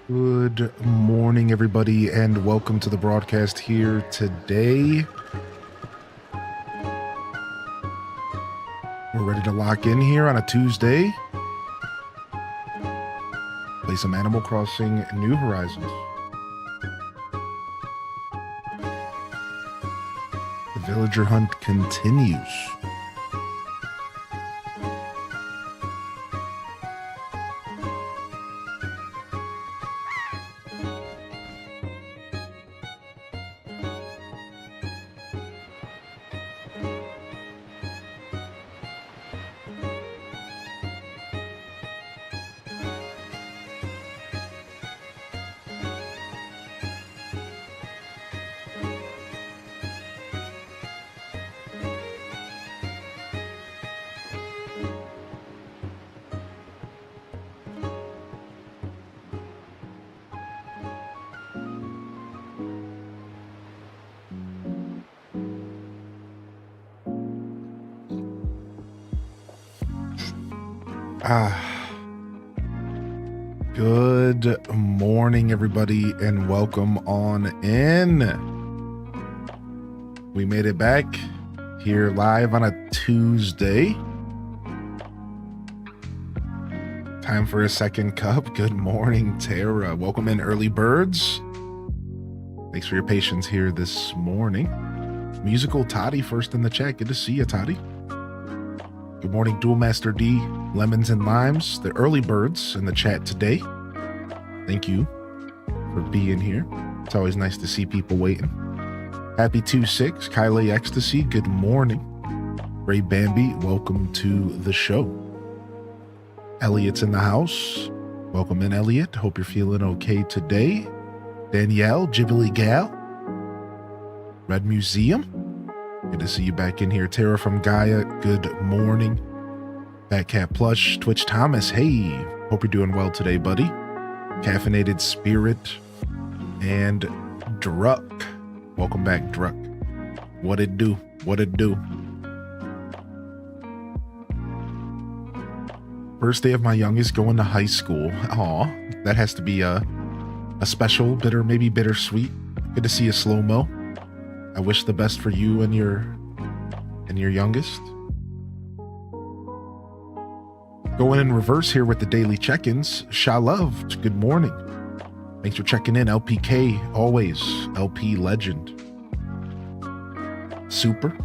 Good morning, everybody, and welcome to the broadcast here today. We're ready to lock in here on a Tuesday. Play some Animal Crossing New Horizons. The villager hunt continues. Good morning, everybody, and welcome on in. We made it back here live on a Tuesday. Time for a second cup. Good morning, Tara. Welcome in, early birds. Thanks for your patience here this morning. Musical Toddy first in the chat. Good to see you, Toddy. Good morning, Dual Master D, Lemons and Limes, the early birds in the chat today. Thank you for being here. It's always nice to see people waiting. Happy 2-6, Kylie Ecstasy, good morning. Ray Bambi, welcome to the show. Elliot's in the house. Welcome in, Elliot. Hope you're feeling okay today. Danielle, Ghibli Gal. Red Museum. Good to see you back in here. Tara from Gaia, good morning. Batcat Plush, Twitch Thomas, hey, hope you're doing well today, buddy. Caffeinated Spirit, and Druck. Welcome back, Druck. What it do? What it do? First day of my youngest going to high school. Aw, that has to be a special, maybe bittersweet. Good to see you, Slow-Mo. I wish the best for you and your youngest. Going in reverse here with the daily check-ins. Shalov, good morning. Thanks for checking in. LPK, always. LP legend. Super.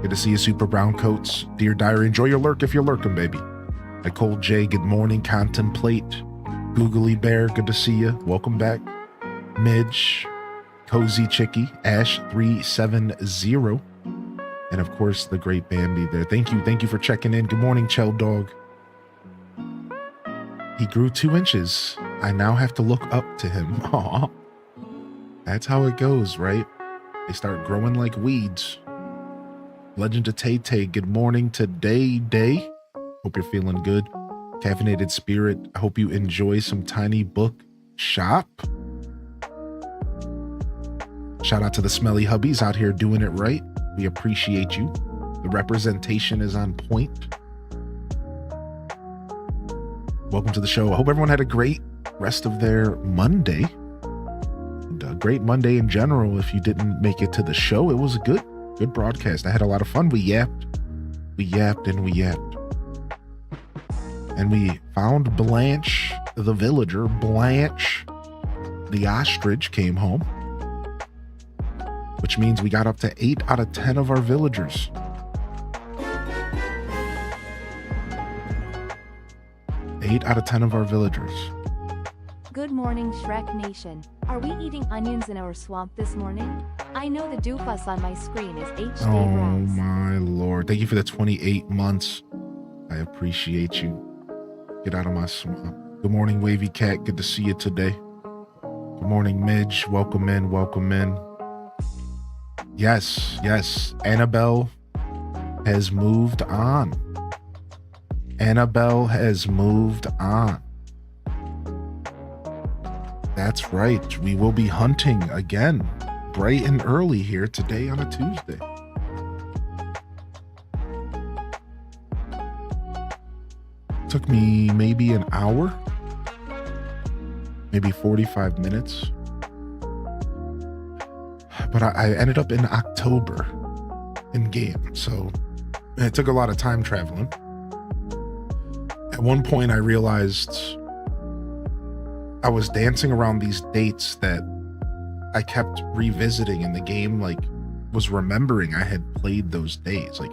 Good to see you, Super Brown Coats. Dear Diary, enjoy your lurk if you're lurking, baby. Nicole J, good morning. Contemplate. Googly Bear, good to see you. Welcome back. Midge. Cozy Chicky, Ash 370, and of course the great Bambi there. Thank you for checking in. Good morning, Chell Dog. He grew 2 inches. I now have to look up to him. Aw, that's how it goes, right? They start growing like weeds. Legend of Tay Tay, good morning today, Day. Hope you're feeling good. Caffeinated Spirit, I hope you enjoy some Tiny Book Shop. Shout out to the smelly hubbies out here doing it right. We appreciate you. The representation is on point. Welcome to the show. I hope everyone had a great rest of their Monday. And a great Monday in general. If you didn't make it to the show, it was a good broadcast. I had a lot of fun. We yapped. And we found Blanche, the villager. Blanche, the ostrich, came home, which means we got up to 8 out of 10 of our villagers. 8 out of 10 of our villagers. Good morning, Shrek Nation. Are we eating onions in our swamp this morning? I know the doofus on my screen is HD Oh Grass. my lord. Thank you for the 28 months. I appreciate you. Get out of my swamp. Good morning, Wavy Cat. Good to see you today. Good morning, Midge. Welcome in. Welcome in. Yes, yes. Annabelle has moved on. Annabelle has moved on. That's right. We will be hunting again, bright and early here today on a Tuesday. Took me maybe an hour, maybe 45 minutes. But I ended up in October in game, so it took a lot of time traveling. At one point, I realized I was dancing around these dates that I kept revisiting, and the game was remembering I had played those days, like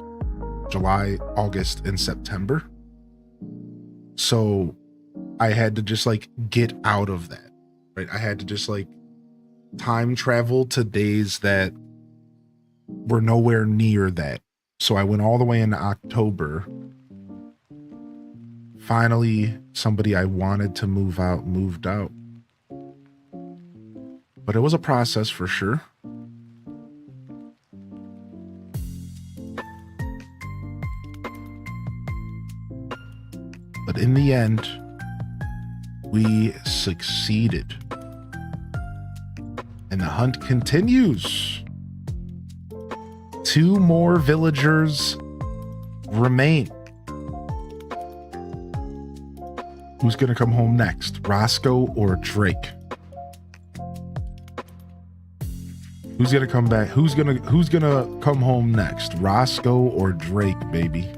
July, August, and September. So I had to just get out of that, right? I had to just time travel to days that were nowhere near that. So I went all the way into October. Finally, somebody I wanted to move out moved out. But it was a process for sure. But in the end, we succeeded. And the hunt continues. 2 more villagers remain. Who's gonna come home next, Roscoe or Drake? Who's gonna come back? Who's gonna come home next, Roscoe or Drake, baby?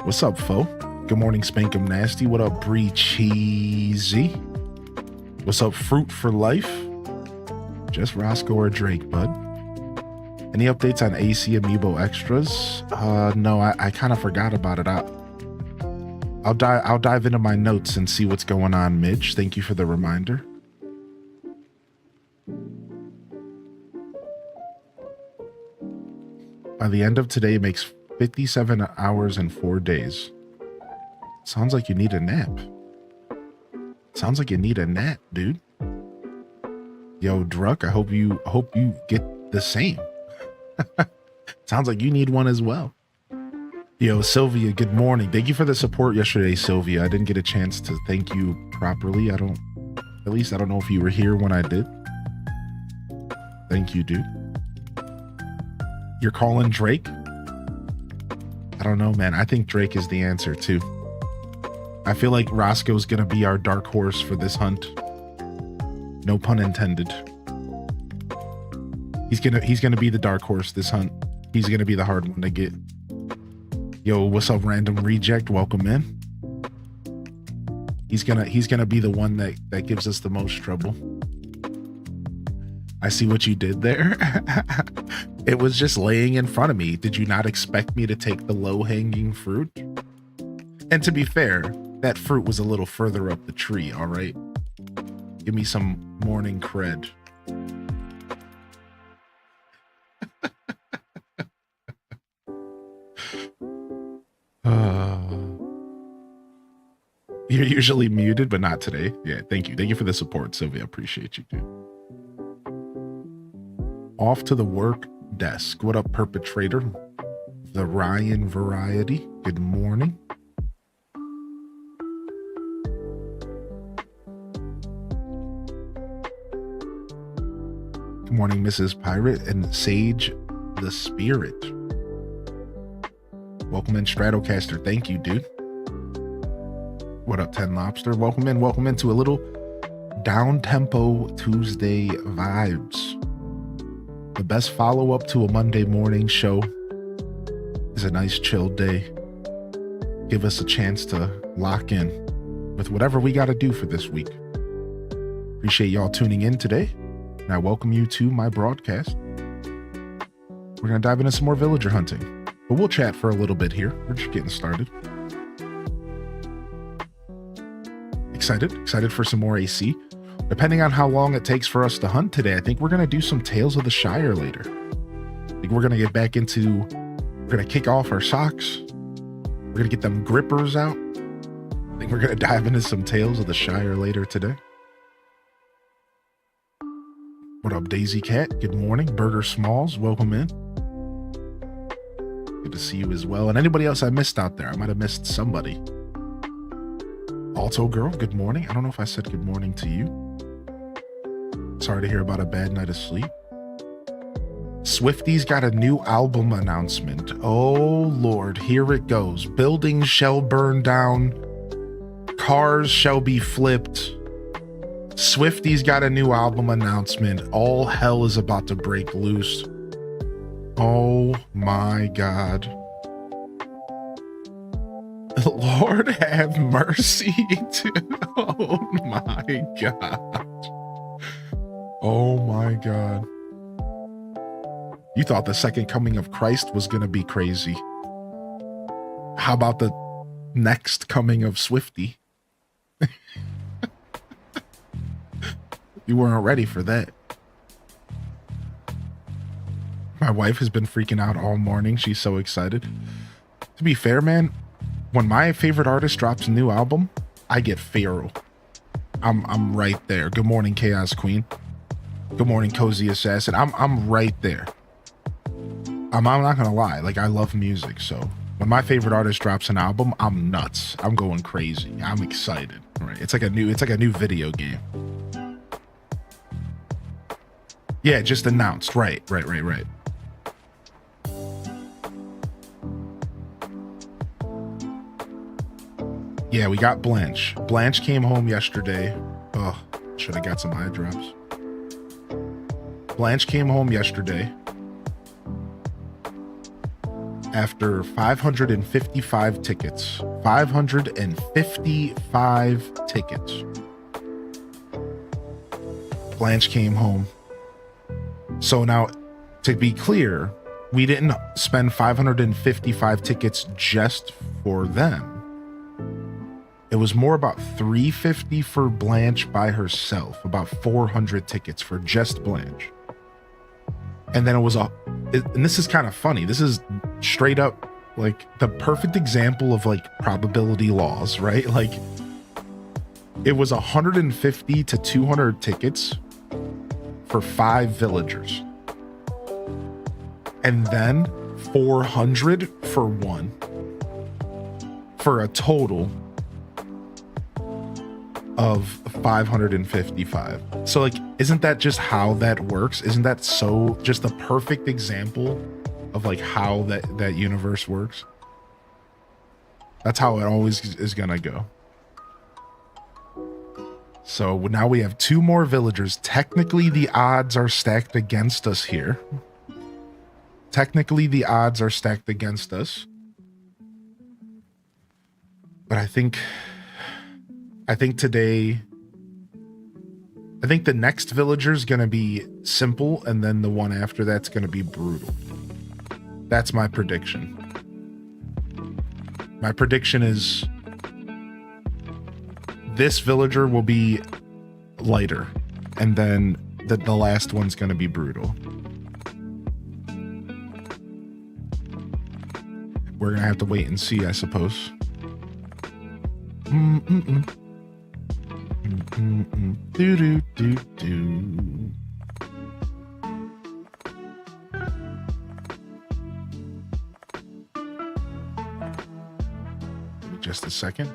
What's up, foe? Good morning, Spankum Nasty. What up, Bree Cheesy? What's up, Fruit for Life? Just Roscoe or Drake, bud. Any updates on AC Amiibo extras? No, I kind of forgot about it. I'll dive into my notes and see what's going on, Midge. Thank you for the reminder. By the end of today, it makes 57 hours and 4 days. Sounds like you need a nap. Sounds like you need a nap, dude. Yo, Druck, I hope you get the same. Sounds like you need one as well. Yo, Sylvia, good morning. Thank you for the support yesterday, Sylvia. I didn't get a chance to thank you properly. I don't know if you were here when I did. Thank you, dude. You're calling Drake? I don't know, man. I think Drake is the answer too. I feel like Roscoe's gonna be our dark horse for this hunt. No pun intended. He's gonna be the dark horse this hunt. He's gonna be the hard one to get. Yo, what's up, random reject? Welcome in. He's gonna be the one that gives us the most trouble. I see what you did there. It was just laying in front of me. Did you not expect me to take the low-hanging fruit? And to be fair, that fruit was a little further up the tree, all right? Give me some morning cred. You're usually muted, but not today. Yeah, thank you. Thank you for the support, Sylvia. I appreciate you, dude. Off to the work desk. What up, perpetrator? The Ryan variety. Good morning. Good morning, Mrs. Pirate and Sage the Spirit. Welcome in, Stratocaster. Thank you, dude. What up, 10 Lobster? Welcome into a little down-tempo Tuesday vibes. The best follow-up to a Monday morning show is a nice chill day. Give us a chance to lock in with whatever we got to do for this week. Appreciate y'all tuning in today, and I welcome you to my broadcast. We're going to dive into some more villager hunting, but we'll chat for a little bit here. We're just getting started. Excited for some more AC. Depending on how long it takes for us to hunt today, I think we're going to do some Tales of the Shire later. I think we're going to get back into, we're going to kick off our socks. We're going to get them grippers out. I think we're going to dive into some Tales of the Shire later today. What up, Daisy Cat? Good morning. Burger Smalls, welcome in. Good to see you as well. And anybody else I missed out there? I might have missed somebody. Alto Girl, good morning. I don't know if I said good morning to you. Sorry to hear about a bad night of sleep. Swifty's got a new album announcement. Oh, Lord, here it goes. Buildings shall burn down. Cars shall be flipped. Swifty's got a new album announcement. All hell is about to break loose. Oh my God. Lord have mercy. Oh my God. Oh my God. You thought the second coming of Christ was going to be crazy. How about the next coming of Swifty? You weren't ready for that. My wife has been freaking out all morning. She's so excited. To be fair, man, when my favorite artist drops a new album, I get feral. I'm right there. Good morning, Chaos Queen. Good morning, Cozy Assassin. I'm right there. I'm not gonna lie. Like, I love music, so when my favorite artist drops an album, I'm nuts. I'm going crazy. I'm excited. Right? It's like a new video game. Yeah, just announced. Right. Yeah, we got Blanche. Blanche came home yesterday. Oh, should have got some eye drops. Blanche came home yesterday after 555 tickets. 555 tickets. Blanche came home. So now, to be clear, we didn't spend 555 tickets just for them. It was more about 350 for Blanche by herself, about 400 tickets for just Blanche. And then and this is kind of funny. This is straight up like the perfect example of like probability laws, right? Like, it was 150 to 200 tickets for 5 villagers, and then 400 for 1, for a total of 555. So like, isn't that just how that works? Isn't that so just the perfect example of like how that universe works? That's how it always is gonna go. So now we have 2 more villagers. Technically, the odds are stacked against us here. Technically, the odds are stacked against us. But I think today, I think the next villager is going to be simple, and then the one after that's going to be brutal. That's my prediction. My prediction is this villager will be lighter, and then the last one's going to be brutal. We're going to have to wait and see, I suppose. Do. Give me just a second.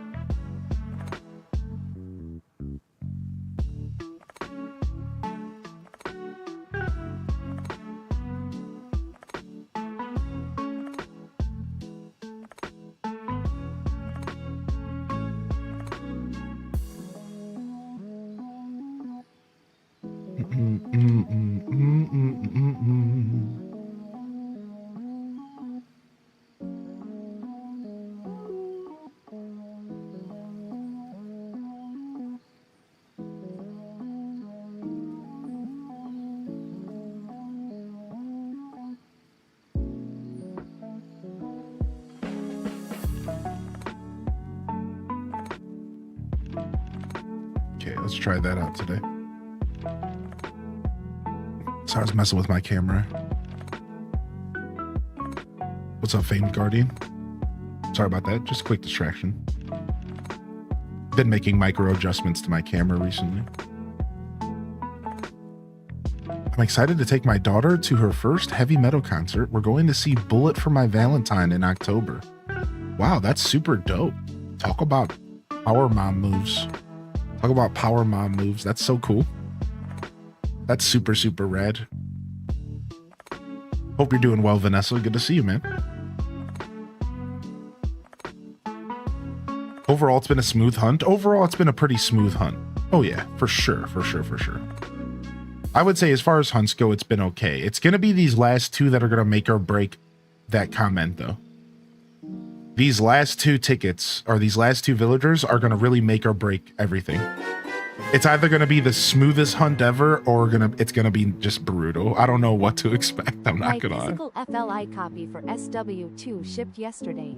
Okay, let's try that out today. So I was messing with my camera. What's up, Famed Guardian? Sorry about that. Just a quick distraction. Been making micro adjustments to my camera recently. I'm excited to take my daughter to her first heavy metal concert. We're going to see Bullet for My Valentine in October. Wow, that's super dope. Talk about power mom moves. Talk about power mom moves. That's so cool. That's super, super rad. Hope you're doing well, Vanessa. Good to see you, man. Overall, it's been a smooth hunt. Overall, it's been a pretty smooth hunt. Oh yeah, for sure, for sure, for sure. I would say as far as hunts go, it's been okay. It's going to be these last two that are going to make or break that comment, though. These last two tickets, or these last two villagers, are going to really make or break everything. It's either going to be the smoothest hunt ever, or it's going to be just brutal. I don't know what to expect. I'm not going to lie. My physical FLI copy for SW2 shipped yesterday.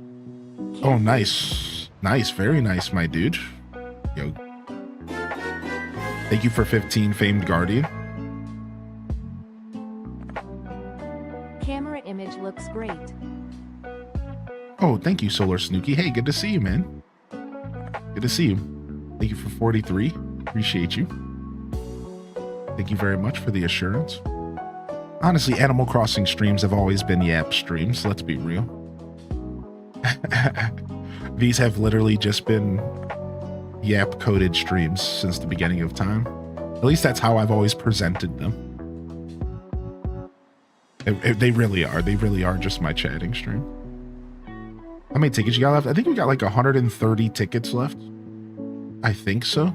Oh, nice. Nice. Very nice, my dude. Yo. Thank you for 15, Famed Guardian. Camera image looks great. Oh, thank you, Solar Snooky. Hey, good to see you, man. Good to see you. Thank you for 43. Appreciate you. Thank you very much for the assurance. Honestly, Animal Crossing streams have always been Yap streams. Let's be real. These have literally just been Yap coded streams since the beginning of time. At least that's how I've always presented them. They really are. They really are just my chatting stream. How many tickets you got left? I think we got like 130 tickets left. I think so.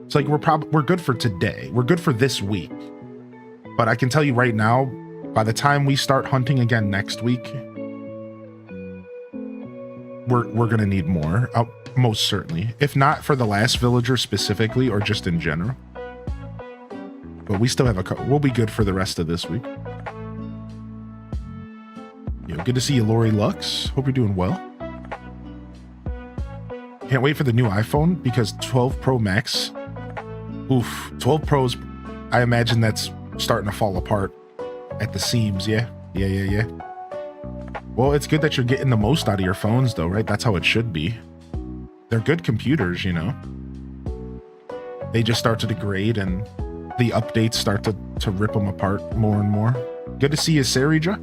It's like we're good for today. We're good for this week. But I can tell you right now, by the time we start hunting again next week, we're gonna need more. Most certainly. If not for the last villager specifically, or just in general. But we still have a couple. We'll be good for the rest of this week. Yo, good to see you, Lori Lux. Hope you're doing well. Can't wait for the new iPhone because 12 Pro Max. Oof, 12 Pros. I imagine that's starting to fall apart at the seams. Yeah. Well, it's good that you're getting the most out of your phones, though, right? That's how it should be. They're good computers, you know. They just start to degrade, and the updates start to rip them apart more and more. Good to see you, Sarija.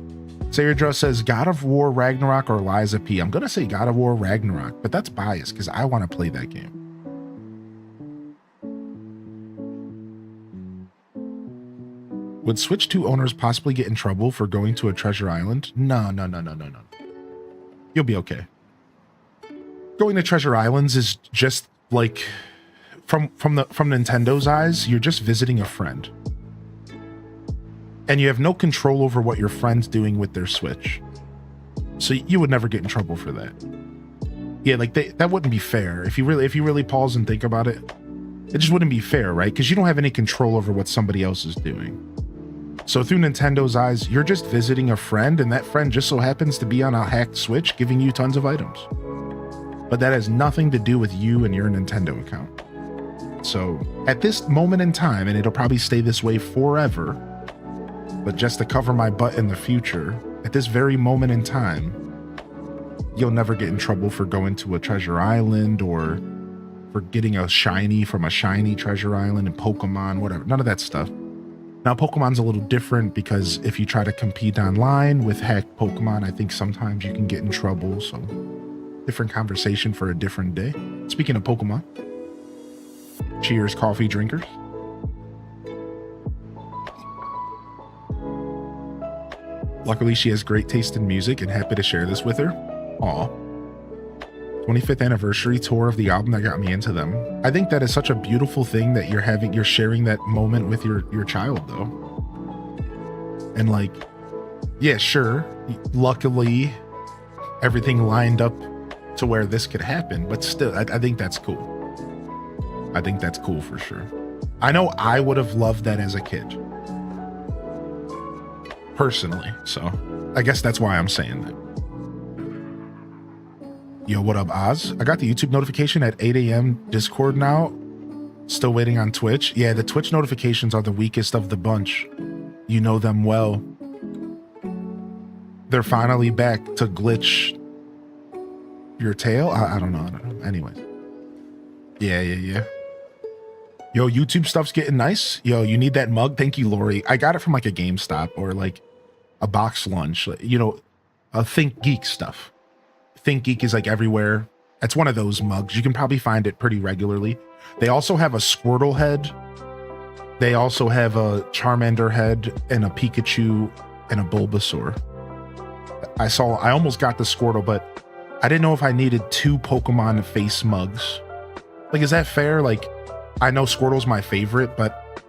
Sarija says God of War Ragnarok or Liza P. I'm gonna say God of War Ragnarok, but that's biased because I want to play that game. Would Switch 2 owners possibly get in trouble for going to a treasure island? No. You'll be okay. Going to treasure islands is just like, from Nintendo's eyes, you're just visiting a friend. And you have no control over what your friend's doing with their Switch. So you would never get in trouble for that. Yeah, like that wouldn't be fair. If you really pause and think about it, it just wouldn't be fair, right? Because you don't have any control over what somebody else is doing. So through Nintendo's eyes, you're just visiting a friend, and that friend just so happens to be on a hacked Switch giving you tons of items. But that has nothing to do with you and your Nintendo account. So at this moment in time, and it'll probably stay this way forever, but just to cover my butt in the future, at this very moment in time, you'll never get in trouble for going to a treasure island or for getting a shiny from a shiny treasure island in Pokemon, whatever. None of that stuff. Now, Pokemon's a little different because if you try to compete online with hacked Pokemon, I think sometimes you can get in trouble. So different conversation for a different day. Speaking of Pokemon, cheers, coffee drinkers. Luckily, she has great taste in music and happy to share this with her. Aw. 25th anniversary tour of the album that got me into them. I think that is such a beautiful thing that you're sharing that moment with your child, though. And like, yeah, sure. Luckily, everything lined up to where this could happen, but still, I think that's cool. I think that's cool for sure. I know I would have loved that as a kid. Personally, so I guess that's why I'm saying that. Yo, what up, Oz? I got the YouTube notification at 8 a.m. Discord now. Still waiting on Twitch. Yeah, the Twitch notifications are the weakest of the bunch. You know them well. They're finally back to glitch your tail. I don't know. Anyways, Yeah. Yo, YouTube stuff's getting nice. Yo, you need that mug? Thank you, Lori. I got it from like a GameStop or like a box lunch. You know, Think Geek stuff. Think Geek is like everywhere. It's one of those mugs. You can probably find it pretty regularly. They also have a Squirtle head. They also have a Charmander head and a Pikachu and a Bulbasaur. I almost got the Squirtle, but I didn't know if I needed 2 Pokemon face mugs. Like, is that fair? Like, I know Squirtle's my favorite, but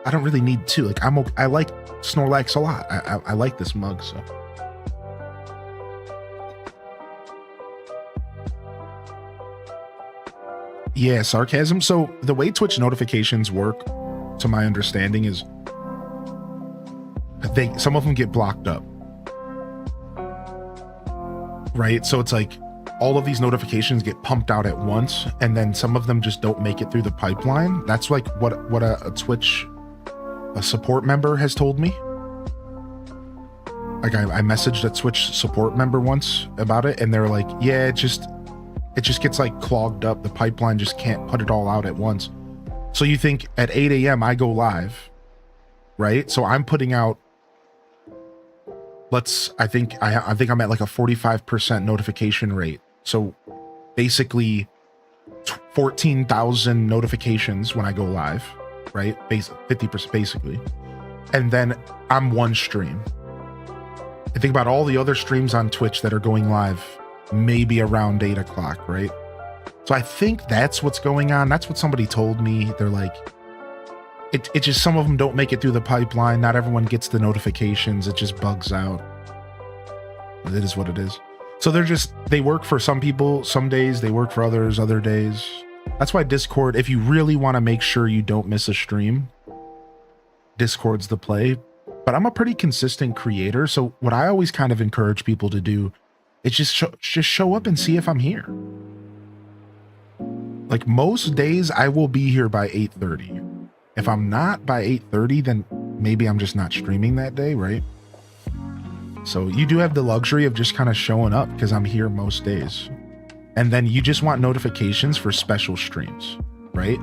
I don't really need 2. Like, I like Snorlax a lot. I like this mug, so. Yeah, sarcasm. So the way Twitch notifications work, to my understanding, is some of them get blocked up. Right? So it's like all of these notifications get pumped out at once, and then some of them just don't make it through the pipeline. That's like what a Twitch support member has told me. Like I messaged a Twitch support member once about it, and they're like, yeah, it just gets like clogged up. The pipeline just can't put it all out at once. So you think at 8 a.m. I go live, right? So I'm putting out, I think I'm at like a 45% notification rate. So basically 14,000 notifications when I go live, right? 50% basically. And then I'm one stream. I think about all the other streams on Twitch that are going live maybe around 8 o'clock, right? So I think that's what's going on. That's what somebody told me. They're like, it just, some of them don't make it through the pipeline. Not everyone gets the notifications. It just bugs out. It is what it is. So they work for some people. Some days they work for others, other days. That's why Discord, if you really want to make sure you don't miss a stream, Discord's the play. But I'm a pretty consistent creator. So what I always kind of encourage people to do is just show up and see if I'm here. Like most days I will be here by 8:30. If I'm not by 8:30, then maybe I'm just not streaming that day, right? So you do have the luxury of just kind of showing up because I'm here most days. And then you just want notifications for special streams, right?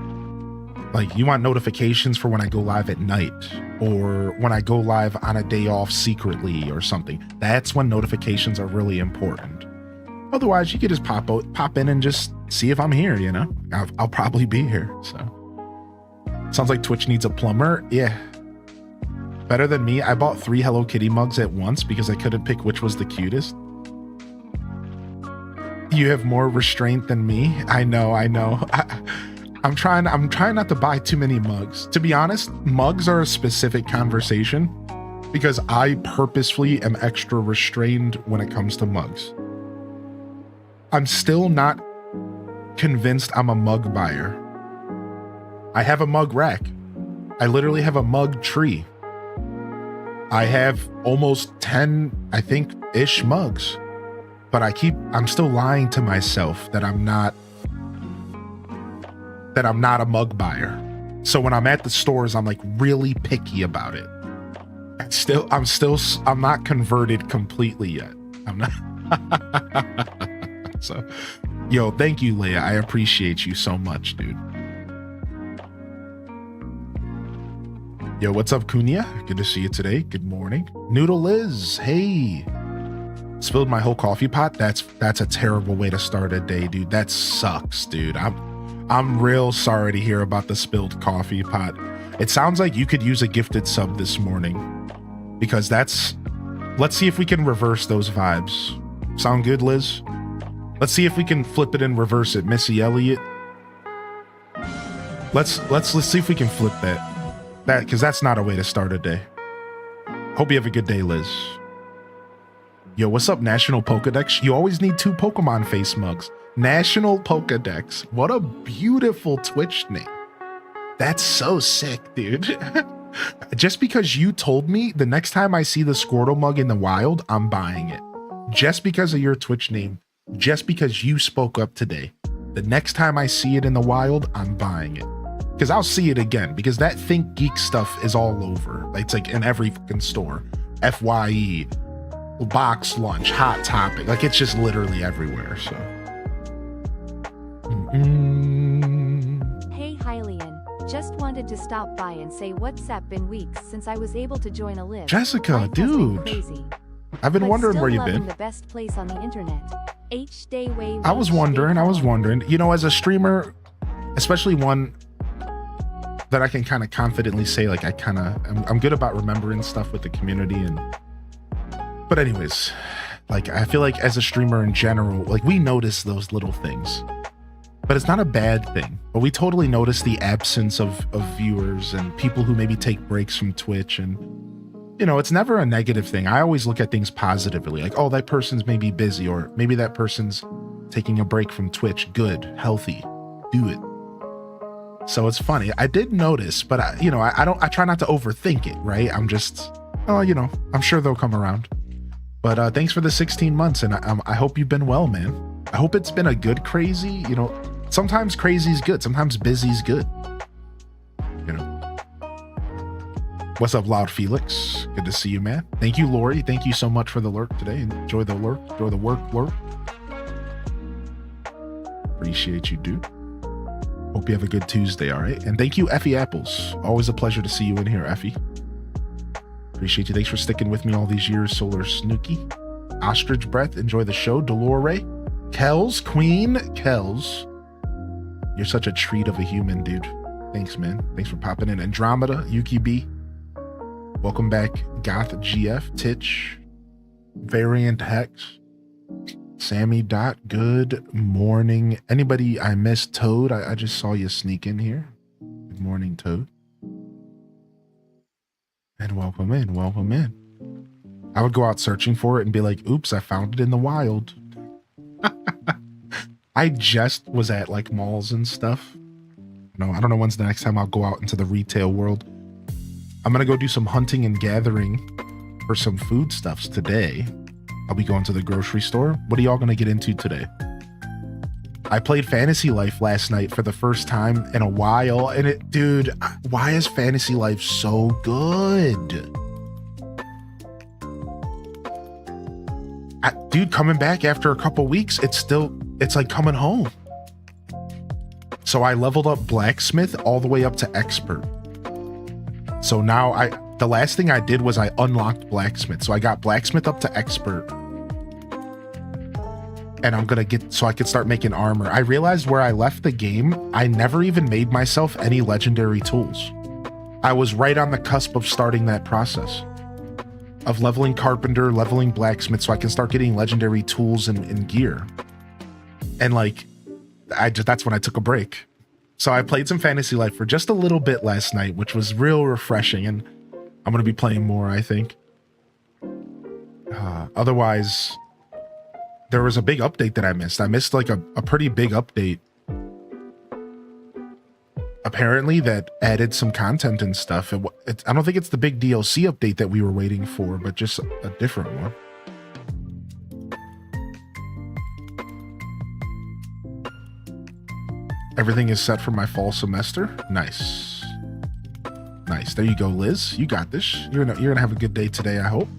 Like you want notifications for when I go live at night or when I go live on a day off secretly or something. That's when notifications are really important. Otherwise, you could just pop in and just see if I'm here, you know? I'll probably be here, so. Sounds like Twitch needs a plumber. Yeah. Better than me. I bought 3 Hello Kitty mugs at once because I couldn't pick which was the cutest. You have more restraint than me. I know. I'm trying not to buy too many mugs. To be honest, mugs are a specific conversation because I purposefully am extra restrained when it comes to mugs. I'm still not convinced I'm a mug buyer. I have a mug rack. I literally have a mug tree. I have almost 10, I think, ish mugs. But I'm still lying to myself that I'm not a mug buyer. So when I'm at the stores, I'm like really picky about it. I'm not converted completely yet. I'm not. So, yo, thank you, Leia. I appreciate you so much, dude. Yo, what's up, Kunya? Good to see you today. Good morning. Noodle Liz, hey. Spilled my whole coffee pot. That's a terrible way to start a day, dude. That sucks, dude. I'm real sorry to hear about the spilled coffee pot. It sounds like you could use a gifted sub this morning because let's see if we can reverse those vibes. Sound good, Liz? Let's see if we can flip it and reverse it. Missy Elliott. Let's see if we can flip that because that's not a way to start a day. Hope you have a good day, Liz. Yo, what's up, National Pokedex? You always need 2 Pokemon face mugs. National Pokedex. What a beautiful Twitch name. That's so sick, dude. Just because you told me, the next time I see the Squirtle mug in the wild, I'm buying it. Just because of your Twitch name. Just because you spoke up today. The next time I see it in the wild, I'm buying it. Because I'll see it again. Because that Think Geek stuff is all over. It's like in every fucking store. FYE. Box lunch, Hot Topic, like it's just literally everywhere. So just wanted to stop by and say what's up. Been weeks since I was able to join a live. Jessica, Life has been dude. crazy. I've been But wondering still where you've loving been. the best place on the internet. Day way. I was wondering. You know, as a streamer, especially one that I can kind of confidently say, like, I'm good about remembering stuff with the community. But anyways, like, I feel like as a streamer in general, like, we notice those little things, but it's not a bad thing. But we totally notice the absence of viewers and people who maybe take breaks from Twitch. And, you know, it's never a negative thing. I always look at things positively, like, oh, that person's maybe busy, or maybe that person's taking a break from Twitch. Good, healthy, do it. So it's funny. I did notice, but I try not to overthink it, right? I'm just, I'm sure they'll come around. But thanks for the 16 months, and I hope you've been well, man. I hope it's been a good crazy. You know, sometimes crazy is good. Sometimes busy is good. You know. What's up, Loud Felix? Good to see you, man. Thank you, Lori. Thank you so much for the lurk today. Enjoy the lurk. Enjoy the work lurk. Appreciate you, dude. Hope you have a good Tuesday, all right? And thank you, Effie Apples. Always a pleasure to see you in here, Effie. Appreciate you. Thanks for sticking with me all these years, Solar Snooky. Ostrich Breath, enjoy the show. Dolore. Kells, Queen Kells. You're such a treat of a human, dude. Thanks, man. Thanks for popping in. Andromeda, Yuki B. Welcome back, Goth GF, Titch, Variant Hex. Sammy Dot, good morning. Anybody I missed? Toad, I just saw you sneak in here. Good morning, Toad. And welcome in, welcome in. I would go out searching for it and be like, oops, I found it in the wild. I just was at like malls and stuff. No, I don't know when's the next time I'll go out into the retail world. I'm gonna go do some hunting and gathering for some foodstuffs today. I'll be going to the grocery store. What are y'all going to get into today? I played Fantasy Life last night for the first time in a while. And dude, why is Fantasy Life so good? Dude, coming back after a couple weeks, it's like coming home. So I leveled up Blacksmith all the way up to Expert. So now the last thing I did was I unlocked Blacksmith. So I got Blacksmith up to Expert. And I'm going to so I could start making armor. I realized where I left the game, I never even made myself any legendary tools. I was right on the cusp of starting that process of leveling Carpenter, leveling Blacksmith, so I can start getting legendary tools and gear. And like, that's when I took a break. So I played some Fantasy Life for just a little bit last night, which was real refreshing. And I'm going to be playing more, I think. Otherwise, there was a big update that I missed. I missed like a pretty big update. Apparently that added some content and stuff. I don't think it's the big DLC update that we were waiting for, but just a different one. Everything is set for my fall semester. Nice. Nice. There you go, Liz. You got this. You're gonna have a good day today, I hope.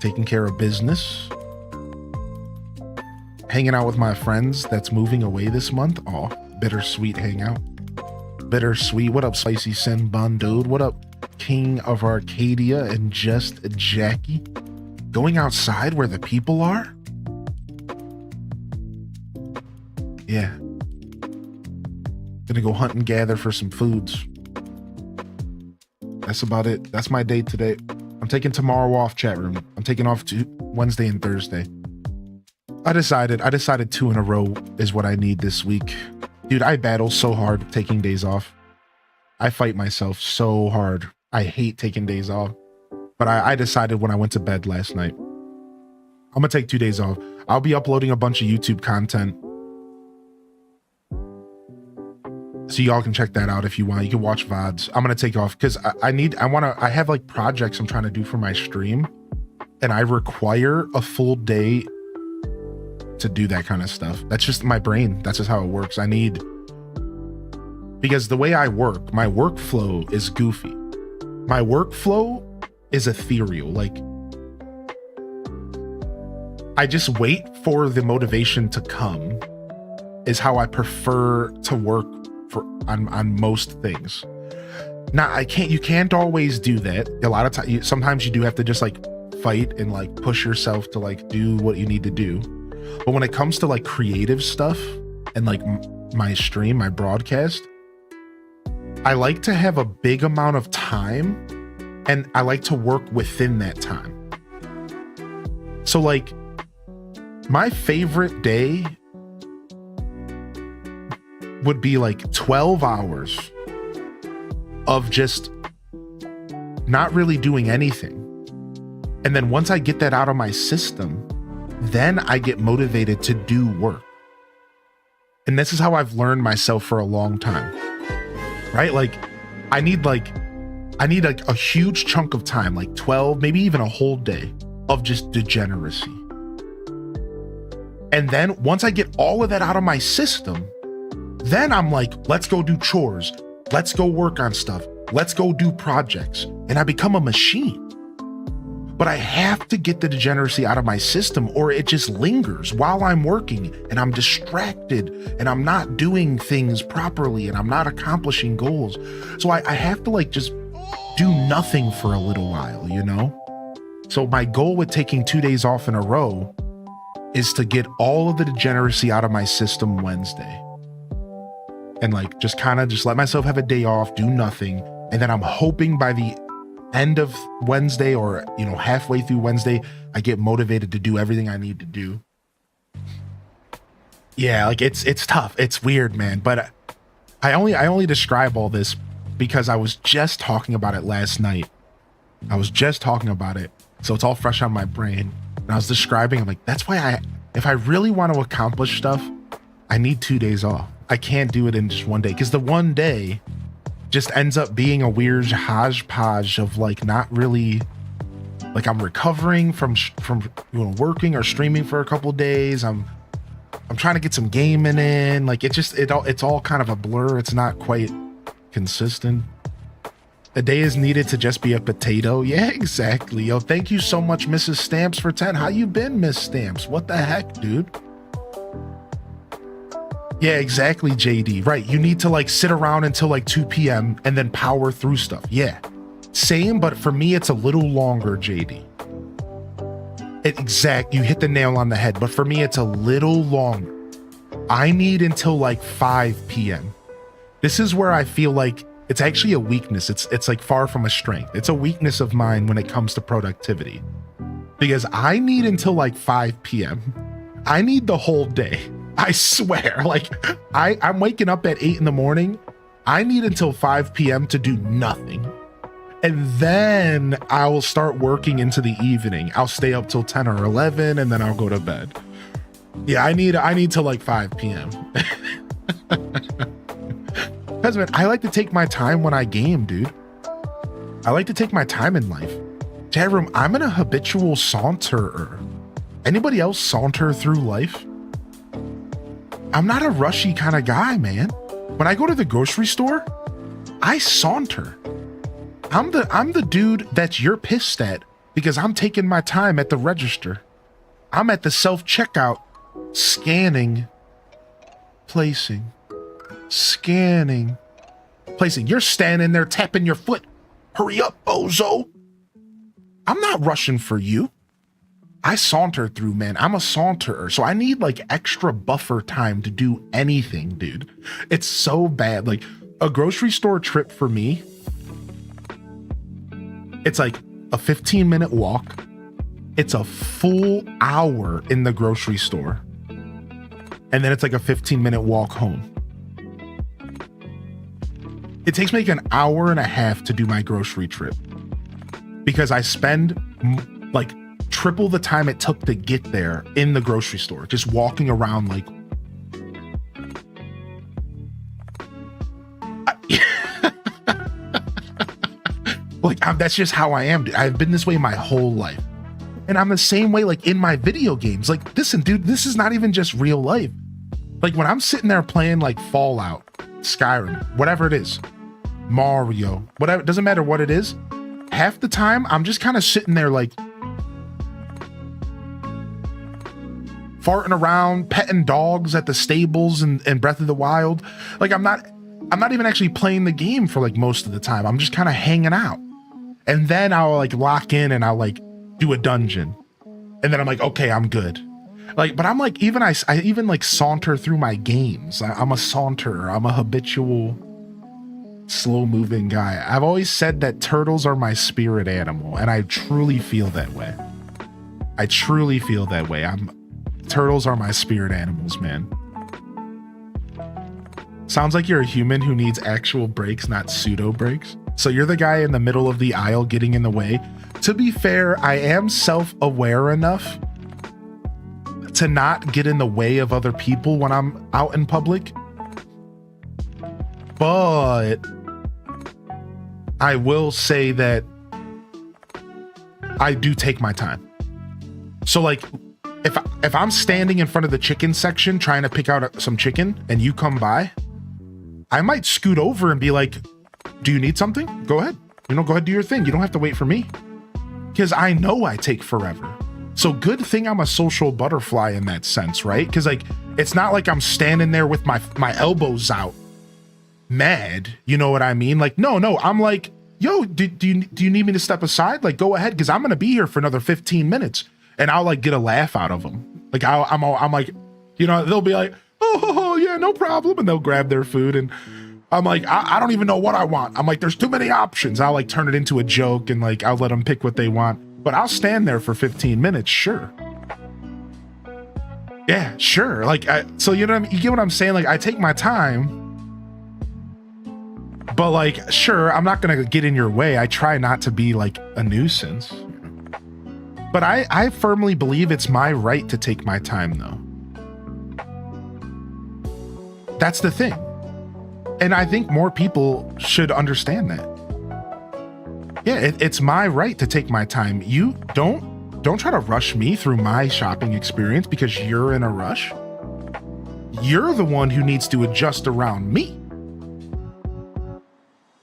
Taking care of business. Hanging out with my friends that's moving away this month. Oh, bittersweet hangout. Bittersweet. What up, Spicy Sin Bun Dude? What up, King of Arcadia and Just Jackie? Going outside where the people are? Yeah. Gonna go hunt and gather for some foods. That's about it. That's my day today. I'm taking tomorrow off, chat room. I'm taking off Wednesday and Thursday. I decided 2 in a row is what I need this week. Dude, I battle so hard taking days off. I fight myself so hard. I hate taking days off. But I decided when I went to bed last night, I'm gonna take 2 days off. I'll be uploading a bunch of YouTube content. So y'all can check that out if you want. You can watch VODs. I'm gonna take off because I have like projects I'm trying to do for my stream. And I require a full day to do that kind of stuff. That's just my brain. That's just how it works. Because the way I work, my workflow is goofy. My workflow is ethereal. Like, I just wait for the motivation to come is how I prefer to work on most things. Now you can't always do that. A lot of times, sometimes you do have to just like fight and like push yourself to like do what you need to do. But when it comes to like creative stuff and like my stream, my broadcast, I like to have a big amount of time and I like to work within that time. So like my favorite day would be like 12 hours of just not really doing anything. And then once I get that out of my system, then I get motivated to do work. And this is how I've learned myself for a long time, right? Like I need like a huge chunk of time, like 12, maybe even a whole day of just degeneracy. And then once I get all of that out of my system, then I'm like, let's go do chores. Let's go work on stuff. Let's go do projects. And I become a machine. But I have to get the degeneracy out of my system or it just lingers while I'm working and I'm distracted and I'm not doing things properly and I'm not accomplishing goals. So I have to like just do nothing for a little while, you know? So my goal with taking 2 days off in a row is to get all of the degeneracy out of my system Wednesday. And like just kind of just let myself have a day off, do nothing. And then I'm hoping by the end of Wednesday or, you know, halfway through Wednesday, I get motivated to do everything I need to do. Yeah, like it's tough. It's weird, man. But I only describe all this because I was just talking about it last night. I was just talking about it. So it's all fresh on my brain. And I was describing, I'm like, that's why if I really want to accomplish stuff, I need 2 days off. I can't do it in just one day because the one day just ends up being a weird hodgepodge of like not really like I'm recovering from you know, working or streaming for a couple of days. I'm trying to get some gaming in. Like it's all kind of a blur. It's not quite consistent. A day is needed to just be a potato. Yeah, exactly. Yo, thank you so much, Mrs. Stamps, for 10. How you been, Miss Stamps? What the heck, dude? Yeah, exactly, JD. Right. You need to like sit around until like 2 p.m. and then power through stuff. Yeah. Same, but for me, it's a little longer, JD. You hit the nail on the head, but for me, it's a little longer. I need until like 5 p.m. This is where I feel like it's actually a weakness. It's like far from a strength. It's a weakness of mine when it comes to productivity because I need until like 5 p.m. I need the whole day. I swear, like I'm waking up at 8 in the morning. I need until 5 p.m. to do nothing. And then I will start working into the evening. I'll stay up till 10 or 11 and then I'll go to bed. Yeah, I need till like 5 p.m. Because man, I like to take my time when I game, dude. I like to take my time in life. Chat room, I'm an habitual saunterer. Anybody else saunter through life? I'm not a rushy kind of guy, man. When I go to the grocery store, I saunter. I'm the dude that you're pissed at because I'm taking my time at the register. I'm at the self-checkout, scanning, placing, scanning, placing. You're standing there tapping your foot. Hurry up, bozo. I'm not rushing for you. I saunter through, man. I'm a saunterer. So I need like extra buffer time to do anything, dude. It's so bad. Like a grocery store trip for me, it's like a 15-minute walk. It's a full hour in the grocery store. And then it's like a 15-minute walk home. It takes me like an hour and a half to do my grocery trip because I spend like triple the time it took to get there in the grocery store, just walking around like that's just how I am, dude. I've been this way my whole life. And I'm the same way like in my video games. Like, listen, dude, this is not even just real life. Like when I'm sitting there playing like Fallout, Skyrim, whatever it is, Mario, whatever, it doesn't matter what it is. Half the time I'm just kind of sitting there like farting around, petting dogs at the stables and Breath of the Wild. Like I'm not, I'm not even actually playing the game for like most of the time. I'm just kind of hanging out. And then I'll like lock in and I'll like do a dungeon. And then I'm like, okay, I'm good. Like, but I'm like, I even like saunter through my games. I'm a saunterer. I'm a habitual slow moving guy. I've always said that turtles are my spirit animal, and I truly feel that way. I truly feel that way. Turtles are my spirit animals, man. Sounds like you're a human who needs actual breaks, not pseudo breaks. So you're the guy in the middle of the aisle getting in the way. To be fair, I am self-aware enough to not get in the way of other people when I'm out in public. But I will say that I do take my time. So like if I'm standing in front of the chicken section trying to pick out some chicken and you come by, I might scoot over and be like, do you need something? Go ahead. Go ahead, do your thing. You don't have to wait for me. Because I know I take forever. So good thing I'm a social butterfly in that sense, right? Because like, it's not like I'm standing there with my elbows out mad. You know what I mean? Like, no, I'm like, yo, do you need me to step aside? Like, go ahead, because I'm going to be here for another 15 minutes. And I'll like get a laugh out of them. Like, I'm like, they'll be like, oh, yeah, no problem. And they'll grab their food. And I'm like, I don't even know what I want. I'm like, there's too many options. I'll like turn it into a joke and like, I'll let them pick what they want. But I'll stand there for 15 minutes. Sure. Yeah, sure. Like, so you know what I mean? You get what I'm saying? Like, I take my time. But like, sure, I'm not going to get in your way. I try not to be like a nuisance. But I firmly believe it's my right to take my time, though. That's the thing. And I think more people should understand that. Yeah, it's my right to take my time. You don't try to rush me through my shopping experience because you're in a rush. You're the one who needs to adjust around me.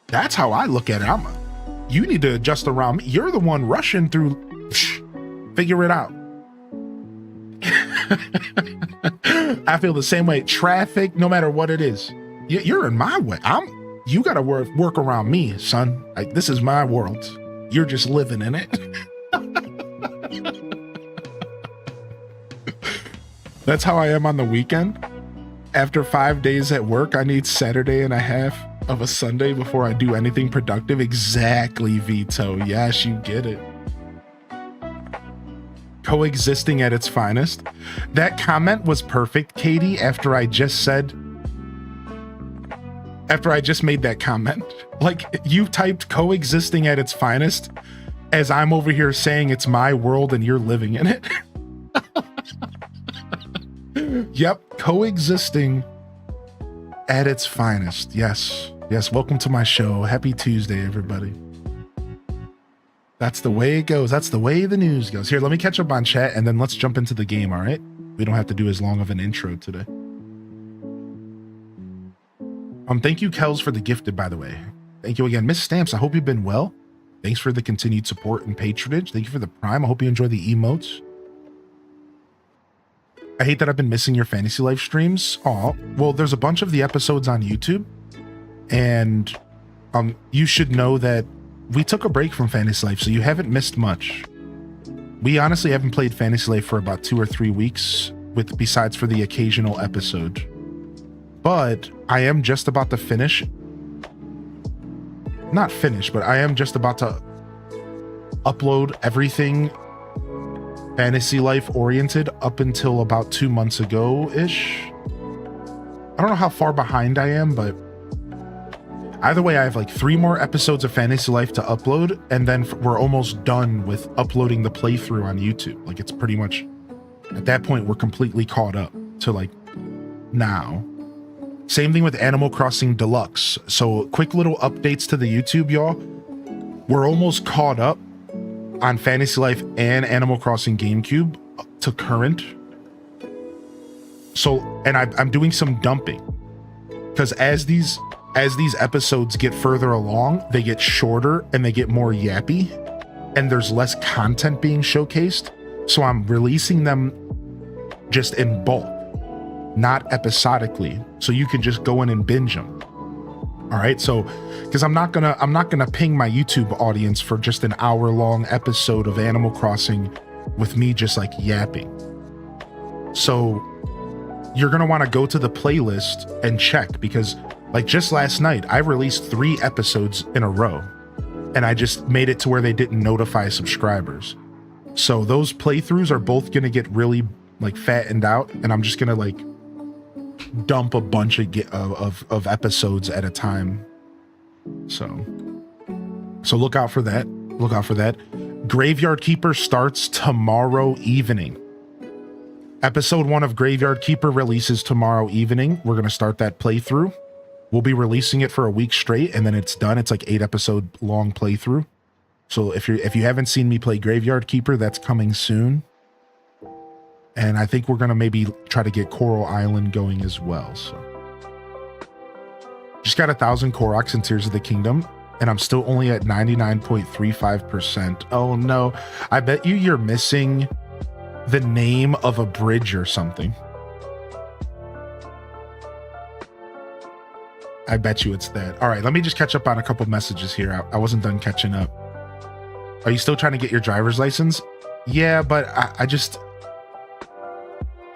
That's how I look at it. You need to adjust around me. You're the one rushing through. Figure it out. I feel the same way. Traffic, no matter what it is, you're in my way. You gotta work around me, son. Like, this is my world. You're just living in it. That's how I am on the weekend. After 5 days at work, I need Saturday and a half of a Sunday before I do anything productive. Exactly, Vito. Yes, you get it. Coexisting at its finest. That comment was perfect, Katie, after I just made that comment. Like, you typed coexisting at its finest as I'm over here saying it's my world and you're living in it. Yep, coexisting at its finest. Yes, welcome to my show. Happy Tuesday, everybody. That's the way it goes. That's the way the news goes. Here, let me catch up on chat and then let's jump into the game, all right? We don't have to do as long of an intro today. Thank you, Kels, for the gifted, by the way. Thank you again. Miss Stamps, I hope you've been well. Thanks for the continued support and patronage. Thank you for the Prime. I hope you enjoy the emotes. I hate that I've been missing your Fantasy Life streams. Oh, well, there's a bunch of the episodes on YouTube. And you should know that we took a break from Fantasy Life, so you haven't missed much. We honestly haven't played Fantasy Life for about 2 or 3 weeks, besides for the occasional episode. But I am just about to finish. Not finish, but I am just about to upload everything Fantasy Life oriented up until about 2 months ago-ish. I don't know how far behind I am, but either way, I have like 3 more episodes of Fantasy Life to upload, and then we're almost done with uploading the playthrough on YouTube. Like, it's pretty much, at that point, we're completely caught up to like now. Same thing with Animal Crossing Deluxe. So quick little updates to the YouTube, y'all. We're almost caught up on Fantasy Life and Animal Crossing GameCube to current. So, and I'm doing some dumping because as these episodes get further along, they get shorter and they get more yappy and there's less content being showcased. So I'm releasing them just in bulk, not episodically. So you can just go in and binge them. All right, so because I'm not gonna ping my YouTube audience for just an hour-long episode of Animal Crossing with me just like yapping. So you're gonna want to go to the playlist and check, because like just last night I released 3 episodes in a row, and I just made it to where they didn't notify subscribers. So those playthroughs are both gonna get really like fattened out, and I'm just gonna like dump a bunch of episodes at a time. So look out for that. Look out for that. Graveyard Keeper starts tomorrow evening. Episode 1 of Graveyard Keeper releases tomorrow evening. We're going to start that playthrough. We'll be releasing it for a week straight, and then it's done. It's like 8 episode long playthrough. So if you haven't seen me play Graveyard Keeper, that's coming soon. And I think we're going to maybe try to get Coral Island going as well. So just got 1,000 Koroks in Tears of the Kingdom, and I'm still only at 99.35%. Oh no, I bet you're missing the name of a bridge or something. I bet you it's that. All right, let me just catch up on a couple messages here. I wasn't done catching up. Are you still trying to get your driver's license? Yeah, but I just...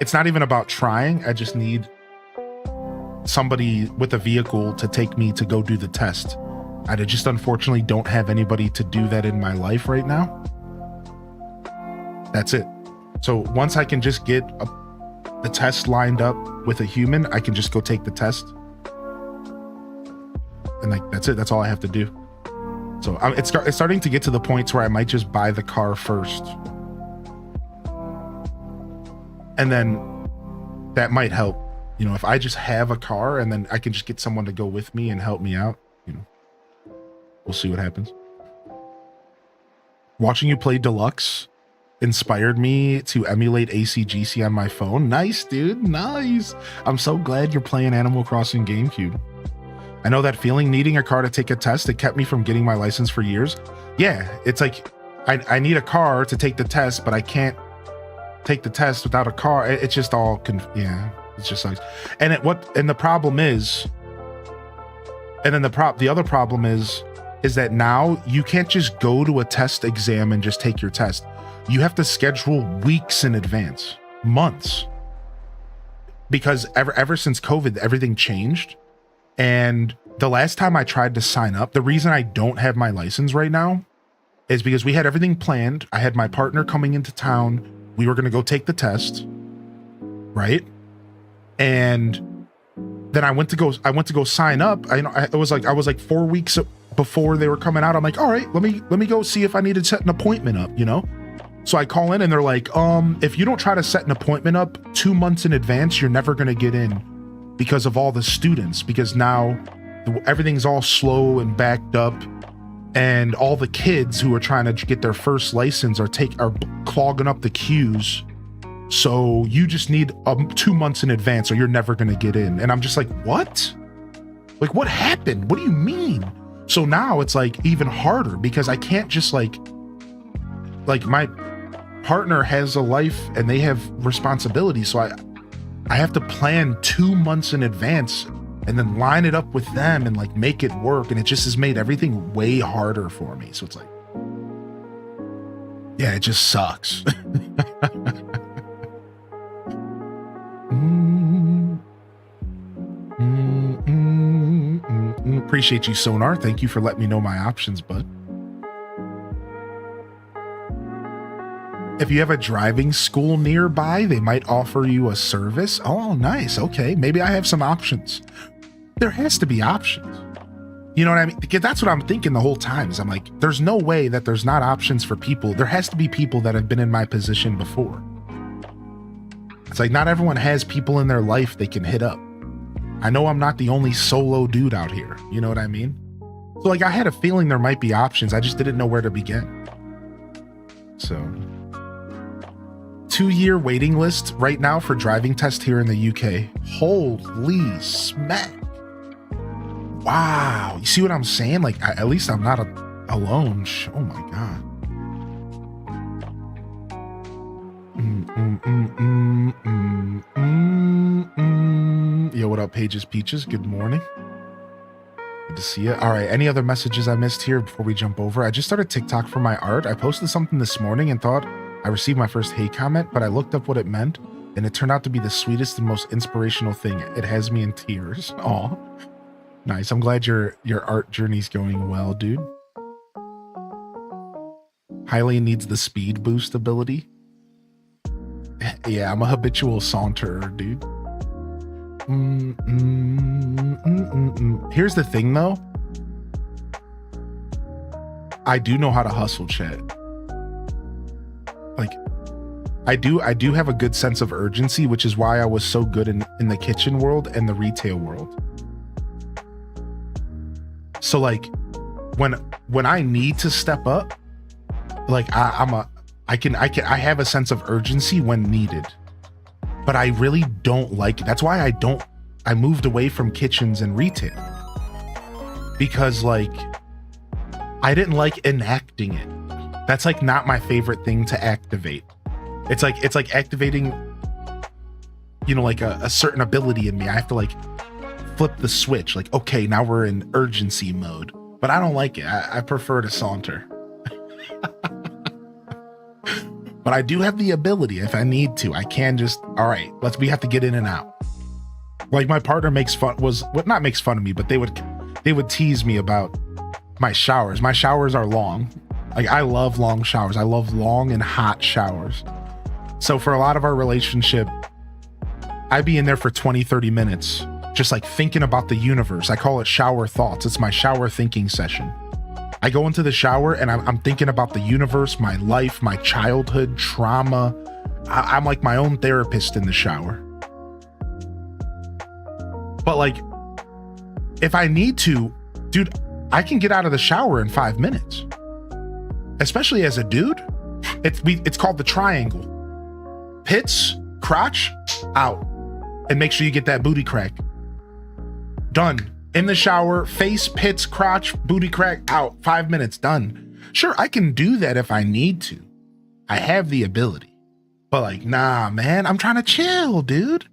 It's not even about trying. I just need somebody with a vehicle to take me to go do the test. I just unfortunately don't have anybody to do that in my life right now. That's it. So once I can just get the test lined up with a human, I can just go take the test. And like, that's it. That's all I have to do. So it's starting to get to the point where I might just buy the car first. And then that might help. You know, if I just have a car and then I can just get someone to go with me and help me out, you know, we'll see what happens. Watching you play Deluxe inspired me to emulate ACGC on my phone. Nice, dude. Nice. I'm so glad you're playing Animal Crossing GameCube. I know that feeling, needing a car to take a test. It kept me from getting my license for years. Yeah, it's like I need a car to take the test, but I can't take the test without a car. It's just all yeah, it just sucks. And the problem is, and then the other problem is that now you can't just go to a test exam and just take your test. You have to schedule weeks in advance, months, because ever since COVID, everything changed. And the last time I tried to sign up, the reason I don't have my license right now is because we had everything planned. I had my partner coming into town. We were going to go take the test, right? And then I went to go sign up. I was like 4 weeks before they were coming out. I'm like, all right, let me go see if I need to set an appointment up, you know? So I call in and they're like, if you don't try to set an appointment up 2 months in advance, you're never going to get in because of all the students, because now everything's all slow and backed up, and all the kids who are trying to get their first license are clogging up the queues. So you just need 2 months in advance or you're never going to get in. And I'm just like, what? Like, what happened? What do you mean? So now it's like even harder because I can't just like my partner has a life and they have responsibilities. So I have to plan 2 months in advance and then line it up with them and like make it work. And it just has made everything way harder for me. So it's like, yeah, it just sucks. Appreciate you, Sonar. Thank you for letting me know my options, bud. If you have a driving school nearby, they might offer you a service. Oh, nice. Okay, maybe I have some options. There has to be options. You know what I mean? Because that's what I'm thinking the whole time is I'm like, there's no way that there's not options for people. There has to be people that have been in my position before. It's like not everyone has people in their life they can hit up. I know I'm not the only solo dude out here. You know what I mean? So like I had a feeling there might be options. I just didn't know where to begin. So 2-year waiting list right now for driving test here in the UK. Holy smack. Wow. You see what I'm saying? Like at least I'm not alone. Oh my God. Yo, what up, Pages Peaches? Good morning. Good Good to see you. All right, any other messages I missed here before we jump over? I just started TikTok for my art. I posted something this morning and thought I received my first hate comment, but I looked up what it meant, and it turned out to be the sweetest and most inspirational thing. It has me in tears. Aw. Nice. I'm glad your art journey's going well, dude. Hylian needs the speed boost ability. Yeah, I'm a habitual saunterer, dude. Here's the thing, though. I do know how to hustle, chat. Like, I do have a good sense of urgency, which is why I was so good in the kitchen world and the retail world. So like, when I need to step up, like I have a sense of urgency when needed, but I really don't like it. That's why I moved away from kitchens and retail, because like I didn't like enacting it. That's like not my favorite thing to activate. It's like activating, you know, like a certain ability in me. I have to like flip the switch, like, okay, now we're in urgency mode, but I don't like it. I prefer to saunter. But I do have the ability, if I need to, I can just, all right, we have to get in and out. Like my partner not makes fun of me, but they would tease me about my showers. My showers are long. Like I love long showers. I love long and hot showers. So for a lot of our relationship, I'd be in there for 20, 30 minutes, just like thinking about the universe. I call it shower thoughts. It's my shower thinking session. I go into the shower and I'm thinking about the universe, my life, my childhood, trauma. I'm like my own therapist in the shower. But like, if I need to, dude, I can get out of the shower in 5 minutes. Especially as a dude, it's called the triangle. Pits, crotch, out. And make sure you get that booty crack. Done. In the shower, face, pits, crotch, booty crack, out. 5 minutes, done. Sure, I can do that if I need to. I have the ability. But like, nah, man, I'm trying to chill, dude.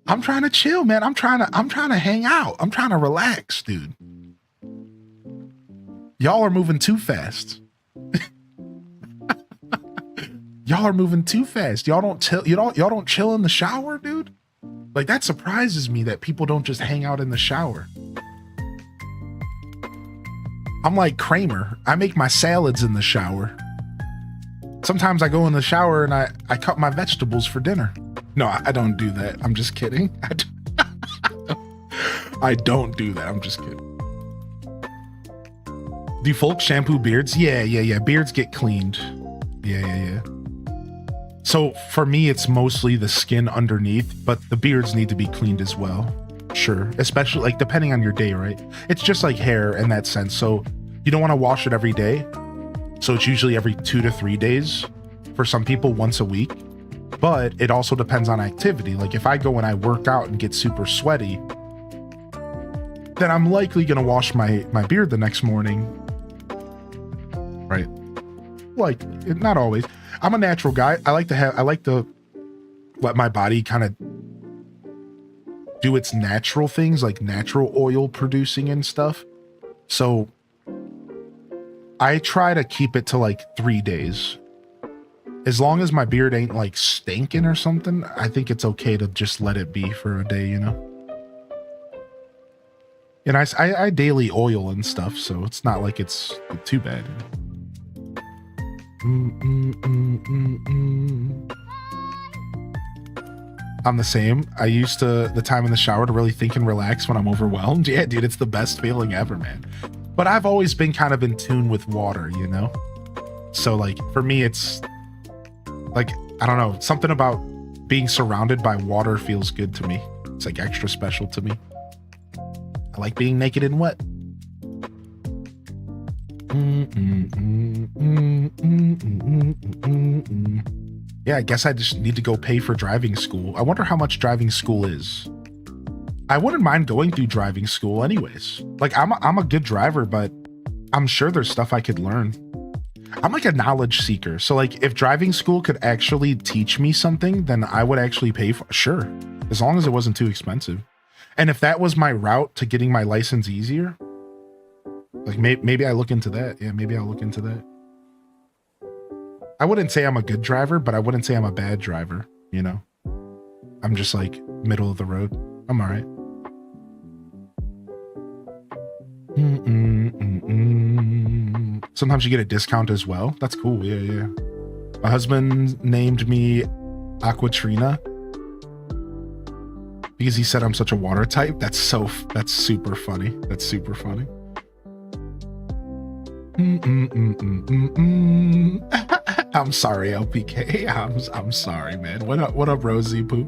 I'm trying to chill, man. I'm trying to hang out. I'm trying to relax, dude. Y'all are moving too fast. Y'all are moving too fast. Y'all don't chill in the shower, dude. Like that surprises me that people don't just hang out in the shower. I'm like Kramer. I make my salads in the shower. Sometimes I go in the shower and I cut my vegetables for dinner. No, I don't do that. I'm just kidding. I don't do that. I'm just kidding. Do folks shampoo beards? Yeah. Beards get cleaned. Yeah. So for me, it's mostly the skin underneath, but the beards need to be cleaned as well. Sure. Especially like depending on your day, right? It's just like hair in that sense. So you don't want to wash it every day. So it's usually every 2 to 3 days. For some people, once a week. But it also depends on activity. Like if I go and I work out and get super sweaty, then I'm likely going to wash my beard the next morning. Right. Like, not always. I'm a natural guy. I like to let my body kind of do its natural things, like natural oil producing and stuff. So I try to keep it to like 3 days. As long as my beard ain't like stinking or something, I think it's okay to just let it be for a day, you know? And I daily oil and stuff, so it's not like it's too bad. I'm the same. I used to the time in the shower to really think and relax when I'm overwhelmed. Yeah, dude, it's the best feeling ever, man. But I've always been kind of in tune with water, you know? So like for me, it's like, I don't know, something about being surrounded by water feels good to me. It's like extra special to me. I like being naked and wet. Yeah, I guess I just need to go pay for driving school. I wonder how much driving school is. I wouldn't mind going through driving school anyways. Like I'm a good driver, but I'm sure there's stuff I could learn. I'm like a knowledge seeker. So like if driving school could actually teach me something, then I would actually pay for, sure, as long as it wasn't too expensive. And if that was my route to getting my license easier, Like maybe I look into that. Yeah, maybe I'll look into that. I wouldn't say I'm a good driver, but I wouldn't say I'm a bad driver, you know? I'm just like middle of the road. I'm all right. Sometimes you get a discount as well. That's cool. Yeah. My husband named me Aquatrina because he said I'm such a water type. That's super funny. That's super funny. I'm sorry, LPK. I'm sorry, man. What up, Rosie Poo?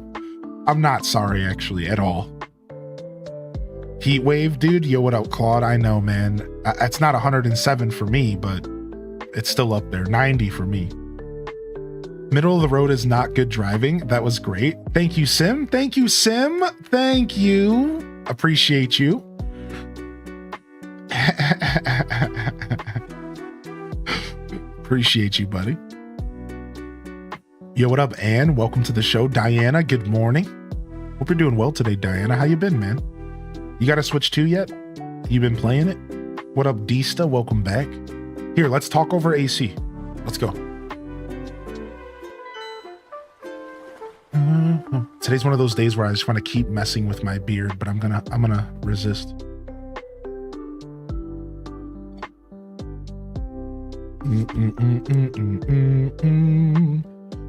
I'm not sorry actually at all. Heat wave, dude. Yo, what up, Claude? I know, man. It's not 107 for me, but it's still up there. 90 for me. Middle of the road is not good driving. That was great. Thank you, Sim. Thank you, Sim. Thank you. Appreciate you. Appreciate you, buddy. Yo, what up, Ann? Welcome to the show. Diana, good morning. Hope you're doing well today, Diana. How you been, man? You got a Switch 2 yet? You been playing it? What up, Dista? Welcome back. Here, let's talk over AC. Let's go. Today's one of those days where I just want to keep messing with my beard, but I'm gonna resist.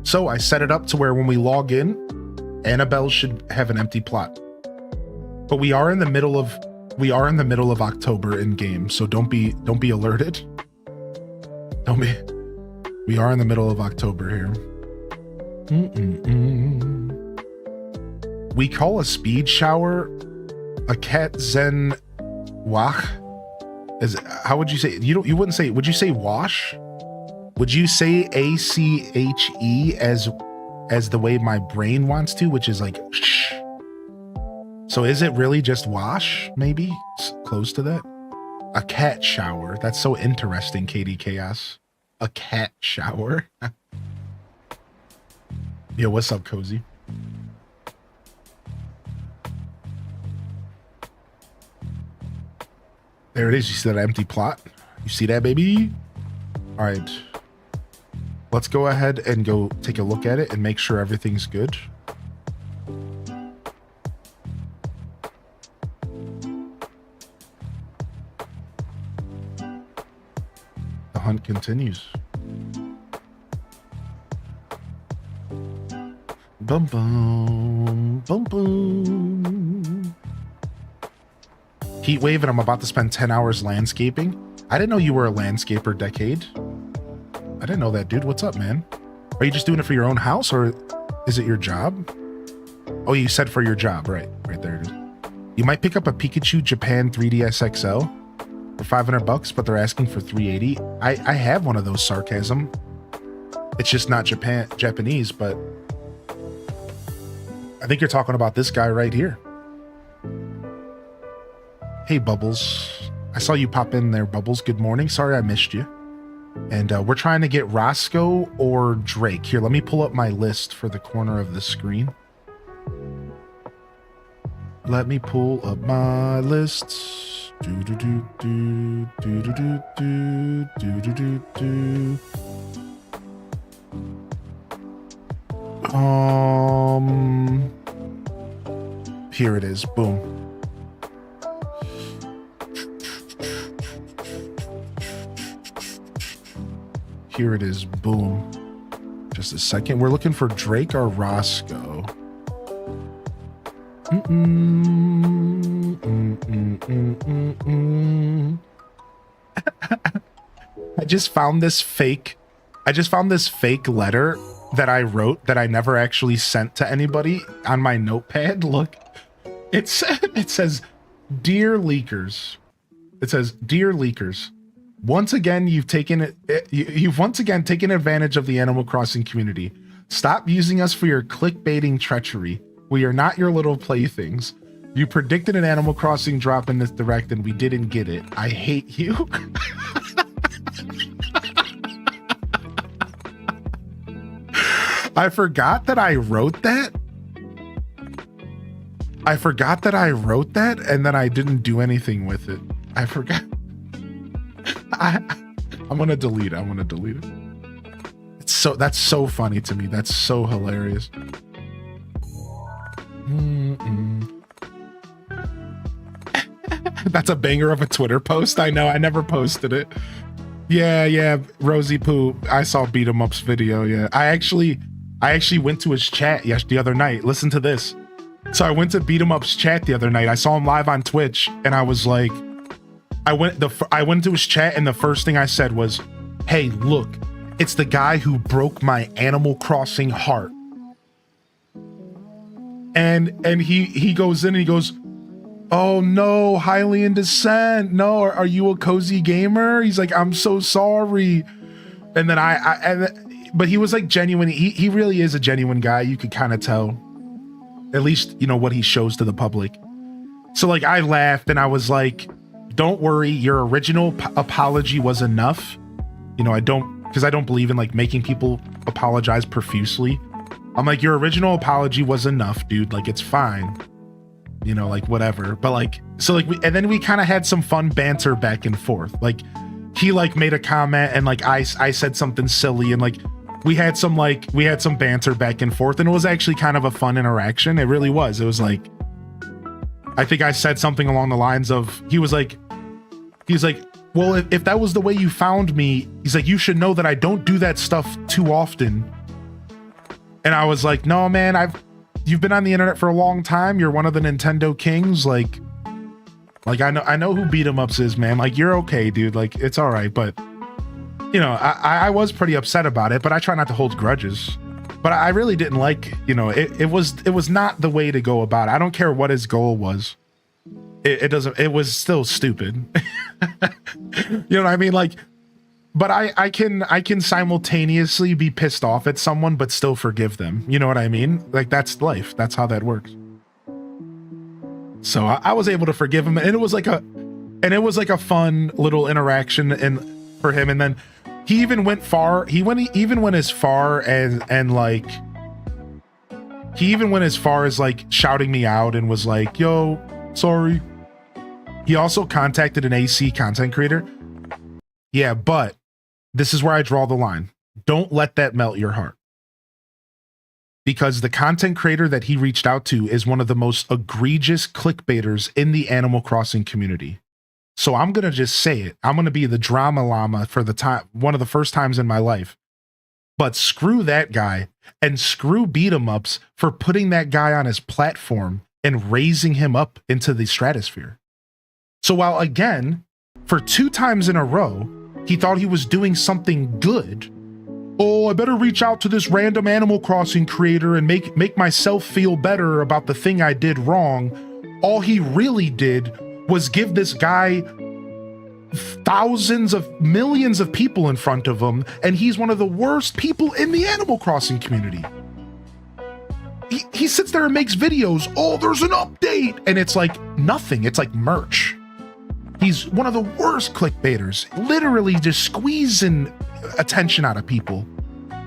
So I set it up to where when we log in, Annabelle should have an empty plot. But we are in the middle of October in game, so don't be alerted. We are in the middle of October here. We call a speed shower a cat zen wach. How would you say? You wouldn't say. Would you say wash? Would you say ACHE as the way my brain wants to, which is like shh? So is it really just wash? Maybe it's close to that. A cat shower. That's so interesting, Katie Chaos. A cat shower. Yo, what's up, Cozy? There it is. You see that empty plot? You see that, baby? All right. Let's go ahead and go take a look at it and make sure everything's good. The hunt continues. Bum bum bum bum. Heat wave, and I'm about to spend 10 hours landscaping. I didn't know you were a landscaper, Decade. I didn't know that, dude. What's up, man? Are you just doing it for your own house, or is it your job? Oh, you said for your job, right? Right there it is. You might pick up a Pikachu Japan 3DS XL for $500, but they're asking for $380. I have one of those, sarcasm. It's just not Japanese, but I think you're talking about this guy right here. Hey, Bubbles. I saw you pop in there, Bubbles. Good morning. Sorry I missed you. And we're trying to get Roscoe or Drake. Here, let me pull up my list for the corner of the screen. Let me pull up my lists. Here it is. Boom. Here it is. Boom. Just a second. We're looking for Drake or Roscoe. I just found this fake letter that I wrote that I never actually sent to anybody on my notepad. Look, it says, "Dear Leakers." It says, "Dear Leakers, once again, you've once again taken advantage of the Animal Crossing community. Stop using us for your clickbaiting treachery. We are not your little playthings. You predicted an Animal Crossing drop in this direct and we didn't get it. I hate you." I forgot that I wrote that. And then I didn't do anything with it. I forgot. I'm gonna delete it. I'm gonna delete it. That's so funny to me. That's so hilarious. That's a banger of a Twitter post. I know. I never posted it. Yeah, Rosie Poo. I saw Beat 'em Up's video. Yeah, I actually went to his chat the other night. Listen to this. So I went to Beat 'em Up's chat the other night. I saw him live on Twitch, and I was like, I went to his chat, and the first thing I said was, "Hey, look, it's the guy who broke my Animal Crossing heart." And he goes in and he goes, "Oh no, highly in dissent. No, are you a cozy gamer?" He's like, "I'm so sorry." And then but he was like genuine. He really is a genuine guy. You could kind of tell, at least, you know, what he shows to the public. So like I laughed and I was like, "Don't worry, your original apology was enough." You know, because I don't believe in like making people apologize profusely. I'm like, "Your original apology was enough, dude. Like, it's fine." You know, like whatever. But like, so like, and then we kind of had some fun banter back and forth. Like he like made a comment and like I said something silly and like we had some banter back and forth, and it was actually kind of a fun interaction. It really was. It was like, I think I said something along the lines of, he was like, "Well, if that was the way you found me," he's like, "you should know that I don't do that stuff too often." And I was like, "No, man, you've been on the internet for a long time. You're one of the Nintendo kings. Like I know who Beat 'em Ups is, man. Like, you're okay, dude. Like, it's all right." But you know, I was pretty upset about it, but I try not to hold grudges. But I really didn't like, you know, it was not the way to go about it. I don't care what his goal was. It was still stupid. You know what I mean? Like, but I can simultaneously be pissed off at someone but still forgive them. You know what I mean? Like, that's life. That's how that works. So I was able to forgive him, and it was like a fun little interaction and for him. And then he even went far. He even went as far as like shouting me out and was like, "Yo, sorry." He also contacted an AC content creator. Yeah, but this is where I draw the line. Don't let that melt your heart. Because the content creator that he reached out to is one of the most egregious clickbaiters in the Animal Crossing community. So I'm going to just say it. I'm going to be the drama llama for one of the first times in my life. But screw that guy and screw Beat 'em Ups for putting that guy on his platform and raising him up into the stratosphere. So while again, for 2 times in a row, he thought he was doing something good. "Oh, I better reach out to this random Animal Crossing creator and make myself feel better about the thing I did wrong." All he really did was give this guy thousands of millions of people in front of him, and he's one of the worst people in the Animal Crossing community. He sits there and makes videos. "Oh, there's an update," and it's like nothing. It's like merch. He's one of the worst clickbaiters, literally just squeezing attention out of people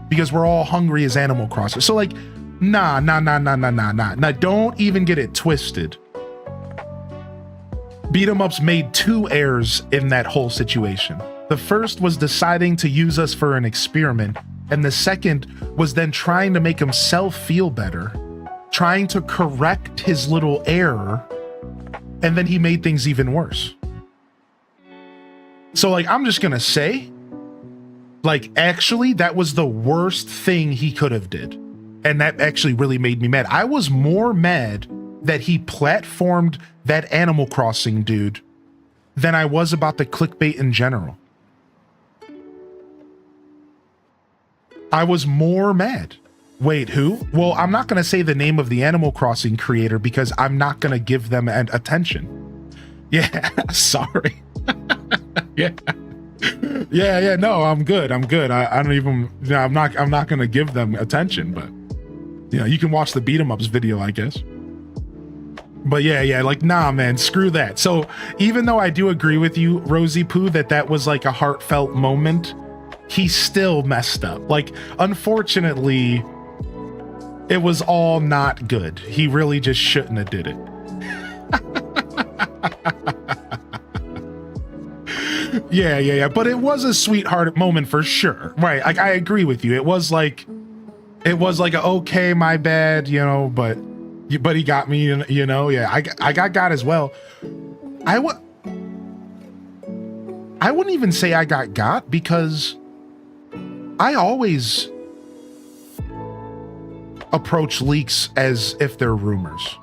because we're all hungry as Animal Crossers. So like, nah, don't even get it twisted. Beat 'em Ups made 2 errors in that whole situation. The first was deciding to use us for an experiment, and the second was then trying to make himself feel better, trying to correct his little error, and then he made things even worse. So like, I'm just gonna say, like, actually, that was the worst thing he could have did. And that actually really made me mad. I was more mad that he platformed that Animal Crossing dude than I was about the clickbait in general. I was more mad. Wait, who? Well, I'm not gonna say the name of the Animal Crossing creator because I'm not gonna give them attention. Yeah, sorry. Yeah. No, I'm good. I don't even. You know, I'm not gonna give them attention. But you know, you can watch the Beat 'em Ups video, I guess. But yeah. Like, nah, man, screw that. So even though I do agree with you, Rosie Poo, that was like a heartfelt moment, he still messed up. Like, unfortunately, it was all not good. He really just shouldn't have did it. Yeah. But it was a sweetheart moment for sure. Right. Like, I agree with you. It was like a, okay, my bad, you know, but he got me, you know. Yeah, I got as well. I wouldn't even say I got because I always approach leaks as if they're rumors.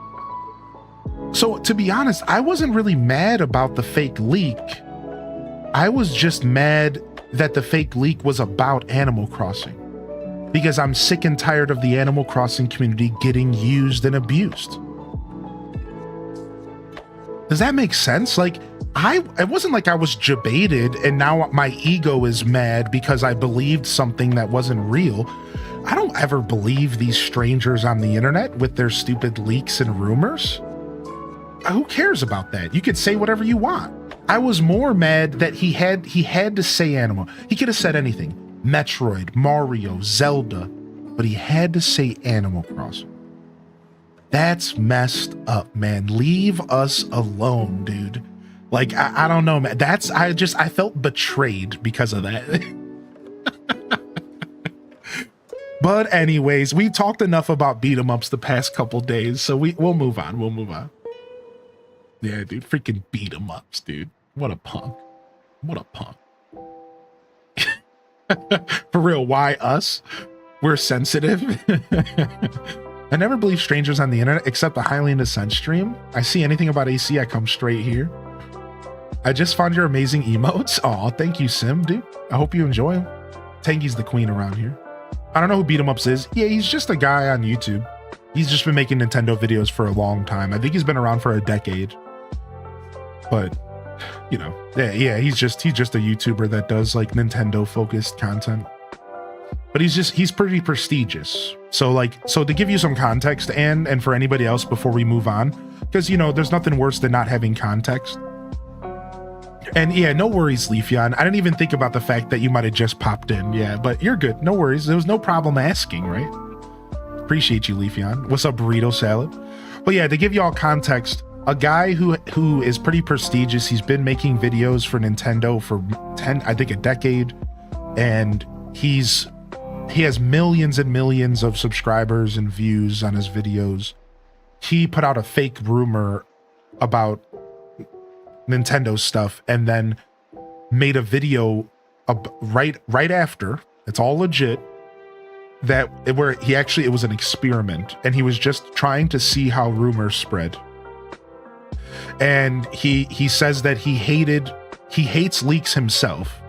So to be honest, I wasn't really mad about the fake leak. I was just mad that the fake leak was about Animal Crossing because I'm sick and tired of the Animal Crossing community getting used and abused. Does that make sense? Like, it wasn't like I was jebaited and now my ego is mad because I believed something that wasn't real. I don't ever believe these strangers on the internet with their stupid leaks and rumors. Who cares about that? You could say whatever you want. I was more mad that he had to say Animal. He could have said anything. Metroid, Mario, Zelda, but he had to say Animal Crossing. That's messed up, man. Leave us alone, dude. Like, I don't know, man. I felt betrayed because of that. But anyways, we talked enough about beat 'em ups the past couple days, so we'll move on. We'll move on. Yeah, dude, freaking beat 'em ups, dude. What a punk. What a punk. For real, why us? We're sensitive. I never believe strangers on the internet except a highly into Sense stream. I see anything about AC, I come straight here. I just found your amazing emotes. Aw, thank you, Sim, dude. I hope you enjoy them. Tangy's the queen around here. I don't know who Beat 'em Ups is. Yeah, he's just a guy on YouTube. He's just been making Nintendo videos for a long time. I think he's been around for a decade. But, you know, yeah, he's just a YouTuber that does like Nintendo focused content. But he's pretty prestigious. So to give you some context and for anybody else before we move on, because you know, there's nothing worse than not having context. And yeah, no worries, Leafeon. I didn't even think about the fact that you might have just popped in. Yeah, but you're good. No worries. There was no problem asking, right? Appreciate you, Leafeon. What's up, burrito salad? But yeah, to give you all context, a guy who is pretty prestigious. He's been making videos for Nintendo for I think a decade, and he has millions and millions of subscribers and views on his videos. He put out a fake rumor about Nintendo stuff and then made a video right after. It's all legit. It was an experiment, and he was just trying to see how rumors spread. And he says that he hates leaks himself,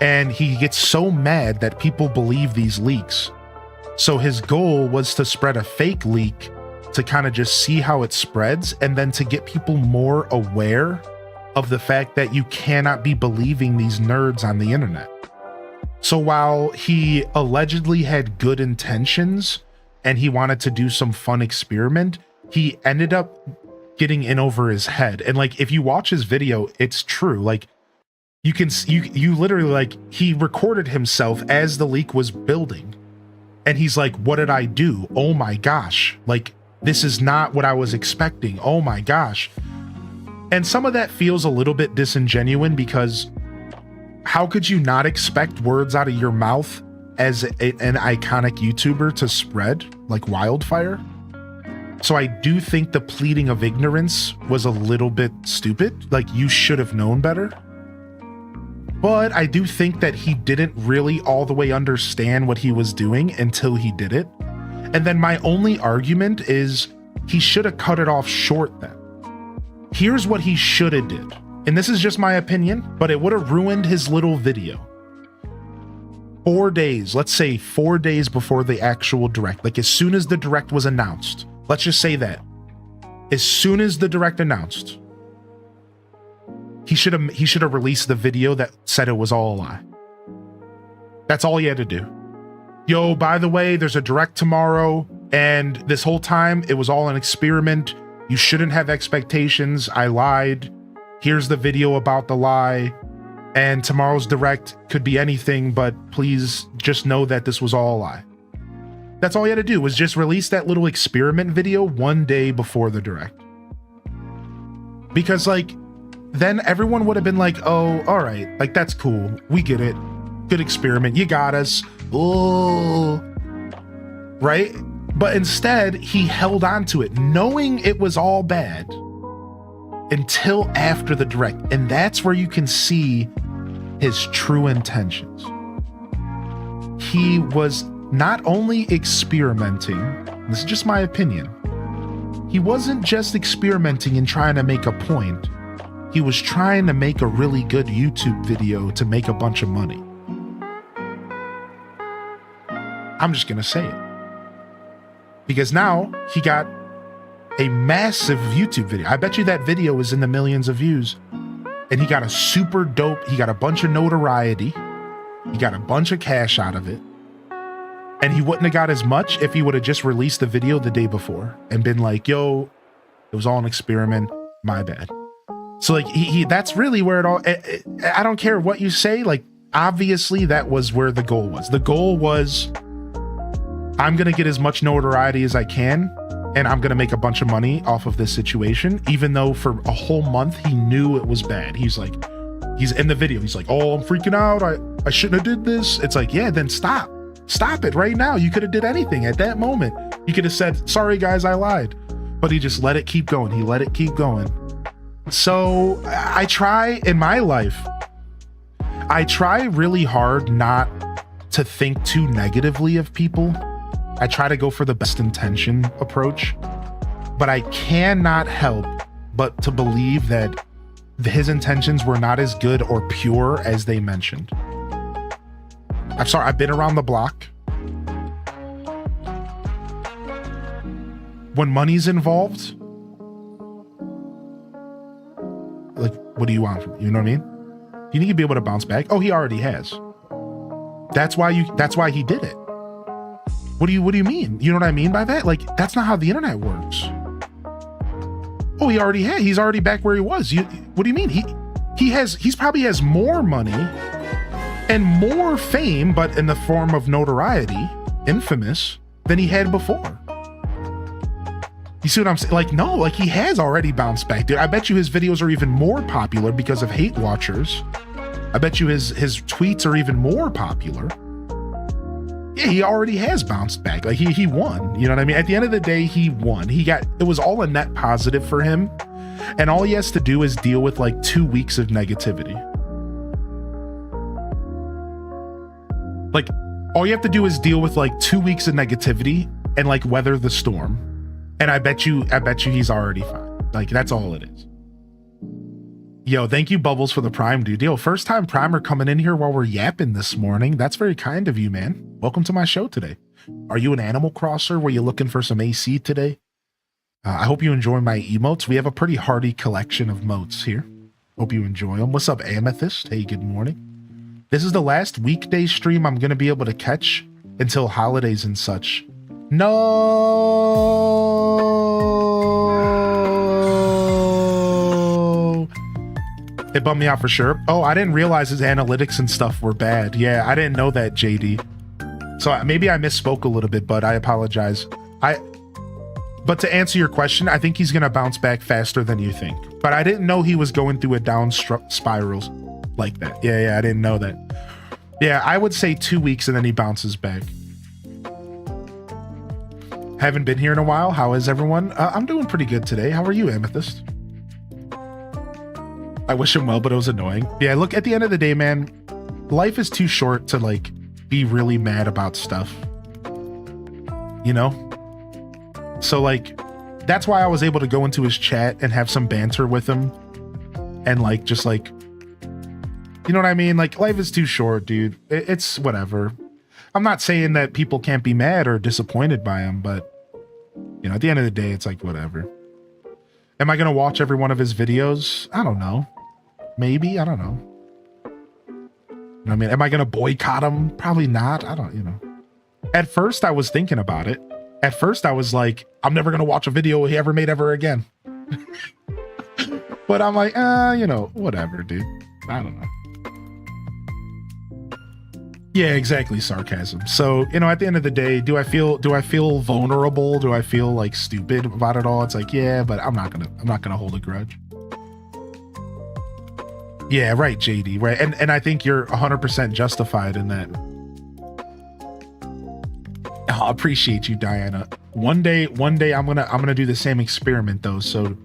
and he gets so mad that people believe these leaks. So his goal was to spread a fake leak to kind of just see how it spreads, and then to get people more aware of the fact that you cannot be believing these nerds on the internet. So while he allegedly had good intentions and he wanted to do some fun experiment, he ended up getting in over his head. And like, if you watch his video, it's true. Like, you literally, like, he recorded himself as the leak was building, and he's like, what did I do? Oh my gosh. Like, this is not what I was expecting. Oh my gosh. And some of that feels a little bit disingenuous, because how could you not expect words out of your mouth as an iconic YouTuber to spread like wildfire? So I do think the pleading of ignorance was a little bit stupid. Like, you should have known better. But I do think that he didn't really all the way understand what he was doing until he did it. And then my only argument is he should have cut it off short then. Here's what he should have did. And this is just my opinion, but it would have ruined his little video. 4 days, let's say 4 days before the actual direct, like as soon as the direct was announced, let's just say that. As soon as the direct announced, he should have released the video that said it was all a lie. That's all he had to do. Yo, by the way, there's a direct tomorrow, and this whole time it was all an experiment. You shouldn't have expectations. I lied. Here's the video about the lie. And tomorrow's direct could be anything, but please just know that this was all a lie. That's all he had to do, was just release that little experiment video 1 day before the direct. Because, like, then everyone would have been like, oh, all right, like that's cool. We get it. Good experiment. You got us. Oh, right? But instead, he held on to it, knowing it was all bad until after the direct. And that's where you can see his true intentions. He was not only experimenting, this is just my opinion, he wasn't just experimenting and trying to make a point. He was trying to make a really good YouTube video to make a bunch of money. I'm just going to say it. Because now he got a massive YouTube video. I bet you that video is in the millions of views. And he got a super dope, he got a bunch of notoriety. He got a bunch of cash out of it. And he wouldn't have got as much if he would have just released the video the day before and been like, yo, it was all an experiment, my bad. So like he that's really where it all, I don't care what you say, like obviously that was where the goal was. The goal was, I'm going to get as much notoriety as I can, and I'm going to make a bunch of money off of this situation, even though for a whole month he knew it was bad. He's like, he's in the video. He's like, oh, I'm freaking out. I shouldn't have did this. It's like, yeah, then stop. Stop it right now. You could have did anything at that moment. You could have said, sorry, guys, I lied. But he just let it keep going. He let it keep going. So I try in my life, I try really hard not to think too negatively of people. I try to go for the best intention approach, but I cannot help but to believe that his intentions were not as good or pure as they mentioned. I'm sorry, I've been around the block. When money's involved, like, what do you want from me? You know what I mean? You need to be able to bounce back. Oh, he already has. That's why he did it. What do you mean? You know what I mean by that? Like, that's not how the internet works. Oh, he's already back where he was. What do you mean? He's probably has more money and more fame, but in the form of notoriety, infamous, than he had before. You see what I'm saying? Like, no, like he has already bounced back, dude. I bet you his videos are even more popular because of hate watchers. I bet you his tweets are even more popular. Yeah, he already has bounced back. Like he won. You know what I mean? At the end of the day, he won. It was all a net positive for him. And all he has to do is deal with like 2 weeks of negativity. Like, all you have to do is deal with like 2 weeks of negativity and like weather the storm. And I bet you he's already fine. Like, that's all it is. Yo, thank you, Bubbles, for the Prime, dude. Yo, first time Primer coming in here while we're yapping this morning. That's very kind of you, man. Welcome to my show today. Are you an Animal Crosser? Were you looking for some AC today? I hope you enjoy my emotes. We have a pretty hearty collection of motes here. Hope you enjoy them. What's up, Amethyst? Hey, good morning. This is the last weekday stream I'm going to be able to catch until holidays and such. No. It bummed me out for sure. Oh, I didn't realize his analytics and stuff were bad. Yeah, I didn't know that, JD. So maybe I misspoke a little bit, but I apologize. But to answer your question, I think he's going to bounce back faster than you think. But I didn't know he was going through a down spiral like that. Yeah, I didn't know that. Yeah, I would say 2 weeks and then he bounces back. Haven't been here in a while. How is everyone? I'm doing pretty good today. How are you, Amethyst? I wish him well, but it was annoying. Yeah, look, at the end of the day, man, life is too short to like be really mad about stuff. You know? So like, that's why I was able to go into his chat and have some banter with him. And like, just like, you know what I mean? Like, life is too short, dude. It's whatever. I'm not saying that people can't be mad or disappointed by him, but you know, at the end of the day, it's like, whatever. Am I going to watch every one of his videos? I don't know. Maybe, I don't know. I mean, am I going to boycott him? Probably not. I don't, you know. At first I was thinking about it. At first I was like, I'm never going to watch a video he ever made ever again. But I'm like, you know, whatever, dude. I don't know. Yeah, exactly. Sarcasm. So, you know, at the end of the day, do I feel vulnerable? Do I feel like stupid about it all? It's like, yeah, but I'm not gonna hold a grudge. Yeah, right, JD, right. And I think you're 100% justified in that. I appreciate you, Diana. One day I'm gonna do the same experiment though. So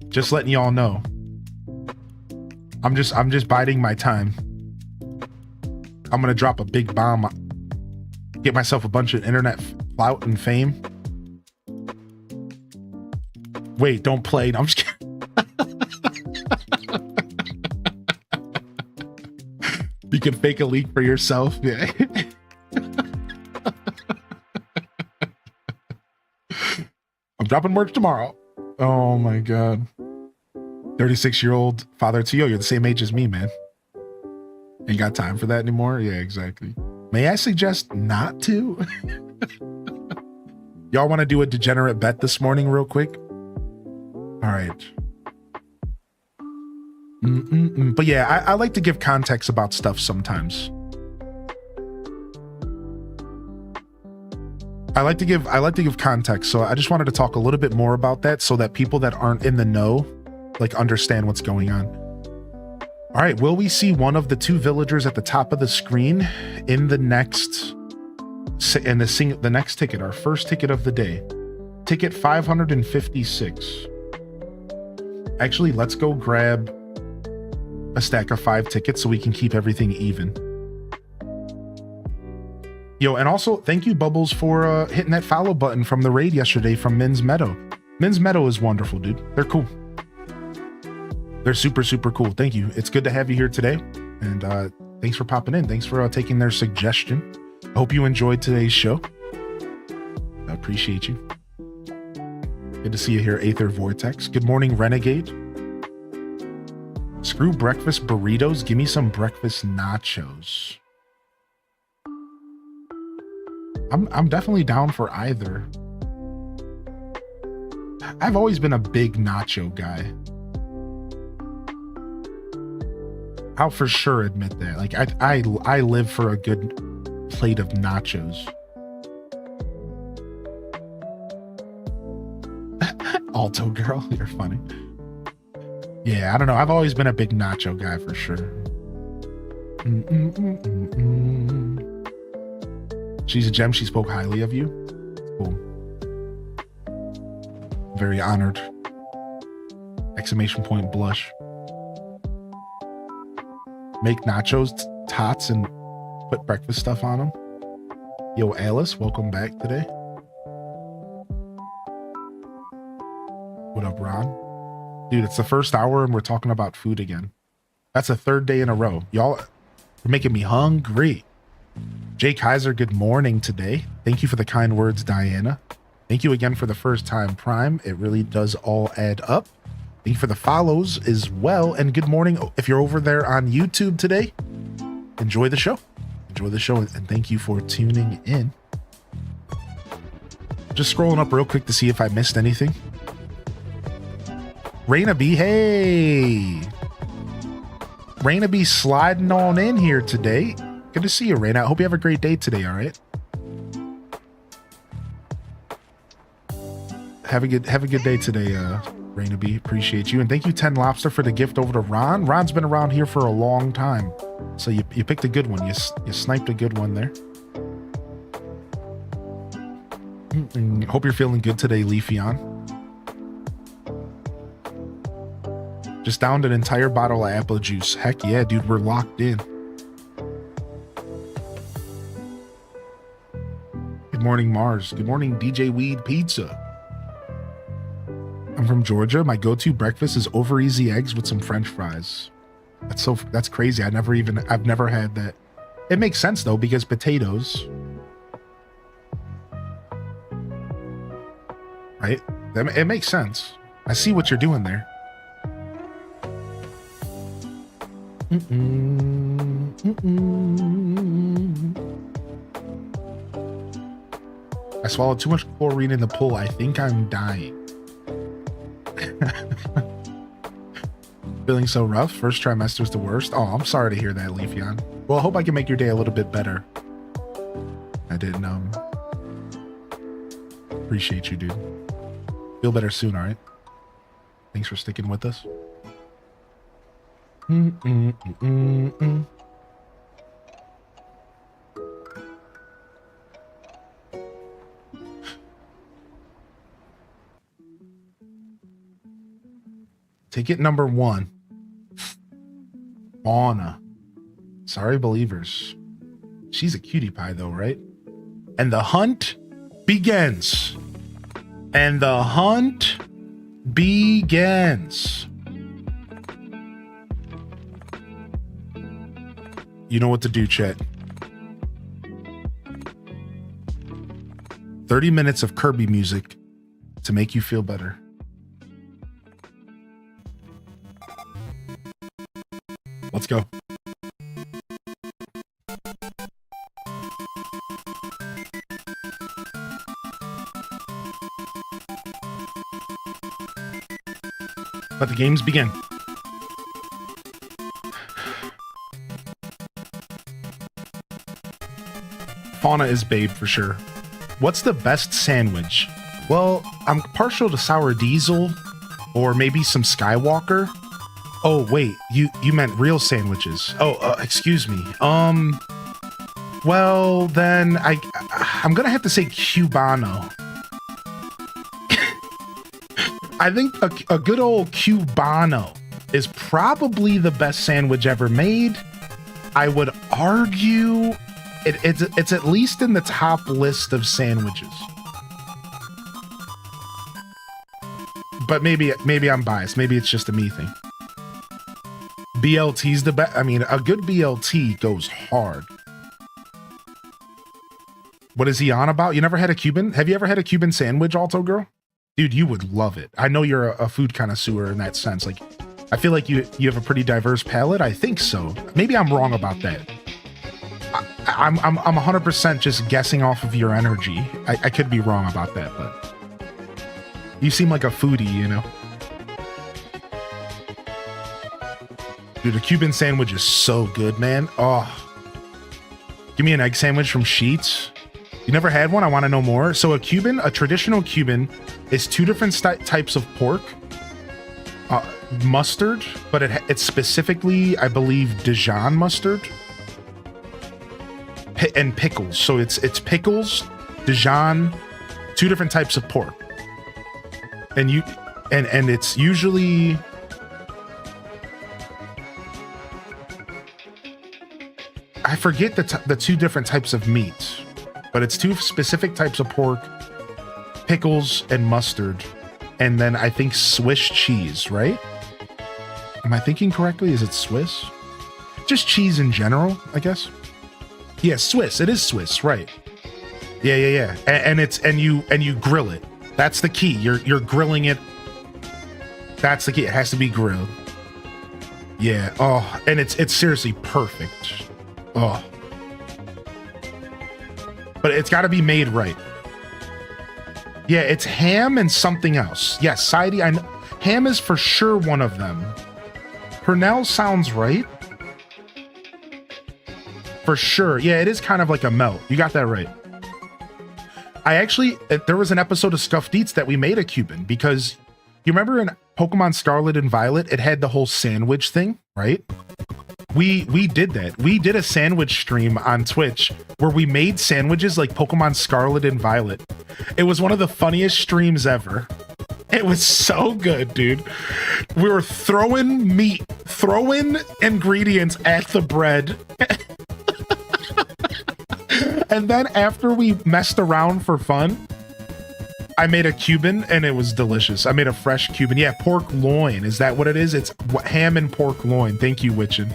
just letting y'all know. I'm just biding my time. I'm gonna drop a big bomb, get myself a bunch of internet clout and fame. Wait, don't play. No, I'm just kidding. You can fake a leak for yourself. Yeah. I'm dropping merch tomorrow. Oh my god. 36-year-old father to you're the same age as me, man. Ain't got time for that anymore. Yeah, exactly. May I suggest not to? Y'all want to do a degenerate bet this morning real quick? All right. But yeah, I like to give context about stuff sometimes. I like to give context, so I just wanted to talk a little bit more about that so that people that aren't in the know like understand what's going on. All right, will we see one of the two villagers at the top of the screen in the next the next ticket, our first ticket of the day? Ticket 556. Actually, let's go grab a stack of 5 tickets so we can keep everything even. Yo, and also thank you, Bubbles, for hitting that follow button from the raid yesterday from Min's Meadow. Min's Meadow is wonderful, dude. They're cool. They're super, super cool. Thank you. It's good to have you here today. And thanks for popping in. Thanks for taking their suggestion. I hope you enjoyed today's show. I appreciate you. Good to see you here, Aether Vortex. Good morning, Renegade. Screw breakfast burritos. Give me some breakfast nachos. I'm definitely down for either. I've always been a big nacho guy. I'll for sure admit that. Like I live for a good plate of nachos. Alto girl, you're funny. Yeah, I don't know. I've always been a big nacho guy for sure. She's a gem. She spoke highly of you. Cool. Very honored. Exclamation point blush. Make nachos, tots, and put breakfast stuff on them. Yo, Alice, welcome back today. What up, Ron? Dude, it's the first hour and we're talking about food again. That's the 3rd day in a row. Y'all are making me hungry. Jay Kaiser, good morning today. Thank you for the kind words, Diana. Thank you again for the first time Prime. It really does all add up. Thank you for the follows as well. And good morning. If you're over there on YouTube today, enjoy the show. Enjoy the show. And thank you for tuning in. Just scrolling up real quick to see if I missed anything. Raina B, hey. Raina B sliding on in here today. Good to see you, Raina. I hope you have a great day today, all right? Have a good day today, Raina B. Appreciate you. And thank you, 10 Lobster, for the gift over to Ron. Ron's been around here for a long time. So you picked a good one. You sniped a good one there. Hope you're feeling good today, Leafeon. Just downed an entire bottle of apple juice. Heck yeah, dude, we're locked in. Good morning, Mars. Good morning, DJ Weed Pizza. I'm from Georgia. My go-to breakfast is over easy eggs with some French fries. That's crazy. I've never had that. It makes sense though, because potatoes, right? It makes sense. I see what you're doing there. I swallowed too much chlorine in the pool. I think I'm dying. Feeling so rough. First trimester's the worst. Oh, I'm sorry to hear that, Leafeon. Well, I hope I can make your day a little bit better. I didn't appreciate you, dude. Feel better soon, all right? Thanks for sticking with us. Mm-mm-mm-mm-mm. Ticket number 1. Fauna. Sorry, believers. She's a cutie pie, though, right? And the hunt begins. And the hunt begins. You know what to do, chat. 30 minutes of Kirby music to make you feel better. Let's go. Let the games begin. Fauna is babe for sure. What's the best sandwich? Well, I'm partial to sour diesel or maybe some Skywalker. Oh, wait, you meant real sandwiches. Oh, excuse me. Well, then I'm gonna have to say Cubano. I think a good old Cubano is probably the best sandwich ever made. I would argue it's at least in the top list of sandwiches. But maybe I'm biased. Maybe it's just a me thing. BLT's the best. I mean, a good BLT goes hard. What is he on about? You never had a Cuban? Have you ever had a Cuban sandwich, Alto Girl? Dude, you would love it. I know you're a food connoisseur in that sense. Like, I feel like you have a pretty diverse palate. I think so. Maybe I'm wrong about that. I'm 100% just guessing off of your energy. I could be wrong about that, but you seem like a foodie, you know? Dude, a Cuban sandwich is so good, man. Oh, give me an egg sandwich from Sheetz. You never had one? I want to know more. So a traditional Cuban is 2 different types of pork, mustard, but it's specifically, I believe, Dijon mustard, and pickles. So it's pickles, Dijon, 2 different types of pork, and it's usually. I forget the 2 different types of meat, but it's 2 specific types of pork, pickles, and mustard, and then I think Swiss cheese, right? Am I thinking correctly? Is it Swiss? Just cheese in general, I guess. Yeah, Swiss. It is Swiss, right? Yeah. And you grill it. That's the key. You're grilling it. That's the key. It has to be grilled. Yeah. Oh, and it's seriously perfect. Oh. But it's got to be made right. Yeah, it's ham and something else. Yes, Sidey, ham is for sure one of them. Pernell sounds right. For sure. Yeah, it is kind of like a melt. You got that right. There was an episode of Scuffed Eats that we made a Cuban because you remember in Pokemon Scarlet and Violet, it had the whole sandwich thing, right? We did that. We did a sandwich stream on Twitch where we made sandwiches like Pokemon Scarlet and Violet. It was one of the funniest streams ever. It was so good, dude. We were throwing ingredients at the bread. And then after we messed around for fun, I made a Cuban and it was delicious. I made a fresh Cuban. Yeah, pork loin. Is that what it is? It's ham and pork loin. Thank you, Witchin.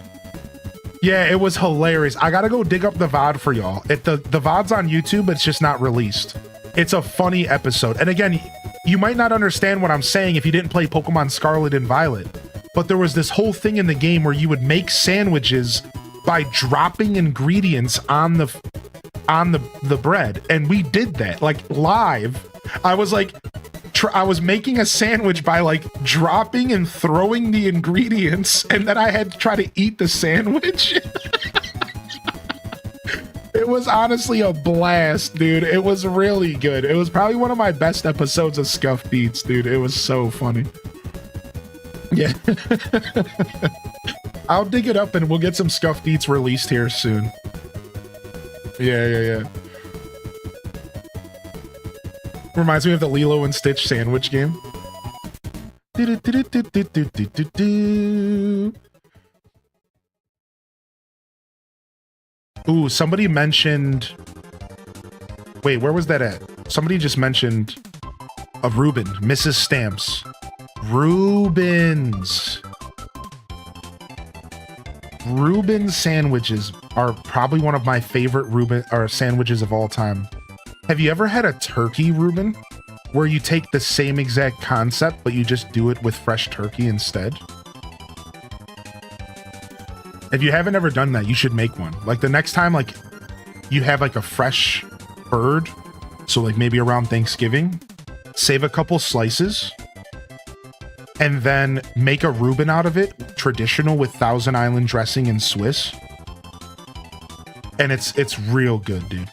Yeah, it was hilarious. I gotta go dig up the VOD for y'all. The VOD's on YouTube, but it's just not released. It's a funny episode. And again, you might not understand what I'm saying if you didn't play Pokemon Scarlet and Violet, but there was this whole thing in the game where you would make sandwiches by dropping ingredients on the bread. And we did that, like, live. I was making a sandwich by like dropping and throwing the ingredients, and then I had to try to eat the sandwich. It was honestly a blast, dude. It was really good. It was probably one of my best episodes of Scuff Beats, dude. It was so funny. Yeah. I'll dig it up and we'll get some Scuffed Eats released here soon. Yeah. Reminds me of the Lilo and Stitch sandwich game. Ooh, somebody mentioned... Wait, where was that at? Somebody just mentioned a Reuben, Mrs. Stamps. Reuben's sandwiches are probably one of my favorite Reuben sandwiches of all time. Have you ever had a turkey Reuben? Where you take the same exact concept, but you just do it with fresh turkey instead? If you haven't ever done that, you should make one. Like the next time, like you have like a fresh bird, so like maybe around Thanksgiving, save a couple slices, and then make a Reuben out of it, traditional with Thousand Island dressing and Swiss. And it's real good, dude.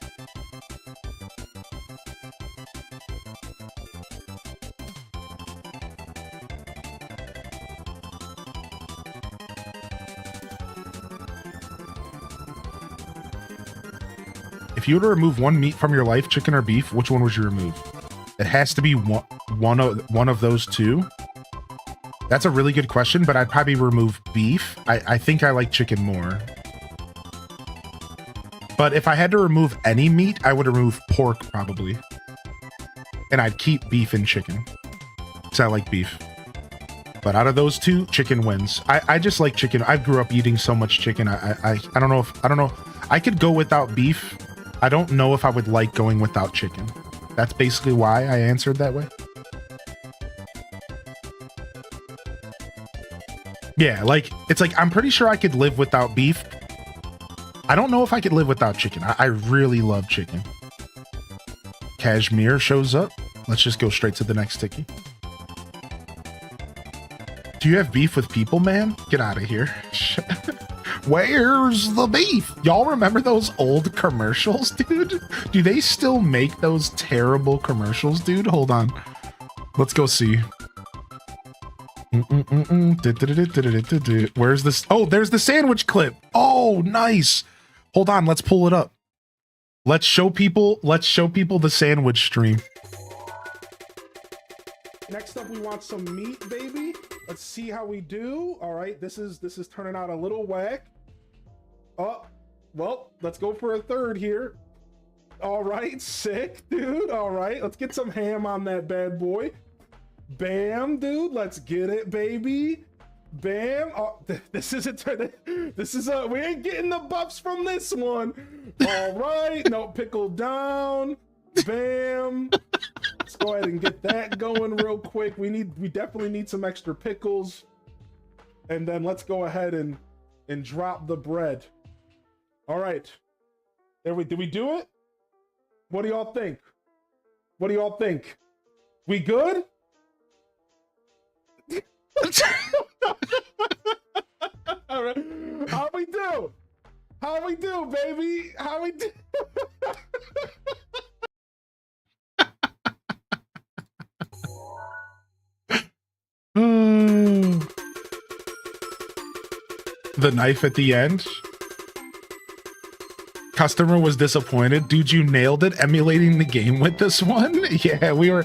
If you were to remove one meat from your life, chicken or beef, which one would you remove? It has to be one of those two. That's a really good question, but I'd probably remove beef. I think I like chicken more. But if I had to remove any meat, I would remove pork probably. And I'd keep beef and chicken. Because I like beef. But out of those two, chicken wins. I just like chicken. I grew up eating so much chicken. I don't know. I could go without beef. I don't know if I would like going without chicken. That's basically why I answered that way. Yeah, like, it's like, I'm pretty sure I could live without beef. I don't know if I could live without chicken. I really love chicken. Kashmir shows up. Let's just go straight to the next ticky. Do you have beef with people, man? Get out of here. Where's the beef? Y'all remember those old commercials, dude? Do they still make those terrible commercials, dude? Hold on. Let's go see. Where's this? Oh, there's the sandwich clip. Oh, nice. Hold on, let's pull it up. Let's show people the sandwich stream. Next up, we want some meat, baby. Let's see how we do. All right, this is turning out a little whack. Oh, well, let's go for a third here. All right, sick, dude. All right, let's get some ham on that bad boy. Bam, dude. Let's get it, baby. Bam. Oh, this is we ain't getting the buffs from this one. All right, no, pickle down. Bam. Let's go ahead and get that going real quick. We definitely need some extra pickles. And then let's go ahead and drop the bread. All right. Did we do it? What do y'all think? What do y'all think? We good? All right. How we do? How we do, baby? How we do? The knife at the end. Customer was disappointed. Dude, you nailed it emulating the game with this one. Yeah, we were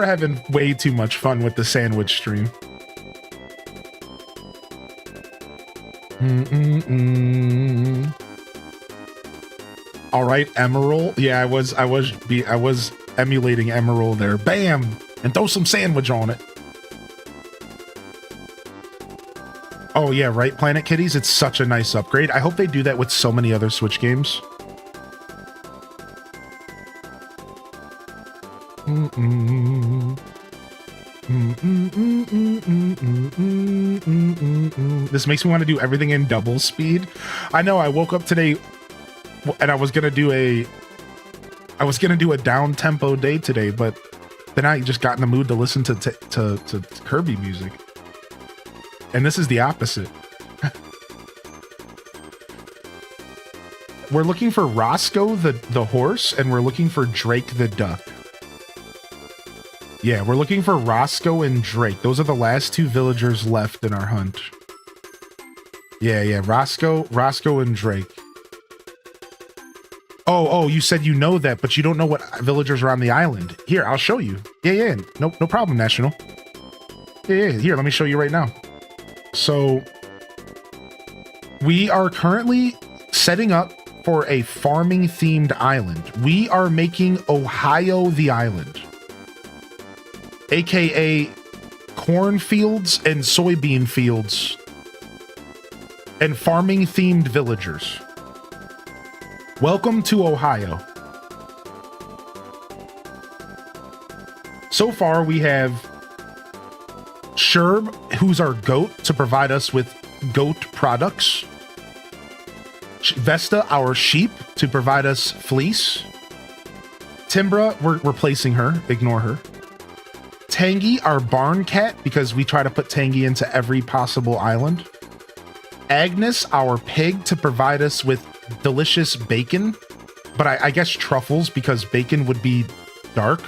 having way too much fun with the sandwich stream. All right, Emerald. Yeah, I was emulating Emerald there. Bam! And throw some sandwich on it. Oh yeah, right, Planet Kitties. It's such a nice upgrade. I hope they do that with so many other Switch games. This makes me want to do everything in double speed. I know. I woke up today, and I was gonna do a down tempo day today, but then I just got in the mood to listen to Kirby music. And this is the opposite. We're looking for Roscoe the horse, and we're looking for Drake the duck. Yeah, we're looking for Roscoe and Drake. Those are the last two villagers left in our hunt. Yeah. Roscoe and Drake. Oh, you said you know that, but you don't know what villagers are on the island. Here, I'll show you. Yeah. No problem, National. Yeah. Here, let me show you right now. So we are currently setting up for a farming themed island. We are making Ohio the island, aka cornfields and soybean fields and farming themed villagers. Welcome to Ohio. So far we have Sherb, who's our goat, to provide us with goat products. Vesta, our sheep, to provide us fleece. Timbra, we're replacing her, ignore her. Tangy, our barn cat, because we try to put Tangy into every possible island. Agnes, our pig, to provide us with delicious bacon, but I guess truffles, because bacon would be dark.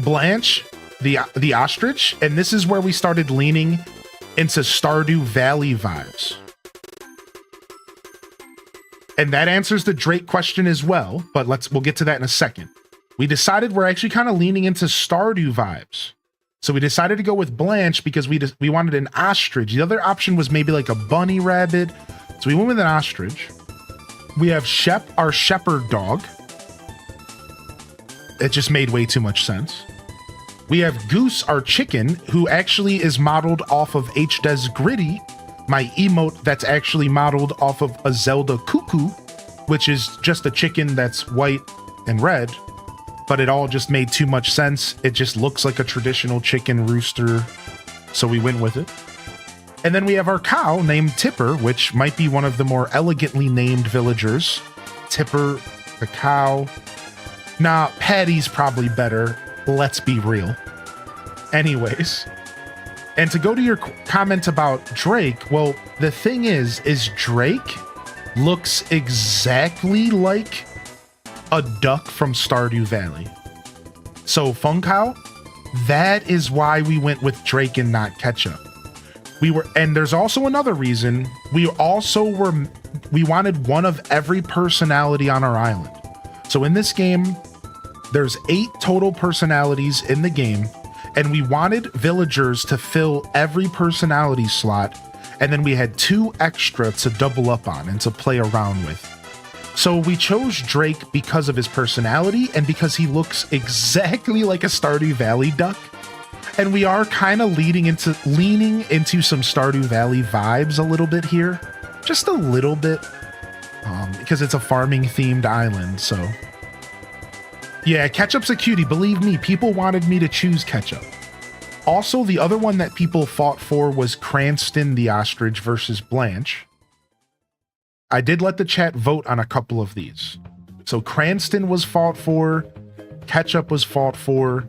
Blanche, the ostrich, and this is where we started leaning into Stardew Valley vibes. And that answers the Drake question as well, but we'll get to that in a second. We decided we're actually kind of leaning into Stardew vibes. So we decided to go with Blanche because we wanted an ostrich. The other option was maybe like a bunny rabbit. So we went with an ostrich. We have Shep, our shepherd dog. It just made way too much sense. We have Goose, our chicken, who actually is modeled off of HDes Gritty, my emote that's actually modeled off of a Zelda Cuckoo, which is just a chicken that's white and red, but it all just made too much sense. It just looks like a traditional chicken rooster, so we went with it. And then we have our cow named Tipper, which might be one of the more elegantly named villagers. Tipper, the cow. Nah, Patty's probably better. Let's be real. Anyways. And to go to your comment about Drake, well, the thing is Drake looks exactly like a duck from Stardew Valley. So Funkow, that is why we went with Drake and not Ketchup. And there's also another reason. We wanted one of every personality on our island. So in this game, there's 8 total personalities in the game, and we wanted villagers to fill every personality slot, and then we had 2 extra to double up on and to play around with. So we chose Drake because of his personality and because he looks exactly like a Stardew Valley duck. And we are kind of leaning into some Stardew Valley vibes a little bit here. Just a little bit. Because it's a farming themed island, so. Yeah, Ketchup's a cutie, believe me, people wanted me to choose Ketchup. Also, the other one that people fought for was Cranston the Ostrich versus Blanche. I did let the chat vote on a couple of these. So Cranston was fought for, Ketchup was fought for,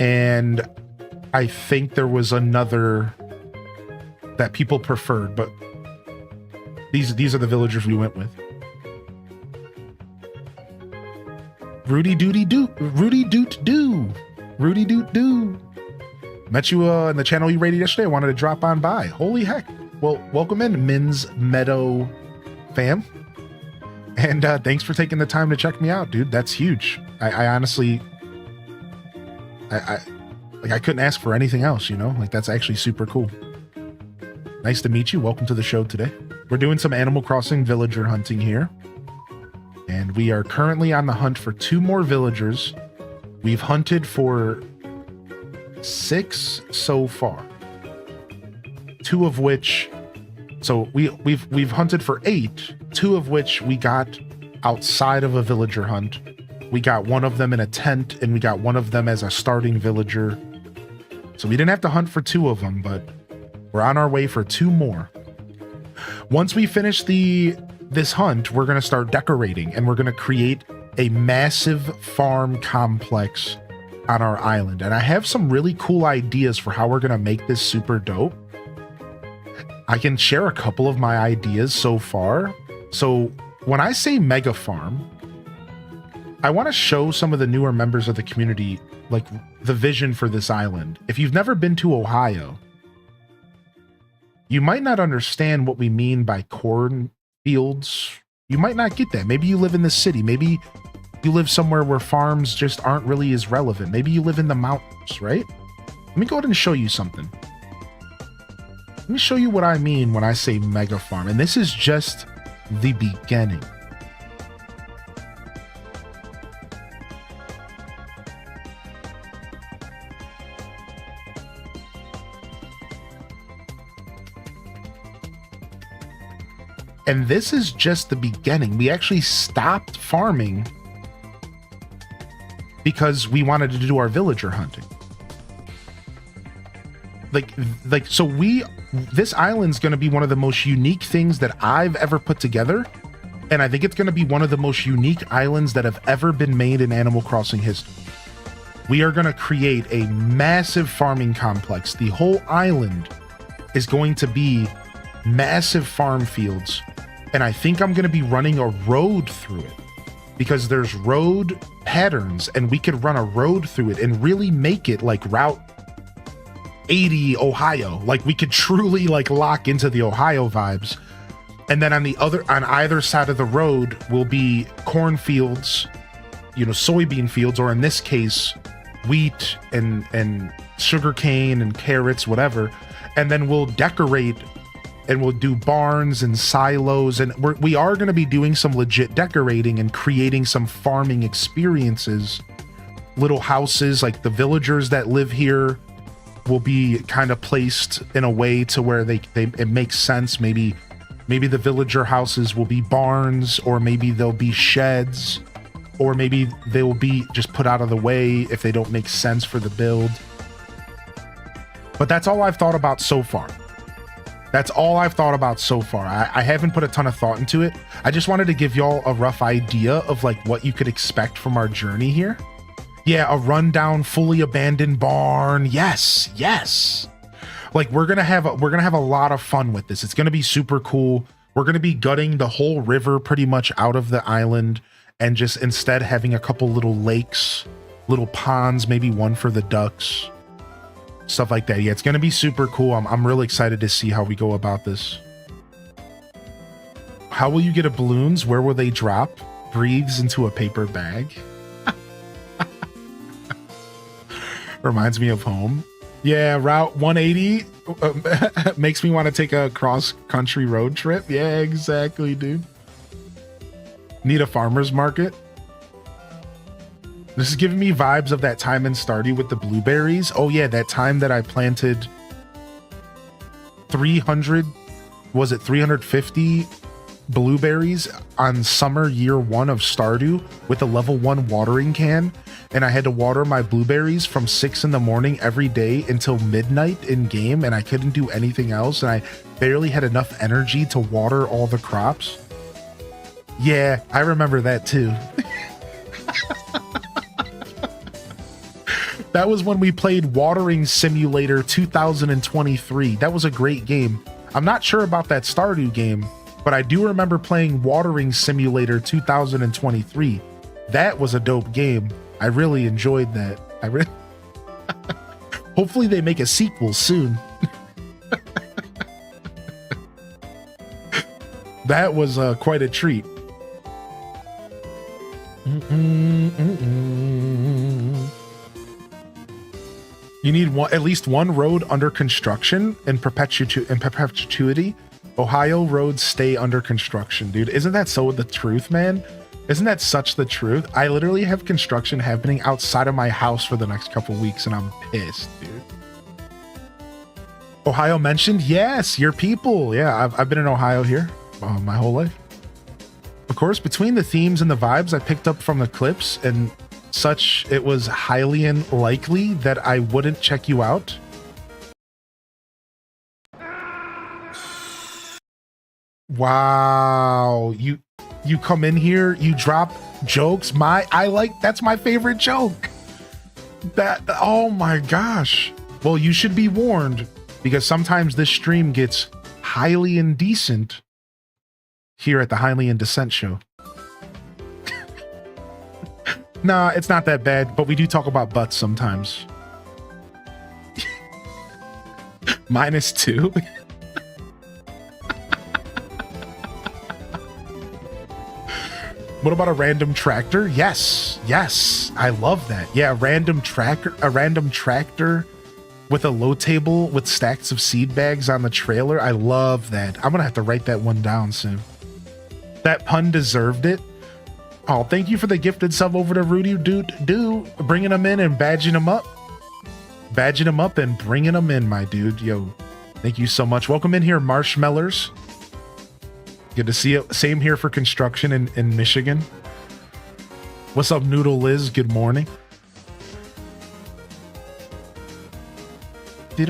and I think there was another that people preferred, but these are the villagers we went with. Rudy Doot Doo. Met you in the channel you rated yesterday. I wanted to drop on by. Holy heck. Well, welcome in, Min's Meadow fam. And thanks for taking the time to check me out, dude. That's huge. I honestly, I couldn't ask for anything else, you know? Like, that's actually super cool. Nice to meet you. Welcome to the show today. We're doing some Animal Crossing villager hunting here. And we are currently on the hunt for 2 more villagers. We've hunted for 6 so far. 2 of which, so we've hunted for 8, 2 of which we got outside of a villager hunt. We got one of them in a tent, and we got one of them as a starting villager. So we didn't have to hunt for 2 of them, but we're on our way for 2 more. Once we finish this hunt, we're going to start decorating, and we're going to create a massive farm complex on our island. And I have some really cool ideas for how we're going to make this super dope. I can share a couple of my ideas so far. So when I say mega farm, I want to show some of the newer members of the community, like, the vision for this island. If you've never been to Ohio, You might not understand what we mean by cornfields. You might not get that. Maybe you live in the city. Maybe you live somewhere where farms just aren't really as relevant. Maybe you live in the mountains, right? Let me go ahead and show you something. Let me show you what I mean when I say mega farm. And this is just the beginning. And this is just the beginning. We actually stopped farming because we wanted to do our villager hunting. So this island's going to be one of the most unique things that I've ever put together. And I think it's going to be one of the most unique islands that have ever been made in Animal Crossing history. We are going to create a massive farming complex. The whole island is going to be massive farm fields. And I think I'm going to be running a road through it because there's road patterns and we could run a road through it and really make it like Route 80 Ohio. Like we could truly like lock into the Ohio vibes. And then on either side of the road will be cornfields, soybean fields, or in this case, wheat and sugarcane and carrots, whatever. And then we'll decorate and we'll do barns and silos. And we are going to be doing some legit decorating and creating some farming experiences. Little houses, like the villagers that live here will be kind of placed in a way to where it makes sense. Maybe the villager houses will be barns, or maybe they'll be sheds, or maybe they will be just put out of the way if they don't make sense for the build. But that's all I've thought about so far. I haven't put a ton of thought into it. I just wanted to give y'all a rough idea of like what you could expect from our journey here. Yeah, a rundown, fully abandoned barn. Yes. Like we're gonna have a lot of fun with this. It's gonna be super cool. We're gonna be gutting the whole river pretty much out of the island and just instead having a couple little lakes, little ponds, maybe one for the ducks. Stuff like that. Yeah, it's gonna be super cool. I'm really excited to see how we go about this. How will you get a balloons? Where will they drop? Breathes into a paper bag. Reminds me of home. Yeah, Route 180 makes me want to take a cross-country road trip. Yeah, exactly, dude. Need a farmer's market. This is giving me vibes of that time in Stardew with the blueberries. Oh yeah, that time that I planted 350 blueberries on summer year 1 of Stardew with a level 1 watering can. And I had to water my blueberries from 6 in the morning every day until midnight in game. And I couldn't do anything else. And I barely had enough energy to water all the crops. Yeah, I remember that too. That was when we played Watering Simulator 2023. That was a great game. I'm not sure about that Stardew game, but I do remember playing Watering Simulator 2023. That was a dope game. I really enjoyed that. Hopefully they make a sequel soon. That was quite a treat. You need at least one road under construction in perpetuity. Ohio roads stay under construction, dude. Isn't that so the truth, man? Isn't that such the truth? I literally have construction happening outside of my house for the next couple weeks, and I'm pissed, dude. Ohio mentioned? Yes, your people. Yeah, I've been in Ohio here my whole life. Of course, between the themes and the vibes I picked up from the clips and such, it was highly unlikely that I wouldn't check you out. Wow, you come in here, you drop jokes. That's my favorite joke. Oh my gosh. Well, you should be warned because sometimes this stream gets highly indecent here at the Highly Indecent show. Nah, it's not that bad, but we do talk about butts sometimes. -2. What about a random tractor? Yes, yes, I love that. Yeah, a random tractor with a load table with stacks of seed bags on the trailer. I love that. I'm gonna have to write that one down soon. That pun deserved it. Oh, thank you for the gifted sub over to Rudy Dude, bringing them in and badging them up. Badging them up and bringing them in, my dude. Yo, thank you so much. Welcome in here, Marshmellers. Good to see you. Same here for construction in Michigan. What's up, Noodle Liz? Good morning. You're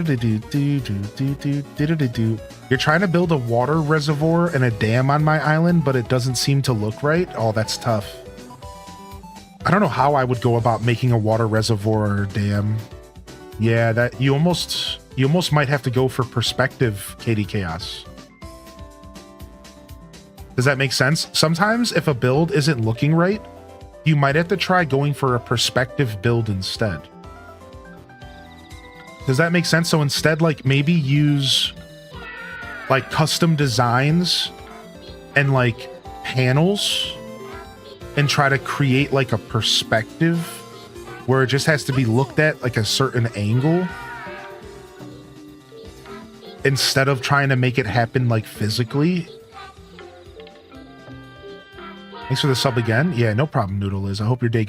trying to build a water reservoir and a dam on my island, but it doesn't seem to look right. Oh, that's tough. I don't know how I would go about making a water reservoir or a dam. Yeah, that you almost might have to go for perspective, Katie Chaos. Does that make sense? Sometimes if a build isn't looking right, you might have to try going for a perspective build instead. Does that make sense? So instead, like maybe use like custom designs and like panels and try to create like a perspective where it just has to be looked at like a certain angle instead of trying to make it happen like physically. Thanks for the sub again. Yeah, no problem, Noodle Liz. I hope your day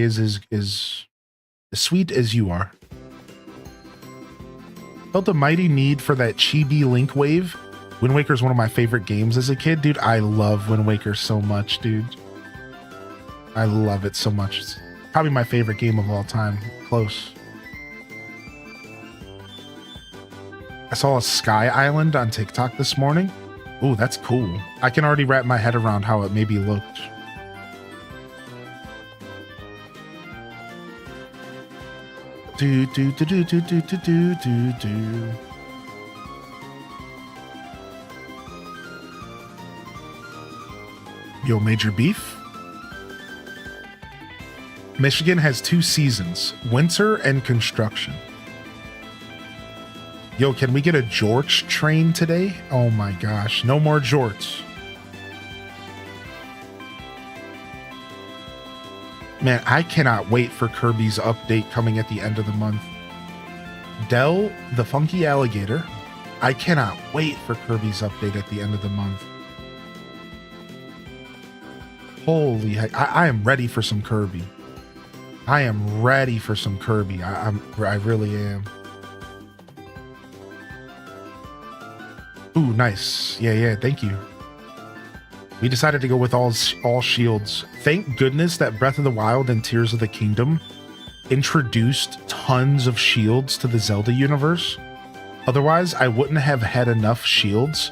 is as sweet as you are. Felt a mighty need for that chibi link wave. Wind Waker is one of my favorite games as a kid, dude. I love Wind Waker so much, dude. I love it so much. It's probably my favorite game of all time. Close. I saw a Sky Island on TikTok this morning. Ooh, that's cool. I can already wrap my head around how it maybe looked. Do do do do do do do do do do. Yo, Major Beef. Michigan has 2 seasons, winter and construction. Yo, can we get a Jorts train today? Oh my gosh, no more Jorts. Man, I cannot wait for Kirby's update coming at the end of the month. Dell, the funky alligator. I cannot wait for Kirby's update at the end of the month. Holy heck, I am ready for some Kirby. I am ready for some Kirby. I really am. Ooh, nice. Yeah, thank you. We decided to go with all shields. Thank goodness that Breath of the Wild and Tears of the Kingdom introduced tons of shields to the Zelda universe. Otherwise, I wouldn't have had enough shields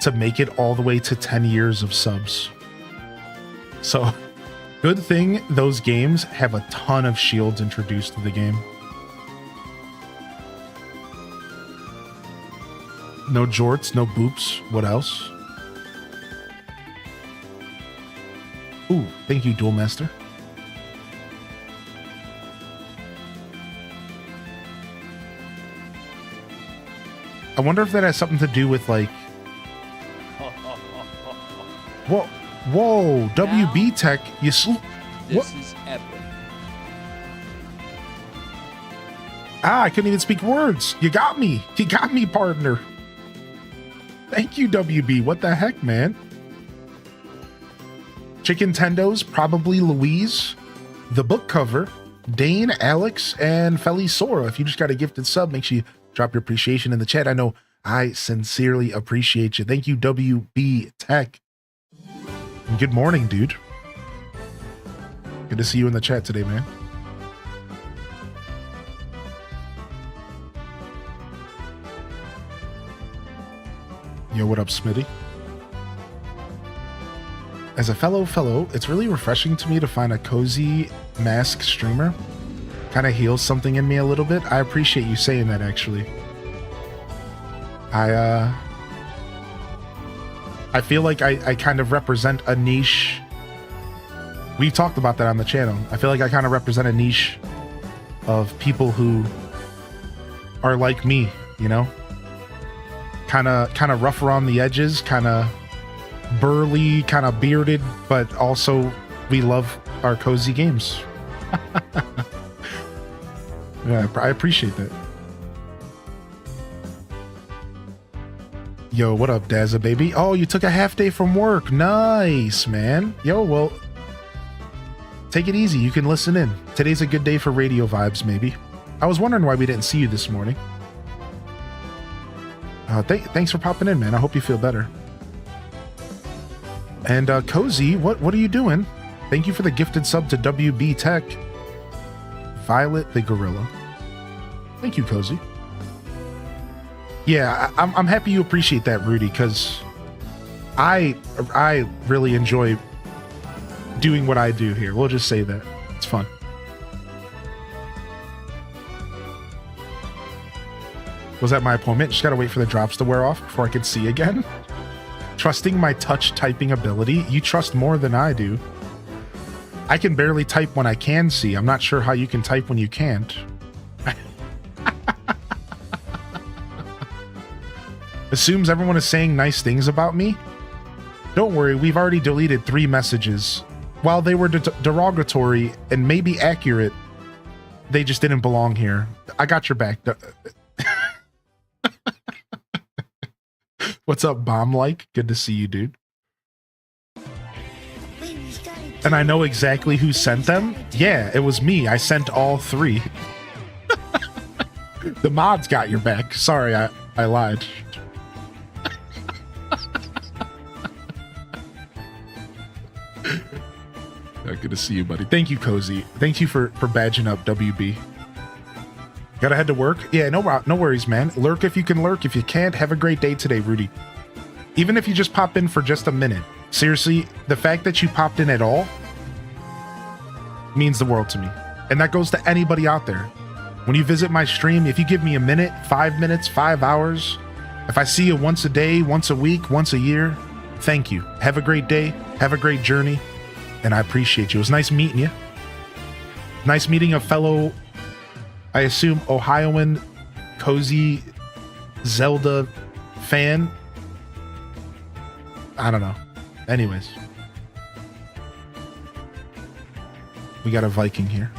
to make it all the way to 10 years of subs. So, good thing those games have a ton of shields introduced to the game. No jorts, no boops. What else? Ooh, thank you, Duel Master. I wonder if that has something to do with like... Whoa, WB Tech, you sleep. This is epic. I couldn't even speak words. You got me, partner. Thank you, WB. What the heck, man? Chicken Tendo's, probably Louise, the book cover, Dane, Alex, and Feli Sora. If you just got a gifted sub, make sure you drop your appreciation in the chat. I know I sincerely appreciate you. Thank you, WB Tech. And good morning, dude. Good to see you in the chat today, man. Yo, what up, Smitty? As a fellow, it's really refreshing to me to find a cozy mask streamer. Kind of heals something in me a little bit. I appreciate you saying that, actually. I feel like I kind of represent a niche. We've talked about that on the channel. I feel like I kind of represent a niche of people who are like me, you know? Kind of rough around the edges, kind of burly, kind of bearded, but also we love our cozy games. Yeah, I appreciate that. Yo, what up, Dazza baby? Oh, you took a half day from work. Nice, man. Yo, well, take it easy. You can listen in. Today's a good day for radio vibes, maybe. I was wondering why we didn't see you this morning. Thanks for popping in, man. I hope you feel better. And Cozy, what are you doing? Thank you for the gifted sub to WB Tech. Violet the Gorilla. Thank you, Cozy. Yeah, I'm happy you appreciate that, Rudy, because I really enjoy doing what I do here. We'll just say that. It's fun. Was that my appointment? Just gotta wait for the drops to wear off before I can see again. Trusting my touch typing ability? You trust more than I do. I can barely type when I can see. I'm not sure how you can type when you can't. Assumes everyone is saying nice things about me? Don't worry, we've already deleted 3 messages. While they were derogatory and maybe accurate, they just didn't belong here. I got your back. What's up, Bomb-like? Good to see you, dude. And I know exactly who sent them. Yeah, it was me. I sent all 3. The mods got your back. Sorry, I lied. Good to see you, buddy. Thank you, Cozy. Thank you for badging up, WB. Gotta head to work? Yeah, no worries, man. Lurk if you can lurk. If you can't, have a great day today, Rudy. Even if you just pop in for just a minute. Seriously, the fact that you popped in at all means the world to me. And that goes to anybody out there. When you visit my stream, if you give me a minute, 5 minutes, 5 hours, if I see you once a day, once a week, once a year, thank you. Have a great day. Have a great journey. And I appreciate you. It was nice meeting you. Nice meeting a fellow, I assume, Ohioan, Cozy, Zelda fan. I don't know. Anyways. We got a Viking here.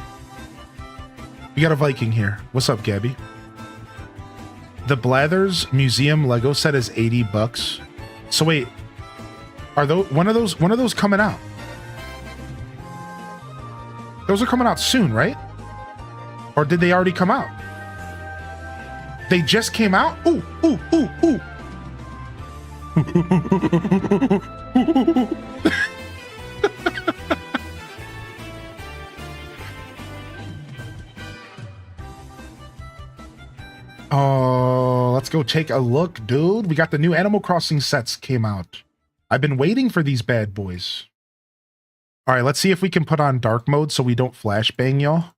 What's up, Gabby? The Blathers Museum Lego set is $80. So wait, are those when are those coming out? Those are coming out soon, right? Or did they already come out? They just came out? Ooh, ooh, ooh, ooh. Oh, let's go take a look, dude. We got the new Animal Crossing sets came out. I've been waiting for these bad boys. All right, let's see if we can put on dark mode so we don't flashbang y'all.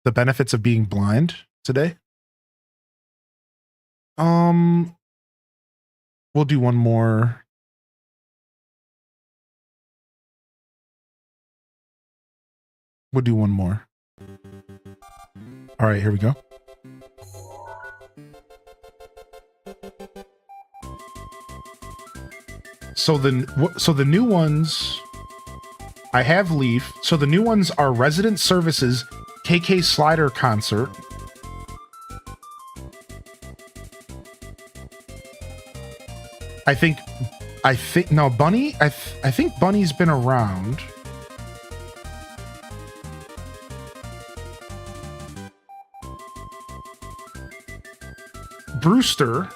The benefits of being blind today. We'll do one more. We'll do one more. All right, here we go. So the new ones, I have Leaf. So the new ones are Resident Services KK Slider Concert. I think no, Bunny. I think Bunny's been around. Brewster.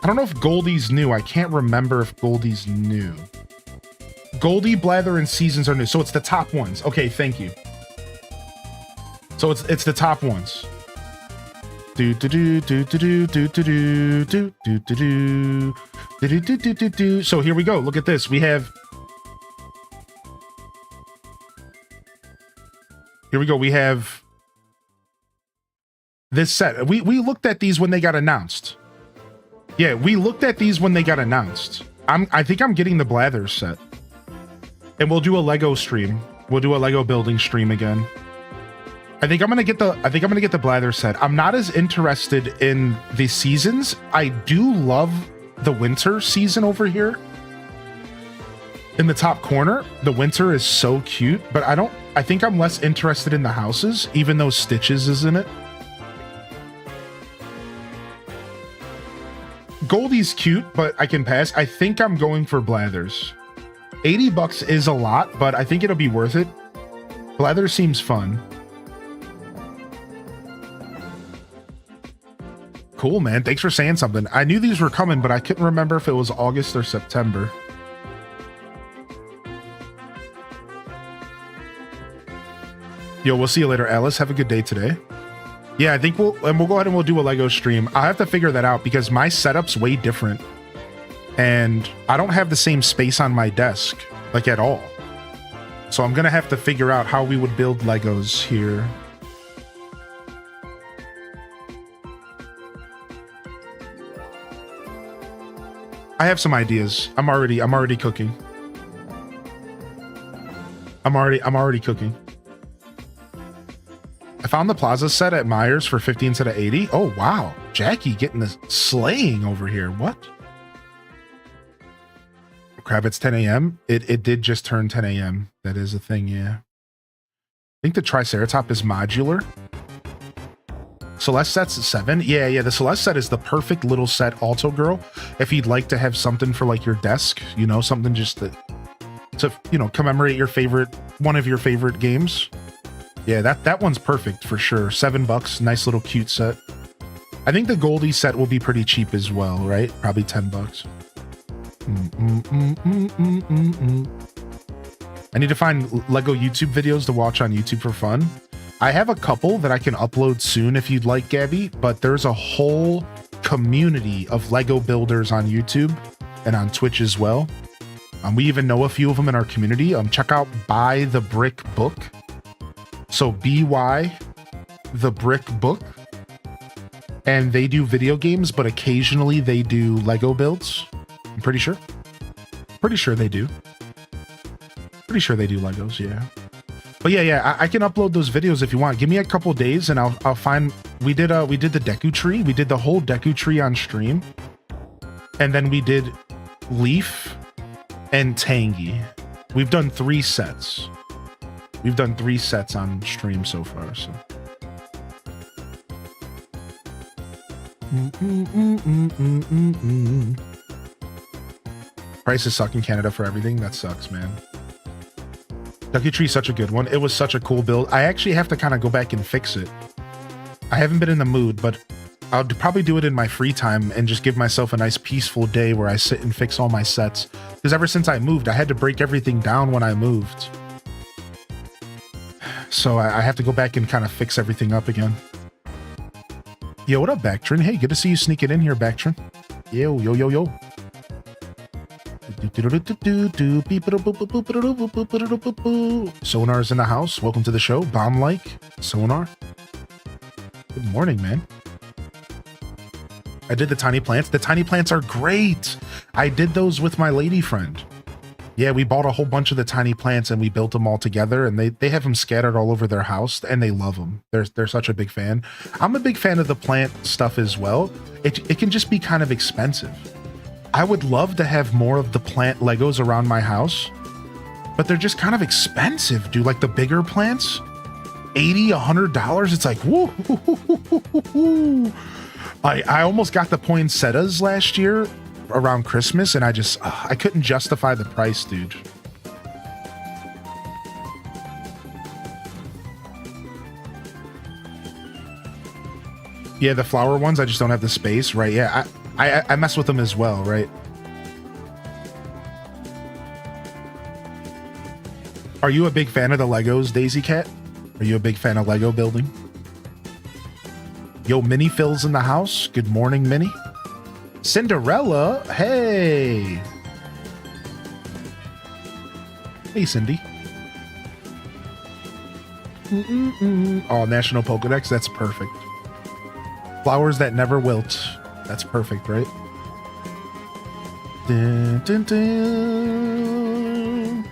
I don't know if Goldie's new. I can't remember if Goldie's new. Goldie, Blather, and Seasons are new. So it's the top ones. Okay, thank you. So it's the top ones. Do do do do do do do do do do do do do do do do. So here we go. Look at this. We have. Here we go. We have this set. We looked at these when they got announced. Yeah, we looked at these when they got announced. I think I'm getting the Blathers set. And we'll do a Lego stream. We'll do a Lego building stream again. I think I'm gonna get the blather set. I'm not as interested in the seasons. I do love the winter season over here. In the top corner, the winter is so cute, but I think I'm less interested in the houses, even though Stitches is in it. Goldie's cute, but I can pass. I think I'm going for Blathers. $80 is a lot, but I think it'll be worth it. Blathers seems fun. Cool, man. Thanks for saying something. I knew these were coming, but I couldn't remember if it was August or September. Yo, we'll see you later, Alice. Have a good day today. Yeah, I think we'll go ahead and we'll do a Lego stream. I'll have to figure that out because my setup's way different. And I don't have the same space on my desk, like at all. So I'm gonna have to figure out how we would build Legos here. I have some ideas. I'm already cooking. I'm already cooking. I found the Plaza set at Myers for 50 instead of 80. Oh, wow. Jackie getting the slaying over here. What? Crap, it's 10 a.m. It did just turn 10 a.m. That is a thing, yeah. I think the Triceratop is modular. Celeste set's 7. Yeah, the Celeste set is the perfect little set, Alto Girl. If you'd like to have something for like your desk, you know, something just to you know, commemorate one of your favorite games. Yeah, that one's perfect for sure. $7, nice little cute set. I think the Goldie set will be pretty cheap as well, right? Probably $10. I need to find Lego YouTube videos to watch on YouTube for fun. I have a couple that I can upload soon if you'd like, Gabby, but there's a whole community of Lego builders on YouTube and on Twitch as well. We even know a few of them in our community. Check out Buy the Brick Book. So BY the Brick Book. And they do video games, but occasionally they do Lego builds. I'm pretty sure. Pretty sure they do. Pretty sure they do Legos, yeah. But yeah, I can upload those videos if you want. Give me a couple days and I'll find. We did the Deku Tree. We did the whole Deku Tree on stream. And then we did Leaf and Tangy. We've done 3 sets. We've done 3 sets on stream so far, so. Prices suck in Canada for everything. That sucks, man. Ducky Tree's such a good one. It was such a cool build. I actually have to kind of go back and fix it. I haven't been in the mood, but I'll probably do it in my free time and just give myself a nice peaceful day where I sit and fix all my sets. Because ever since I moved, I had to break everything down when I moved. So I have to go back and kind of fix everything up again. Yo, what up, Bactrin? Hey, good to see you sneaking in here, Bactrin. Yo. Sonar's in the house. Welcome to the show. Bomb-like. Sonar. Good morning, man. I did the tiny plants. The tiny plants are great. I did those with my lady friend. Yeah, we bought a whole bunch of the tiny plants and we built them all together, and they have them scattered all over their house and they love them. They're such a big fan. I'm a big fan of the plant stuff as well. It can just be kind of expensive. I would love to have more of the plant Legos around my house, but they're just kind of expensive, dude. Like the bigger plants, $80, $100. It's like, woo. I almost got the poinsettias last year around Christmas, and I couldn't justify the price, dude. Yeah, the flower ones, I just don't have the space, right? Yeah, I mess with them as well, right? Are you a big fan of the Legos, Daisy Cat? Are you a big fan of Lego building? Yo, Minnie Phil's in the house. Good morning, Minnie. Cinderella, hey. Hey, Cindy. Oh, National Pokedex, that's perfect. Flowers that never wilt. That's perfect, right? Dun, dun, dun.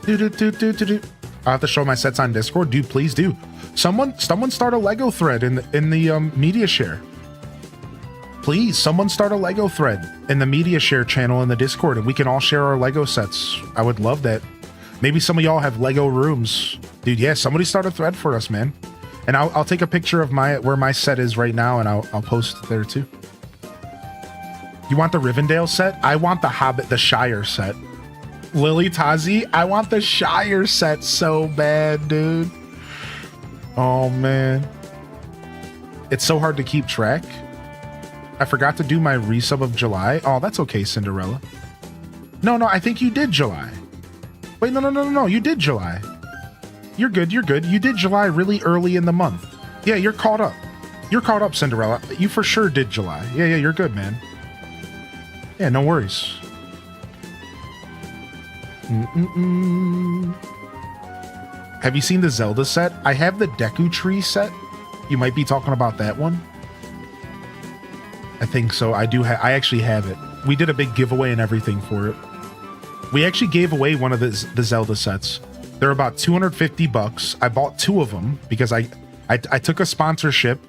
Do. I have to show my sets on Discord. Dude, please do. Someone start a Lego thread in the media share. Please, someone start a Lego thread in the media share channel in the Discord, and we can all share our Lego sets. I would love that. Maybe some of y'all have Lego rooms. Dude, yeah, somebody start a thread for us, man. And I'll take a picture of where my set is right now, and I'll post it there too. You want the Rivendell set? I want the Hobbit, the Shire set. Lily Tazi, I want the Shire set so bad, dude. Oh, man. It's so hard to keep track. I forgot to do my resub of July. Oh, that's okay, Cinderella. No, I think you did July. Wait, no. You did July. You're good. You did July really early in the month. Yeah, you're caught up. You're caught up, Cinderella. You for sure did July. Yeah, you're good, man. Yeah, no worries. Have you seen the Zelda set? I have the Deku Tree set. You might be talking about that one. I think so. I actually have it. We did a big giveaway and everything for it. We actually gave away one of the Zelda sets. They're about $250. I bought 2 of them because I took a sponsorship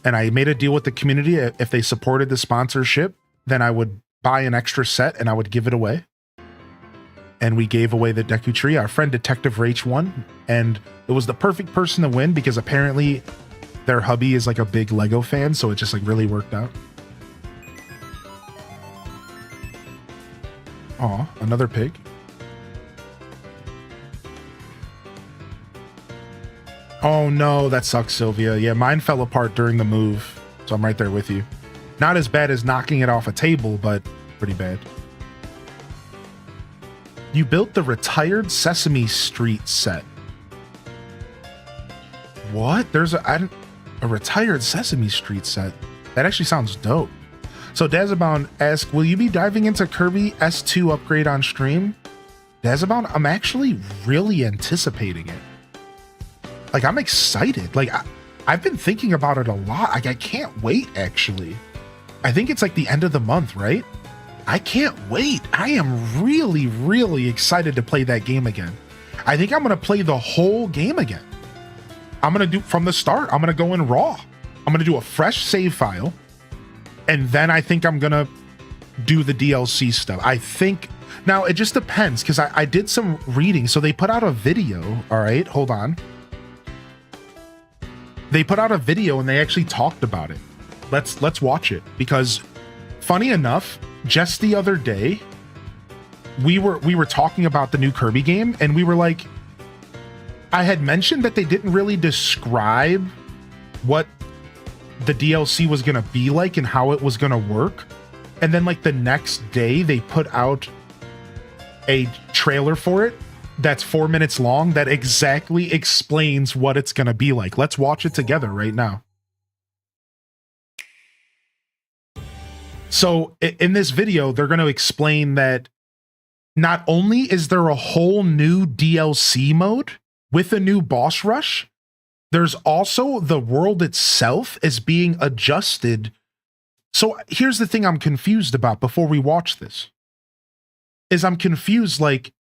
and I made a deal with the community. If they supported the sponsorship, then I would buy an extra set and I would give it away. And we gave away the Deku Tree. Our friend Detective Rach won, and it was the perfect person to win because apparently their hubby is like a big Lego fan, so it just like really worked out. Aw, another pig. Oh no, that sucks, Sylvia. Yeah, mine fell apart during the move, so I'm right there with you. Not as bad as knocking it off a table, but pretty bad. You built the retired Sesame Street set. What? There's a retired Sesame Street set. That actually sounds dope. So Dazabound asks, will you be diving into Kirby S2 upgrade on stream? Dazabound, I'm actually really anticipating it. Like, I'm excited. Like, I've been thinking about it a lot. Like, I can't wait, actually. I think it's like the end of the month, right? I can't wait. I am really, really excited to play that game again. I think I'm going to play the whole game again. I'm going to do from the start. I'm going to go in raw. I'm going to do a fresh save file. And then I think I'm going to do the DLC stuff. I think now it just depends because I did some reading. So they put out a video. All right, hold on. They put out a video and they actually talked about it. Let's watch it because funny enough, just the other day, we were talking about the new Kirby game, and we were like, I had mentioned that they didn't really describe what the DLC was going to be like and how it was going to work. And then like the next day, they put out a trailer for it that's 4 minutes long that exactly explains what it's going to be like. Let's watch it together right now. So in this video, they're going to explain that not only is there a whole new DLC mode with a new boss rush, there's also the world itself is being adjusted. So here's the thing I'm confused about before we watch this. Is I'm confused, like,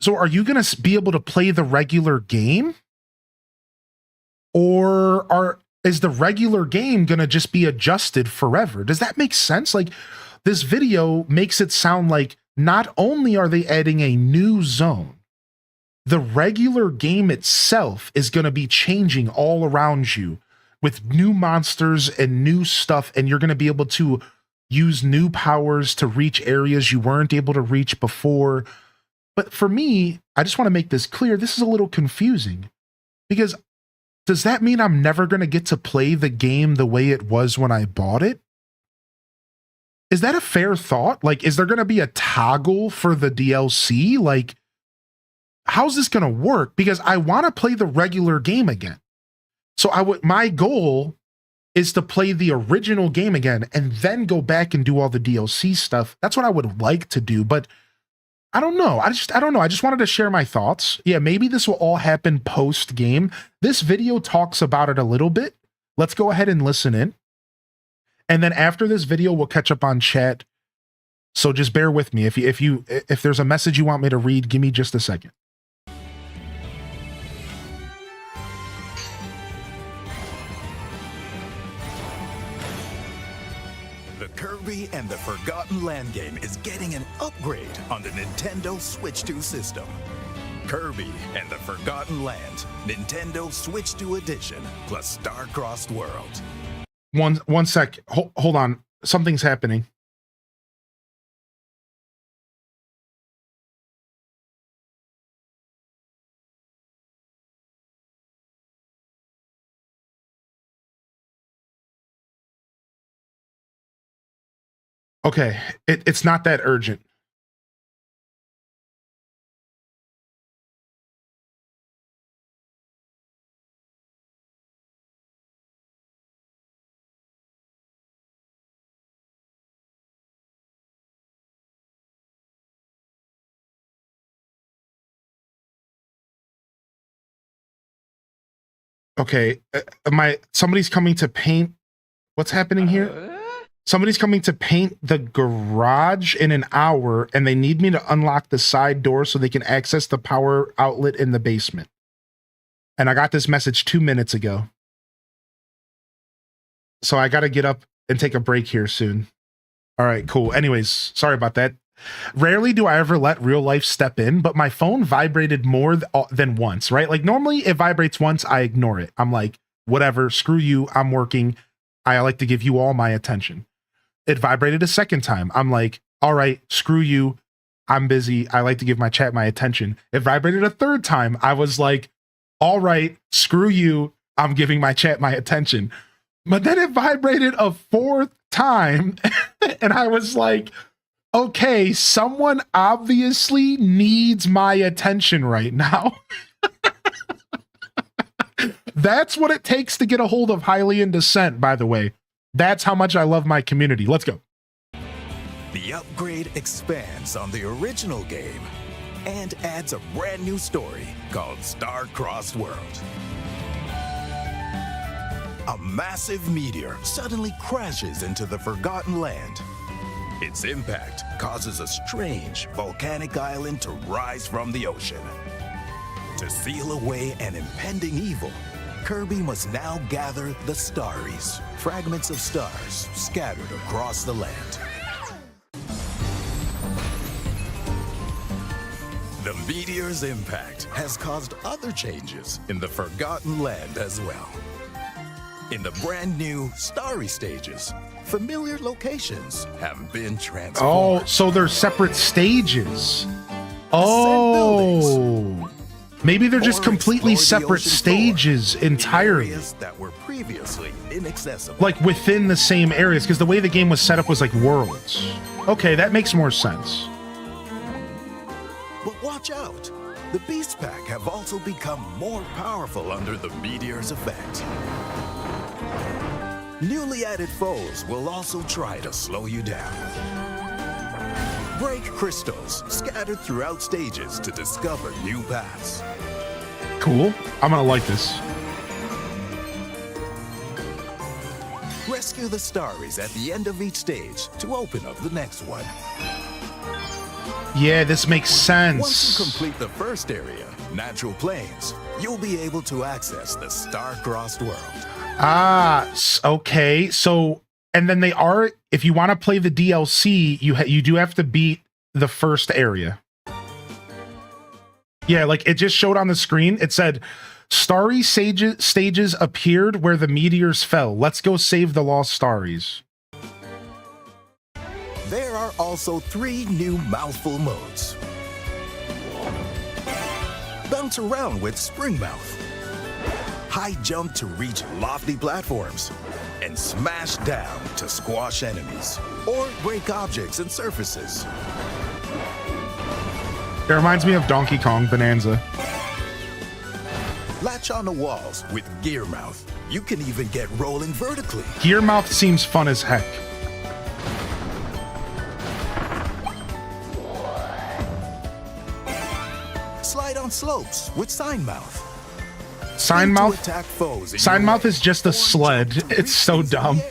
so are you going to be able to play the regular game? Or is the regular game going to just be adjusted forever? Does that make sense? Like, this video makes it sound like not only are they adding a new zone, the regular game itself is going to be changing all around you with new monsters and new stuff, and you're going to be able to use new powers to reach areas you weren't able to reach before. But for me, I just want to make this clear. This is a little confusing because does that mean I'm never going to get to play the game the way it was when I bought it? Is that a fair thought? Like, is there going to be a toggle for the DLC? Like, how's this going to work? Because I want to play the regular game again. So my goal is to play the original game again and then go back and do all the DLC stuff. That's what I would like to do, but I don't know. I don't know. I just wanted to share my thoughts. Yeah, maybe this will all happen post game. This video talks about it a little bit. Let's go ahead and listen in. And then after this video, we'll catch up on chat. So just bear with me. If there's a message you want me to read, give me just a second. Kirby and the Forgotten Land game is getting an upgrade on the Nintendo Switch 2 system. Kirby and the Forgotten Land, Nintendo Switch 2 Edition, plus Star-Crossed World. One sec. Hold on. Something's happening. Okay, it's not that urgent. Okay, somebody's coming to paint. What's happening here? Somebody's coming to paint the garage in an hour, and they need me to unlock the side door so they can access the power outlet in the basement. And I got this message 2 minutes ago. So I got to get up and take a break here soon. All right, cool. Anyways, sorry about that. Rarely do I ever let real life step in, but my phone vibrated more than once, right? Like normally it vibrates once, I ignore it. I'm like, whatever, screw you, I'm working. I like to give you all my attention. It vibrated a second time. I'm like, all right, screw you, I'm busy. I like to give my chat my attention. It vibrated a third time. I was like, all right, screw you, I'm giving my chat my attention. But then it vibrated a fourth time and I was like, okay, someone obviously needs my attention right now. That's what it takes to get a hold of Hylian Descent, by the way. That's how much I love my community. Let's go. The upgrade expands on the original game and adds a brand new story called Star-Crossed World. A massive meteor suddenly crashes into the Forgotten Land. Its impact causes a strange volcanic island to rise from the ocean. To seal away an impending evil, Kirby must now gather the Starries, fragments of stars scattered across the land. The meteor's impact has caused other changes in the Forgotten Land as well. In the brand new Starry stages, familiar locations have been transformed. Oh, so they're separate stages. Oh, maybe they're just completely separate stages entirely. That were previously inaccessible. Like within the same areas, because the way the game was set up was like worlds. Okay, that makes more sense. But watch out! The Beast Pack have also become more powerful under the meteor's effect. Newly added foes will also try to slow you down. Break crystals scattered throughout stages to discover new paths. Cool. I'm gonna like this. Rescue the Starries at the end of each stage to open up the next one. Yeah, this makes sense. Once you complete the first area, Natural Plains, you'll be able to access the Star-Crossed World. Ah, okay. So, and then if you want to play the DLC, you do have to beat the first area. Yeah, like it just showed on the screen. It said, Starry stages appeared where the meteors fell. Let's go save the lost Starries. There are also 3 new mouthful modes. Bounce around with Spring Mouth. High jump to reach lofty platforms, and smash down to squash enemies or break objects and surfaces. It reminds me of Donkey Kong Bonanza. Latch on the walls with Gear Mouth. You can even get rolling vertically. Gear Mouth seems fun as heck. Slide on slopes with Sign Mouth. Sign Mouth is just a sled. It's so dumb.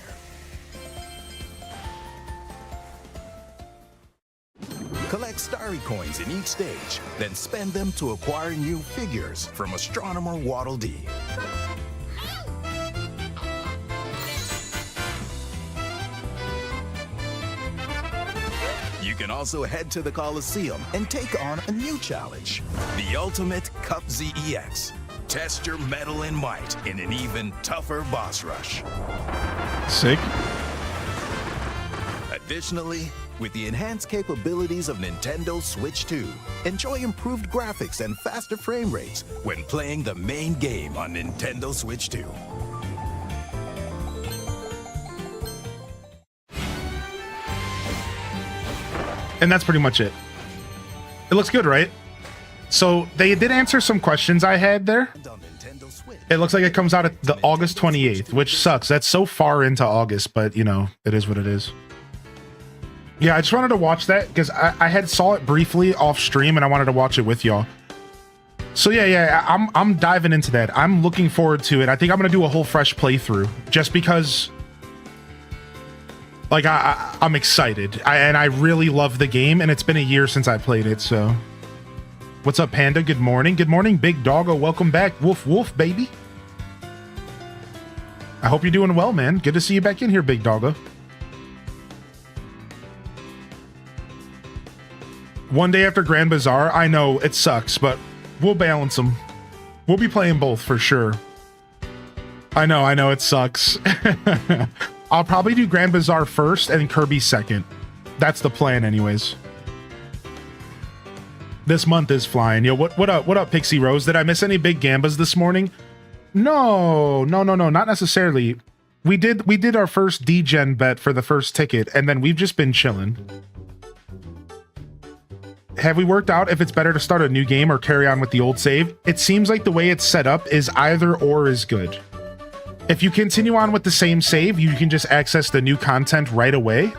Collect Starry coins in each stage, then spend them to acquire new figures from Astronomer Waddle Dee. can also head to the Coliseum and take on a new challenge, the Ultimate Cup ZEX. Test your mettle and might in an even tougher boss rush. Sick. Additionally, with the enhanced capabilities of Nintendo Switch 2, enjoy improved graphics and faster frame rates when playing the main game on Nintendo Switch 2. And that's pretty much it. It looks good, right? So they did answer some questions I had there. It looks like it comes out at the August 28th, which sucks. That's so far into August, but you know, it is what it is. Yeah, I just wanted to watch that because I had saw it briefly off stream and I wanted to watch it with y'all. So yeah, I'm diving into that. I'm looking forward to it. I think I'm gonna do a whole fresh playthrough just because like I'm excited. And I really love the game and it's been a year since I played it, so. What's up, Panda? Good morning. Good morning, Big Doggo. Welcome back. Woof, woof, baby. I hope you're doing well, man. Good to see you back in here, Big Doggo. One day after Grand Bazaar, I know it sucks, but we'll balance them. We'll be playing both for sure. I know it sucks. I'll probably do Grand Bazaar first and Kirby second. That's the plan anyways. This month is flying. Yo, what up, Pixie Rose? Did I miss any big gambas this morning? No, not necessarily. We did our first D-Gen bet for the first ticket, and then we've just been chilling. Have we worked out if it's better to start a new game or carry on with the old save? It seems like the way it's set up is either or is good. If you continue on with the same save, you can just access the new content right away.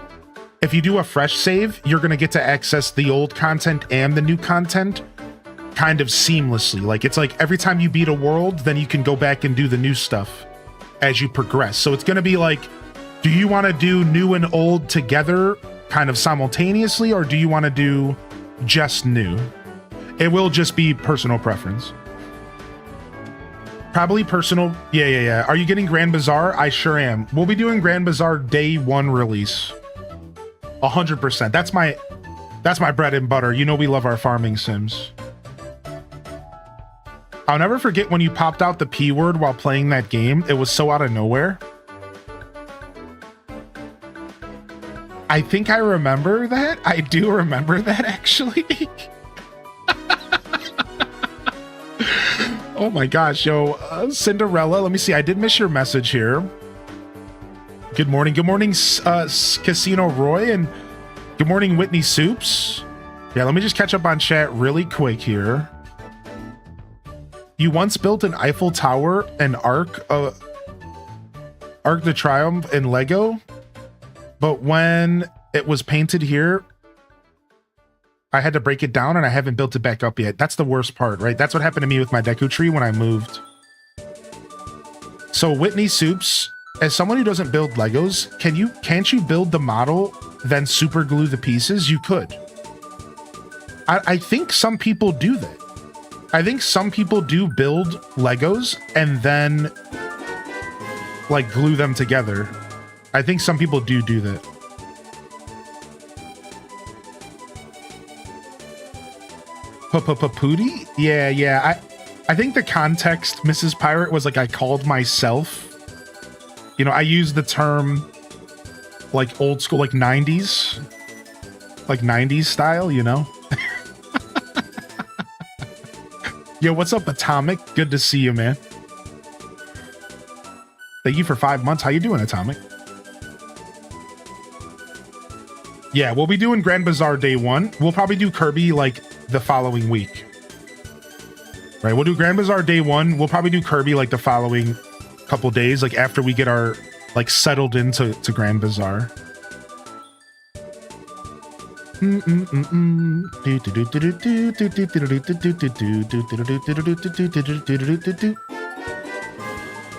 If you do a fresh save, you're going to get to access the old content and the new content kind of seamlessly. Like, it's like every time you beat a world, then you can go back and do the new stuff as you progress. So it's going to be like, do you want to do new and old together kind of simultaneously, or do you want to do just new? It will just be personal preference. Probably personal. Yeah. Are you getting Grand Bazaar? I sure am. We'll be doing Grand Bazaar day 1 release. 100%. That's my bread and butter. You know we love our farming sims. I'll never forget when you popped out the P word while playing that game. It was so out of nowhere. I think I remember that. I do remember that, actually. Oh my gosh, yo. Cinderella, let me see. I did miss your message here. Good morning, Casino Roy, and good morning, Whitney Soups. Yeah, let me just catch up on chat really quick here. You once built an Eiffel Tower and Arc de Triomphe in Lego, but when it was painted here, I had to break it down and I haven't built it back up yet. That's the worst part, right? That's what happened to me with my Deku Tree when I moved. So Whitney Soups, as someone who doesn't build Legos, can't you build the model, then super glue the pieces? You could. I think some people do that. I think some people do build Legos and then like glue them together. I think some people do that. Pootie? Yeah. I think the context, Mrs. Pirate, was like I called myself. You know, I use the term like old school, like 90s. Like 90s style, you know? Yo, what's up, Atomic? Good to see you, man. Thank you for 5 months. How you doing, Atomic? Yeah, we'll be doing Grand Bazaar day 1. We'll probably do Kirby like the following week. Right, we'll do Grand Bazaar day 1. We'll probably do Kirby like the following couple days, like after we get our like settled into Grand Bazaar.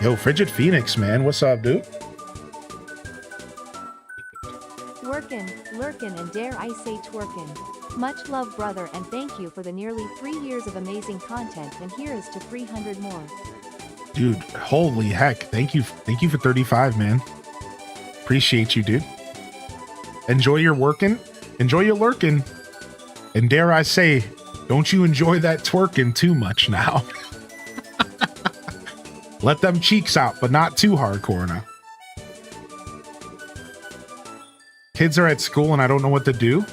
Yo, Frigid Phoenix, man, what's up, dude? Lurkin, and dare I say twerkin. Much love, brother, and thank you for the nearly 3 years of amazing content, and here is to 300 more. Dude, holy heck, thank you for 35, man. Appreciate you, dude. Enjoy your working. Enjoy your lurking. And dare I say, don't you enjoy that twerking too much now. Let them cheeks out, but not too hardcore now. Kids are at school and I don't know what to do.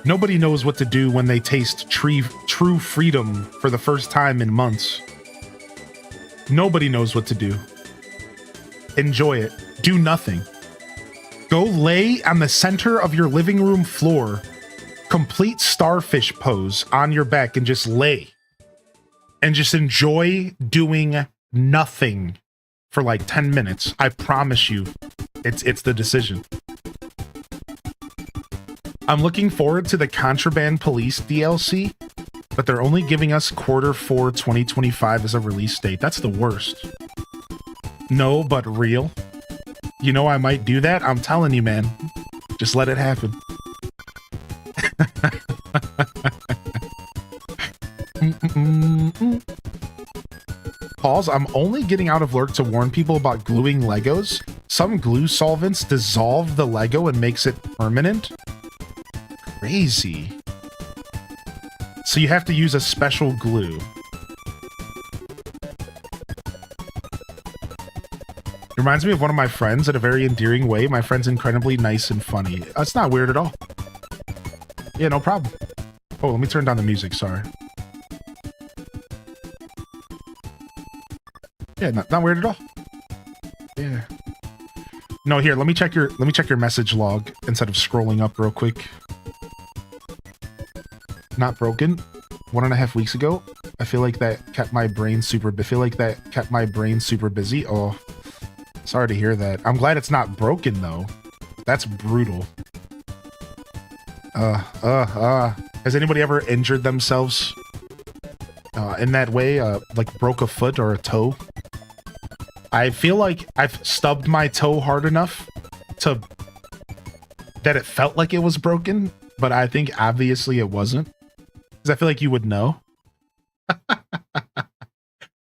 Nobody knows what to do when they taste true freedom for the first time in months. Nobody knows what to do. Enjoy it. Do nothing. Go lay on the center of your living room floor, complete starfish pose on your back, and just lay. And just enjoy doing nothing for like 10 minutes. I promise you, it's the decision. I'm looking forward to the Contraband Police DLC, but they're only giving us Q4 2025 as a release date. That's the worst. No, but real. You know I might do that. I'm telling you, man. Just let it happen. Pause. I'm only getting out of Lurk to warn people about gluing Legos. Some glue solvents dissolve the Lego and makes it permanent. Crazy. So you have to use a special glue. It reminds me of one of my friends in a very endearing way. My friend's incredibly nice and funny. That's not weird at all. Yeah, no problem. Oh, let me turn down the music, sorry. Yeah, not weird at all. Yeah. No, here, let me check your message log instead of scrolling up real quick. Not broken. 1.5 weeks ago. I feel like that kept my brain super busy. Oh, sorry to hear that. I'm glad it's not broken though. That's brutal. Has anybody ever injured themselves in that way? Like broke a foot or a toe? I feel like I've stubbed my toe hard enough that it felt like it was broken, but I think obviously it wasn't. Because I feel like you would know.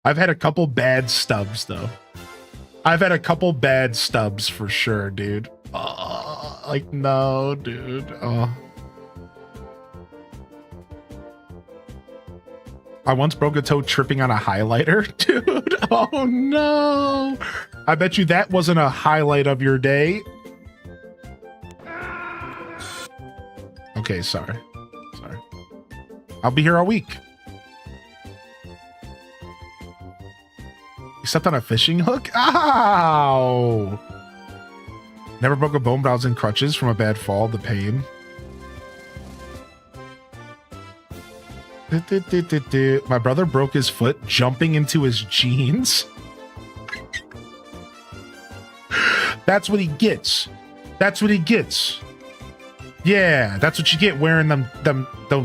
I've had a couple bad stubs though. I've had a couple bad stubs for sure, dude. Like no, dude. I once broke a toe tripping on a highlighter, dude. Oh no. I bet you that wasn't a highlight of your day. Okay, sorry. I'll be here all week. You stepped on a fishing hook? Ow! Never broke a bone, but I was in crutches from a bad fall. The pain. My brother broke his foot jumping into his jeans. That's what he gets. That's what he gets. Yeah, that's what you get wearing them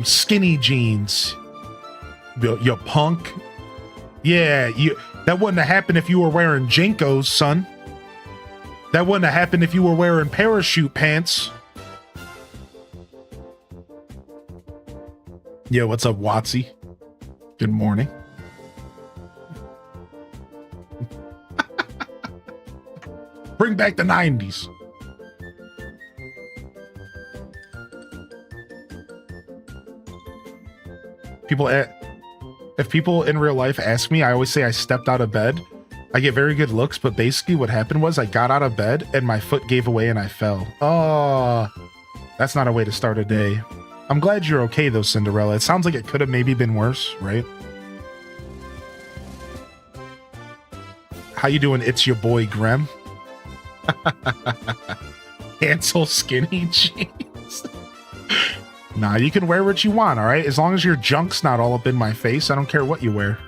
skinny jeans. You punk. Yeah, that wouldn't have happened if you were wearing Jinkos, son. That wouldn't have happened if you were wearing parachute pants. Yo, what's up, Watsy? Good morning. Bring back the 90s. If people in real life ask me, I always say I stepped out of bed. I get very good looks, but basically what happened was I got out of bed and my foot gave away and I fell. Oh, that's not a way to start a day. I'm glad you're okay though, Cinderella. It sounds like it could have maybe been worse, right? How you doing? It's your boy Grem. Cancel skinny jeans. Nah, you can wear what you want, all right? As long as your junk's not all up in my face, I don't care what you wear.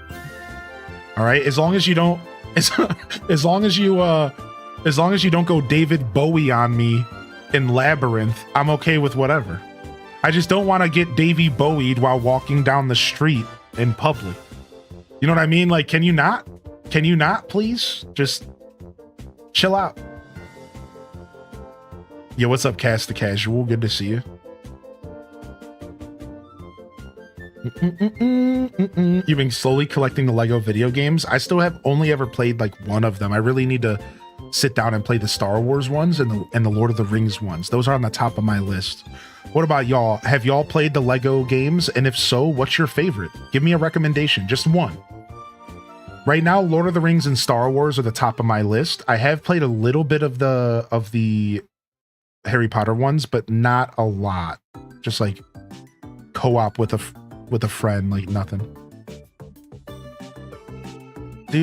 All right? As long as you don't as long as you don't go David Bowie on me in Labyrinth, I'm okay with whatever. I just don't want to get Davy Bowied while walking down the street in public. You know what I mean? Like, can you not? Can you not, please? Just chill out. Yo, what's up, Cast the Casual? Good to see you. You've been slowly collecting the Lego video games. I still have only ever played like one of them. I really need to sit down and play the Star Wars ones and the Lord of the Rings ones. Those are on the top of my list. What about y'all? Have y'all played the Lego games? And if so, what's your favorite? Give me a recommendation, just one. Right now, Lord of the Rings and Star Wars are the top of my list. I have played a little bit of the Harry Potter ones, but not a lot. Just like co-op with a friend, like nothing. Hey,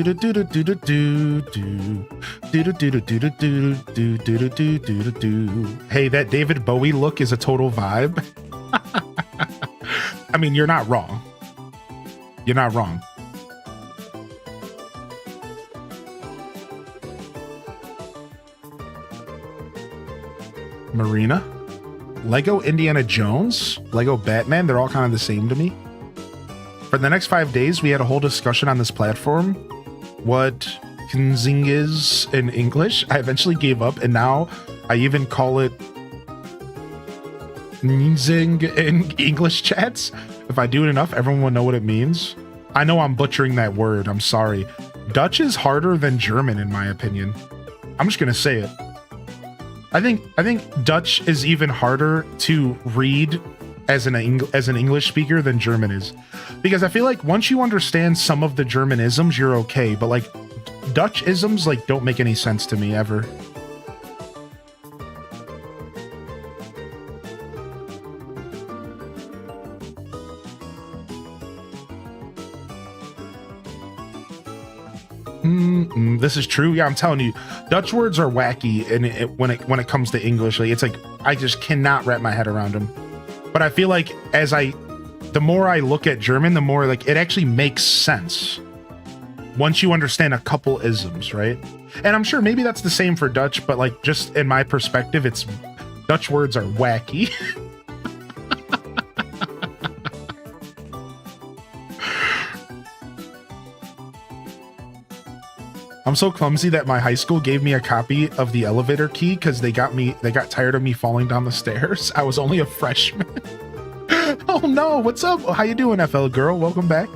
that David Bowie look is a total vibe. I mean, you're not wrong. You're not wrong. Marina, Lego Indiana Jones, Lego Batman, they're all kind of the same to me. For the next 5 days, we had a whole discussion on this platform. What Kinzing is in English. I eventually gave up, and now I even call it Kinzing in English chats. If I do it enough, everyone will know what it means. I know I'm butchering that word. I'm sorry. Dutch is harder than German, in my opinion. I'm just gonna say it. I think Dutch is even harder to read as an English speaker than German is, because I feel like once you understand some of the German isms, you're okay, but like Dutch isms like don't make any sense to me ever. This is true. Yeah, I'm telling you, Dutch words are wacky, and when it comes to English, like, it's like I just cannot wrap my head around them. But I feel like the more I look at German, the more like it actually makes sense once you understand a couple isms, right? And I'm sure maybe that's the same for Dutch, but like just in my perspective, it's Dutch words are wacky. I'm so clumsy that my high school gave me a copy of the elevator key because they got tired of me falling down the stairs. I was only a freshman. Oh no, what's up? How you doing, FL girl? Welcome back.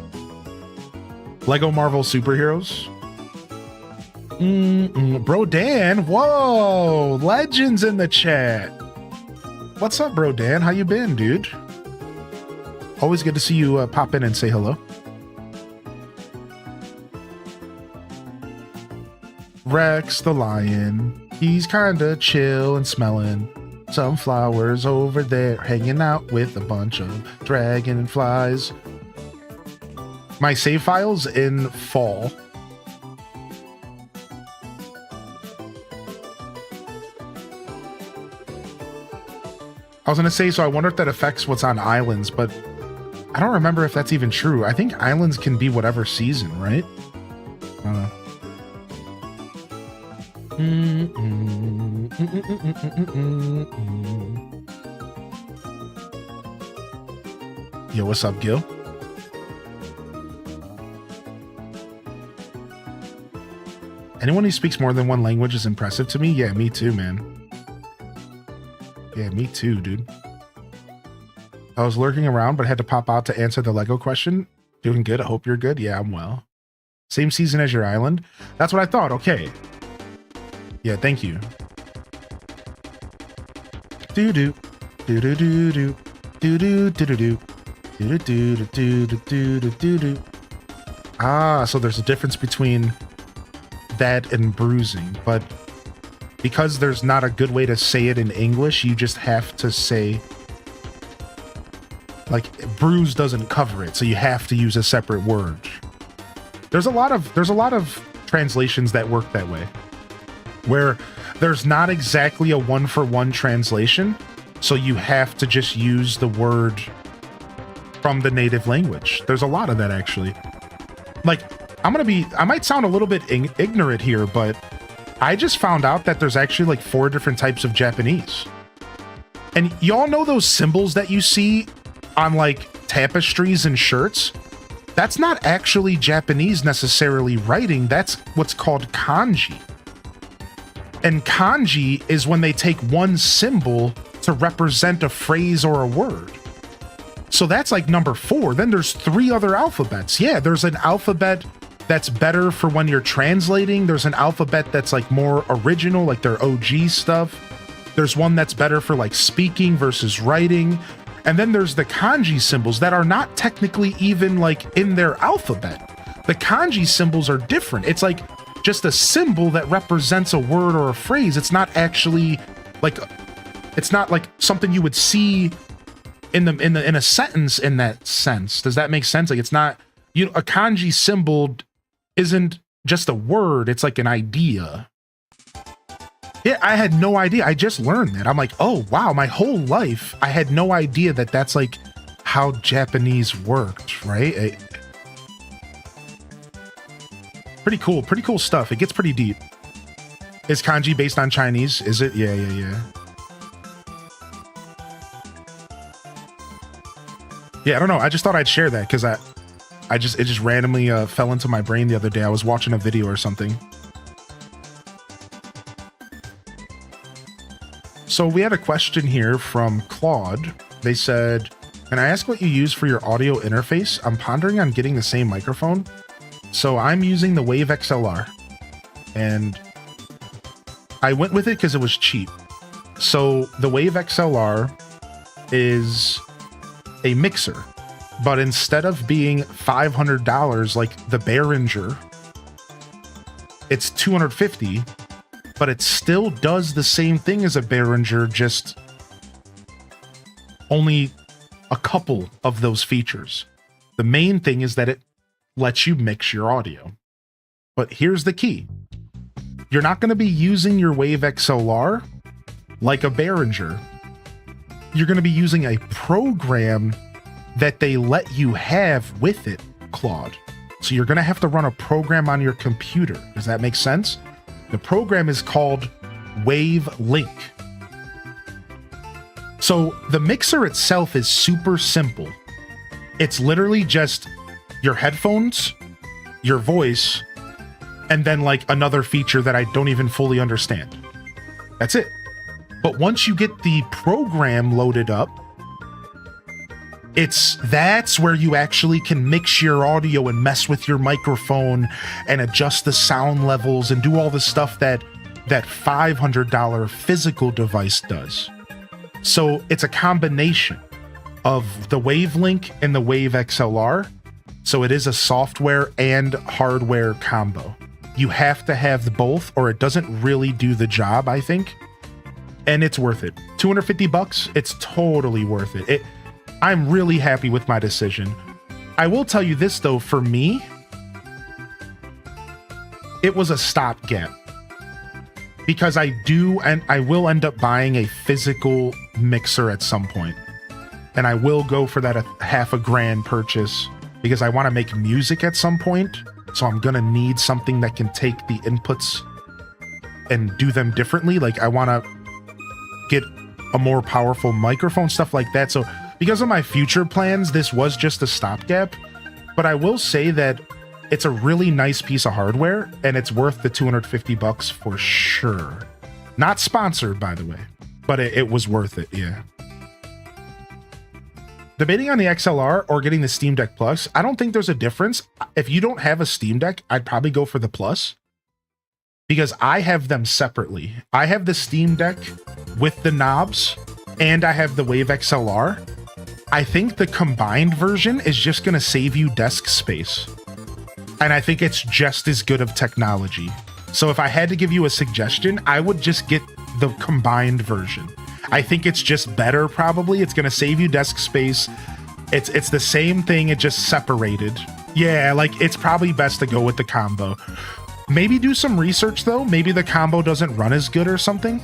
Lego Marvel Superheroes. Bro Dan, whoa, legends in the chat. What's up, bro Dan? How you been, dude? Always good to see you pop in and say hello. Rex the lion, he's kinda chill and smelling some flowers over there, hanging out with a bunch of dragonflies. My save files in fall. I was gonna say, so I wonder if that affects what's on islands, but I don't remember if that's even true. I think islands can be whatever season, right? I don't know. Yo, what's up, Gil? Anyone who speaks more than one language is impressive to me. Yeah, me too, man. Yeah, me too, dude. I was lurking around, but had to pop out to answer the Lego question. Doing good. I hope you're good. Yeah, I'm well. Same season as your island. That's what I thought. Okay. Yeah, thank you. Do do do do do do do do do do do do do do do do. Ah, so there's a difference between that and bruising, but because there's not a good way to say it in English, you just have to say, like, bruise doesn't cover it, so you have to use a separate word. There's a lot of translations that work that way, where there's not exactly a one-for-one translation, so you have to just use the word from the native language. There's a lot of that, actually. Like, I might sound a little bit ignorant here, but I just found out that there's actually like 4 different types of Japanese. And y'all know those symbols that you see on like tapestries and shirts? That's not actually Japanese necessarily writing. That's what's called kanji. And kanji is when they take one symbol to represent a phrase or a word. So that's like number 4. Then there's 3 other alphabets. Yeah, there's an alphabet that's better for when you're translating. There's an alphabet that's like more original, like their OG stuff. There's one that's better for like speaking versus writing. And then there's the kanji symbols that are not technically even like in their alphabet. The kanji symbols are different. It's like just a symbol that represents a word or a phrase. It's not actually like, it's not like something you would see in a sentence in that sense. Does that make sense? Like, it's not, you know, a kanji symbol isn't just a word. It's like an idea. Yeah, I had no idea. I just learned that. I'm like, oh, wow, my whole life, I had no idea that that's like how Japanese worked, right? Pretty cool stuff. It gets pretty deep. Is kanji based on Chinese? Is it? Yeah. Yeah, I don't know. I just thought I'd share that because it just randomly fell into my brain the other day. I was watching a video or something. So we had a question here from Claude. They said, can I ask what you use for your audio interface? I'm pondering on getting the same microphone. So I'm using the Wave XLR. And I went with it because it was cheap. So the Wave XLR is a mixer. But instead of being $500 like the Behringer, it's $250. But it still does the same thing as a Behringer, just only a couple of those features. The main thing is that it lets you mix your audio. But here's the key. You're not going to be using your Wave XLR like a Behringer. You're going to be using a program that they let you have with it, Claude. So you're going to have to run a program on your computer. Does that make sense? The program is called Wave Link. So the mixer itself is super simple. It's literally just your headphones, your voice, and then like another feature that I don't even fully understand. That's it. But once you get the program loaded up, that's where you actually can mix your audio and mess with your microphone and adjust the sound levels and do all the stuff that $500 physical device does. So it's a combination of the Wavelink and the Wave XLR. So it is a software and hardware combo. You have to have both or it doesn't really do the job, I think. And it's worth it. $250, it's totally worth it. I'm really happy with my decision. I will tell you this though, for me, it was a stopgap because I do and I will end up buying a physical mixer at some point. And I will go for that $1,000 purchase because I want to make music at some point. So I'm going to need something that can take the inputs and do them differently. Like I want to get a more powerful microphone, stuff like that. So because of my future plans, this was just a stopgap, but I will say that it's a really nice piece of hardware and it's worth the $250 for sure. Not sponsored, by the way, but it was worth it, yeah. Debating on the XLR or getting the Steam Deck Plus, I don't think there's a difference. If you don't have a Steam Deck, I'd probably go for the Plus because I have them separately. I have the Steam Deck with the knobs and I have the Wave XLR. I think the combined version is just going to save you desk space. And I think it's just as good of technology. So if I had to give you a suggestion, I would just get the combined version. I think it's just better, probably. It's going to save you desk space. It's the same thing, it just separated. Yeah, like it's probably best to go with the combo. Maybe do some research though. Maybe the combo doesn't run as good or something.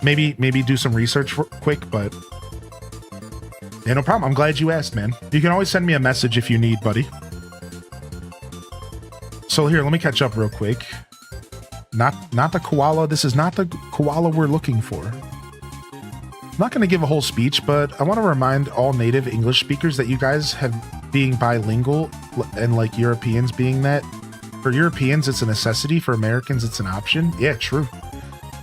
Maybe do some research quick, but yeah, no problem. I'm glad you asked, man. You can always send me a message if you need, buddy. So here, let me catch up real quick. Not the koala. This is not the koala we're looking for. I'm not going to give a whole speech, but I want to remind all native English speakers that you guys have being bilingual and like Europeans being that. For Europeans, it's a necessity. For Americans, it's an option. Yeah, true.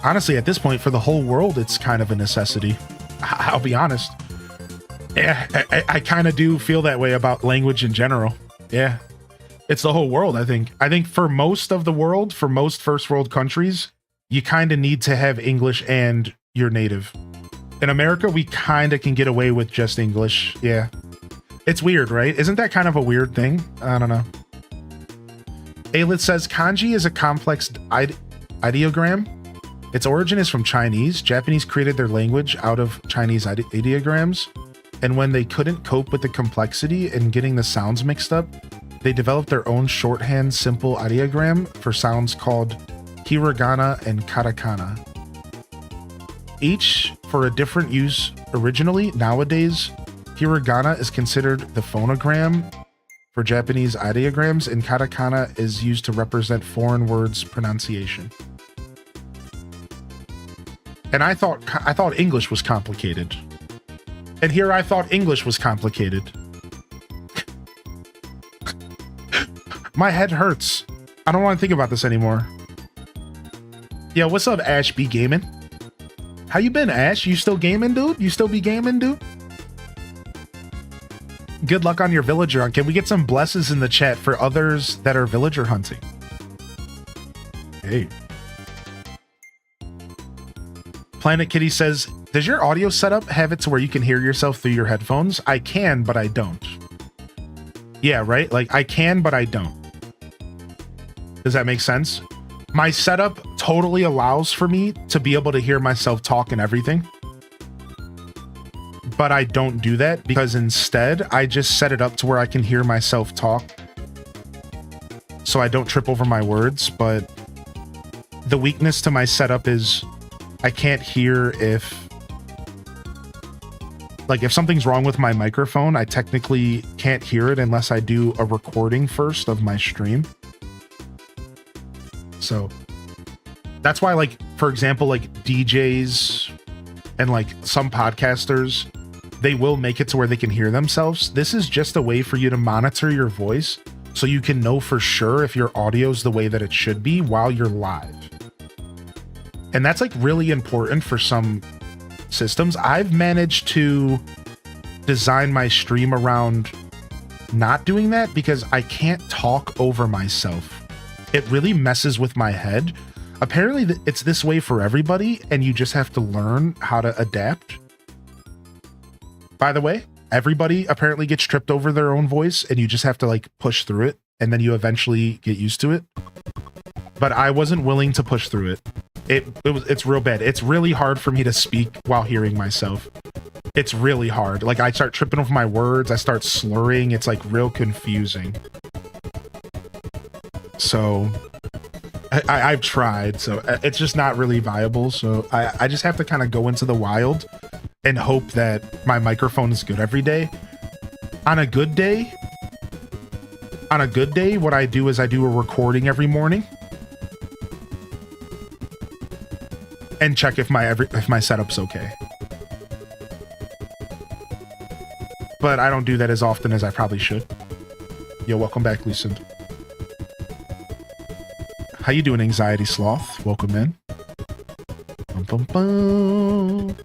Honestly, at this point, for the whole world, it's kind of a necessity. I'll be honest. Yeah, I kind of do feel that way about language in general. Yeah. It's the whole world, I think. I think for most of the world, for most first world countries, you kind of need to have English and your native. In America, we kind of can get away with just English. Yeah. It's weird, right? Isn't that kind of a weird thing? I don't know. Alit says kanji is a complex ideogram. Its origin is from Chinese. Japanese created their language out of Chinese ideograms. And when they couldn't cope with the complexity and getting the sounds mixed up, they developed their own shorthand simple ideogram for sounds called hiragana and katakana. Each for a different use originally. Nowadays, hiragana is considered the phonogram for Japanese ideograms, and katakana is used to represent foreign words pronunciation. And I thought English was complicated. And here I thought English was complicated. My head hurts. I don't want to think about this anymore. Yeah, what's up, Ash B Gaming? How you been, Ash? You still gaming, dude? You still be gaming, dude? Good luck on your villager hunt. Can we get some blesses in the chat for others that are villager hunting? Hey. Planet Kitty says, does your audio setup have it to where you can hear yourself through your headphones? I can, but I don't. Yeah, right? Like, I can, but I don't. Does that make sense? My setup totally allows for me to be able to hear myself talk and everything. But I don't do that because instead I just set it up to where I can hear myself talk so I don't trip over my words. But the weakness to my setup is I can't hear if something's wrong with my microphone. I technically can't hear it unless I do a recording first of my stream. So that's why, like, for example, like DJs and like some podcasters, they will make it to where they can hear themselves. This is just a way for you to monitor your voice so you can know for sure if your audio is the way that it should be while you're live. And that's like really important for some systems. I've managed to design my stream around not doing that because I can't talk over myself. It really messes with my head. Apparently it's this way for everybody, and you just have to learn how to adapt. By the way, everybody apparently gets tripped over their own voice, and you just have to like push through it, and then you eventually get used to it. But I wasn't willing to push through it. It's real bad. It's really hard for me to speak while hearing myself. It's really hard. Like, I start tripping over my words. I start slurring. It's like real confusing. So I've tried. So it's just not really viable. So I just have to kind of go into the wild and hope that my microphone is good every day. On a good day, what I do is I do a recording every morning and check if my setup's okay. But I don't do that as often as I probably should. Yo, welcome back, Lucid. How you doing, Anxiety Sloth? Welcome in. Bum, bum, bum.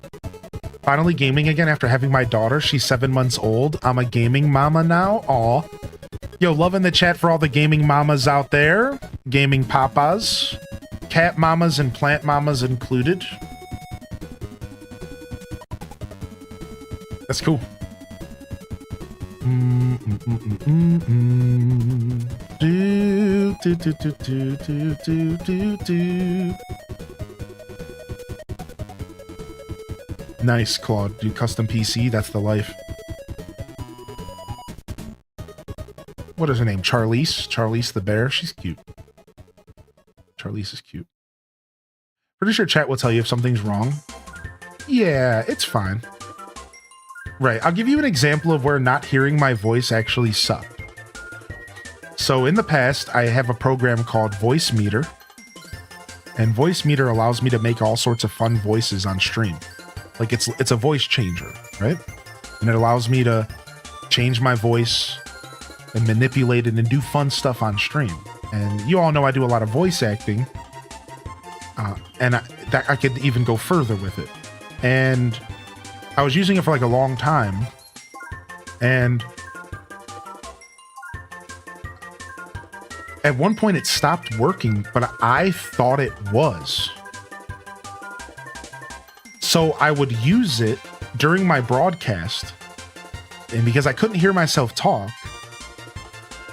Finally gaming again after having my daughter. She's 7 months old. I'm a gaming mama now. Aw. Yo, loving the chat for all the gaming mamas out there. Gaming papas. Cat mamas and plant mamas included. That's cool. Nice, Claude. Do custom PC. That's the life. What is her name? Charlize? Charlize the bear? She's cute. Charlize is cute. Pretty sure chat will tell you if something's wrong. Yeah, it's fine. Right, I'll give you an example of where not hearing my voice actually sucked. So in the past, I have a program called Voice Meter. And Voice Meter allows me to make all sorts of fun voices on stream. Like it's a voice changer, right? And it allows me to change my voice and manipulate it and do fun stuff on stream. And you all know I do a lot of voice acting. And I could even go further with it. And I was using it for like a long time, and at one point it stopped working, but I thought it was. So I would use it during my broadcast, and because I couldn't hear myself talk,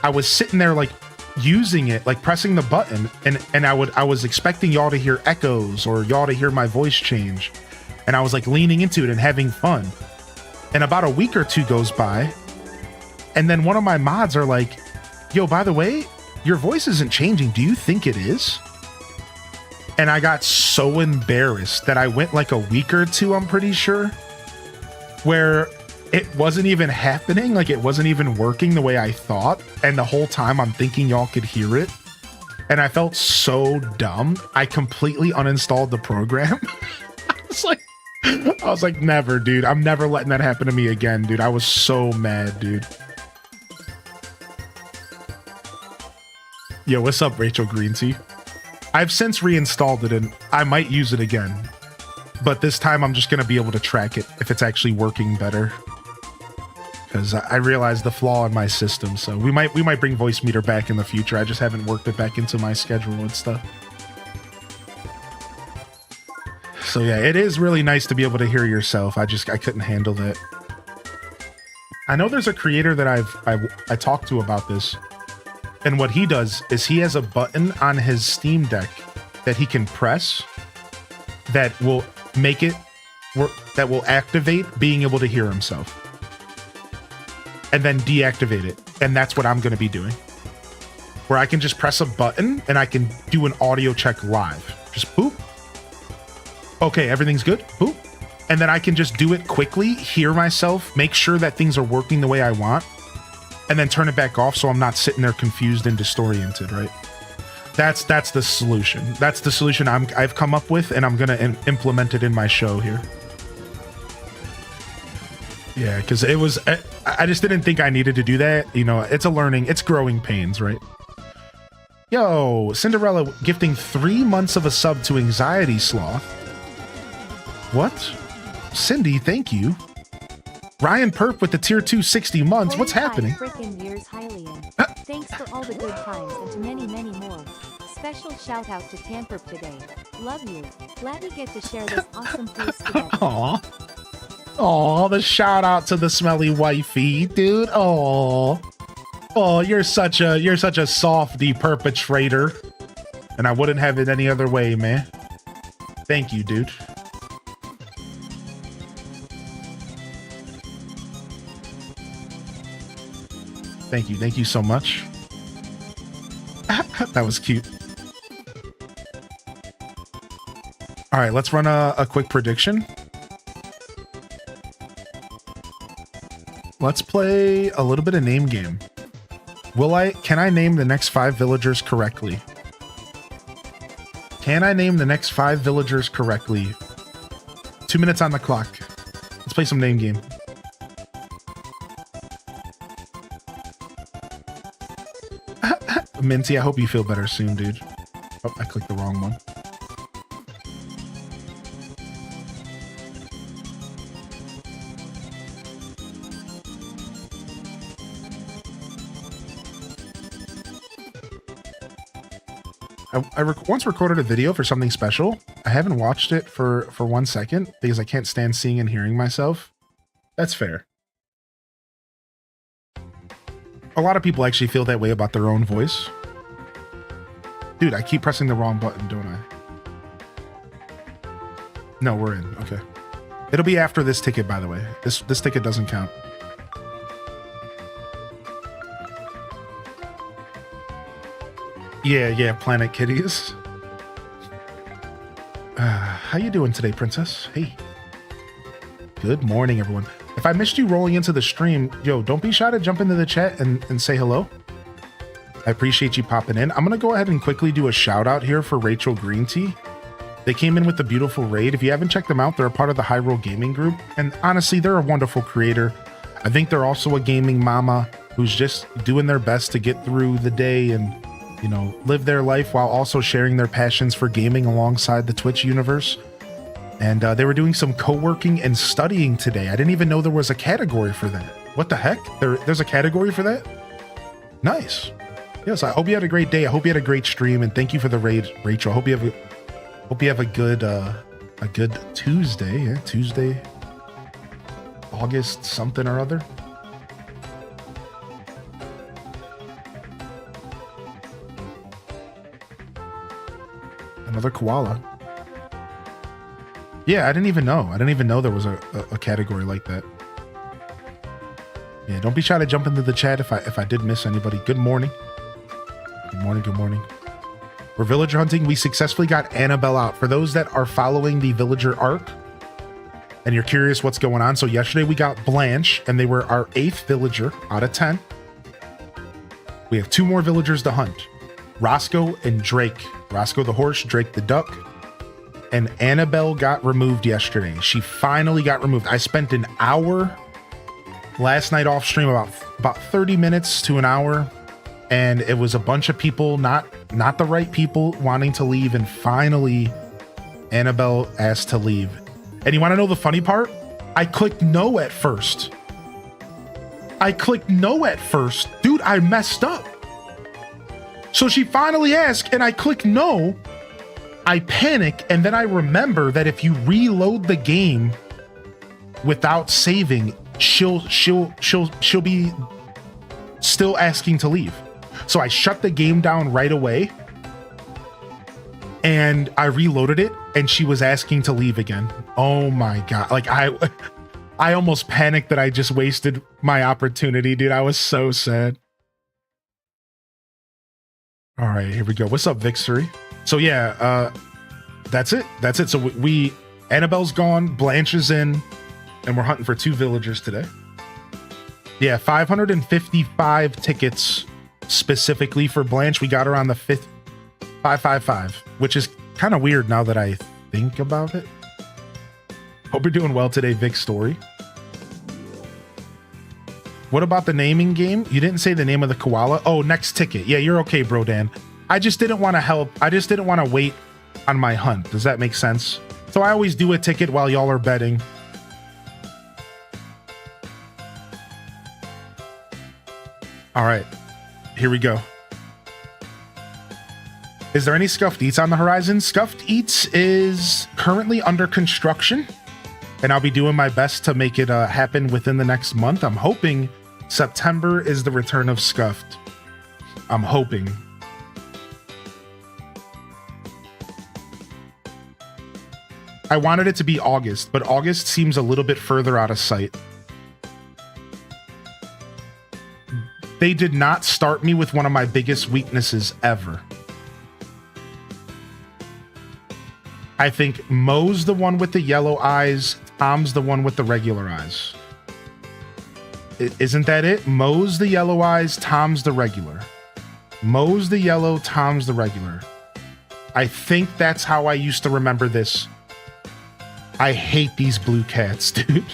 I was sitting there like using it, like pressing the button, and I was expecting y'all to hear echoes or y'all to hear my voice change, and I was like leaning into it and having fun. And about a week or two goes by, and then one of my mods are like, yo, by the way, your voice isn't changing. Do you think it is? And I got so embarrassed that I went like a week or two, I'm pretty sure, where it wasn't even happening. Like it wasn't even working the way I thought. And the whole time I'm thinking y'all could hear it. And I felt so dumb. I completely uninstalled the program. I was like, never, dude. I'm never letting that happen to me again, dude. I was so mad, dude. Yo, what's up, Rachel Green Tea? I've since reinstalled it and I might use it again, but this time I'm just going to be able to track it if it's actually working better, because I realized the flaw in my system. So we might bring Voice Meter back in the future. I just haven't worked it back into my schedule and stuff. So yeah, it is really nice to be able to hear yourself. I couldn't handle that. I know there's a creator that I talked to about this. And what he does is he has a button on his Steam Deck that he can press that will make it work, that will activate being able to hear himself and then deactivate it. And that's what I'm going to be doing, where I can just press a button and I can do an audio check live. Just boop. Okay, everything's good. Boop. And then I can just do it quickly, hear myself, make sure that things are working the way I want, and then turn it back off so I'm not sitting there confused and disoriented, right? That's the solution. That's the solution I've come up with, and I'm going to implement it in my show here. Yeah, because I just didn't think I needed to do that. You know, it's growing pains, right? Yo, Cinderella gifting 3 months of a sub to Anxiety Sloth. What? Cindy, thank you. Ryan Perp with the tier 2 60 months. What's happening? Frickin' years, Hylian. Thanks for all the good times and to many, many more. Special shout out to Tamperp today. Love you. Glad we get to share this awesome face together. Aw. Aw, the shout out to the smelly wifey, dude. Aw. Oh, you're such a softy perpetrator. And I wouldn't have it any other way, man. Thank you, dude. Thank you so much. That was cute. All right, let's run a quick prediction. Let's play a little bit of name game. Can I name the next 5 villagers correctly? Can I name the next 5 villagers correctly? 2 minutes on the clock. Let's play some name game. Minty, I hope you feel better soon, dude. Oh, I clicked the wrong one. I once recorded a video for something special. I haven't watched it for 1 second because I can't stand seeing and hearing myself. That's fair. A lot of people actually feel that way about their own voice. Dude, I keep pressing the wrong button, don't I? No, we're in. Okay. It'll be after this ticket, by the way. This ticket doesn't count. Yeah, Planet Kitties. How you doing today, princess? Hey. Good morning, everyone. If I missed you rolling into the stream, yo, don't be shy to jump into the chat and say hello. I appreciate you popping in. I'm going to go ahead and quickly do a shout out here for Rachel Green Tea. They came in with the beautiful raid. If you haven't checked them out, they're a part of the Hyrule Gaming Group. And honestly, they're a wonderful creator. I think they're also a gaming mama who's just doing their best to get through the day and, you know, live their life while also sharing their passions for gaming alongside the Twitch universe. And they were doing some co-working and studying today. I didn't even know there was a category for that. What the heck? There's a category for that? Nice. Yes, I hope you had a great day. I hope you had a great stream, and thank you for the raid, Rachel. I hope you have a good Tuesday. Yeah, Tuesday, August something or other. Another koala. Yeah, I didn't even know. I didn't even know there was a category like that. Yeah, don't be shy to jump into the chat if I did miss anybody. Good morning. Good morning, good morning. We're villager hunting. We successfully got Annabelle out. For those that are following the villager arc and you're curious what's going on, so yesterday we got Blanche and they were our 8th villager out of 10. We have 2 more villagers to hunt. Roscoe and Drake. Roscoe the horse, Drake the duck. And Annabelle got removed yesterday. She finally got removed. I spent an hour last night off stream, about 30 minutes to an hour, and it was a bunch of people, not the right people, wanting to leave, and finally Annabelle asked to leave. And you want to know the funny part? I clicked no at first. Dude, I messed up. So she finally asked, and I click no. I panic, and then I remember that if you reload the game without saving, she'll be still asking to leave. So I shut the game down right away, and I reloaded it, and she was asking to leave again. Oh my god! Like I almost panicked that I just wasted my opportunity, dude. I was so sad. All right, here we go. What's up, Victory? So yeah, that's it. So we Annabelle's gone, Blanche is in, and we're hunting for 2 villagers today. Yeah, 555 tickets specifically for Blanche. We got her on the 5th 555, which is kind of weird now that I think about it. Hope you're doing well today, Vic Story. What about the naming game? You didn't say the name of the koala. Oh, next ticket. Yeah, you're okay, bro, Dan. I just didn't want to help. I just didn't want to wait on my hunt. Does that make sense? So I always do a ticket while y'all are betting. All right, here we go. Is there any Scuffed Eats on the horizon? Scuffed Eats is currently under construction, and I'll be doing my best to make it happen within the next month. I'm hoping September is the return of Scuffed. I'm hoping. I wanted it to be August, but August seems a little bit further out of sight. They did not start me with one of my biggest weaknesses ever. I think Mo's the one with the yellow eyes, Tom's the one with the regular eyes. Isn't that it? Mo's the yellow eyes, Tom's the regular. Mo's the yellow, Tom's the regular. I think that's how I used to remember this. I hate these blue cats, dude.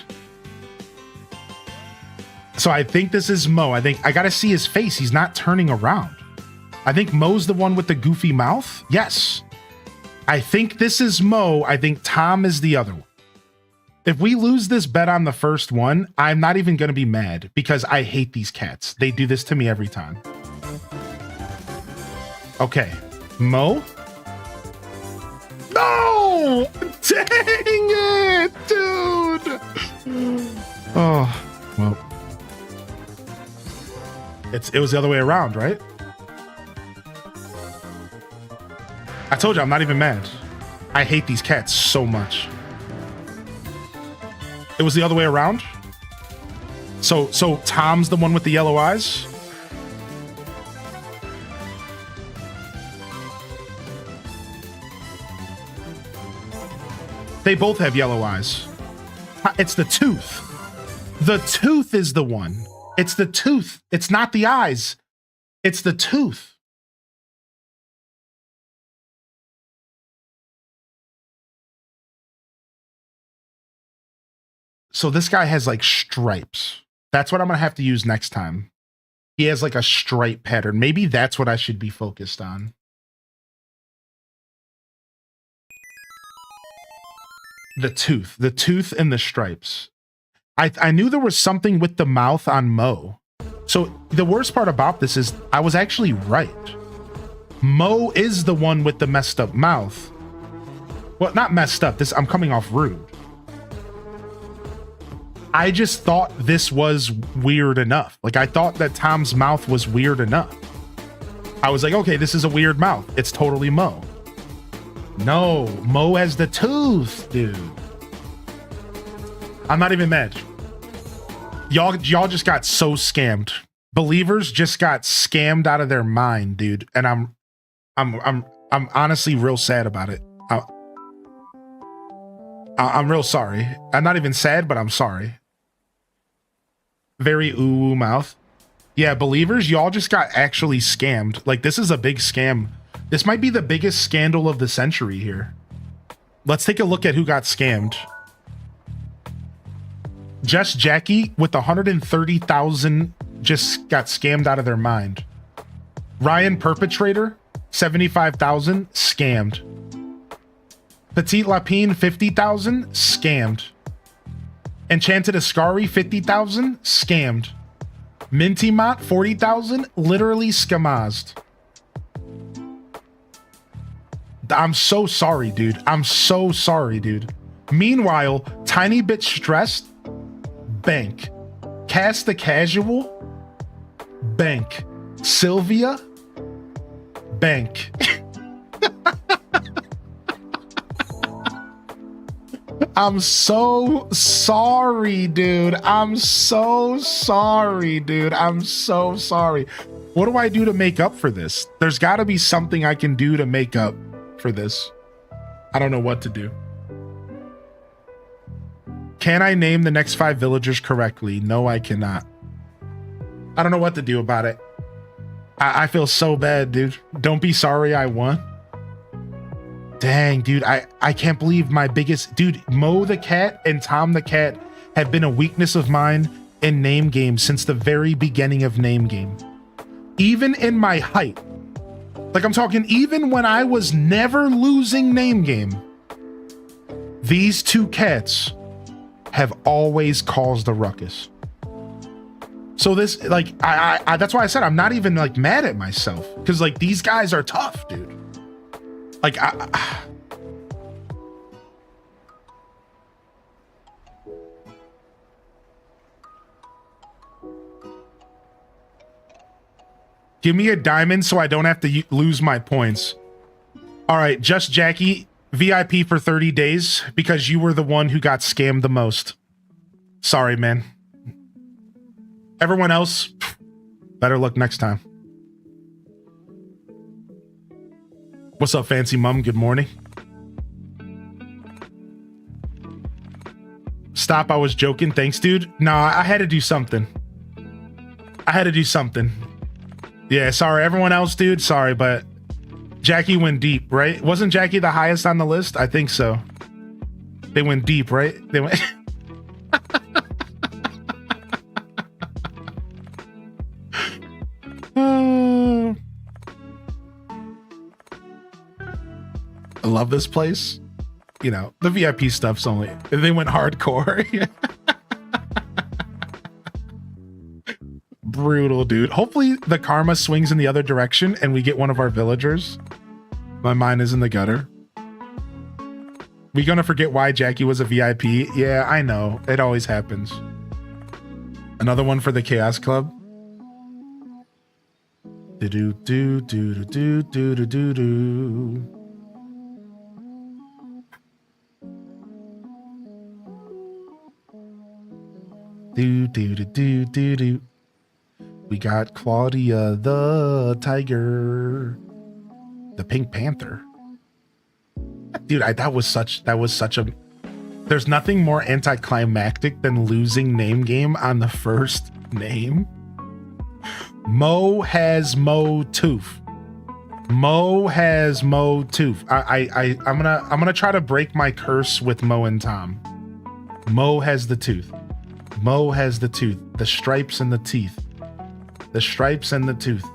So I think this is Mo. I think I gotta see his face. He's not turning around. I think Mo's the one with the goofy mouth. Yes. I think this is Mo. I think Tom is the other one. If we lose this bet on the first one, I'm not even gonna be mad because I hate these cats. They do this to me every time. Okay, Mo. No! Dang it, dude! Oh, well. It was the other way around, right? I told you, I'm not even mad. I hate these cats so much. It was the other way around? So Tom's the one with the yellow eyes? They both have yellow eyes. It's the tooth. The tooth is the one. It's the tooth. It's not the eyes. It's the tooth. So this guy has like stripes. That's what I'm going to have to use next time. He has like a stripe pattern. Maybe that's what I should be focused on. The tooth and the stripes. I knew there was something with the mouth on Mo. So the worst part about this is I was actually right. Mo is the one with the messed up mouth. Well, not messed up. I'm coming off rude. I just thought this was weird enough. Like, I thought that Tom's mouth was weird enough. I was like, okay, this is a weird mouth. It's totally Mo. No, Mo has the tooth, dude. I'm not even mad. Y'all just got so scammed. Believers just got scammed out of their mind, dude. And I'm honestly real sad about it. I'm real sorry. I'm not even sad, but I'm sorry. Very ooh mouth. Yeah, believers, y'all just got actually scammed. Like, this is a big scam. This might be the biggest scandal of the century here. Let's take a look at who got scammed. Just Jackie with 130,000 just got scammed out of their mind. Ryan Perpetrator, 75,000, scammed. Petite Lapine, 50,000, scammed. Enchanted Ascari, 50,000, scammed. Minty Mott, 40,000, literally scamazed. I'm so sorry, dude. I'm so sorry, dude. Meanwhile, Tiny Bit Stressed, bank. Cast the Casual, bank. Sylvia, bank. I'm so sorry, dude. I'm so sorry, dude. I'm so sorry. What do I do to make up for this? There's got to be something I can do to make up for this. I don't know what to do. Can I name the next 5 villagers correctly? No, I cannot. I don't know what to do about it. I feel so bad, dude. Don't be sorry I won. Dang, dude, I can't believe my biggest... Dude, Mo the Cat and Tom the Cat have been a weakness of mine in Name Game since the very beginning of Name Game. Even in my height. Like, I'm talking even when I was never losing Name Game. These two cats have always caused a ruckus. So this, like, I that's why I said I'm not even, like, mad at myself. Because, like, these guys are tough, dude. Like, give me a diamond so I don't have to lose my points. All right, Just Jackie, VIP for 30 days because you were the one who got scammed the most. Sorry, man. Everyone else, better luck next time. What's up, Fancy Mum? Good morning. Stop, I was joking. Thanks, dude. Nah, I had to do something. I had to do something. Yeah, sorry, everyone else, dude. Sorry, but Jackie went deep, right? Wasn't Jackie the highest on the list? I think so. They went deep, right? They went... I love this place. You know, the VIP stuff's only... They went hardcore. Brutal, dude. Hopefully the karma swings in the other direction and we get one of our villagers. My mind is in the gutter. We gonna forget why Jackie was a VIP? Yeah, I know. It always happens. Another one for the Chaos Club. Do do do do do do do do do. Do do do do do do. We got Claudia the Tiger, the Pink Panther. Dude, that was such a... There's nothing more anticlimactic than losing Name Game on the first name. Mo has Mo Tooth. Mo has Mo Tooth. I'm gonna try to break my curse with Mo and Tom. Mo has the tooth. Mo has the tooth. The stripes and the teeth. The stripes and the tooth.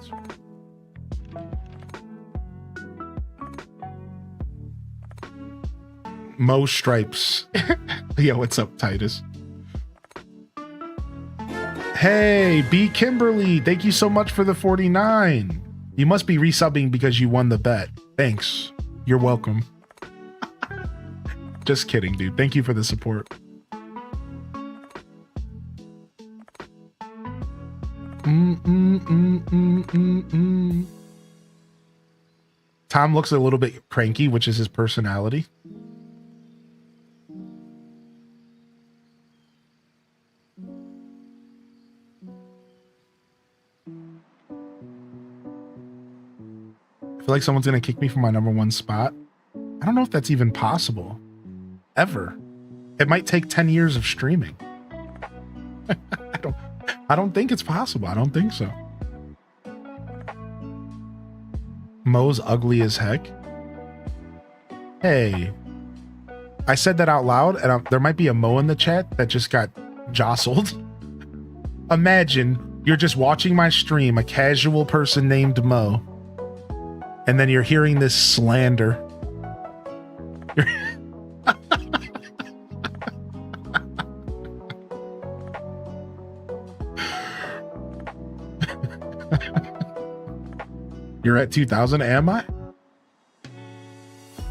Mo Stripes. Yo, what's up, Titus? Hey, B. Kimberly, thank you so much for the 49. You must be resubbing because you won the bet. Thanks. You're welcome. Just kidding, dude. Thank you for the support. Tom looks a little bit cranky, which is his personality. I feel like someone's going to kick me from my #1 spot. I don't know if that's even possible. Ever. It might take 10 years of streaming. I don't think it's possible. I don't think so. Mo's ugly as heck. Hey. I said that out loud, and there might be a Mo in the chat that just got jostled. Imagine you're just watching my stream, a casual person named Mo, and then you're hearing this slander. You're at 2,000, am I?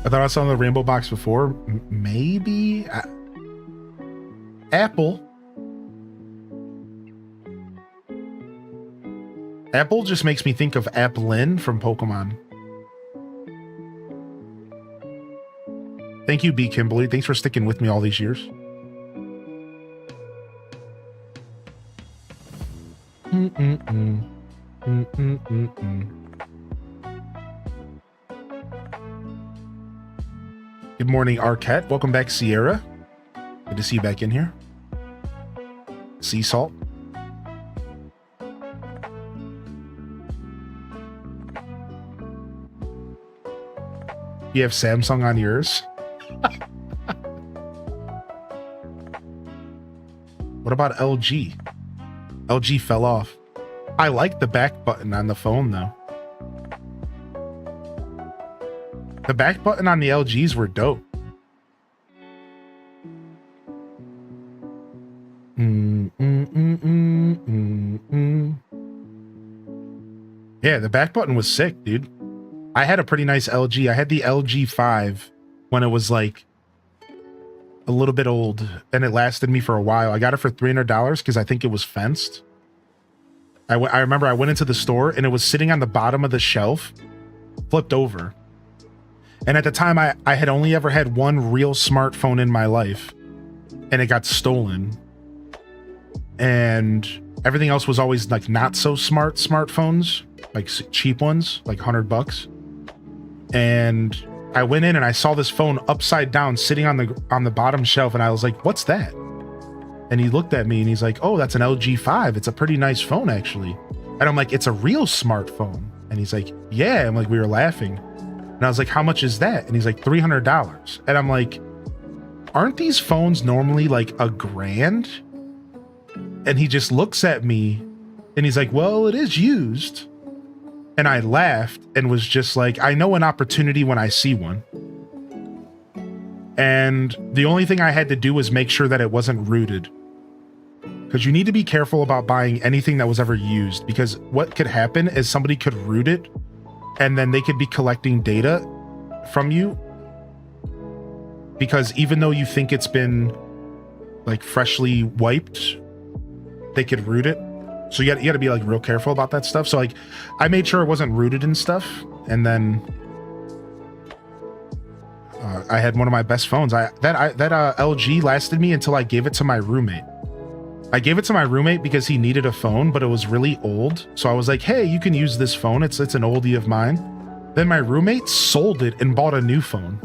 I thought I saw the rainbow box before. Maybe? Apple. Apple just makes me think of Applin from Pokemon. Thank you, B. Kimberly. Thanks for sticking with me all these years. Good morning, Arquette. Welcome back, Sierra. Good to see you back in here. Sea salt. You have Samsung on yours? What about LG? LG fell off. I like the back button on the phone, though. The back button on the LGs were dope. Yeah, the back button was sick, dude. I had a pretty nice LG. I had the LG 5 when it was like a little bit old, and it lasted me for a while. I got it for $300 because I think it was fenced. I remember I went into the store and it was sitting on the bottom of the shelf, flipped over. And at the time, I had only ever had one real smartphone in my life, and it got stolen. And everything else was always like not so smart smartphones, like cheap ones, like $100. And I went in and I saw this phone upside down sitting on the bottom shelf, and I was like, "What's that?" And he looked at me and he's like, "Oh, that's an LG 5. It's a pretty nice phone, actually." And I'm like, "It's a real smartphone." And he's like, "Yeah." And like, we were laughing. And I was like, "How much is that?" And he's like, $300. And I'm like, "Aren't these phones normally like $1,000?" And he just looks at me and he's like, "Well, it is used." And I laughed and was just like, I know an opportunity when I see one. And the only thing I had to do was make sure that it wasn't rooted. Because you need to be careful about buying anything that was ever used, because what could happen is somebody could root it and then they could be collecting data from you. Because even though you think it's been like freshly wiped, they could root it. So you got to be like real careful about that stuff. So like I made sure it wasn't rooted and stuff. And then I had one of my best phones. That LG lasted me until I gave it to my roommate. I gave it to my roommate because he needed a phone, but it was really old. So I was like, "Hey, you can use this phone. It's an oldie of mine." Then my roommate sold it and bought a new phone.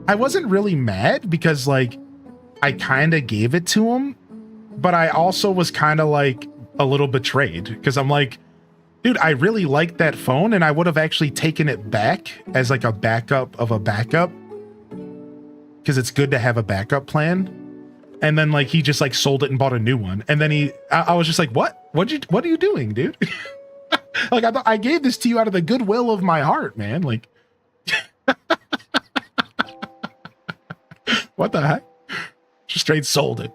I wasn't really mad because like I kind of gave it to him, but I also was kind of like a little betrayed because I'm like, dude, I really liked that phone and I would have actually taken it back as like a backup of a backup, because it's good to have a backup plan. And then like he just like sold it and bought a new one. And then I was just like, what are you doing, dude? Like I gave this to you out of the goodwill of my heart, man. Like what the heck? Just straight sold it.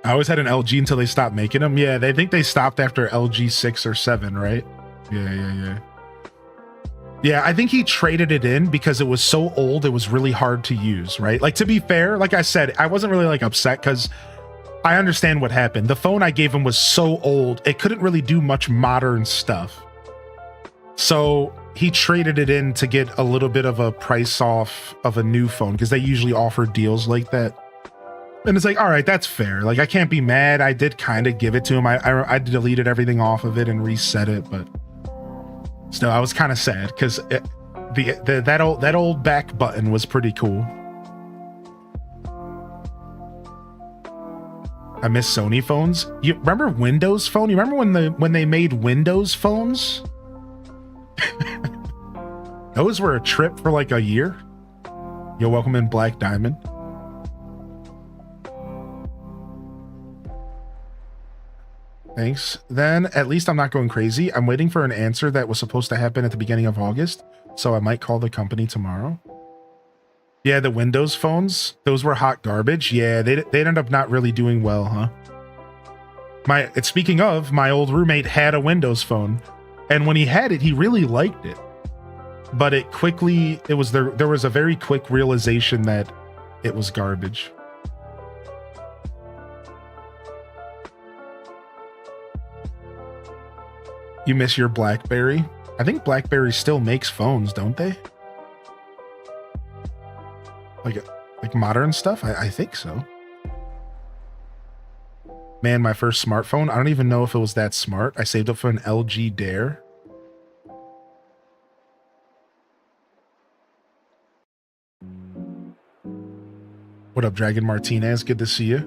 I always had an LG until they stopped making them. Yeah, they think they stopped after LG 6 or 7, right? Yeah. Yeah, I think he traded it in because it was so old, it was really hard to use, right? Like, to be fair, like I said, I wasn't really like upset because I understand what happened. The phone I gave him was so old, it couldn't really do much modern stuff. So he traded it in to get a little bit of a price off of a new phone because they usually offer deals like that. And it's like, all right, that's fair. Like, I can't be mad. I did kind of give it to him. I deleted everything off of it and reset it, but still, I was kind of sad because that old back button was pretty cool. I miss Sony phones. You remember Windows Phone? You remember when they made Windows phones? Those were a trip for like a year. Yo, welcome in, Black Diamond. Thanks. Then at least I'm not going crazy. I'm waiting for an answer that was supposed to happen at the beginning of August, so I might call the company tomorrow. Yeah, the Windows phones, those were hot garbage. Yeah, they ended up not really doing well, huh? Speaking of, my old roommate had a Windows phone, and when he had it, he really liked it. But there was a very quick realization that it was garbage. You miss your BlackBerry? I think BlackBerry still makes phones, don't they? Like modern stuff? I think so. Man, my first smartphone, I don't even know if it was that smart. I saved up for an LG Dare. What up, Dragon Martinez? Good to see you.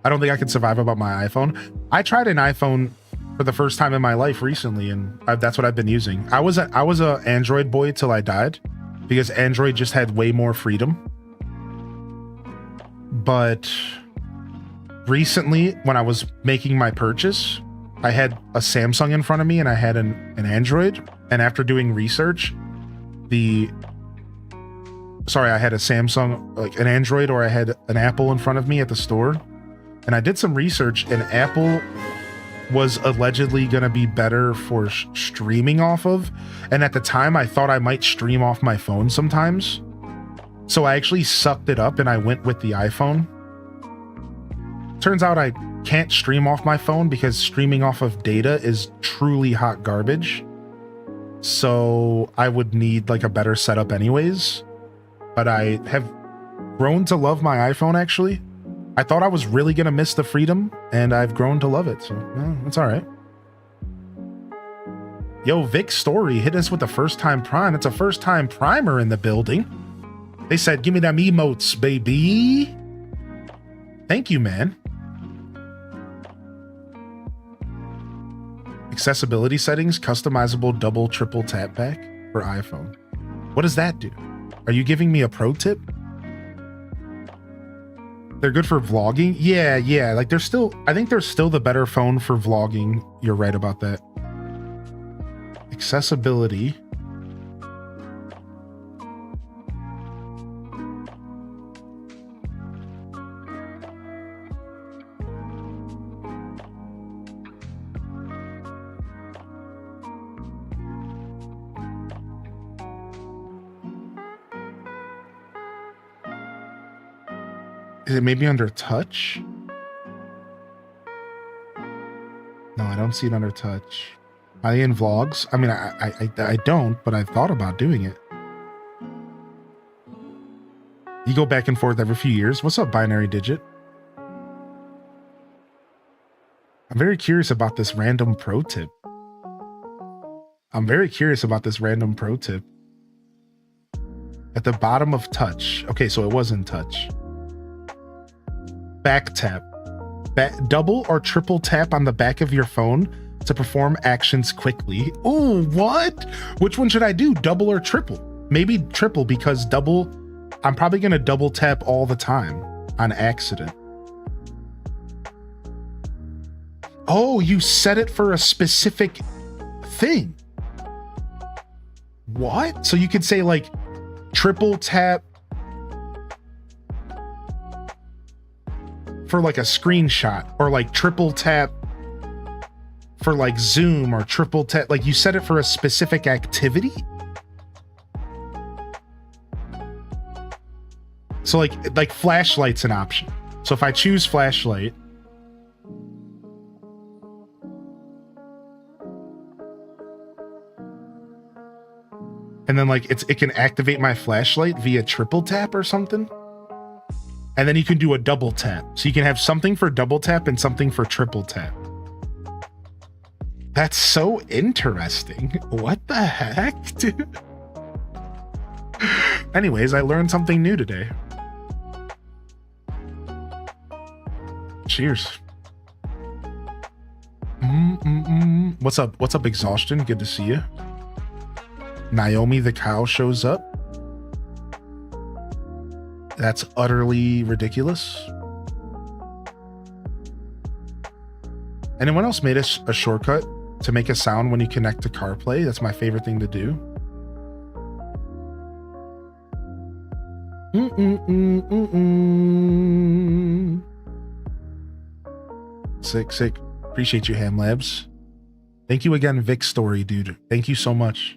I don't think I could survive without my iPhone. I tried an iPhone for the first time in my life recently, and that's what I've been using. I was a Android boy till I died because Android just had way more freedom. But recently, when I was making my purchase, I had a Samsung in front of me and I had an Android. And after doing research, I had a Samsung, like an Android, or I had an Apple in front of me at the store. And I did some research, and Apple was allegedly going to be better for streaming off of. And at the time, I thought I might stream off my phone sometimes. So I actually sucked it up and I went with the iPhone. Turns out I can't stream off my phone because streaming off of data is truly hot garbage. So I would need like a better setup anyways. But I have grown to love my iPhone, actually. I thought I was really going to miss the freedom, and I've grown to love it. So, it's all right. Yo, Vic Story hit us with the first-time prime. It's a first-time primer in the building. They said, give me them emotes, baby. Thank you, man. Accessibility settings, customizable double, triple tap back for iPhone. What does that do? Are you giving me a pro tip? They're good for vlogging? Yeah. Like I think they're still the better phone for vlogging. You're right about that. Accessibility. Is it maybe under touch? No, I don't see it under touch. Are they in vlogs? I mean, I don't, but I've thought about doing it. You go back and forth every few years. What's up, Binary Digit? I'm very curious about this random pro tip. At the bottom of touch. Okay, so it was in touch. Back tap. Double or triple tap on the back of your phone to perform actions quickly. Oh, what? Which one should I do? Double or triple? Maybe triple, because double, I'm probably going to double tap all the time on accident. Oh, you set it for a specific thing. What? So you could say like triple tap for like a screenshot, or like triple tap for like Zoom, or triple tap, like you set it for a specific activity. So like flashlight's an option. So if I choose flashlight, and then like it can activate my flashlight via triple tap or something. And then you can do a double tap. So you can have something for double tap and something for triple tap. That's so interesting. What the heck, dude? Anyways, I learned something new today. Cheers. What's up? What's up, Exhaustion? Good to see you. Naomi the cow shows up. That's utterly ridiculous. Anyone else made us a shortcut to make a sound when you connect to CarPlay? That's my favorite thing to do. Sick. Appreciate you, Ham Labs. Thank you again, Vic Story, dude. Thank you so much.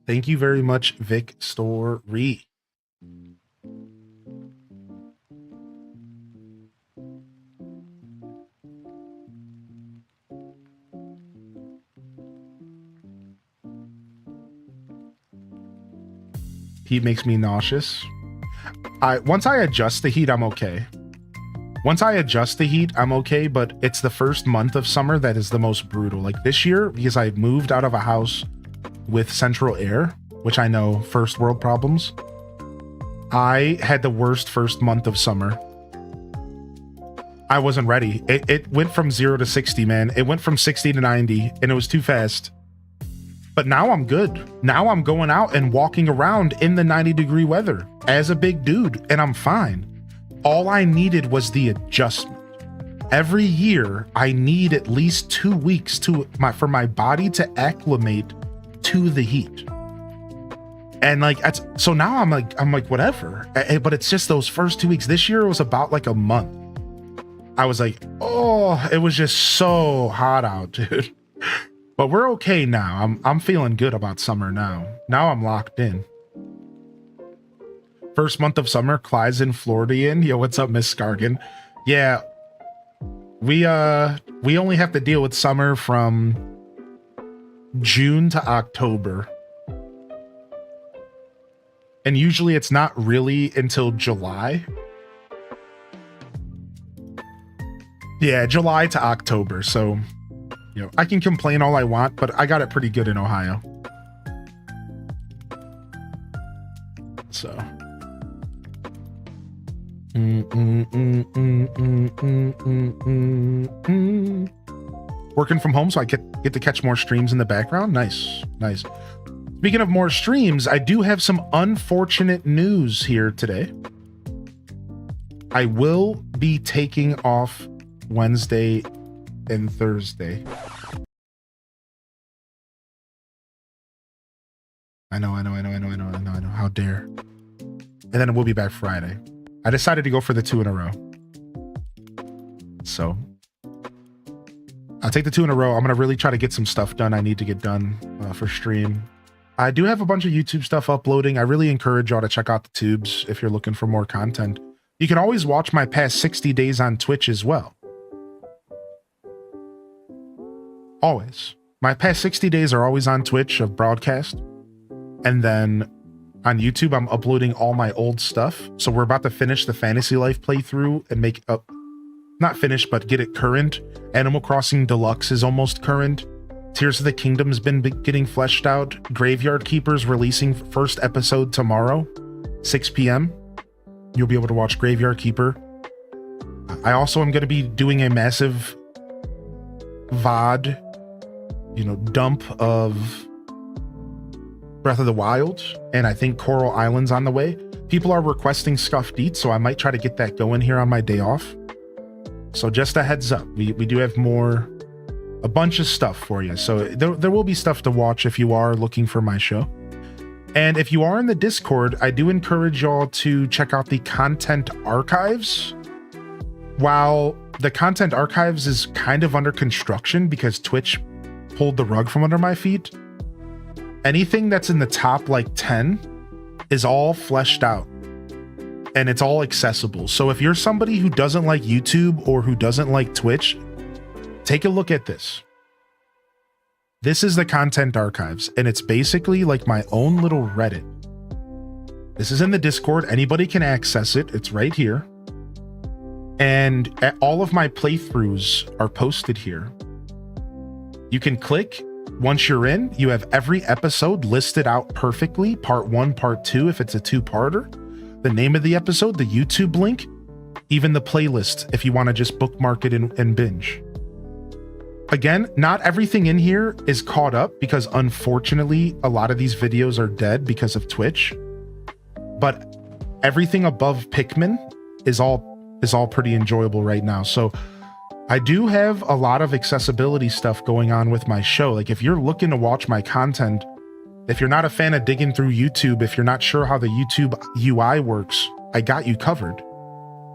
Thank you very much, Vic Story. Heat makes me nauseous. Once I adjust the heat, I'm okay. Once I adjust the heat, I'm okay, but it's the first month of summer that is the most brutal. Like this year, because I moved out of a house with central air, which I know, first world problems. I had the worst first month of summer. I wasn't ready. It went from 0 to 60, man. It went from 60 to 90, and it was too fast. But now I'm good. Now I'm going out and walking around in the 90-degree weather as a big dude, and I'm fine. All I needed was the adjustment. Every year, I need at least 2 weeks for my body to acclimate to the heat. And like, so now I'm like, whatever. But it's just those first 2 weeks. This year it was about like a month. I was like, oh, it was just so hot out, dude. But we're okay now. I'm feeling good about summer now. Now I'm locked in. First month of summer, Clyde's in Floridian. Yo, what's up, Miss Scargan? Yeah, we only have to deal with summer from June to October. And usually it's not really until July. Yeah, July to October. So, you know, I can complain all I want, but I got it pretty good in Ohio. So. Working from home, so I get to catch more streams in the background. Nice. Speaking of more streams, I do have some unfortunate news here today. I will be taking off Wednesday and Thursday. I know. How dare. And then we'll be back Friday. I decided to go for the 2 in a row. So I'll take the 2 in a row. I'm going to really try to get some stuff done I need to get done for stream. I do have a bunch of YouTube stuff uploading. I really encourage y'all to check out the tubes if you're looking for more content. You can always watch my past 60 days on Twitch as well. Always. My past 60 days are always on Twitch of broadcast. And then on YouTube, I'm uploading all my old stuff. So we're about to finish the Fantasy Life playthrough and make up, not finish, but get it current. Animal Crossing Deluxe is almost current. Tears of the Kingdom's been getting fleshed out. Graveyard Keeper's releasing first episode tomorrow, 6 p.m. You'll be able to watch Graveyard Keeper. I also am going to be doing a massive VOD, dump of Breath of the Wild, and I think Coral Island's on the way. People are requesting Scuffed Eats, so I might try to get that going here on my day off. So just a heads up, we do have a bunch of stuff for you. So there will be stuff to watch if you are looking for my show. And if you are in the Discord, I do encourage y'all to check out the content archives. While the content archives is kind of under construction because Twitch pulled the rug from under my feet, anything that's in the top like 10 is all fleshed out and it's all accessible. So if you're somebody who doesn't like YouTube or who doesn't like Twitch, take a look at this. This is the content archives, and it's basically like my own little Reddit. This is in the Discord. Anybody can access it. It's right here. And all of my playthroughs are posted here. You can click. Once you're in, you have every episode listed out perfectly. Part 1, part 2, if it's a 2-parter. The name of the episode, the YouTube link, even the playlist if you want to just bookmark it and binge. Again, not everything in here is caught up because unfortunately a lot of these videos are dead because of Twitch. But everything above Pikmin is all pretty enjoyable right now. So I do have a lot of accessibility stuff going on with my show. Like if you're looking to watch my content, if you're not a fan of digging through YouTube, if you're not sure how the YouTube UI works, I got you covered.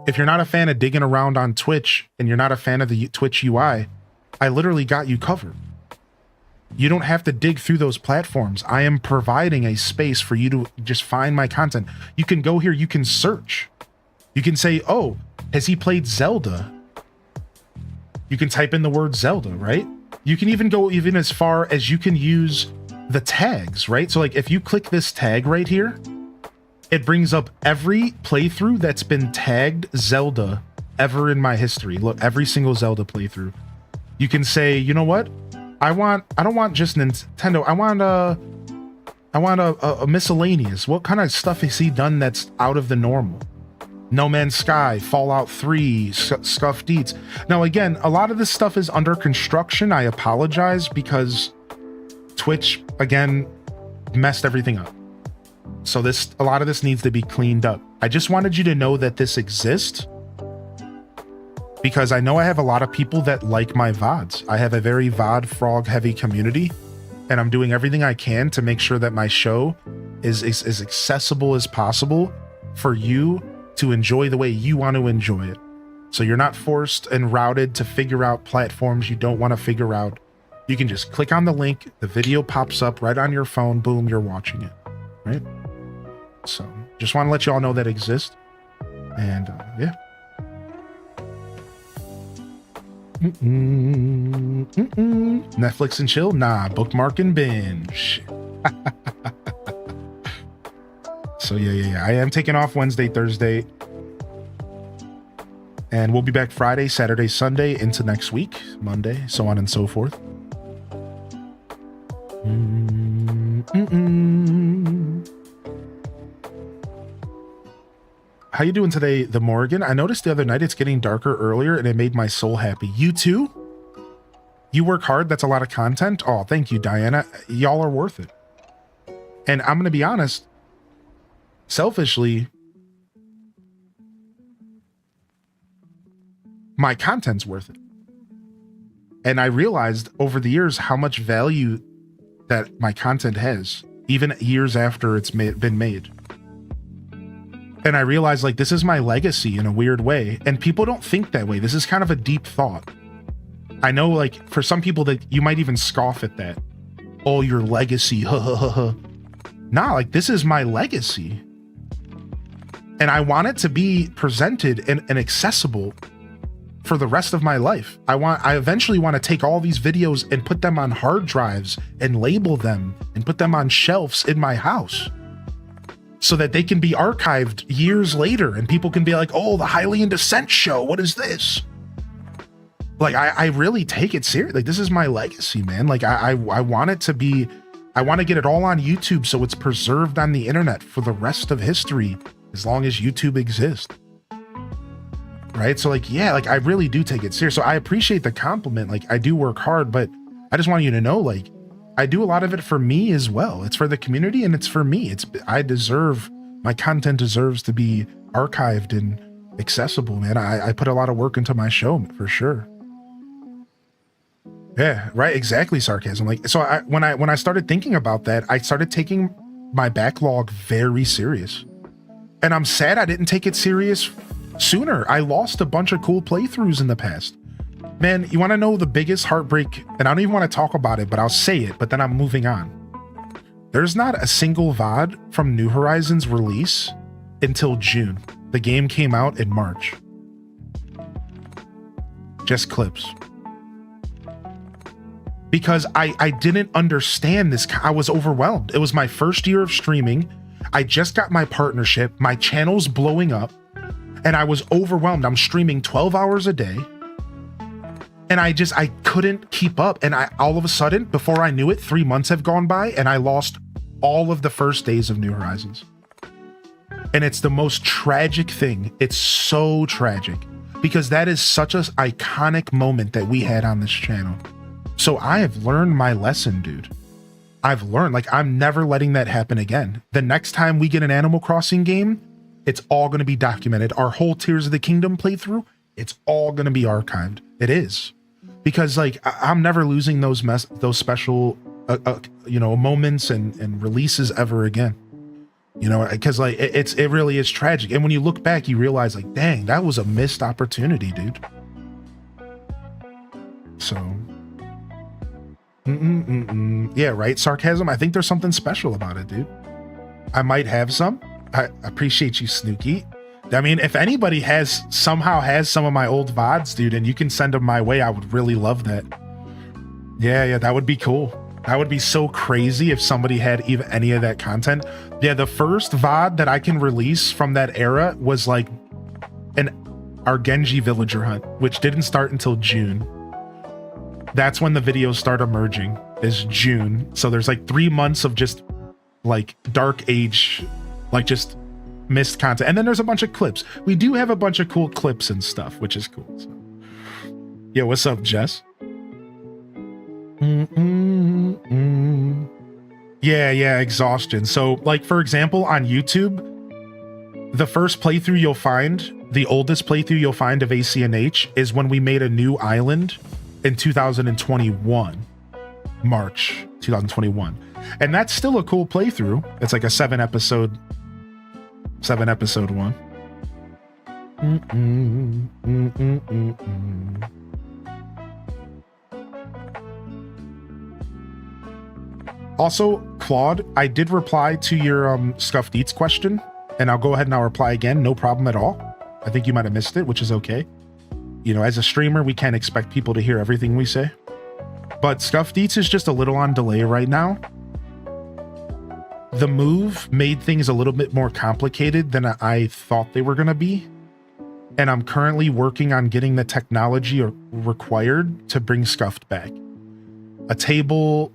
If you're not a fan of digging around on Twitch and you're not a fan of the Twitch UI, I literally got you covered. You don't have to dig through those platforms. I am providing a space for you to just find my content. You can go here, you can search. You can say, oh, has he played Zelda? You can type in the word Zelda, right? You can even go even as far as you can use the tags, right? So like if you click this tag right here, it brings up every playthrough that's been tagged Zelda ever in my history. Look, every single Zelda playthrough. You can say, you know what? I don't want just Nintendo. I want a miscellaneous. What kind of stuff has he done that's out of the normal? No Man's Sky, Fallout 3, Scuffed Deeds. Now, again, a lot of this stuff is under construction. I apologize because Twitch, again, messed everything up. So a lot of this needs to be cleaned up. I just wanted you to know that this exists because I know I have a lot of people that like my VODs. I have a very VOD frog heavy community, and I'm doing everything I can to make sure that my show is as accessible as possible for you to enjoy the way you want to enjoy it. So you're not forced and routed to figure out platforms you don't want to figure out. You can just click on the link, the video pops up right on your phone, boom, you're watching it, right? So just want to let you all know that exists. And yeah. Netflix and chill? Nah, bookmark and binge. So yeah. I am taking off Wednesday, Thursday. And we'll be back Friday, Saturday, Sunday into next week, Monday, so on and so forth. How you doing today, the Morgan? I noticed the other night it's getting darker earlier and it made my soul happy. You too? You work hard. That's a lot of content. Oh, thank you, Diana. Y'all are worth it. And I'm going to be honest, selfishly, my content's worth it. And I realized over the years how much value that my content has, even years after it's been made. And I realized like this is my legacy in a weird way. And people don't think that way. This is kind of a deep thought. I know like for some people that you might even scoff at that. Oh, your legacy. Nah, like this is my legacy. And I want it to be presented and accessible for the rest of my life. I eventually want to take all these videos and put them on hard drives and label them and put them on shelves in my house so that they can be archived years later and people can be like, oh, the Hylian Descent show, what is this? Like, I really take it serious. Like, this is my legacy, man. Like, I want it to be, I want to get it all on YouTube so it's preserved on the internet for the rest of history as long as YouTube exists. Right? So like, yeah, like I really do take it serious. So I appreciate the compliment. Like I do work hard, but I just want you to know, like, I do a lot of it for me as well. It's for the community and it's for me. My content deserves to be archived and accessible, man. I put a lot of work into my show for sure. Yeah, right. Exactly. Sarcasm. Like, so when I started thinking about that, I started taking my backlog very serious. And I'm sad I didn't take it serious sooner. I lost a bunch of cool playthroughs in the past. Man, you want to know the biggest heartbreak? And I don't even want to talk about it, but I'll say it, but then I'm moving on. There's not a single VOD from New Horizons release until June. The game came out in March. Just clips. Because I didn't understand this. I was overwhelmed. It was my first year of streaming. I just got my partnership. My channel's blowing up. And I was overwhelmed. I'm streaming 12 hours a day. And I couldn't keep up. And all of a sudden, before I knew it, 3 months have gone by and I lost all of the first days of New Horizons. And it's the most tragic thing. It's so tragic because that is such an iconic moment that we had on this channel. So I have learned my lesson, dude. I've learned, like, I'm never letting that happen again. The next time we get an Animal Crossing game, it's all going to be documented. Our whole Tears of the Kingdom playthrough, it's all going to be archived. It is. Because, like, I'm never losing those special, moments and releases ever again. You know, because, like, it really is tragic. And when you look back, you realize, like, dang, that was a missed opportunity, dude. So... Yeah, right? Sarcasm. I think there's something special about it, dude. I might have some. I appreciate you, Snooky. I mean, if anybody somehow has some of my old VODs, dude, and you can send them my way, I would really love that. Yeah, that would be cool. That would be so crazy if somebody had even any of that content. Yeah, the first VOD that I can release from that era was like our Genji villager hunt, which didn't start until June. That's when the videos start emerging, is June. So there's like 3 months of just like dark age, like just missed content. And then there's a bunch of clips. We do have a bunch of cool clips and stuff, which is cool. So. Yeah, what's up, Jess? Yeah, exhaustion. So like, for example, on YouTube, the first playthrough you'll find, the oldest playthrough you'll find of ACNH is when we made a new island in 2021, March 2021. And that's still a cool playthrough. It's like a 7 episode one. Also, Claude, I did reply to your Scuffed Eats question, and I'll go ahead and I'll reply again. No problem at all. I think you might have missed it, which is okay. You know, as a streamer, we can't expect people to hear everything we say. But Scuffed Eats is just a little on delay right now. The move made things a little bit more complicated than I thought they were going to be. And I'm currently working on getting the technology required to bring Scuffed back. A table,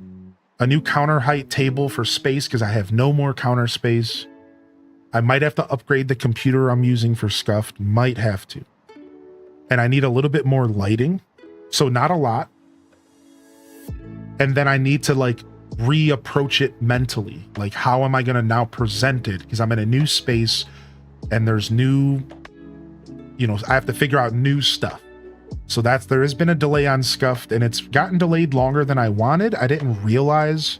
a new counter height table for space because I have no more counter space. I might have to upgrade the computer I'm using for Scuffed. Might have to. And I need a little bit more lighting, so not a lot. And then I need to like reapproach it mentally. Like, how am I going to now present it? Because I'm in a new space and there's new, I have to figure out new stuff. So there has been a delay on Scuffed, and it's gotten delayed longer than I wanted. I didn't realize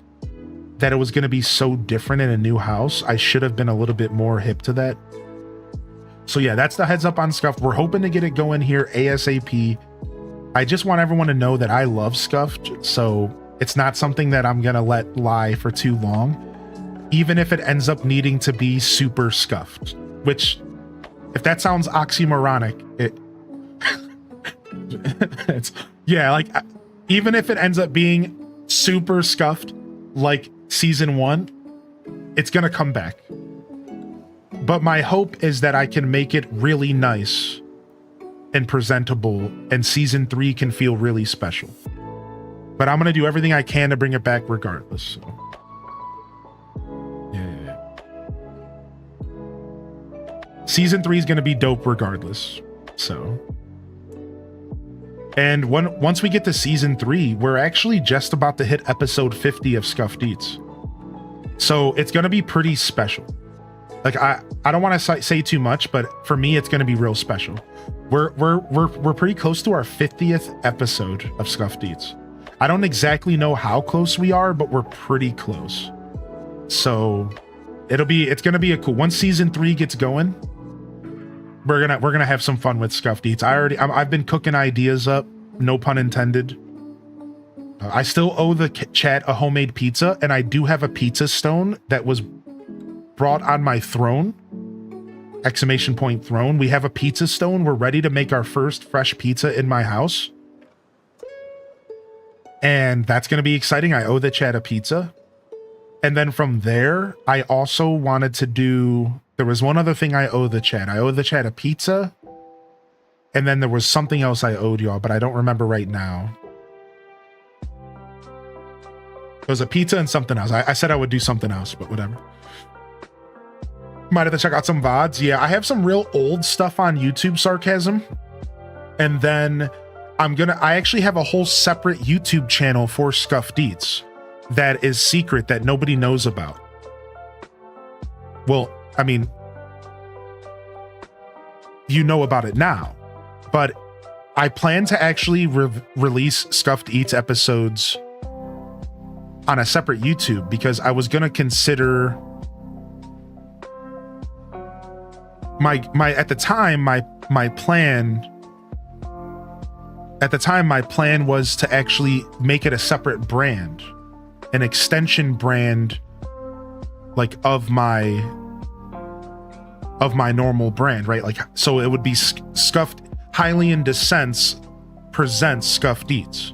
that it was going to be so different in a new house. I should have been a little bit more hip to that. So yeah, that's the heads up on Scuffed. We're hoping to get it going here ASAP. I just want everyone to know that I love Scuffed, so it's not something that I'm gonna let lie for too long, even if it ends up needing to be super Scuffed, which, if that sounds oxymoronic, it's, yeah, like, even if it ends up being super Scuffed, like season 1, it's gonna come back. But my hope is that I can make it really nice and presentable, and season 3 can feel really special. But I'm going to do everything I can to bring it back regardless. So. Yeah. Season 3 is going to be dope regardless. So. And once we get to season 3, we're actually just about to hit episode 50 of Scuffed Eats. So it's going to be pretty special. Like, I don't want to say too much, but for me, it's going to be real special. We're pretty close to our 50th episode of Scuffed Eats. I don't exactly know how close we are, but we're pretty close. So it's gonna be a cool, once season 3 gets going, we're gonna have some fun with Scuffed Eats. I've been cooking ideas up, no pun intended. I still owe the chat a homemade pizza, and I do have a pizza stone that was brought on my throne. Exclamation point throne. We have a pizza stone. We're ready to make our first fresh pizza in my house. And that's going to be exciting. I owe the chat a pizza. And then from there, I also wanted to do, there was one other thing I owe the chat. I owe the chat a pizza. And then there was something else I owed y'all, but I don't remember right now. It was a pizza and something else. I said I would do something else, but whatever. Might have to check out some VODs. Yeah, I have some real old stuff on YouTube, Sarcasm. And then I actually have a whole separate YouTube channel for Scuffed Eats that is secret that nobody knows about. Well, I mean, you know about it now, but I plan to actually release Scuffed Eats episodes on a separate YouTube because I was going to consider my plan was to actually make it a separate brand, an extension brand, like of my normal brand, right? Like, so it would be Scuffed Hylian Descents presents Scuffed Eats,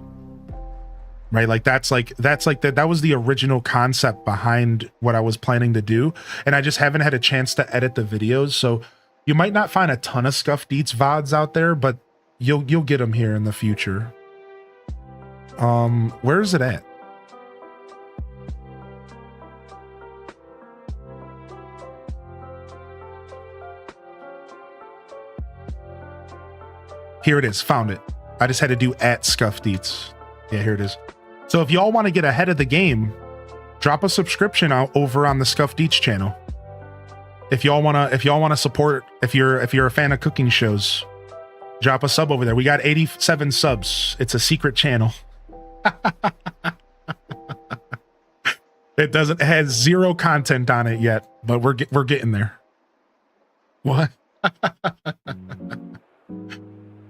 right? Like that was the original concept behind what I was planning to do, and I just haven't had a chance to edit the videos, so you might not find a ton of Scuffed Eats VODs out there, but you'll get them here in the future. Where is it at? Here it is. Found it. I just had to do @Scuffed Eats. Yeah, here it is. So if y'all want to get ahead of the game, drop a subscription out over on the Scuffed Eats channel. If y'all wanna support, if you're a fan of cooking shows, drop a sub over there. We got 87 subs. It's a secret channel. It has 0 content on it yet, but we're getting there. What?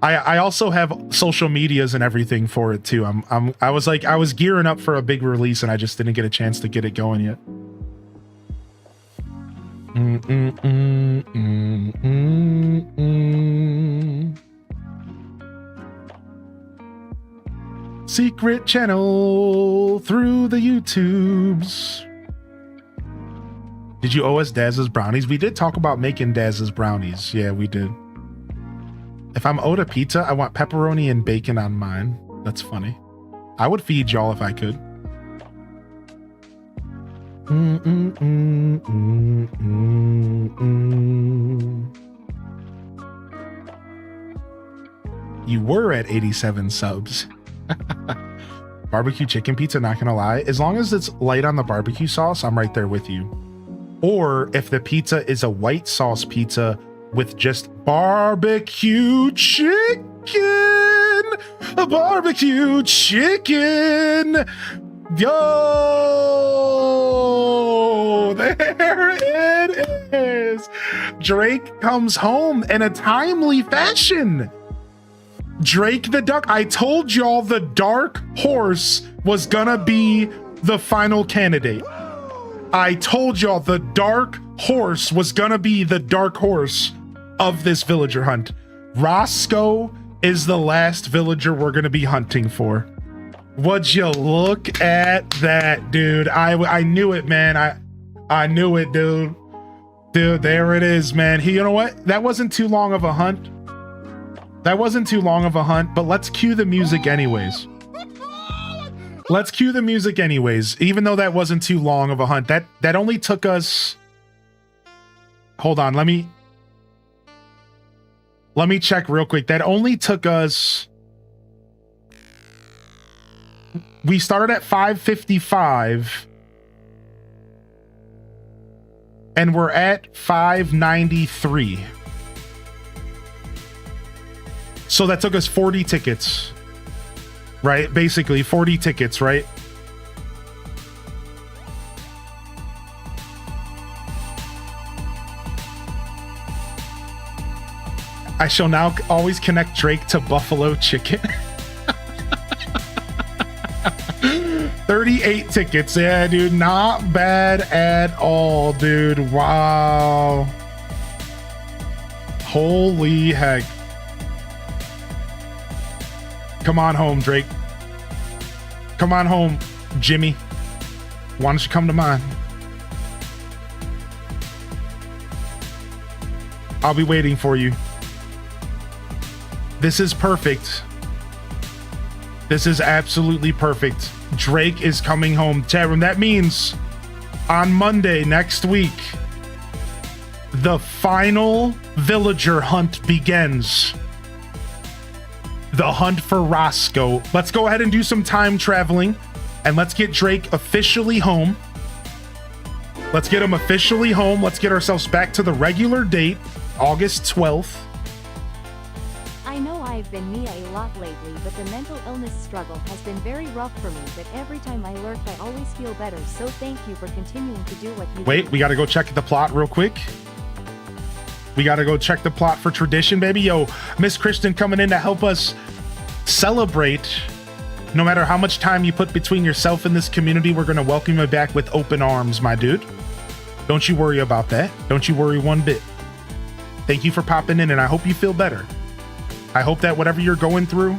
I also have social medias and everything for it too. I was gearing up for a big release and I just didn't get a chance to get it going yet. Secret channel through the YouTubes. Did you owe us Daz's brownies? We did talk about making Daz's brownies. Yeah, we did. If I'm owed a pizza, I want pepperoni and bacon on mine. That's funny. I would feed y'all if I could. You were at 87 subs. Barbecue chicken pizza, not gonna lie. As long as it's light on the barbecue sauce, I'm right there with you. Or if the pizza is a white sauce pizza with just barbecue chicken, a barbecue chicken. Yo, there it is. Drake comes home in a timely fashion. Drake the Duck. I told y'all the dark horse was gonna be the final candidate. I told y'all the dark horse was gonna be the dark horse of this villager hunt. Roscoe is the last villager we're gonna be hunting for. Would you look at that, dude? I knew it, man. I knew it, dude. Dude, there it is, man. You know what? That wasn't too long of a hunt. But let's cue the music anyways. Even though that wasn't too long of a hunt. That only took us... Hold on, let me check real quick. That only took us... We started at 555. And we're at 593. So that took us 40 tickets. Right? Basically 40 tickets, right? I shall now always connect Drake to buffalo chicken. 38 tickets. Yeah, dude. Not bad at all, dude. Wow. Holy heck. Come on home, Drake. Come on home, Jimmy. Why don't you come to mine? I'll be waiting for you. This is perfect. This is absolutely perfect. Drake is coming home. Tarum, that means on Monday next week, the final villager hunt begins. The hunt for Roscoe. Let's go ahead and do some time traveling and let's get Drake officially home. Let's get him officially home. Let's get ourselves back to the regular date, August 12th. I know I've been Mia a lot lately, but the mental illness struggle has been very rough for me, but every time I lurk I always feel better, so thank you for continuing to do what you do. Wait, we gotta go check the plot real quick. We gotta go check the plot for tradition, baby. Yo, Miss Kristen coming in to help us celebrate. No matter how much time you put between yourself and this community, we're gonna welcome you back with open arms, my dude. Don't you worry about that. Don't you worry one bit. Thank you for popping in, and I hope you feel better. I hope that whatever you're going through,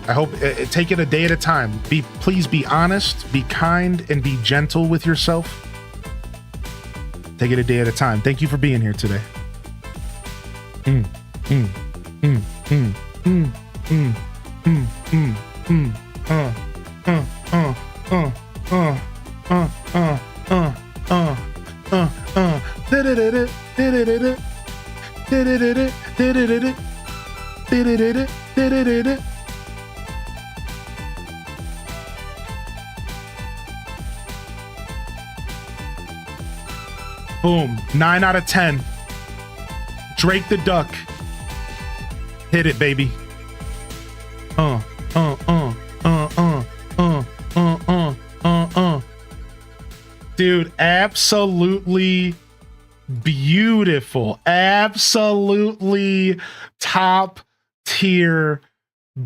I hope take it a day at a time. Please be honest, be kind, and be gentle with yourself. Take it a day at a time. Thank you for being here today. Boom. 9 out of 10. Drake the Duck. Hit it, baby. Dude, absolutely beautiful. Absolutely top tier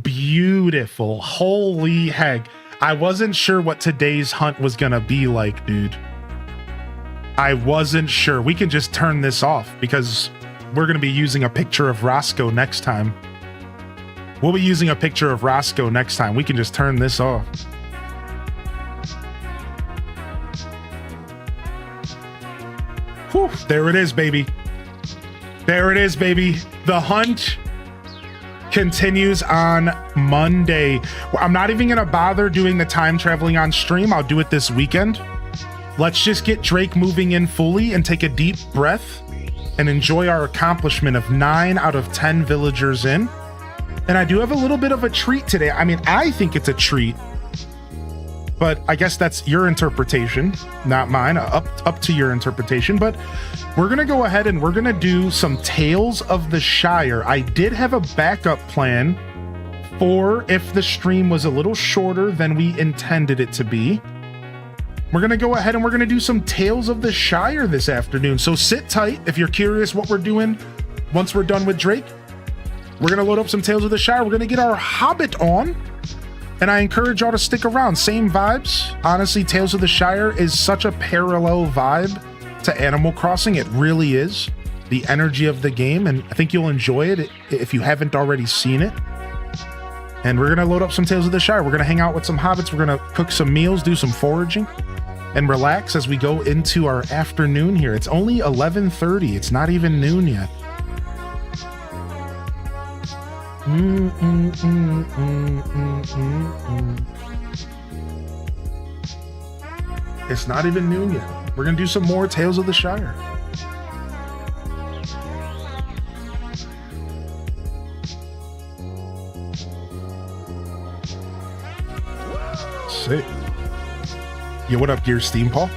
beautiful. Holy heck. I wasn't sure what today's hunt was gonna be like, dude. I wasn't sure. We can just turn this off because we're going to be using a picture of Roscoe next time. We'll be using a picture of Roscoe next time. We can just turn this off. Whew, there it is, baby. There it is, baby. The hunt continues on Monday. I'm not even going to bother doing the time traveling on stream. I'll do it this weekend. Let's just get Drake moving in fully and take a deep breath and enjoy our accomplishment of 9 out of 10 villagers in. And I do have a little bit of a treat today. I mean, I think it's a treat, but I guess that's your interpretation, not mine. Up to your interpretation. But we're going to go ahead and we're going to do some Tales of the Shire. I did have a backup plan for if the stream was a little shorter than we intended it to be. We're going to go ahead and we're going to do some Tales of the Shire this afternoon. So sit tight if you're curious what we're doing once we're done with Drake. We're going to load up some Tales of the Shire. We're going to get our Hobbit on. And I encourage y'all to stick around. Same vibes. Honestly, Tales of the Shire is such a parallel vibe to Animal Crossing. It really is. The energy of the game. And I think you'll enjoy it if you haven't already seen it. And we're going to load up some Tales of the Shire. We're going to hang out with some hobbits. We're going to cook some meals, do some foraging, and relax as we go into our afternoon here. It's only 11:30. It's not even noon yet. It's not even noon yet. We're going to do some more Tales of the Shire. Sick. Yo, what up, Gear Steam Paul?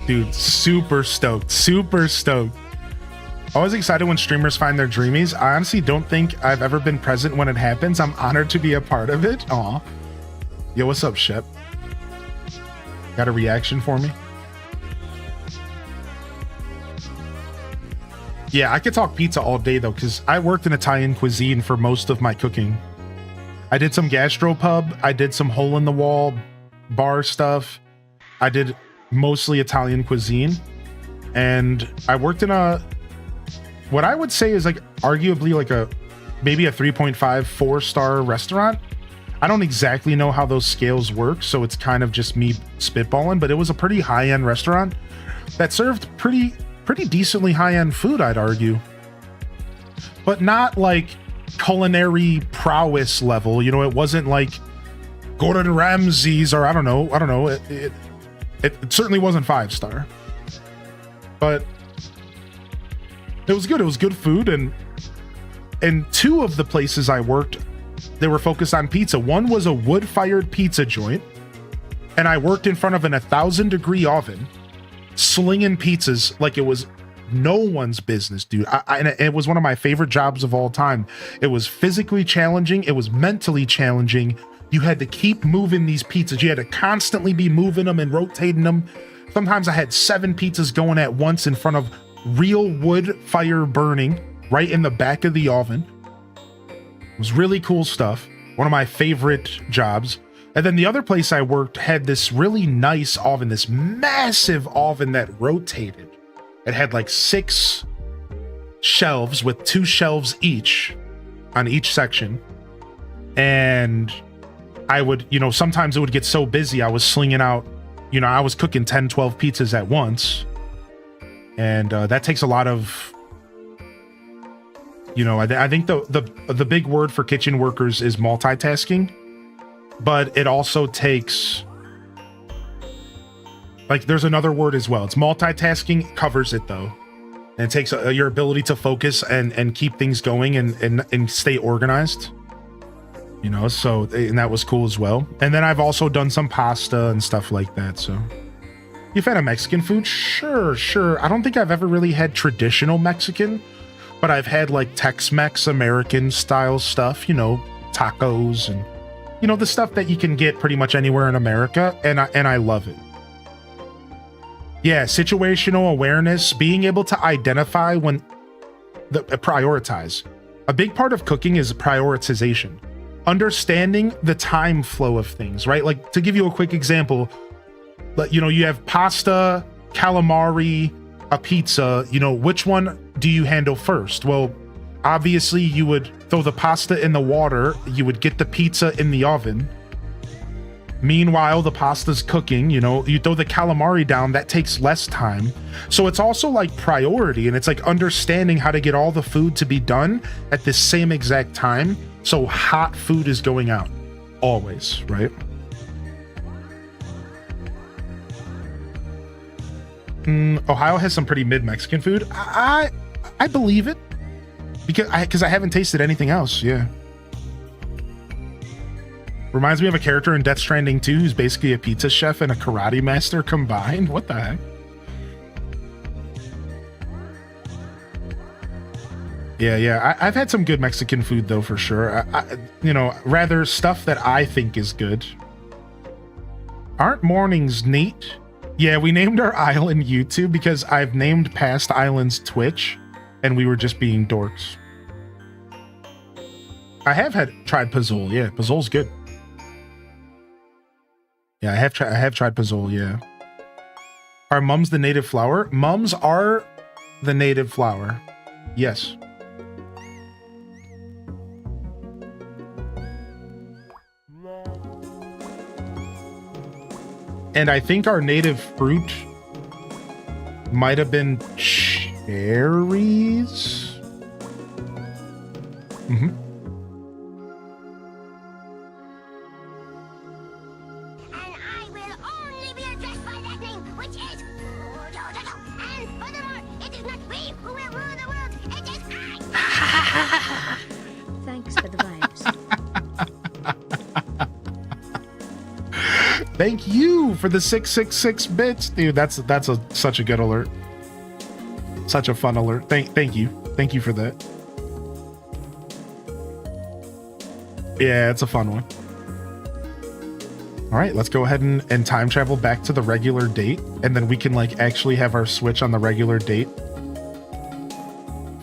Dude, super stoked. Super stoked. Always excited when streamers find their dreamies. I honestly don't think I've ever been present when it happens. I'm honored to be a part of it. Aw. Yo, what's up, Shep? Got a reaction for me? Yeah, I could talk pizza all day though, because I worked in Italian cuisine for most of my cooking. I did some gastropub, I did some hole in the wall bar stuff. I did mostly Italian cuisine, and I worked in what I would say is like arguably like maybe a 3.5, 4-star restaurant. I don't exactly know how those scales work, so it's kind of just me spitballing, but it was a pretty high-end restaurant that served pretty decently high-end food, I'd argue. But not like culinary prowess level, you know. It wasn't like Gordon Ramsay's, or I don't know. It certainly wasn't 5-star, but it was good. It was good food, and 2 of the places I worked, they were focused on pizza. One was a wood-fired pizza joint, and I worked in front of an 1,000-degree oven, slinging pizzas like it was no one's business, dude. And it was one of my favorite jobs of all time. It was physically challenging. It was mentally challenging. You had to keep moving these pizzas. You had to constantly be moving them and rotating them. Sometimes I had 7 pizzas going at once in front of real wood fire burning right in the back of the oven. It was really cool stuff. One of my favorite jobs. And then the other place I worked had this really nice oven, this massive oven that rotated. It had like 6 shelves with 2 shelves each on each section. And I would, sometimes it would get so busy, I was slinging out, I was cooking 10, 12 pizzas at once. And that takes a lot of, I think the big word for kitchen workers is multitasking, but it also takes, like, there's another word as well. It's multitasking, covers it though. And it takes your ability to focus and keep things going and stay organized. So, and that was cool as well. And then I've also done some pasta and stuff like that. So, you've had a Mexican food? Sure. I don't think I've ever really had traditional Mexican, but I've had like Tex-Mex American style stuff, tacos and, the stuff that you can get pretty much anywhere in America. And I love it. Yeah, situational awareness, being able to identify when prioritize. A big part of cooking is prioritization. Understanding the time flow of things, right? Like, to give you a quick example, you have pasta, calamari, a pizza, which one do you handle first? Well, obviously you would throw the pasta in the water, you would get the pizza in the oven. Meanwhile, the pasta's cooking, you throw the calamari down, that takes less time. So it's also like priority, and it's like understanding how to get all the food to be done at the same exact time. So hot food is going out always, right? Ohio has some pretty mid-Mexican food. I believe it because I haven't tasted anything else. Yeah. Reminds me of a character in Death Stranding 2 who's basically a pizza chef and a karate master combined. What the heck? Yeah. I've had some good Mexican food though, for sure. Rather stuff that I think is good. Aren't mornings neat? Yeah, we named our island YouTube because I've named past islands Twitch, and we were just being dorks. I have tried Pazul. Yeah, Pazul's good. Yeah, I have tried Pazul. Yeah. Are mums the native flower? Mums are the native flower. Yes. And I think our native fruit might have been cherries. Mm-hmm. And I will only be addressed by that name, which is Dodo. And furthermore, it is not we who will rule the world, it is I. Thanks for the vibes. Thank you for the 666 bits, dude. That's such a good alert. Such a fun alert. Thank you for that. Yeah, it's a fun one. All right, let's go ahead and time travel back to the regular date, and then we can like actually have our switch on the regular date.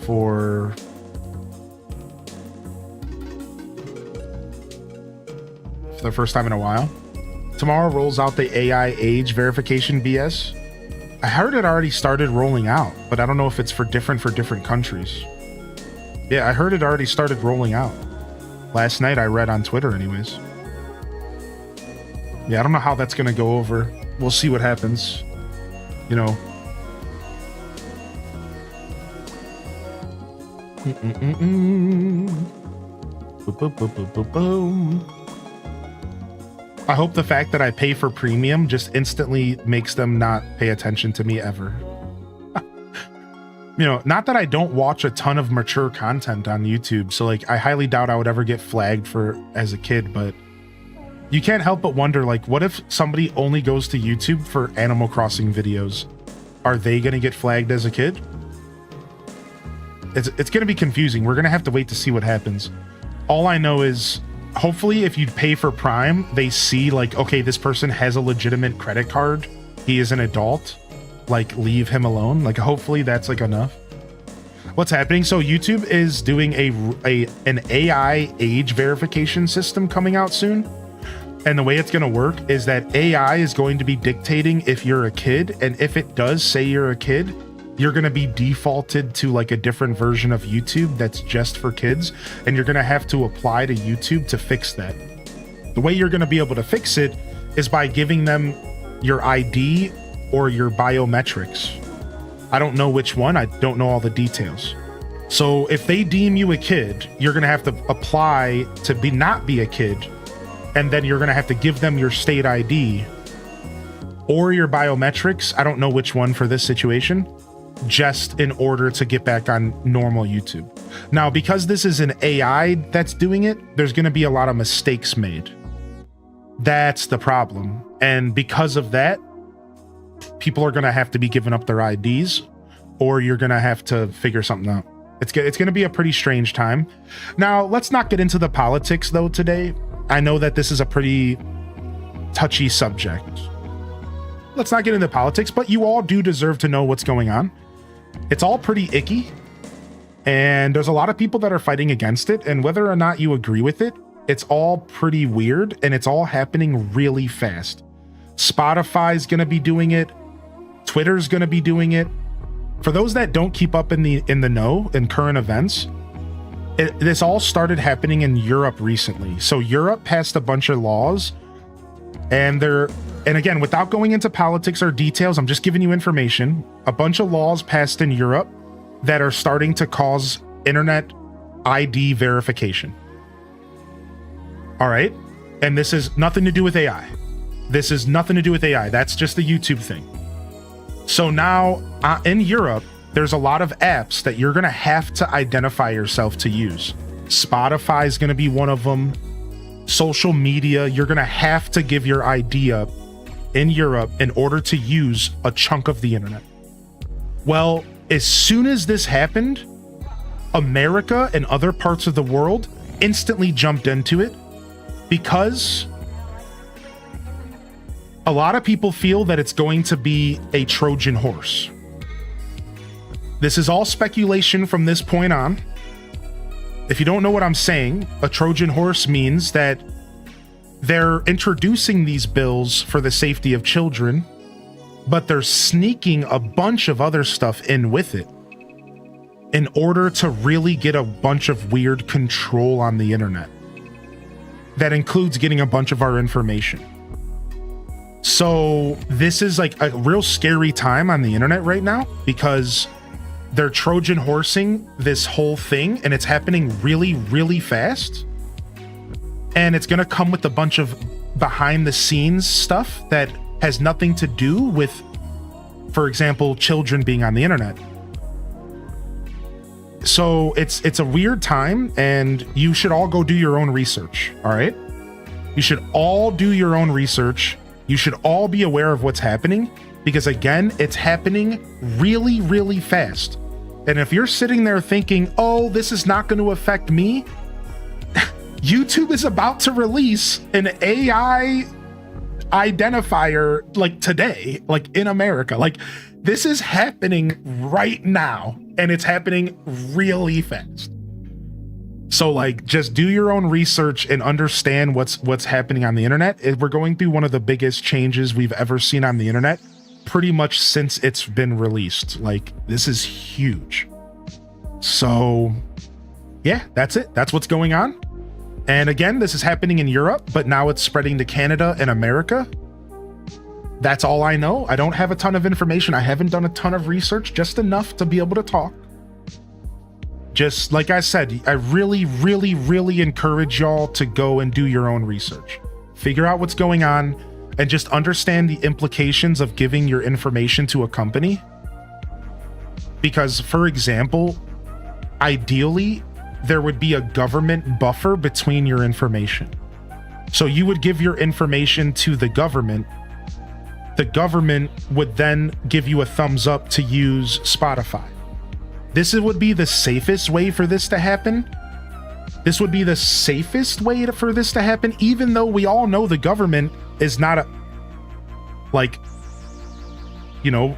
for the first time in a while. Tomorrow rolls out the AI age verification BS. I heard it already started rolling out, but I don't know if it's for different countries. Yeah, I heard it already started rolling out. Last night I read on Twitter anyways. Yeah, I don't know how that's gonna go over. We'll see what happens. You know. Boom. I hope the fact that I pay for premium just instantly makes them not pay attention to me ever. You know, not that I don't watch a ton of mature content on YouTube, so like I highly doubt I would ever get flagged for as a kid, but you can't help but wonder, like, what if somebody only goes to YouTube for Animal Crossing videos? Are they gonna get flagged as a kid? It's gonna be confusing. We're gonna have to wait to see what happens. All I know is, hopefully if you pay for Prime, they see like, okay, this person has a legitimate credit card. He is an adult. Like, leave him alone. Like, hopefully that's like enough. What's happening? So YouTube is doing an AI age verification system coming out soon. And the way it's going to work is that AI is going to be dictating if you're a kid. And if it does say you're a kid, you're going to be defaulted to like a different version of YouTube that's just for kids. And you're going to have to apply to YouTube to fix that. The way you're going to be able to fix it is by giving them your ID or your biometrics. I don't know which one. I don't know all the details. So if they deem you a kid, you're going to have to apply to not be a kid. And then you're going to have to give them your state ID or your biometrics. I don't know which one for this situation, just in order to get back on normal YouTube. Now, because this is an AI that's doing it, there's going to be a lot of mistakes made. That's the problem. And because of that, people are going to have to be giving up their IDs, or you're going to have to figure something out. It's going to be a pretty strange time. Now, let's not get into the politics though today. I know that this is a pretty touchy subject. Let's not get into politics, but you all do deserve to know what's going on. It's all pretty icky, and there's a lot of people that are fighting against it, and whether or not you agree with it, it's all pretty weird, and it's all happening really fast. Spotify's going to be doing it. Twitter's going to be doing it. For those that don't keep up in the know in current events, this all started happening in Europe recently. So Europe passed a bunch of laws, and again, without going into politics or details, I'm just giving you information. A bunch of laws passed in Europe that are starting to cause internet ID verification. All right. And this is nothing to do with AI. This is nothing to do with AI. That's just the YouTube thing. So now in Europe, there's a lot of apps that you're going to have to identify yourself to use. Spotify is going to be one of them. Social media, you're going to have to give your ID up in Europe in order to use a chunk of the internet. Well, as soon as this happened, America and other parts of the world instantly jumped into it because a lot of people feel that it's going to be a Trojan horse. This is all speculation from this point on. If you don't know what I'm saying, a Trojan horse means that they're introducing these bills for the safety of children, but they're sneaking a bunch of other stuff in with it in order to really get a bunch of weird control on the internet. That includes getting a bunch of our information. So this is like a real scary time on the internet right now because they're Trojan horsing this whole thing, and it's happening really, really fast. And it's going to come with a bunch of behind the scenes stuff that has nothing to do with, for example, children being on the internet. So it's a weird time, and you should all go do your own research. All right. You should all do your own research. You should all be aware of what's happening because, again, it's happening really, really fast. And if you're sitting there thinking, oh, this is not going to affect me, YouTube is about to release an AI identifier like today, like in America. Like this is happening right now, and it's happening really fast. So like just do your own research and understand what's happening on the internet. We're going through one of the biggest changes we've ever seen on the internet pretty much since it's been released. Like this is huge. So yeah, that's it. That's what's going on. And again, this is happening in Europe, but now it's spreading to Canada and America. That's all I know. I don't have a ton of information. I haven't done a ton of research, just enough to be able to talk. Just like I said, I really, really, really encourage y'all to go and do your own research. Figure out what's going on and just understand the implications of giving your information to a company. Because, for example, ideally, there would be a government buffer between your information. So you would give your information to the government. The government would then give you a thumbs up to use Spotify. This would be the safest way for this to happen. This would be the safest way for this to happen, even though we all know the government is not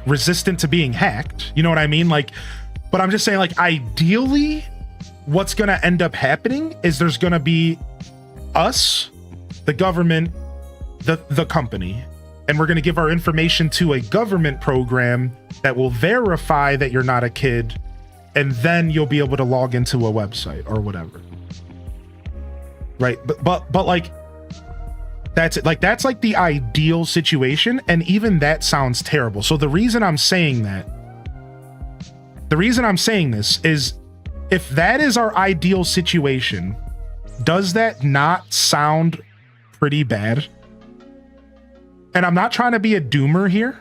resistant to being hacked. You know what I mean? Like, but I'm just saying, like, ideally, what's going to end up happening is there's going to be us, the government, the company, and we're going to give our information to a government program that will verify that you're not a kid. And then you'll be able to log into a website or whatever. Right. But like, that's it. Like, that's like the ideal situation. And even that sounds terrible. So the reason I'm saying this is, if that is our ideal situation, does that not sound pretty bad? And I'm not trying to be a doomer here.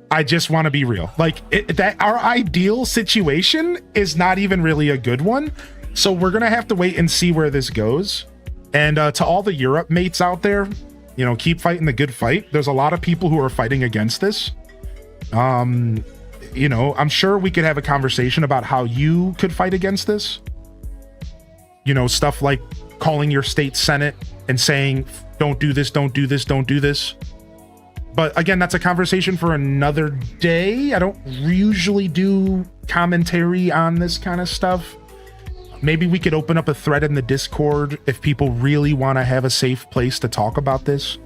I just want to be real. Like that our ideal situation is not even really a good one. So we're going to have to wait and see where this goes. And to all the Europe mates out there, keep fighting the good fight. There's a lot of people who are fighting against this. I'm sure we could have a conversation about how you could fight against this. Stuff like calling your state senate and saying, don't do this, don't do this, don't do this. But again, that's a conversation for another day. I don't usually do commentary on this kind of stuff. Maybe we could open up a thread in the Discord if people really want to have a safe place to talk about this.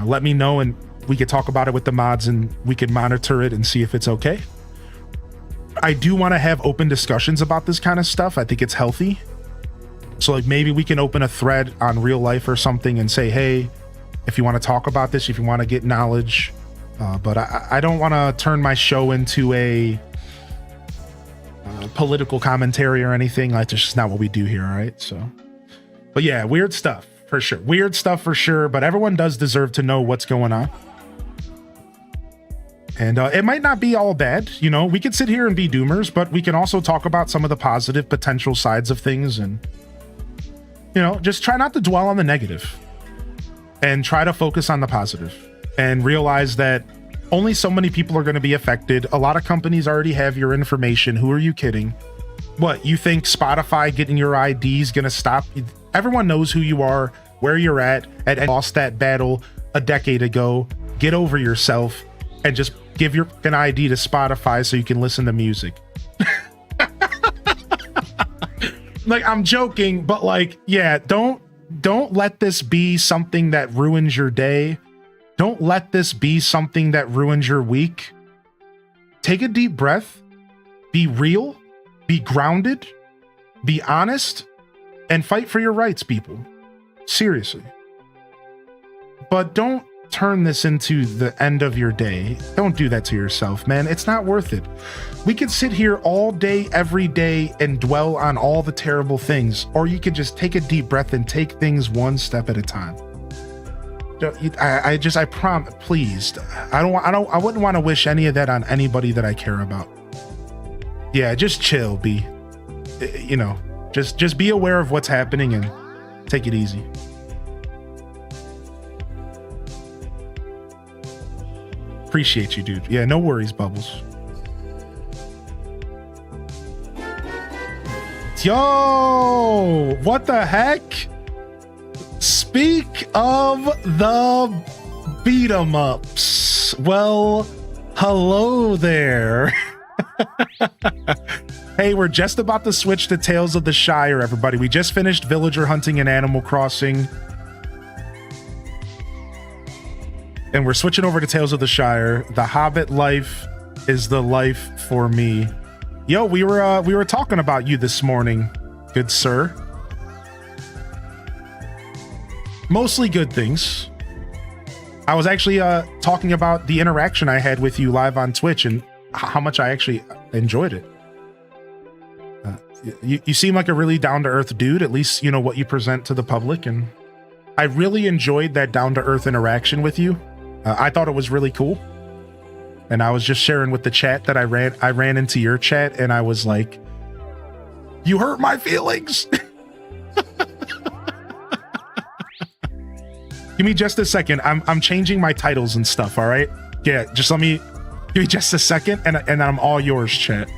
Let me know and we could talk about it with the mods and we could monitor it and see if it's okay. I do want to have open discussions about this kind of stuff. I think it's healthy. So like maybe we can open a thread on Real Life or something and say, hey, if you want to talk about this, if you want to get knowledge, but I don't want to turn my show into a political commentary or anything. Like, that's just not what we do here, all right? So, but yeah, weird stuff for sure. Weird stuff for sure, but everyone does deserve to know what's going on. And it might not be all bad. We could sit here and be doomers, but we can also talk about some of the positive potential sides of things and, just try not to dwell on the negative. And try to focus on the positive and realize that only so many people are going to be affected. A lot of companies already have your information. Who are you kidding? What, you think Spotify getting your ID is going to stop? Everyone knows who you are, where you're at, and lost that battle a decade ago. Get over yourself and just give an ID to Spotify so you can listen to music. Like, I'm joking, but like, yeah, don't let this be something that ruins your day. Don't let this be something that ruins your week. Take a deep breath, be real, be grounded, be honest, and fight for your rights, people. Seriously. But don't turn this into the end of your day. Don't do that to yourself, man. It's not worth it. We could sit here all day, every day, and dwell on all the terrible things, or you could just take a deep breath and take things one step at a time. I promise, please. I wouldn't want to wish any of that on anybody that I care about. Yeah, just chill, B. Just be aware of what's happening and take it easy. Appreciate you, dude. Yeah, no worries, Bubbles. Yo, what the heck? speak of the beat 'em ups, well, hello there. Hey, we're just about to switch to Tales of the Shire, everybody. We just finished villager hunting in Animal Crossing, and we're switching over to Tales of the Shire. The Hobbit life is the life for me. Yo, we were talking about you this morning, good sir. Mostly good things. I was actually talking about the interaction I had with you live on Twitch and how much I actually enjoyed it. You seem like a really down-to-earth dude, at least you know what you present to the public, and I really enjoyed that down-to-earth interaction with you. I thought it was really cool. And I was just sharing with the chat that I ran into your chat and I was like, you hurt my feelings. Give me just a second. I'm changing my titles and stuff, all right? Yeah, just give me just a second and I'm all yours, chat.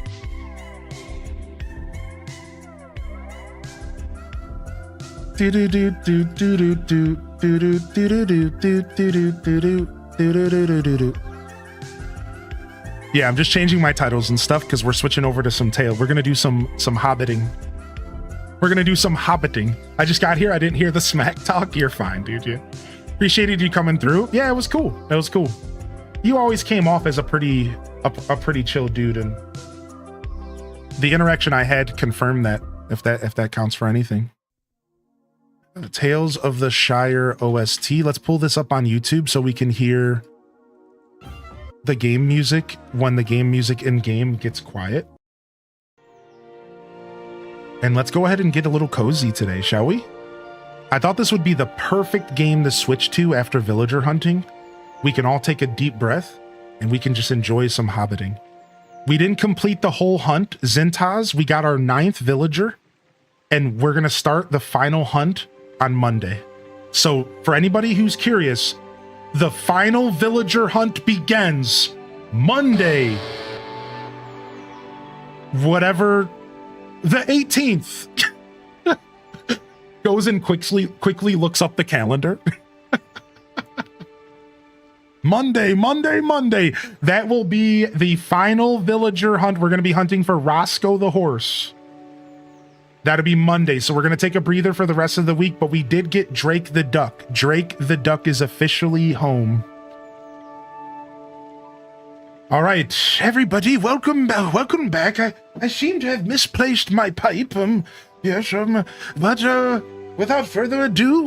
Yeah, I'm just changing my titles and stuff because we're switching over to some tale. We're gonna do some hobbiting. We're gonna do some hobbiting. I just got here. I didn't hear the smack talk. You're fine, dude. Yeah. Appreciated you coming through. Yeah, it was cool. It was cool. You always came off as a pretty chill dude, and the interaction I had confirmed that, if that counts for anything. Tales of the Shire OST. Let's pull this up on YouTube so we can hear the game music when the game music in game gets quiet. And let's go ahead and get a little cozy today, shall we? I thought this would be the perfect game to switch to after villager hunting. We can all take a deep breath and we can just enjoy some hobbiting. We didn't complete the whole hunt. Zintaz, we got our 9th villager and we're going to start the final hunt on Monday. So for anybody who's curious, the final villager hunt begins Monday, whatever, the 18th. Goes and quickly looks up the calendar. Monday. That will be the final villager hunt. We're going to be hunting for Roscoe the horse. That'll be Monday. So we're going to take a breather for the rest of the week, but we did get Drake the duck. Drake the duck is officially home. All right, everybody, welcome back. I seem to have misplaced my pipe. But without further ado,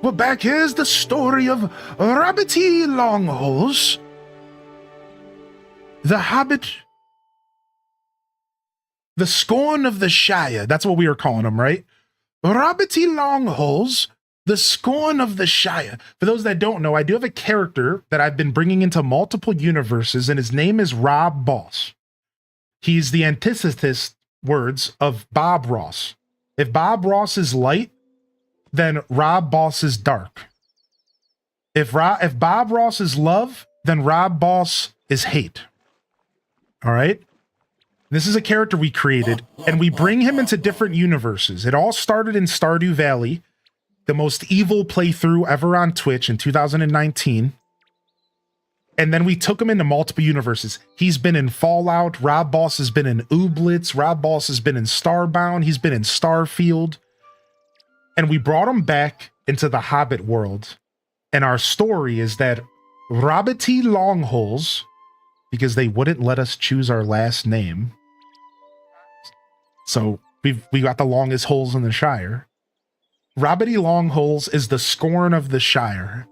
we're back. Here's the story of Hobbit Longholes, the Hobbit, the scorn of the Shire. That's what we were calling him, right? Hobbit Longholes, the scorn of the Shire. For those that don't know, I do have a character that I've been bringing into multiple universes, and his name is Rob Boss. He's the antithesis words of Bob Ross. If Bob Ross is light, then Rob Boss is dark. If Bob Ross is love, then Rob Boss is hate. All right? This is a character we created, and we bring him into different universes. It all started in Stardew Valley, the most evil playthrough ever on Twitch in 2019. And then we took him into multiple universes. He's been in Fallout. Rob Boss has been in Ooblets. Rob Boss has been in Starbound. He's been in Starfield. And we brought him back into the Hobbit world. And our story is that Hobbit Longholes, because they wouldn't let us choose our last name, so we got the longest holes in the Shire. Hobbit Longholes is the scorn of the Shire,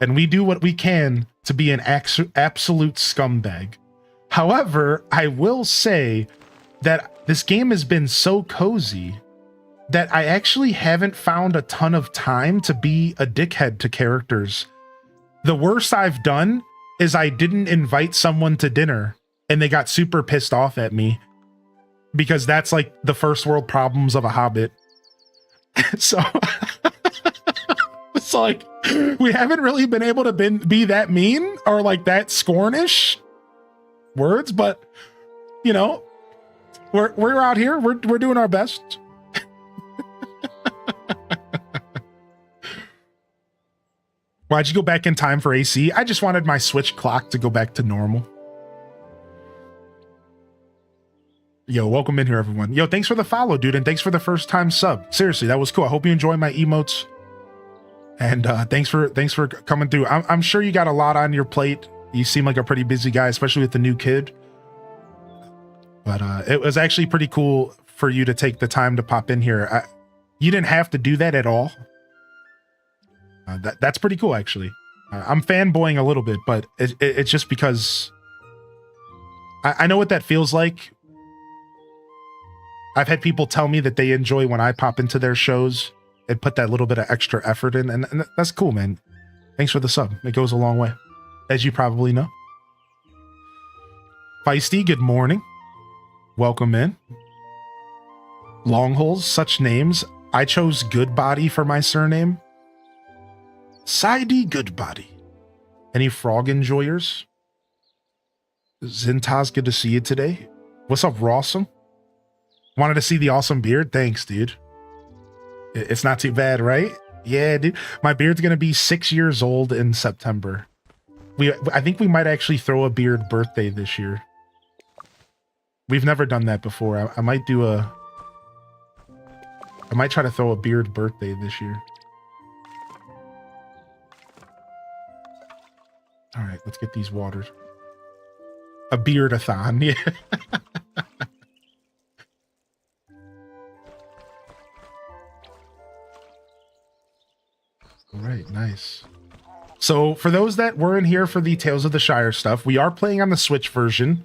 and we do what we can to be an absolute scumbag. However, I will say that this game has been so cozy that I actually haven't found a ton of time to be a dickhead to characters. The worst I've done is I didn't invite someone to dinner and they got super pissed off at me, because that's like the first world problems of a Hobbit. So it's like we haven't really been able to be that mean or like that scornish words, but you know, we're out here, we're doing our best. Why'd you go back in time for AC? I just wanted my Switch clock to go back to normal. Yo, welcome in here, everyone. Yo, thanks for the follow, dude, and thanks for the first time sub. Seriously, that was cool. I hope you enjoy my emotes. And thanks for coming through. I'm sure you got a lot on your plate. You seem like a pretty busy guy, especially with the new kid. But it was actually pretty cool for you to take the time to pop in here. You didn't have to do that at all. That's pretty cool, actually. I'm fanboying a little bit, but it's just because I know what that feels like. I've had people tell me that they enjoy when I pop into their shows and put that little bit of extra effort in, and that's cool, man. Thanks for the sub. It goes a long way, as you probably know. Feisty, good morning. Welcome in. Longholes, such names. I chose Goodbody for my surname. Sidey Goodbody. Any frog enjoyers? Zintaz, good to see you today. What's up, Rawsome? Wanted to see the awesome beard? Thanks, dude. It's not too bad, right? Yeah, dude. My beard's going to be 6 years old in September. I think we might actually throw a beard birthday this year. We've never done that before. I might try to throw a beard birthday this year. All right, let's get these watered. A beard-a-thon, yeah. All right, nice. So for those that weren't here for the Tales of the Shire stuff, we are playing on the Switch version.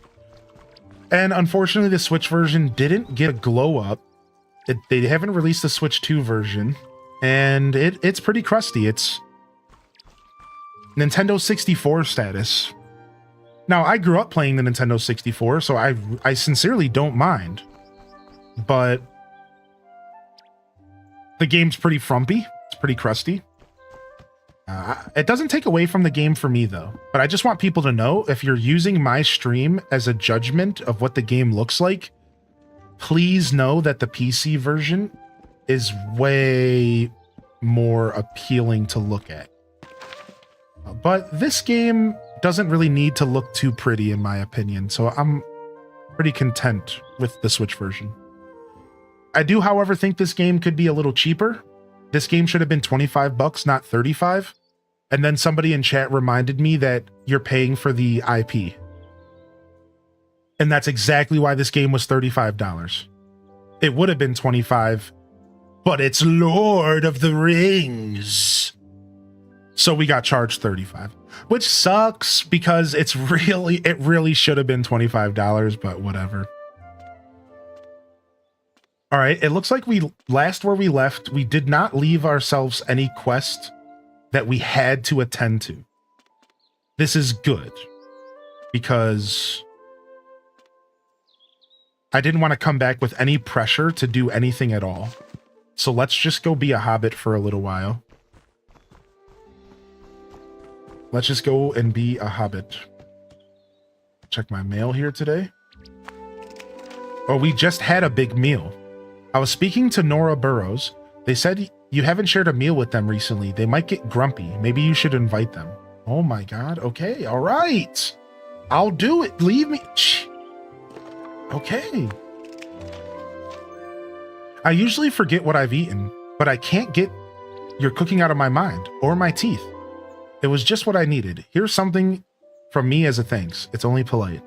And unfortunately, the Switch version didn't get a glow up. They haven't released the Switch 2 version. And it's pretty crusty. It's Nintendo 64 status. Now, I grew up playing the Nintendo 64, so I sincerely don't mind. But the game's pretty frumpy. It's pretty crusty. It doesn't take away from the game for me, though. But I just want people to know, if you're using my stream as a judgment of what the game looks like, please know that the PC version is way more appealing to look at. But this game doesn't really need to look too pretty, in my opinion, so I'm pretty content with the Switch version. I do, however, think this game could be a little cheaper. This game should have been $25, not $35. And then somebody in chat reminded me that you're paying for the IP. And that's exactly why this game was $35. It would have been $25, but it's Lord of the Rings. So we got charged $35, which sucks because it really should have been $25, but whatever. All right, it looks like where we left, we did not leave ourselves any quest that we had to attend to. This is good because I didn't want to come back with any pressure to do anything at all. So let's just go be a hobbit for a little while. Let's just go and be a hobbit. Check my mail here today. Oh, we just had a big meal. I was speaking to Nora Burrows. They said you haven't shared a meal with them recently. They might get grumpy. Maybe you should invite them. Oh my God. Okay. All right. I'll do it. Leave me. Okay. I usually forget what I've eaten, but I can't get your cooking out of my mind or my teeth. It was just what I needed. Here's something from me as a thanks. It's only polite.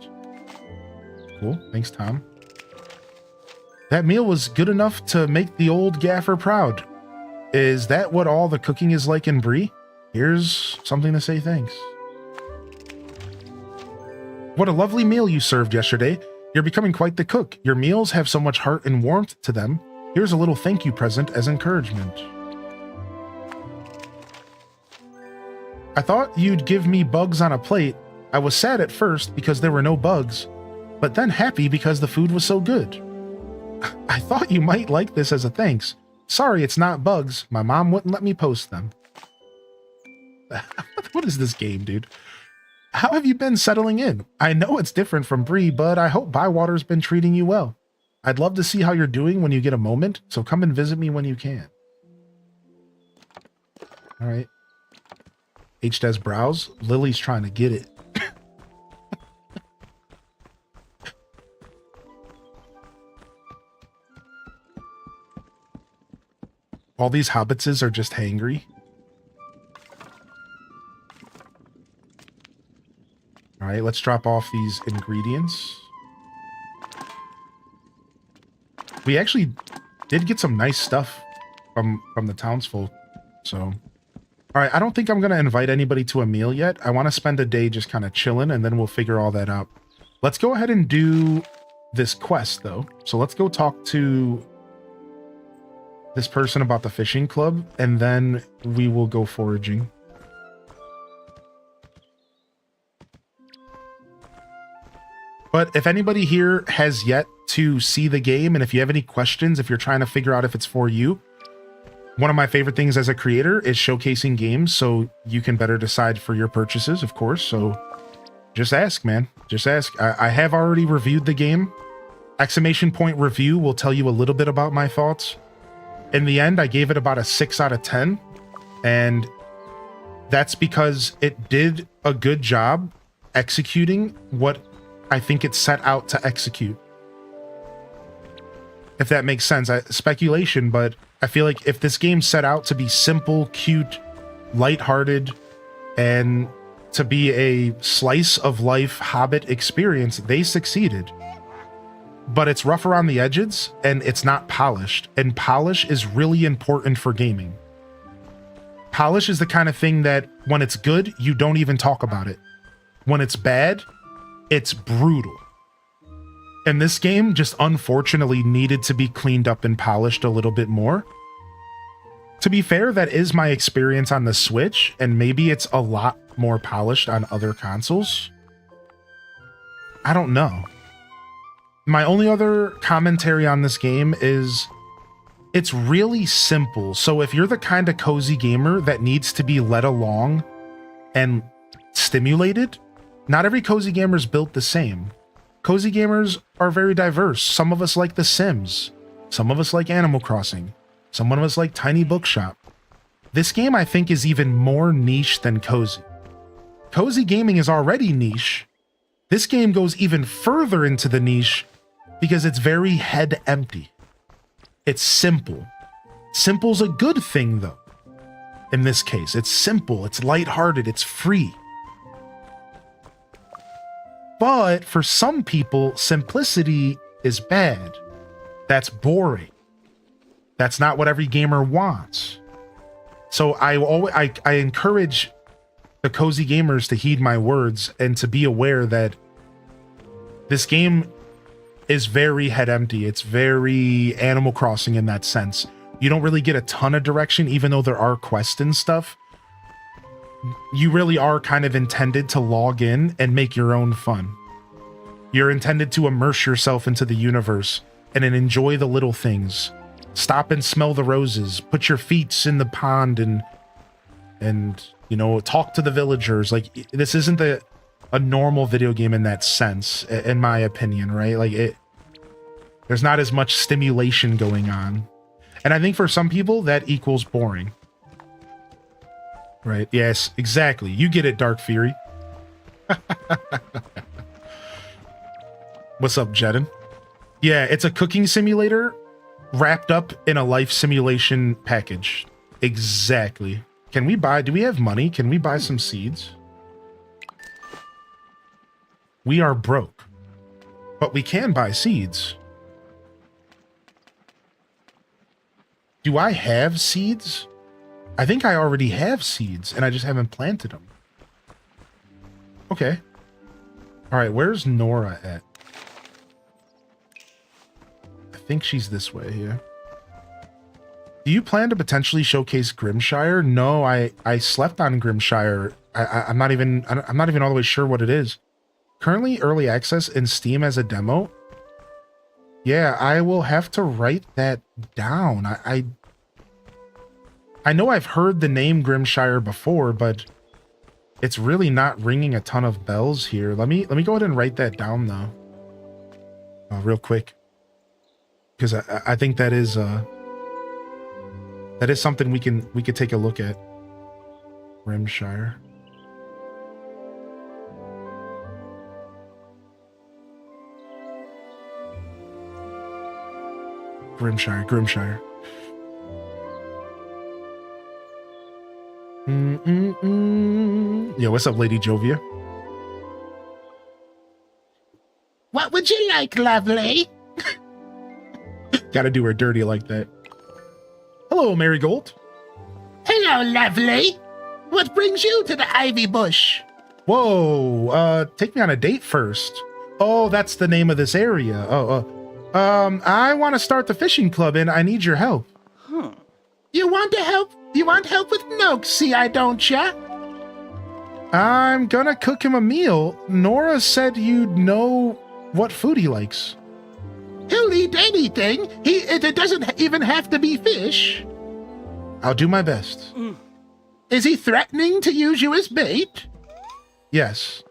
Cool. Thanks, Tom. That meal was good enough to make the old gaffer proud. Is that what all the cooking is like in Bree? Here's something to say thanks. What a lovely meal you served yesterday. You're becoming quite the cook. Your meals have so much heart and warmth to them. Here's a little thank you present as encouragement. I thought you'd give me bugs on a plate. I was sad at first because there were no bugs, but then happy because the food was so good. I thought you might like this as a thanks. Sorry, it's not bugs. My mom wouldn't let me post them. What is this game, dude? How have you been settling in? I know it's different from Bree, but I hope Bywater's been treating you well. I'd love to see how you're doing when you get a moment, so come and visit me when you can. All right. HDES browse. Lily's trying to get it. All these hobbitses are just hangry. All right, let's drop off these ingredients. We actually did get some nice stuff from the townsfolk. So, all right, I don't think I'm going to invite anybody to a meal yet. I want to spend a day just kind of chilling, and then we'll figure all that out. Let's go ahead and do this quest, though. So let's go talk to this person about the fishing club, and then we will go foraging. But if anybody here has yet to see the game, and if you have any questions, if you're trying to figure out if it's for you, one of my favorite things as a creator is showcasing games so you can better decide for your purchases, of course. So just ask, man. Just ask. I have already reviewed the game. Exclamation point review will tell you a little bit about my thoughts. In the end, I gave it about a 6 out of 10, and that's because it did a good job executing what I think it set out to execute. If that makes sense. Speculation, but I feel like if this game set out to be simple, cute, lighthearted, and to be a slice of life Hobbit experience, they succeeded. But it's rough around the edges, and it's not polished. And polish is really important for gaming. Polish is the kind of thing that when it's good, you don't even talk about it. When it's bad, it's brutal. And this game just unfortunately needed to be cleaned up and polished a little bit more. To be fair, that is my experience on the Switch, and maybe it's a lot more polished on other consoles. I don't know. My only other commentary on this game is it's really simple. So if you're the kind of cozy gamer that needs to be led along and stimulated, not every cozy gamer is built the same. Cozy gamers are very diverse. Some of us like The Sims. Some of us like Animal Crossing. Some of us like Tiny Bookshop. This game, I think, is even more niche than cozy. Cozy gaming is already niche. This game goes even further into the niche because it's very head empty. It's simple. Simple's a good thing, though. In this case, it's simple, it's lighthearted, it's free. But for some people, simplicity is bad. That's boring. That's not what every gamer wants. So I encourage the cozy gamers to heed my words and to be aware that this game is very head empty. It's very Animal Crossing in that sense. You don't really get a ton of direction, even though there are quests and stuff. You really are kind of intended to log in and make your own fun. You're intended to immerse yourself into the universe and then enjoy the little things. Stop and smell the roses. Put your feet in the pond and you know, talk to the villagers. Like, this isn't a normal video game in that sense, in my opinion, right? Like, there's not as much stimulation going on. And I think for some people, that equals boring. Right? Yes, exactly. You get it, Dark Fury. What's up, Jedin? Yeah, it's a cooking simulator wrapped up in a life simulation package. Exactly. Can we buy... Do we have money? Can we buy some seeds? We are broke. But we can buy seeds. Do I have seeds? I think I already have seeds, and I just haven't planted them. Okay. All right, where's Nora at? I think she's this way here. Do you plan to potentially showcase Grimshire? No, I slept on Grimshire. I'm not even all the way sure what it is. Currently early access in Steam as a demo. Yeah, I will have to write that down. I know I've heard the name Grimshire before, but it's really not ringing a ton of bells here. Let me go ahead and write that down though, real quick, because I think that is something we could take a look at. Grimshire. Grimshire, Grimshire. Yo, what's up, Lady Jovia? What would you like, lovely? Gotta do her dirty like that. Hello, Marigold. Hello, lovely. What brings you to the ivy bush? Whoa, take me on a date first. Oh, that's the name of this area. I want to start the fishing club and I need your help. You want to help? You want help with Noak, see I don't ya? I'm gonna cook him a meal. Nora said you'd know what food he likes. He'll eat anything. It doesn't even have to be fish. I'll do my best. Is he threatening to use you as bait? Yes.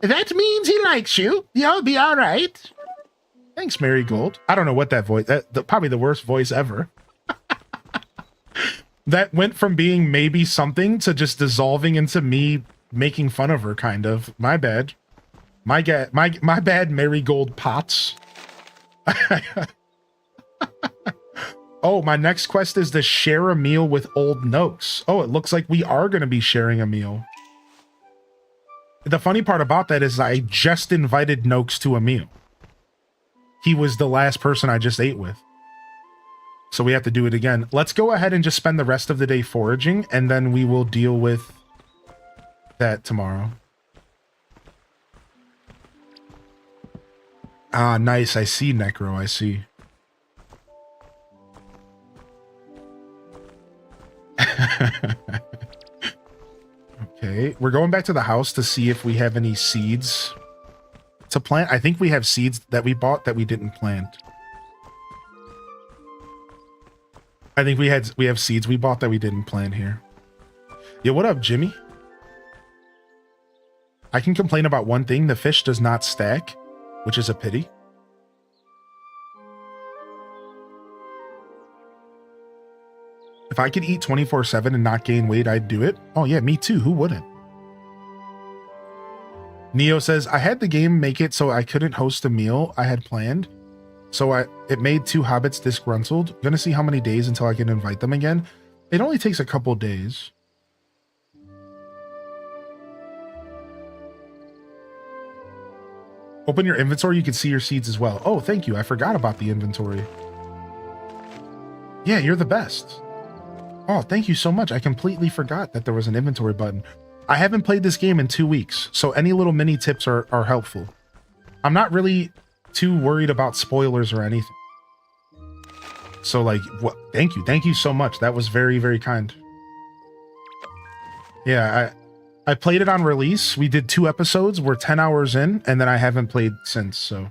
That means he likes you. You'll be all right. Thanks, Marigold. I don't know what that voice... probably the worst voice ever. That went from being maybe something to just dissolving into me making fun of her, kind of. My bad. My bad, Marigold Potts. Oh, my next quest is to share a meal with Old Noakes. Oh, it looks like we are going to be sharing a meal. The funny part about that is I just invited Noakes to a meal. He was the last person I just ate with. So we have to do it again. Let's go ahead and just spend the rest of the day foraging, and then we will deal with that tomorrow. Ah, nice. I see, Necro. I see. Okay, we're going back to the house to see if we have any seeds to plant. I think we have seeds that we bought that we didn't plant. I think we have seeds we bought that we didn't plant here. Yo, what up, Jimmy? I can complain about one thing. The fish does not stack, which is a pity. If I could eat 24/7 and not gain weight, I'd do it. Oh yeah, me too. Who wouldn't? Neo says, I had the game make it so I couldn't host a meal I had planned. So it made 2 hobbits disgruntled. Gonna see how many days until I can invite them again. It only takes a couple days. Open your inventory, you can see your seeds as well. Oh, thank you. I forgot about the inventory. Yeah, you're the best. Oh, thank you so much. I completely forgot that there was an inventory button. I haven't played this game in 2 weeks, so any little mini tips are helpful. I'm not really too worried about spoilers or anything. So like, what? Thank you. Thank you so much. That was very, very kind. Yeah, I played it on release. We did 2 episodes. We're 10 hours in, and then I haven't played since, so.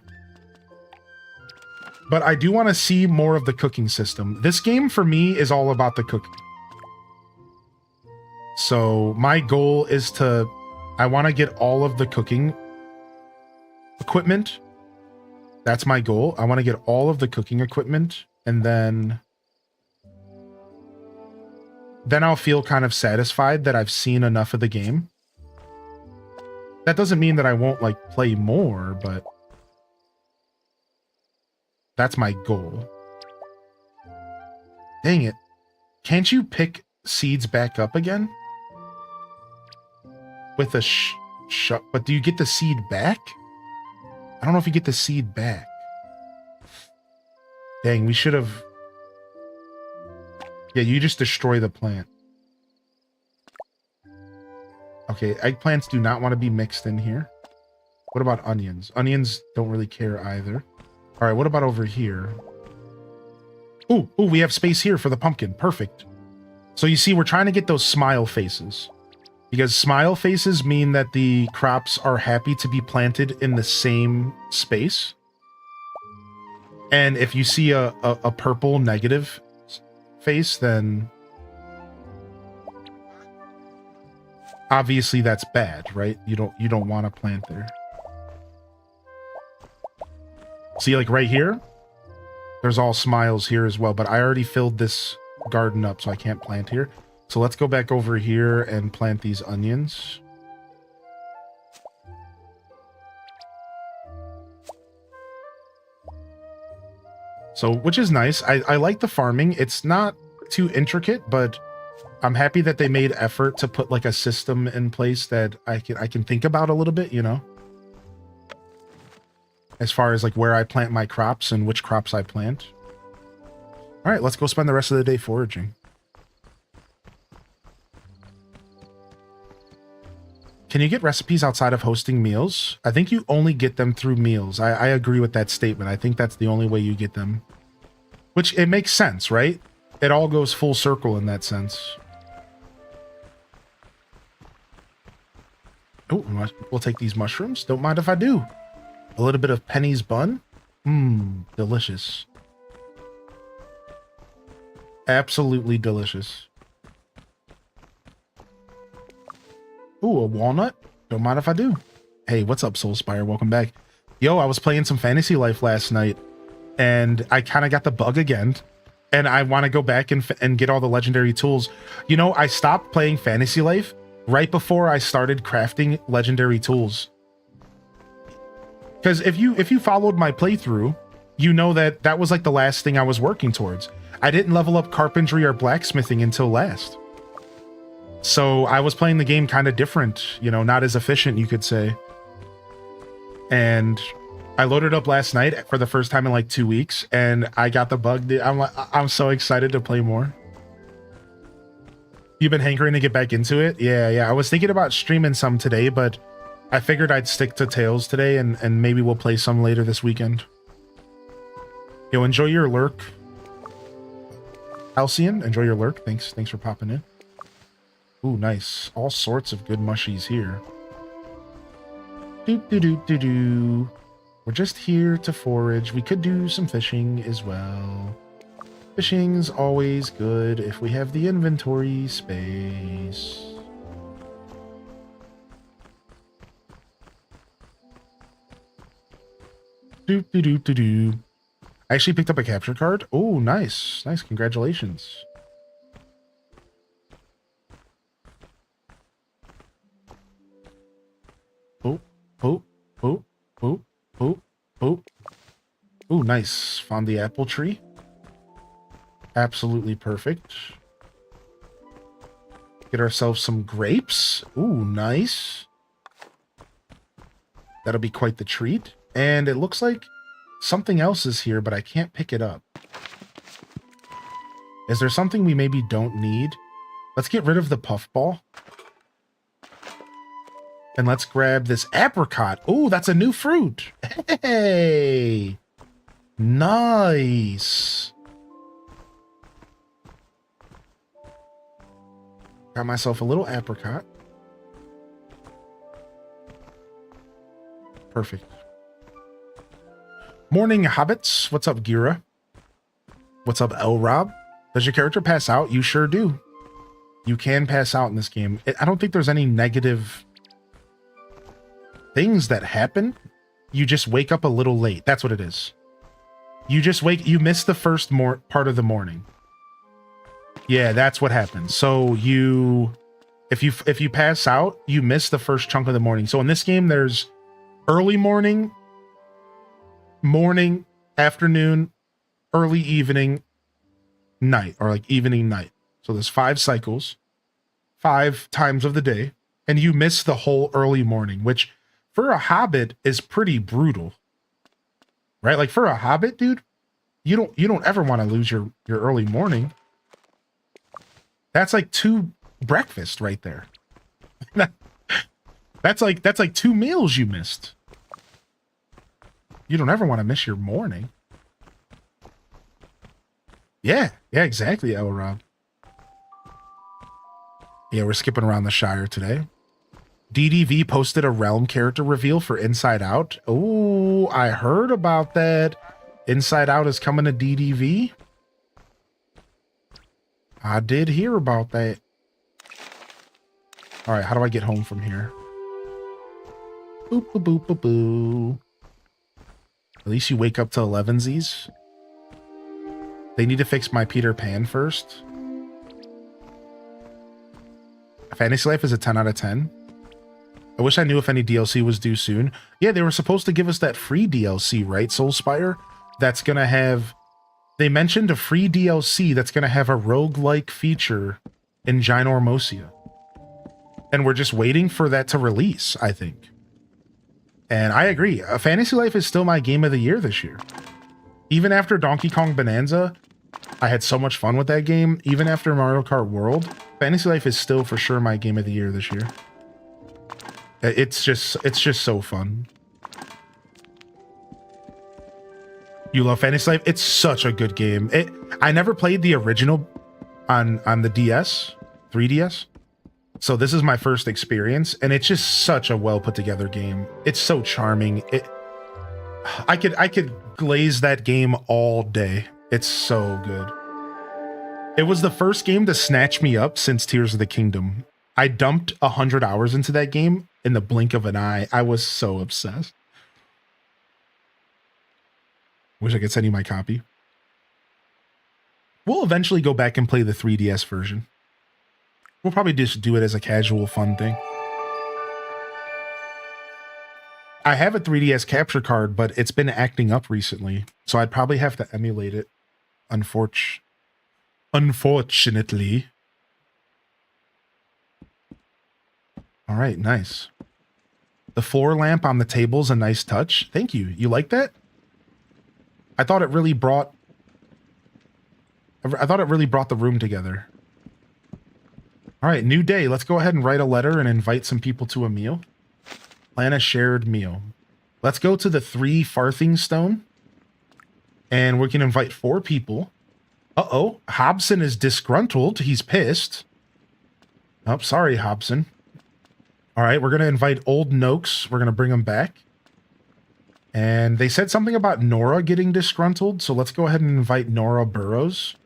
But I do want to see more of the cooking system. This game, for me, is all about the cooking. So my goal is I want to get all of the cooking equipment. That's my goal. I want to get all of the cooking equipment, and then I'll feel kind of satisfied that I've seen enough of the game. That doesn't mean that I won't like play more, but that's my goal. Dang it. Can't you pick seeds back up again? With a but do you get the seed back? I don't know if you get the seed back. Dang, we should have... Yeah, you just destroy the plant. Okay, eggplants do not want to be mixed in here. What about onions? Onions don't really care either. All right, what about over here? Ooh, we have space here for the pumpkin. Perfect. So you see, we're trying to get those smile faces. Because smile faces mean that the crops are happy to be planted in the same space. And if you see a purple negative face, then obviously that's bad, right? You don't want to plant there. See, like right here, there's all smiles here as well, but I already filled this garden up, so I can't plant here. So let's go back over here and plant these onions. So, which is nice. I like the farming. It's not too intricate, but I'm happy that they made effort to put like a system in place that I can think about a little bit, you know, as far as like where I plant my crops and which crops I plant. All right, let's go spend the rest of the day foraging. Can you get recipes outside of hosting meals? I think you only get them through meals. I agree with that statement. I think that's the only way you get them. Which, it makes sense, right? It all goes full circle in that sense. Oh, we'll take these mushrooms. Don't mind if I do. A little bit of Penny's bun. Mmm, delicious. Absolutely delicious. Ooh, a walnut? Don't mind if I do. Hey, what's up, Soulspire? Welcome back. Yo, I was playing some Fantasy Life last night, and I kind of got the bug again, and I want to go back and get all the legendary tools. You know, I stopped playing Fantasy Life right before I started crafting legendary tools. Because if you followed my playthrough, you know that that was like the last thing I was working towards. I didn't level up carpentry or blacksmithing until last. So I was playing the game kind of different, you know, not as efficient, you could say. And I loaded up last night for the first time in like 2 weeks, and I got the bug. I'm so excited to play more. You've been hankering to get back into it? Yeah. I was thinking about streaming some today, but I figured I'd stick to Tales today, and maybe we'll play some later this weekend. Yo, enjoy your lurk. Halcyon, enjoy your lurk. Thanks for popping in. Ooh, nice. All sorts of good mushies here. We're just here to forage. We could do some fishing as well. Fishing's always good if we have the inventory space. I actually picked up a capture card. Oh, nice. Nice. Congratulations. Oh. Ooh, nice. Found the apple tree. Absolutely perfect. Get ourselves some grapes. Ooh, nice. That'll be quite the treat. And it looks like something else is here, but I can't pick it up. Is there something we maybe don't need? Let's get rid of the puffball. And let's grab this apricot. Oh, that's a new fruit. Hey, nice. Got myself a little apricot. Perfect. Morning, Hobbits. What's up, Gira? What's up, L Rob? Does your character pass out? You sure do. You can pass out in this game. I don't think there's any negative things that happen. You just wake up a little late. That's what it is. You miss the first part of the morning. Yeah, that's what happens. So if you pass out, you miss the first chunk of the morning. So in this game, there's early morning, afternoon, early evening, night, or like evening, night. So there's 5 cycles, 5 times of the day, and you miss the whole early morning, which for a Hobbit is pretty brutal, right? Like for a Hobbit, dude, you don't ever want to lose your early morning. That's like 2 breakfasts right there. That's like 2 meals you missed. You don't ever want to miss your morning. Yeah, exactly, El Rob. Yeah, we're skipping around the Shire today. DDV posted a realm character reveal for Inside Out. Oh, I heard about that. Inside Out is coming to DDV. I did hear about that. All right, how do I get home from here? Boop, boop, boop, boop, boop. At least you wake up to 11sies. They need to fix my Peter Pan first. Fantasy Life is a 10 out of 10. I wish I knew if any DLC was due soon. Yeah, they were supposed to give us that free DLC, right, Soulspire? That's gonna have They mentioned a free DLC that's going to have a roguelike feature in Ginormosia. And we're just waiting for that to release, I think. And I agree. Fantasy Life is still my game of the year this year. Even after Donkey Kong Bonanza, I had so much fun with that game. Even after Mario Kart World, Fantasy Life is still for sure my game of the year this year. It's just so fun. You love Fantasy Life? It's such a good game. I never played the original on the DS, 3DS. So this is my first experience, and it's just such a well put together game. It's so charming. I could glaze that game all day. It's so good. It was the first game to snatch me up since Tears of the Kingdom. I dumped 100 hours into that game in the blink of an eye. I was so obsessed. Wish I could send you my copy. We'll eventually go back and play the 3DS version. We'll probably just do it as a casual fun thing. I have a 3DS capture card, but it's been acting up recently, so I'd probably have to emulate it. Unfortunately. All right, nice. The floor lamp on the table's a nice touch. Thank you. You like that? I thought it really brought the room together. All right, new day. Let's go ahead and write a letter and invite some people to a meal. Plan a shared meal. Let's go to the 3 Farthing Stone. And we can invite 4 people. Uh-oh, Hobson is disgruntled. He's pissed. Oh, sorry, Hobson. All right, we're going to invite Old Noakes. We're going to bring him back. And they said something about Nora getting disgruntled, so let's go ahead and invite Nora Burrows.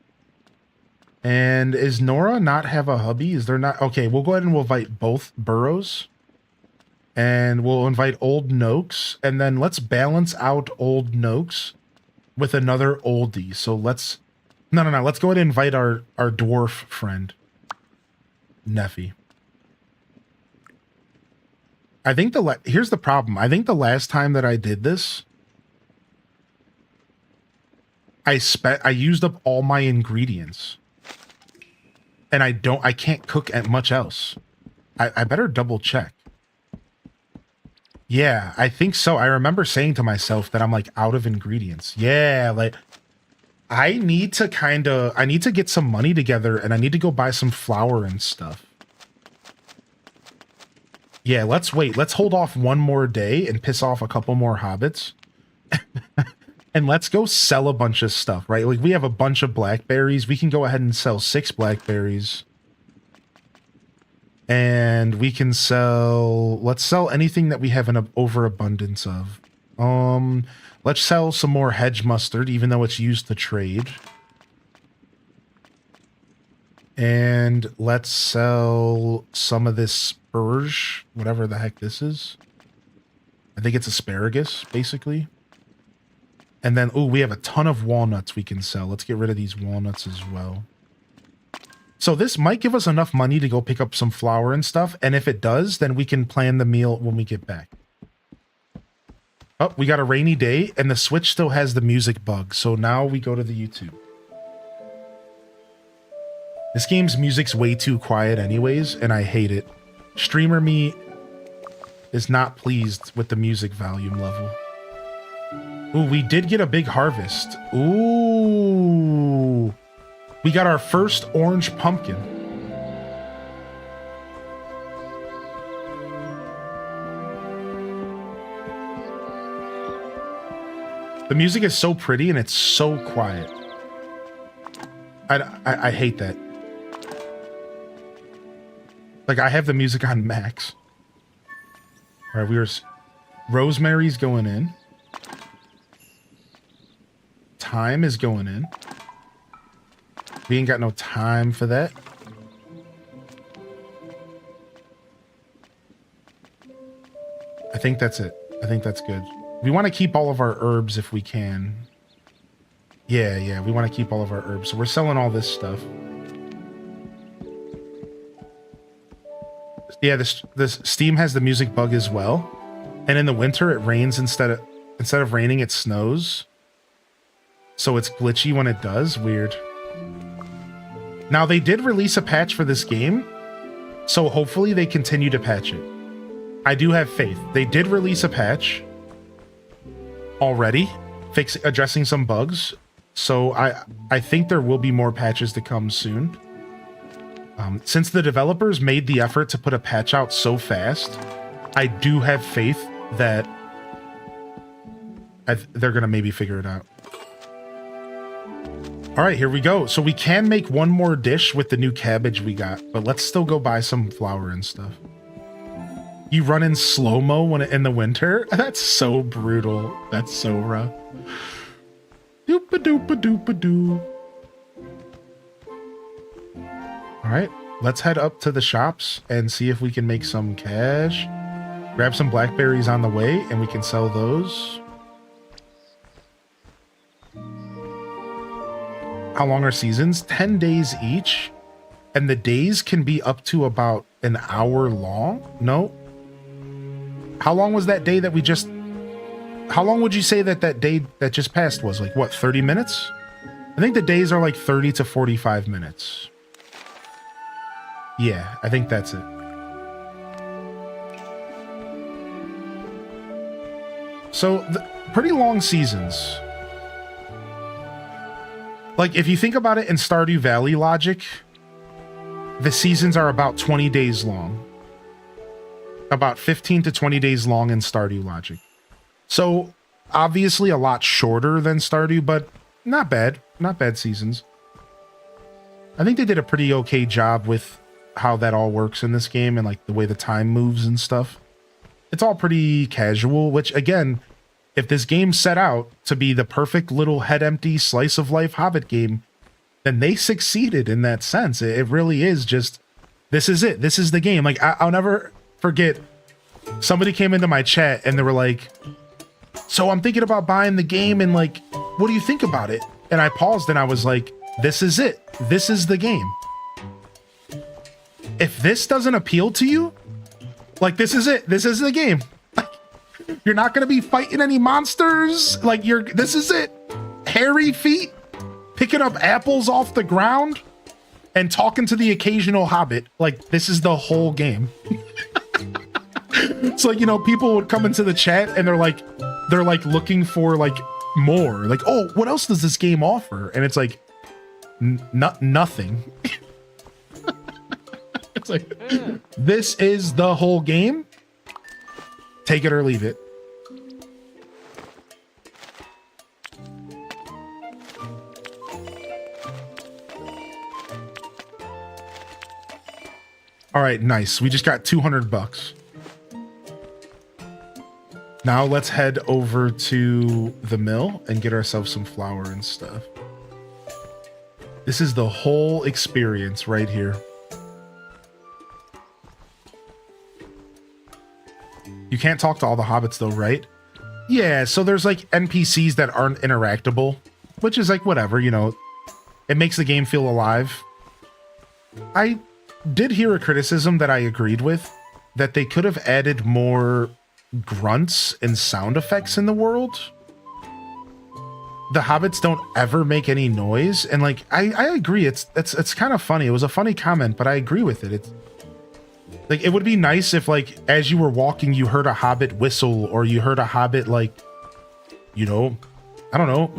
And is Nora not have a hubby? Is there not? Okay, we'll go ahead and we'll invite both Burrows. And we'll invite Old Noakes. And then let's balance out Old Noakes with another oldie. So let's... No. Let's go ahead and invite our dwarf friend. Neffy. I think here's the problem. I think the last time that I did this, I used up all my ingredients. And I can't cook at much else. I better double check. Yeah, I think so. I remember saying to myself that I'm like out of ingredients. Yeah, like I need to get some money together and I need to go buy some flour and stuff. Yeah, let's wait. Let's hold off one more day and piss off a couple more hobbits. And let's go sell a bunch of stuff, right? Like we have a bunch of blackberries. We can go ahead and sell 6 blackberries. And we can let's sell anything that we have an overabundance of. Let's sell some more hedge mustard, even though it's used to trade. And let's sell some of this spurge, whatever the heck this is. I think it's asparagus, basically. And then, we have a ton of walnuts we can sell. Let's get rid of these walnuts as well. So this might give us enough money to go pick up some flour and stuff. And if it does, then we can plan the meal when we get back. Oh, we got a rainy day and the Switch still has the music bug. So now we go to the YouTube. This game's music's way too quiet anyways, and I hate it. Streamer me is not pleased with the music volume level. Ooh, we did get a big harvest. Ooh. We got our first orange pumpkin. The music is so pretty and it's so quiet. I hate that. Like, I have the music on max. All right, Rosemary's going in. Time is going in. We ain't got no time for that. I think that's it. I think that's good. We want to keep all of our herbs if we can. Yeah, we want to keep all of our herbs. So we're selling all this stuff. Yeah, this Steam has the music bug as well. And in the winter it rains instead of raining, it snows. so it's glitchy when it does. Weird. Now, they did release a patch for this game, so hopefully they continue to patch it. I do have faith. They did release a patch already, addressing some bugs, so I think there will be more patches to come soon. Since the developers made the effort to put a patch out so fast, I do have faith that they're going to maybe figure it out. All right, here we go. So we can make one more dish with the new cabbage we got, but let's still go buy some flour and stuff. You run in slow-mo when in the winter? That's so brutal. That's so rough. Doop-a-doop-a-doop-a-doo. All right, let's head up to the shops and see if we can make some cash. Grab some blackberries on the way and we can sell those. How long are seasons? 10 days each. And the days can be up to about an hour long? No. How long was that day that we just... How long would you say that that day that just passed was? Like, what, 30 minutes? I think the days are like 30 to 45 minutes. Yeah, I think that's it. So, pretty long seasons. Like, if you think about it in Stardew Valley logic, the seasons are about 20 days long. About 15 to 20 days long in Stardew logic. So, obviously a lot shorter than Stardew, but not bad. Not bad seasons. I think they did a pretty okay job with how that all works in this game and like the way the time moves and stuff. It's all pretty casual, which again, if this game set out to be the perfect little head-empty slice of life Hobbit game, then they succeeded in that sense. It really is just, this is it. This is the game. Like, I'll never forget, somebody came into my chat and they were like, so I'm thinking about buying the game and like, what do you think about it? And I paused and I was like, this is it. This is the game. If this doesn't appeal to you, like, this is it. This is the game. You're not going to be fighting any monsters. Like, this is it. Hairy feet, picking up apples off the ground, and talking to the occasional hobbit. Like, this is the whole game. It's like, you know, people would come into the chat and they're like looking for like more. Like, oh, what else does this game offer? And it's like, nothing. It's like, this is the whole game. Take it or leave it. All right, nice. We just got 200 bucks. Now let's head over to the mill and get ourselves some flour and stuff. This is the whole experience right here. You can't talk to all the hobbits though, right? Yeah, so there's like NPCs that aren't interactable, which is like whatever, you know. It makes the game feel alive. I did hear a criticism that I agreed with, that they could have added more grunts and sound effects in the world. The hobbits don't ever make any noise, and like I agree, it's kind of funny. It was a funny comment, but I agree with it. It's like, it would be nice if, like, as you were walking, you heard a hobbit whistle, or you heard a hobbit, like, you know, I don't know,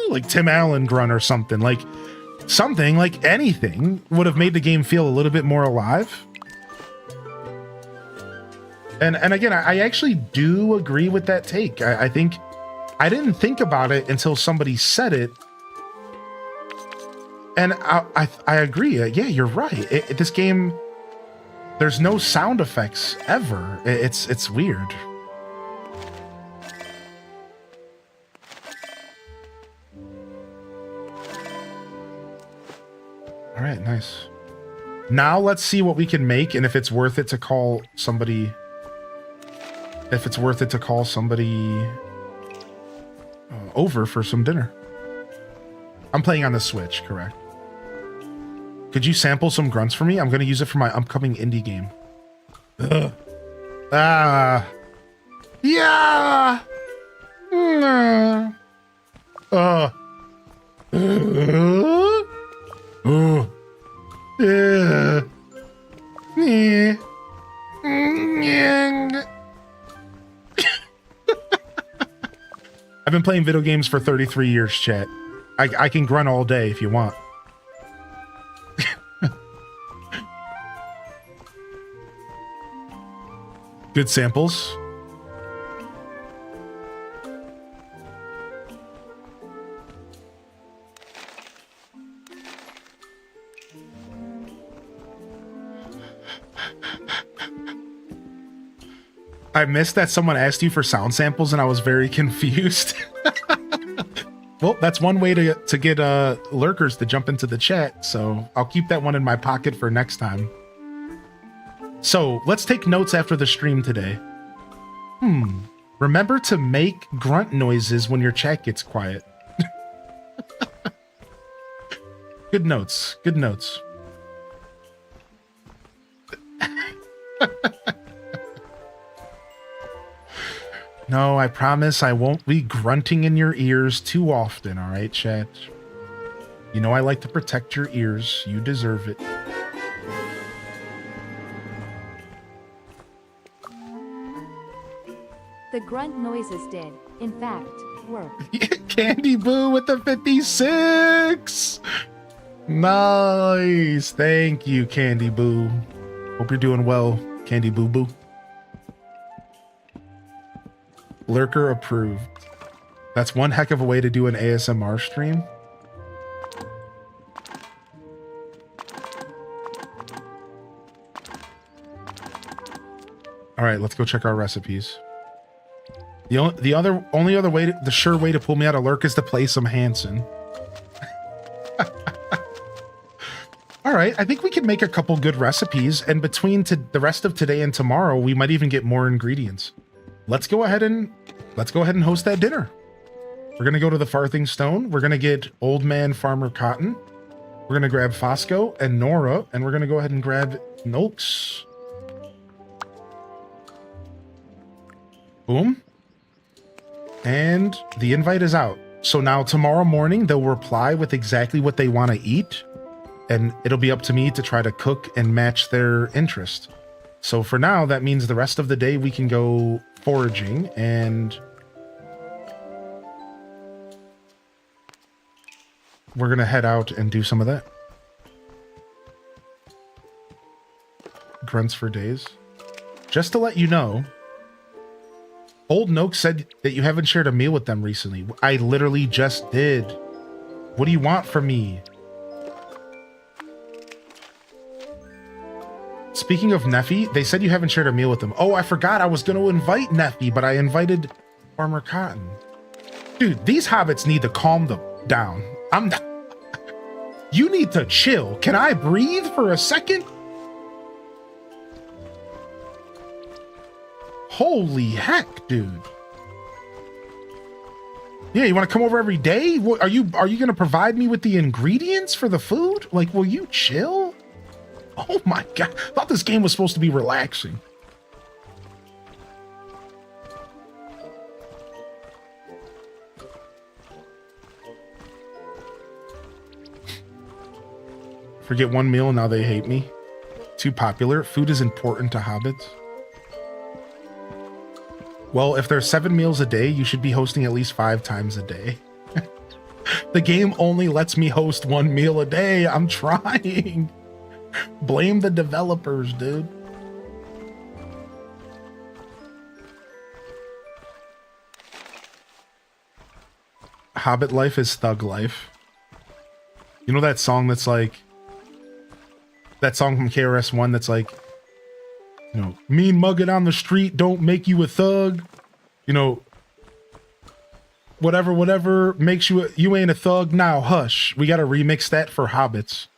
like Tim Allen grunt or something. Like, anything would have made the game feel a little bit more alive. And again, I actually do agree with that take. I think, I didn't think about it until somebody said it. And I agree. Yeah, you're right. This game... There's no sound effects ever. It's weird. All right, nice. Now let's see what we can make and if it's worth it to call somebody. If it's worth it to call somebody over for some dinner. I'm playing on the Switch, correct? Could you sample some grunts for me? I'm going to use it for my upcoming indie game. Ugh. Ah. Yeah. Uh, yeah. Yeah. I've been playing video games for 33 years, chat. I can grunt all day if you want. Good samples. I missed that someone asked you for sound samples and I was very confused. Well, that's one way to get lurkers to jump into the chat, so I'll keep that one in my pocket for next time. So let's take notes after the stream today. Remember to make grunt noises when your chat gets quiet. Good notes. Good notes. No, I promise I won't be grunting in your ears too often, all right, chat? You know I like to protect your ears. You deserve it. The grunt noises did, in fact, work. Candy Boo with the 56! Nice! Thank you, Candy Boo. Hope you're doing well, Candy Boo Boo. Lurker approved. That's one heck of a way to do an ASMR stream. All right, let's go check our recipes. The only other way, the sure way to pull me out of Lurk is to play some Hanson. All right, I think we can make a couple good recipes, and between the rest of today and tomorrow, we might even get more ingredients. Let's go ahead and host that dinner. We're gonna go to the Farthing Stone. We're gonna get Old Man Farmer Cotton. We're gonna grab Fosco and Nora, and we're gonna go ahead and grab Noakes. Boom. And the invite is out. So now tomorrow morning, they'll reply with exactly what they want to eat. And it'll be up to me to try to cook and match their interest. So for now, that means the rest of the day we can go foraging and we're going to head out and do some of that. Grunts for days. Just to let you know, Old Noak said that you haven't shared a meal with them recently. I literally just did. What do you want from me? Speaking of Neffy, they said you haven't shared a meal with them. Oh, I forgot I was going to invite Neffy, but I invited Farmer Cotton. Dude, these hobbits need to calm down. You need to chill. Can I breathe for a second? Holy heck, dude. Yeah, you want to come over every day? What, are you going to provide me with the ingredients for the food? Like, will you chill? Oh my god. I thought this game was supposed to be relaxing. Forget one meal and now they hate me. Too popular. Food is important to hobbits. Well, if there's 7 meals a day, you should be hosting at least 5 times a day. The game only lets me host 1 meal a day. I'm trying. Blame the developers, dude. Hobbit life is thug life. You know that song that's like... That song from KRS-One that's like... You know, mean mugging on the street don't make you a thug. You know, whatever makes you ain't a thug. Now hush. We gotta remix that for hobbits.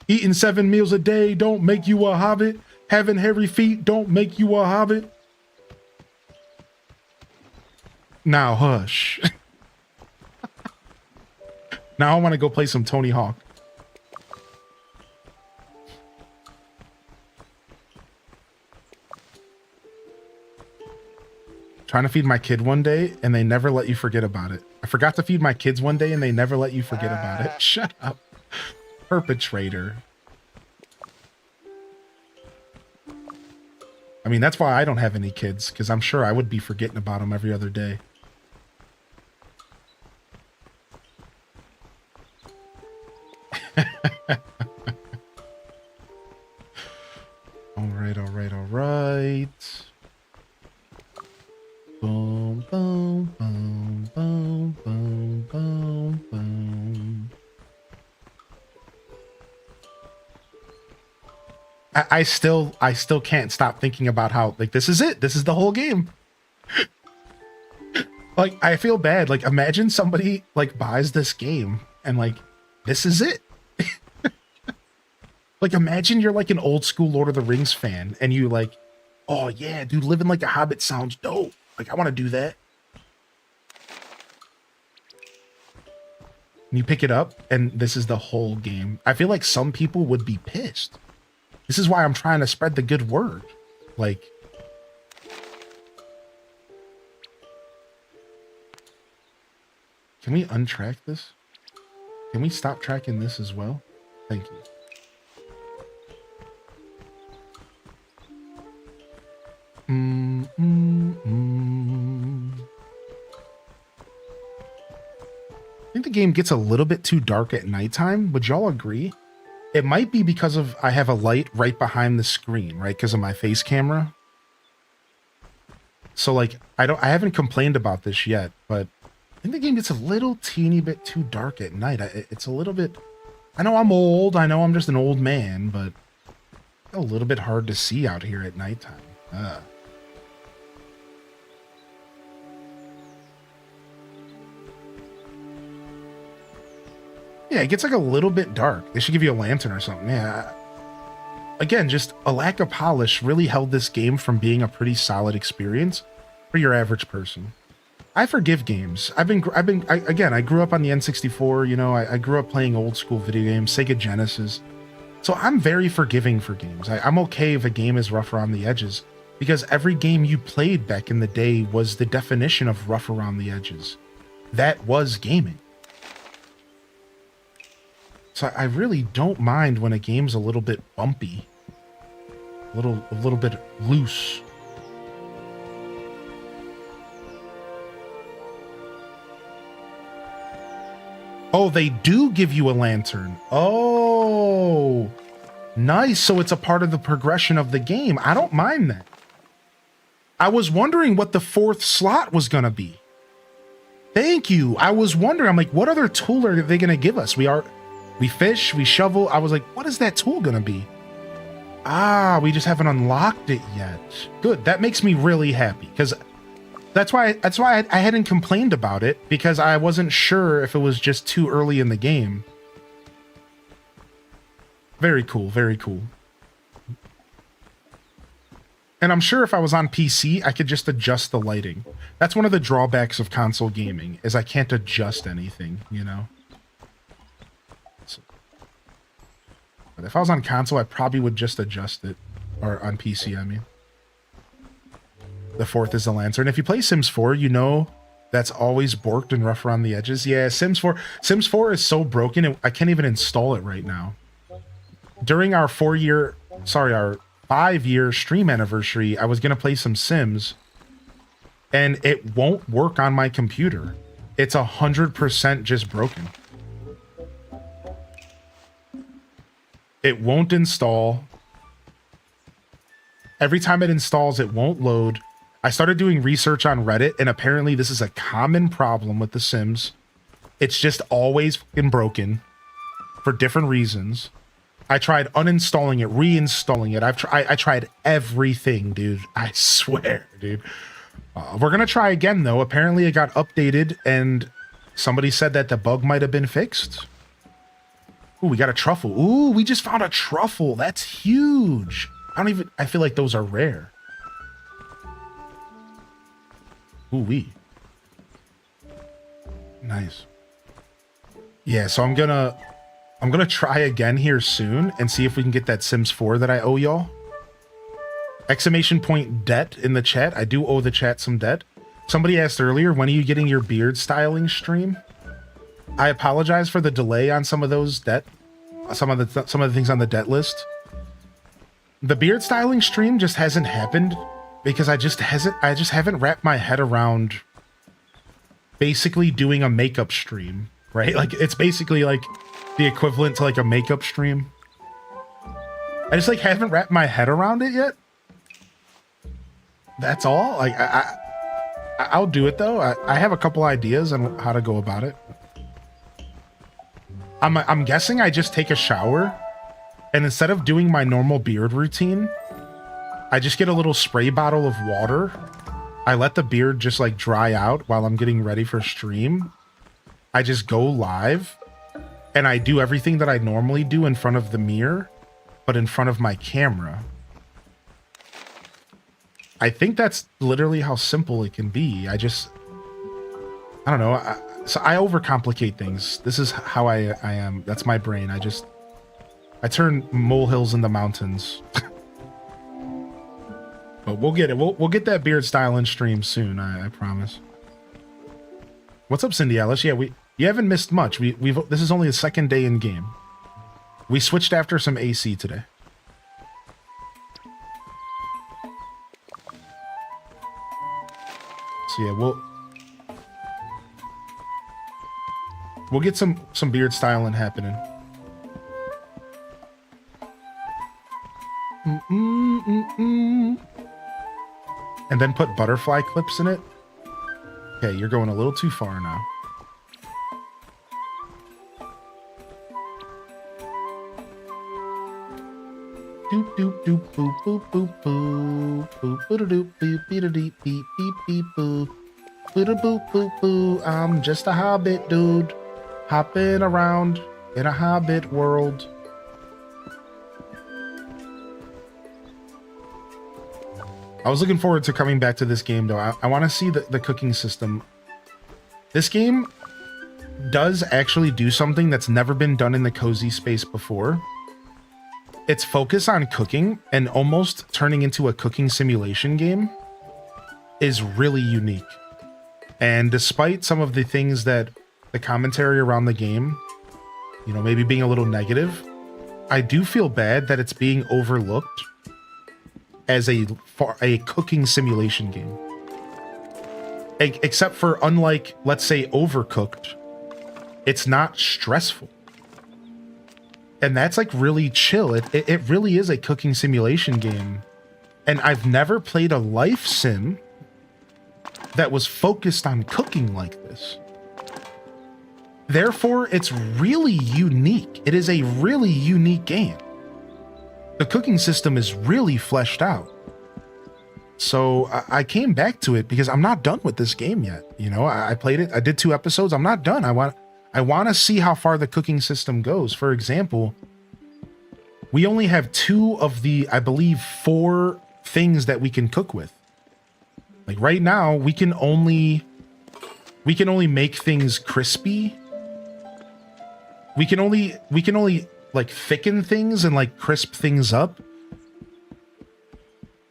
Eating 7 meals a day don't make you a hobbit. Having hairy feet don't make you a hobbit. Now hush. Now I want to go play some Tony Hawk. Trying to feed my kid one day and they never let you forget about it. I forgot to feed my kids one day and they never let you forget about it. Shut up. Perpetrator. I mean, that's why I don't have any kids, because I'm sure I would be forgetting about them every other day. All right. Boom, boom, boom, boom, boom, boom, boom. I still can't stop thinking about how, like, this is it. This is the whole game. Like, I feel bad. Like, imagine somebody, like, buys this game and, like, this is it. Like, imagine you're, like, an old school Lord of the Rings fan and you, like, oh, yeah, dude, living like a Hobbit sounds dope. Like, I want to do that. And you pick it up and this is the whole game. I feel like some people would be pissed. This is why I'm trying to spread the good word. Like, can we untrack this? Can we stop tracking this as well? Thank you. I think the game gets a little bit too dark at nighttime. Would y'all agree? It might be because of I have a light right behind the screen, right? Because of my face camera. So like I haven't complained about this yet, but I think the game gets a little teeny bit too dark at night. It's a little bit, I know I'm old, I know I'm just an old man, but a little bit hard to see out here at nighttime. Yeah, it gets like a little bit dark. They should give you a lantern or something. Yeah. Again, just a lack of polish really held this game from being a pretty solid experience for your average person. I forgive games. I grew up on the N64, you know, I grew up playing old school video games, Sega Genesis. So I'm very forgiving for games. I'm okay if a game is rough around the edges because every game you played back in the day was the definition of rough around the edges. That was gaming. So I really don't mind when a game's a little bit bumpy, a little bit loose. Oh, they do give you a lantern. Oh, nice. So it's a part of the progression of the game. I don't mind that. I was wondering what the fourth slot was going to be. Thank you. I was wondering, I'm like, what other tool are they going to give us? We fish, we shovel. I was like, what is that tool going to be? Ah, we just haven't unlocked it yet. Good. That makes me really happy because that's why I hadn't complained about it, because I wasn't sure if it was just too early in the game. Very cool, very cool. And I'm sure if I was on PC, I could just adjust the lighting. That's one of the drawbacks of console gaming, is I can't adjust anything, you know? But if I was on console, I probably would just adjust it. Or on PC, I mean. The fourth is the lantern. If you play Sims 4, you know that's always borked and rough around the edges. Yeah, Sims 4 is so broken, I can't even install it right now. During our 5-year stream anniversary, I was going to play some Sims, and it won't work on my computer. It's 100% just broken. It won't install. Every time it installs, it won't load. I started doing research on Reddit, and apparently this is a common problem with The Sims. It's just always fucking broken for different reasons. I tried uninstalling it, reinstalling it. I tried everything, dude. I swear, dude. We're going to try again, though. Apparently it got updated, and somebody said that the bug might have been fixed. Ooh, we got a truffle. Ooh, we just found a truffle. That's huge. I feel like those are rare. Ooh-wee. Nice. Yeah, so I'm gonna try again here soon and see if we can get that Sims 4 that I owe y'all. Exclamation point debt in the chat. I do owe the chat some debt. Somebody asked earlier, when are you getting your beard styling stream? I apologize for the delay on some of those some of the things on the debt list. The beard styling stream just hasn't happened because I just haven't wrapped my head around basically doing a makeup stream, right? Like it's basically like the equivalent to like a makeup stream. I just like haven't wrapped my head around it yet. That's all. Like I'll do it though. I have a couple ideas on how to go about it. I'm guessing I just take a shower, and instead of doing my normal beard routine, I just get a little spray bottle of water. I let the beard just like dry out while I'm getting ready for stream. I just go live, and I do everything that I normally do in front of the mirror, but in front of my camera. I think that's literally how simple it can be. I don't know. So I overcomplicate things. This is how I am. That's my brain. I turn molehills into mountains. But we'll get it. We'll get that beard style in stream soon. I promise. What's up, Cindy Alice? Yeah, you haven't missed much. This is only the second day in game. We switched after some AC today. So yeah, we'll get some beard styling happening. And then put butterfly clips in it. Okay, you're going a little too far now. Doop doop doop boop boop boop boop boop boop doop beep beep beep beep beep boo boop boop boop boo. I'm just a hobbit dude, hopping around in a hobbit world. I was looking forward to coming back to this game though. I want to see the cooking system. This game does actually do something that's never been done in the cozy space before. Its focus on cooking and almost turning into a cooking simulation game is really unique. And despite some of the things that the commentary around the game, you know, maybe being a little negative, I do feel bad that it's being overlooked as a cooking simulation game. Except for, unlike, let's say, Overcooked, it's not stressful. And that's like really chill. It really is a cooking simulation game. And I've never played a life sim that was focused on cooking like this. Therefore, it's really unique. It is a really unique game. The cooking system is really fleshed out. So I came back to it because I'm not done with this game yet. You know, I played it. I did 2 episodes. I'm not done. I want to see how far the cooking system goes. For example, we only have 2 of the, I believe, 4 things that we can cook with. Like right now, we can only make things crispy. We can only like thicken things and like crisp things up.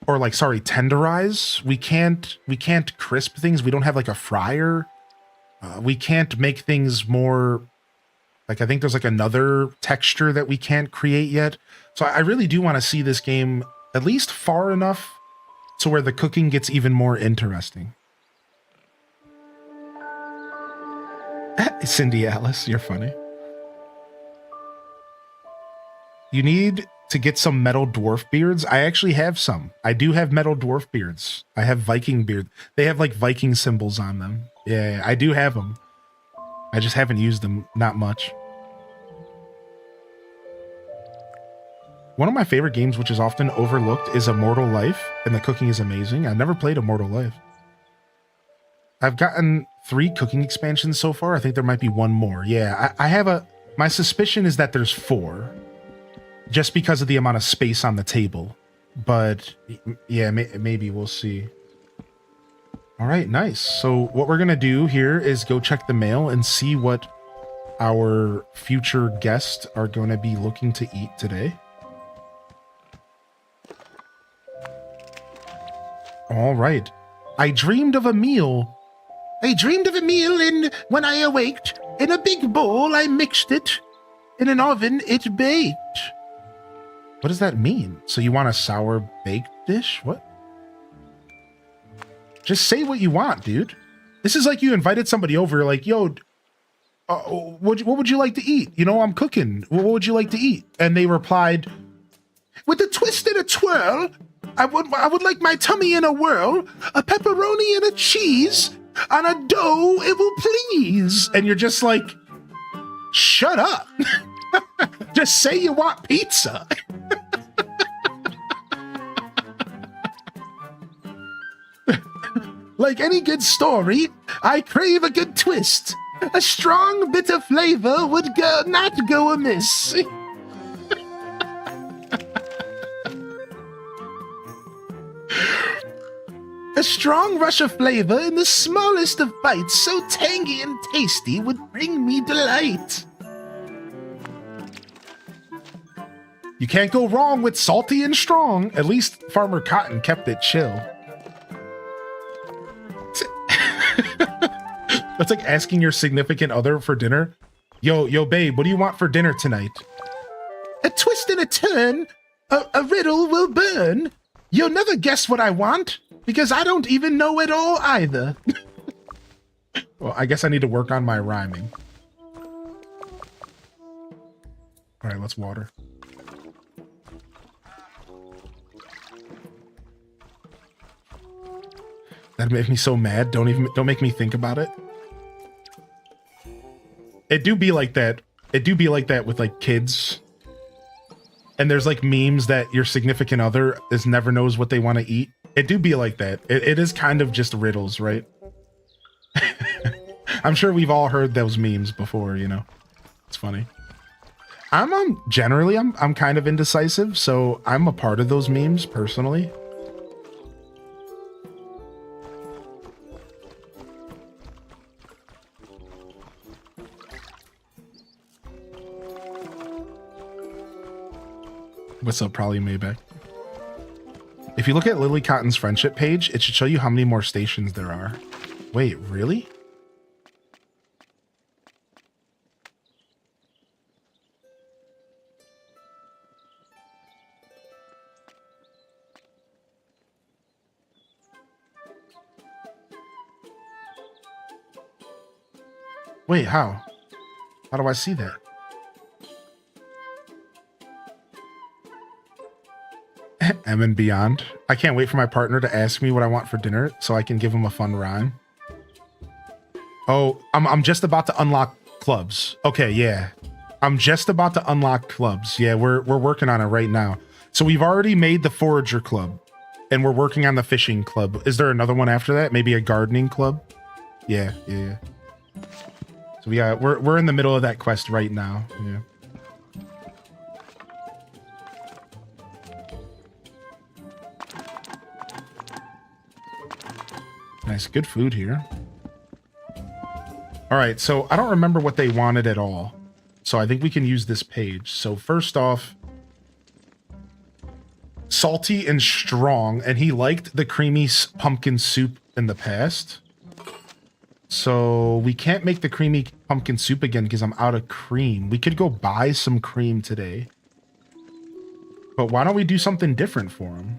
Or like, sorry, tenderize. We can't crisp things. We don't have like a fryer. We can't make things more, like, I think there's like another texture that we can't create yet. So I really do want to see this game at least far enough to where the cooking gets even more interesting. Cindy Alice, you're funny. You need to get some metal dwarf beards. I actually have some. I do have metal dwarf beards. I have Viking beard. They have like Viking symbols on them. Yeah, I do have them. I just haven't used them, not much. One of my favorite games, which is often overlooked, is Immortal Life, and the cooking is amazing. I've never played Immortal Life. I've gotten 3 cooking expansions so far. I think there might be 1 more. Yeah, I have my suspicion is that there's 4. Just because of the amount of space on the table. But yeah, maybe we'll see. All right, nice. So what we're going to do here is go check the mail and see what our future guests are going to be looking to eat today. All right. I dreamed of a meal. I dreamed of a meal, and when I awaked, in a big bowl I mixed it. In an oven it baked. What does that mean? So you want a sour baked dish? What? Just say what you want, dude. This is like you invited somebody over, like, yo, what would you like to eat? You know, I'm cooking. What would you like to eat? And they replied, with a twist and a twirl, I would like my tummy in a whirl, a pepperoni and a cheese, on a dough it will please. And you're just like, shut up. Just say you want pizza. Like any good story, I crave a good twist. A strong, bitter flavor would not go amiss. A strong rush of flavor in the smallest of bites, so tangy and tasty, would bring me delight. You can't go wrong with salty and strong. At least Farmer Cotton kept it chill. That's like asking your significant other for dinner. Yo, babe, what do you want for dinner tonight? A twist and a turn, a riddle will burn. You'll never guess what I want, because I don't even know it all either. Well, I guess I need to work on my rhyming. All right, let's water. That made me so mad. Don't make me think about it. It do be like that. It do be like that with like kids. And there's like memes that your significant other never knows what they want to eat. It do be like that. It is kind of just riddles, right? I'm sure we've all heard those memes before, you know. It's funny. Generally I'm kind of indecisive, so I'm a part of those memes personally. What's up, probably Maybeck? If you look at Lily Cotton's friendship page, it should show you how many more stations there are. Wait, really? Wait, how? How do I see that? M and Beyond. I can't wait for my partner to ask me what I want for dinner so I can give him a fun rhyme. Oh, I'm just about to unlock clubs. Okay, yeah. I'm just about to unlock clubs. Yeah, we're working on it right now. So we've already made the Forager Club and we're working on the Fishing Club. Is there another one after that? Maybe a Gardening Club? Yeah. So we're in the middle of that quest right now. Yeah. Nice, good food here. All right, so I don't remember what they wanted at all. So I think we can use this page. So first off, salty and strong, and he liked the creamy pumpkin soup in the past. So we can't make the creamy pumpkin soup again because I'm out of cream. We could go buy some cream today. But why don't we do something different for him?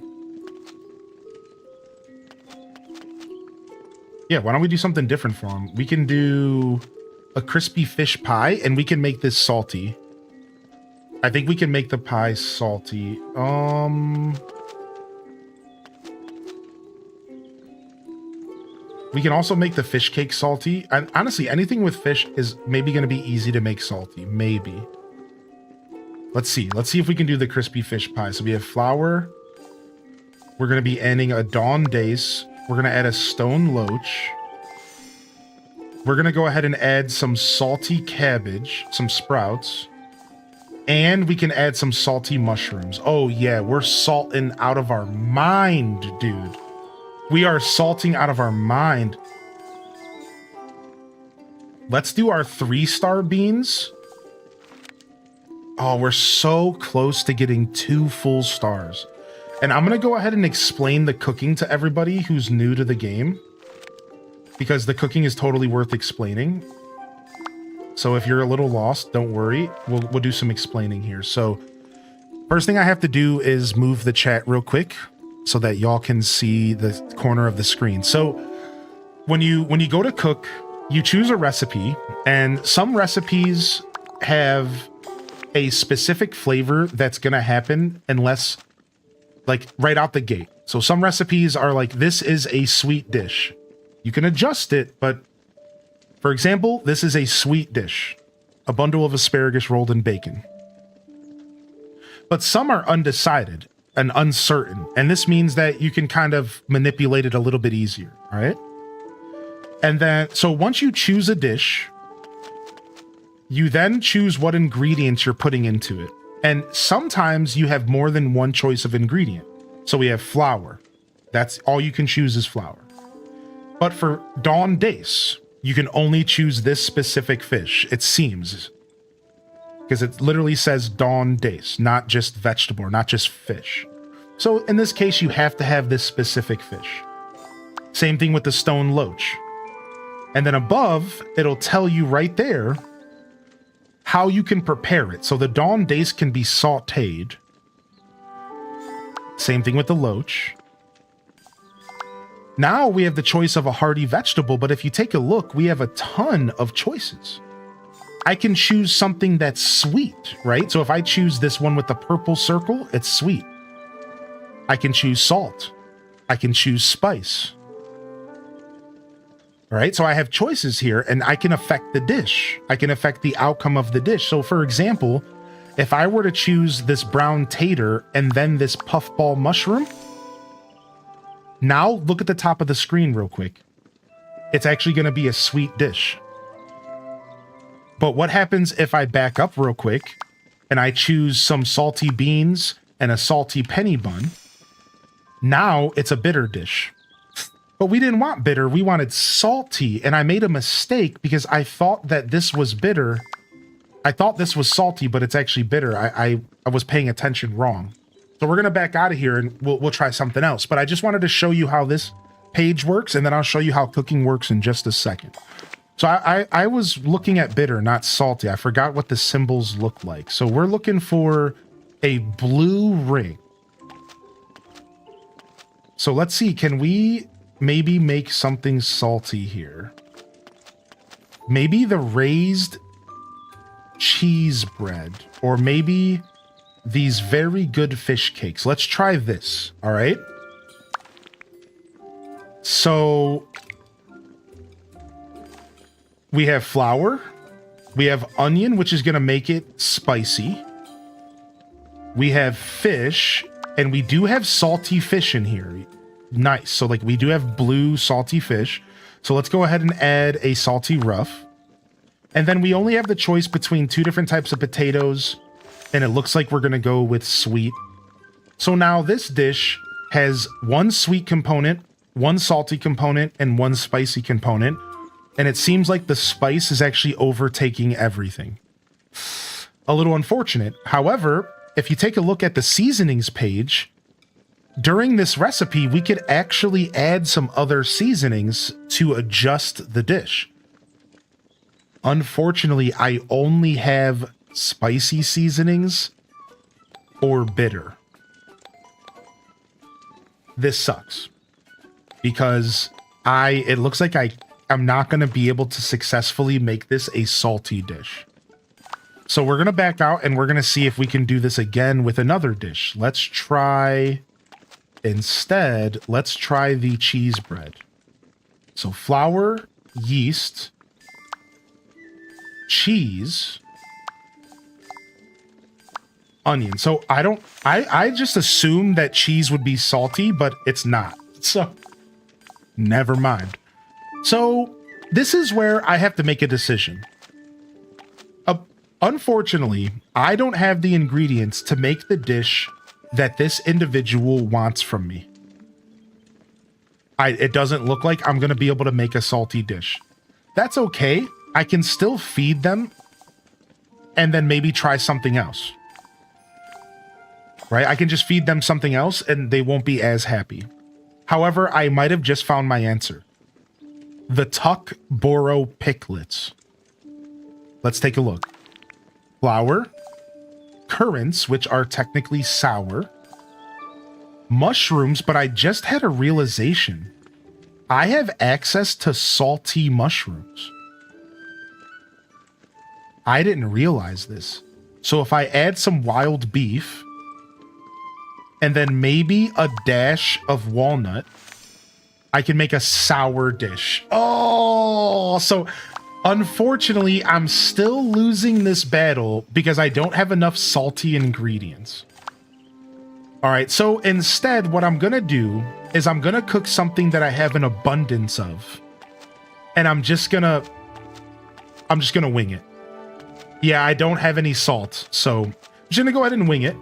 Yeah, why don't we do something different for him? We can do a crispy fish pie, and we can make this salty. I think we can make the pie salty. We can also make the fish cake salty. And honestly, anything with fish is maybe going to be easy to make salty. Maybe. Let's see. Let's see if we can do the crispy fish pie. So we have flour. We're going to be adding a dawn dace. We're going to add a stone loach. We're going to go ahead and add some salty cabbage, some sprouts. And we can add some salty mushrooms. Oh, yeah. We're salting out of our mind, dude. We are salting out of our mind. Let's do our 3-star beans. Oh, we're so close to getting 2 full stars. And I'm going to go ahead and explain the cooking to everybody who's new to the game, because the cooking is totally worth explaining. So if you're a little lost, don't worry. We'll do some explaining here. So first thing I have to do is move the chat real quick so that y'all can see the corner of the screen. So when you go to cook, you choose a recipe, and some recipes have a specific flavor that's going to happen unless, like, right out the gate. So some recipes are like, this is a sweet dish. You can adjust it, but for example, this is a sweet dish, a bundle of asparagus rolled in bacon. But some are undecided and uncertain, and this means that you can kind of manipulate it a little bit easier, all right? And then, so once you choose a dish, you then choose what ingredients you're putting into it. And sometimes you have more than one choice of ingredient. So we have flour. That's all you can choose is flour. But for Dawn Dace, you can only choose this specific fish. It seems. Because it literally says Dawn Dace, not just vegetable, not just fish. So in this case, you have to have this specific fish. Same thing with the stone loach. And then above, it'll tell you right there how you can prepare it. So the Dawn Dace can be sauteed. Same thing with the loach. Now we have the choice of a hearty vegetable, but if you take a look, we have a ton of choices. I can choose something that's sweet, right? So if I choose this one with the purple circle, it's sweet. I can choose salt. I can choose spice. All right, so I have choices here, and I can affect the dish. I can affect the outcome of the dish. So for example, if I were to choose this brown tater and then this puffball mushroom, now look at the top of the screen real quick. It's actually going to be a sweet dish. But what happens if I back up real quick and I choose some salty beans and a salty penny bun? Now it's a bitter dish. But we didn't want bitter, we wanted salty, and I made a mistake because I thought that this was bitter. I thought this was salty, but it's actually bitter. I was paying attention wrong. So we're going to back out of here and we'll try something else. But I just wanted to show you how this page works, and then I'll show you how cooking works in just a second. So I was looking at bitter, not salty. I forgot what the symbols look like. So we're looking for a blue ring. So let's see, can we maybe make something salty here? Maybe the raised cheese bread, or maybe these very good fish cakes. Let's try this, all right? So we have flour, we have onion, which is going to make it spicy. We have fish, and we do have salty fish in here. Nice. So like we do have blue salty fish. So let's go ahead and add a salty ruff. And then we only have the choice between two different types of potatoes, and it looks like we're going to go with sweet. So now this dish has one sweet component, one salty component, and one spicy component. And it seems like the spice is actually overtaking everything. A little unfortunate. However, if you take a look at the seasonings page, during this recipe, we could actually add some other seasonings to adjust the dish. Unfortunately, I only have spicy seasonings or bitter. This sucks because it looks like I'm not going to be able to successfully make this a salty dish. So we're going to back out and we're going to see if we can do this again with another dish. Let's try the cheese bread. So flour, yeast, cheese, onion. So I just assumed that cheese would be salty, but it's not. So never mind. So this is where I have to make a decision. Unfortunately, I don't have the ingredients to make the dish that this individual wants from me. It doesn't look like I'm going to be able to make a salty dish. That's okay. I can still feed them and then maybe try something else. right? I can just feed them something else and they won't be as happy. However, I might have just found my answer. The Tuck Boro Picklets. Let's take a look. Flour, currants, which are technically sour, mushrooms, but I just had a realization. I have access to salty mushrooms. I didn't realize this. So if I add some wild beef and then maybe a dash of walnut, I can make a sour dish. Oh, so unfortunately, I'm still losing this battle because I don't have enough salty ingredients. All right, so instead, what I'm gonna do is I'm gonna cook something that I have an abundance of. And I'm just gonna wing it. Yeah, I don't have any salt, so I'm just gonna go ahead and wing it.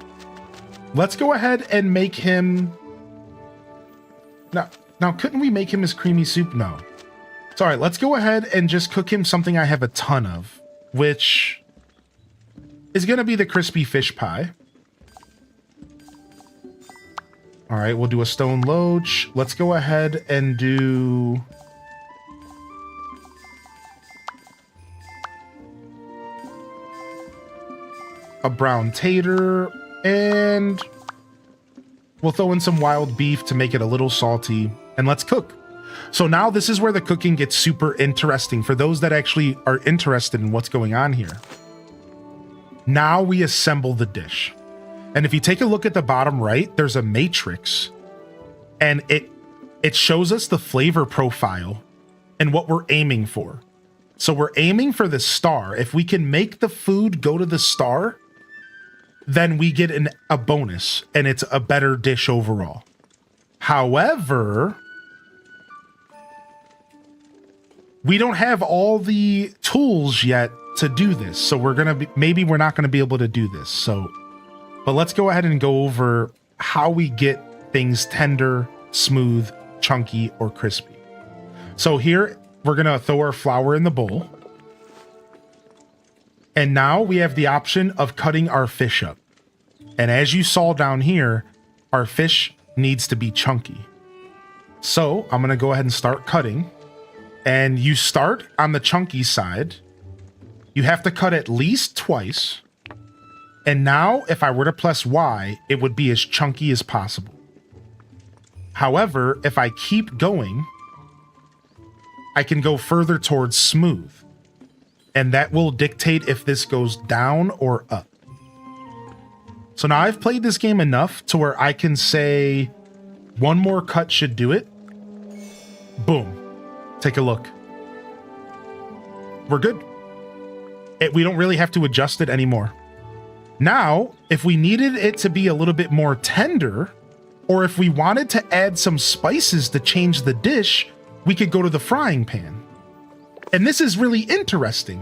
Let's go ahead and make him... Now, couldn't we make him his creamy soup? No. It's all right, let's go ahead and just cook him something I have a ton of, which is gonna be the crispy fish pie. All right, we'll do a stone loach. Let's go ahead and do... a brown tater, and we'll throw in some wild beef to make it a little salty, and let's cook. So now this is where the cooking gets super interesting for those that actually are interested in what's going on here. Now we assemble the dish. And if you take a look at the bottom right, there's a matrix, and it shows us the flavor profile and what we're aiming for. So we're aiming for the star. If we can make the food go to the star, then we get a bonus, and it's a better dish overall. However, we don't have all the tools yet to do this, so maybe we're not gonna be able to do this. But let's go ahead and go over how we get things tender, smooth, chunky, or crispy. So here, we're gonna throw our flour in the bowl. And now we have the option of cutting our fish up. And as you saw down here, our fish needs to be chunky. So I'm gonna go ahead and start cutting. And you start on the chunky side. You have to cut at least twice. And now, if I were to press Y, it would be as chunky as possible. However, if I keep going, I can go further towards smooth. And that will dictate if this goes down or up. So now I've played this game enough to where I can say one more cut should do it. Boom. Take a look. We're good. We don't really have to adjust it anymore. Now, if we needed it to be a little bit more tender, or if we wanted to add some spices to change the dish, we could go to the frying pan. And this is really interesting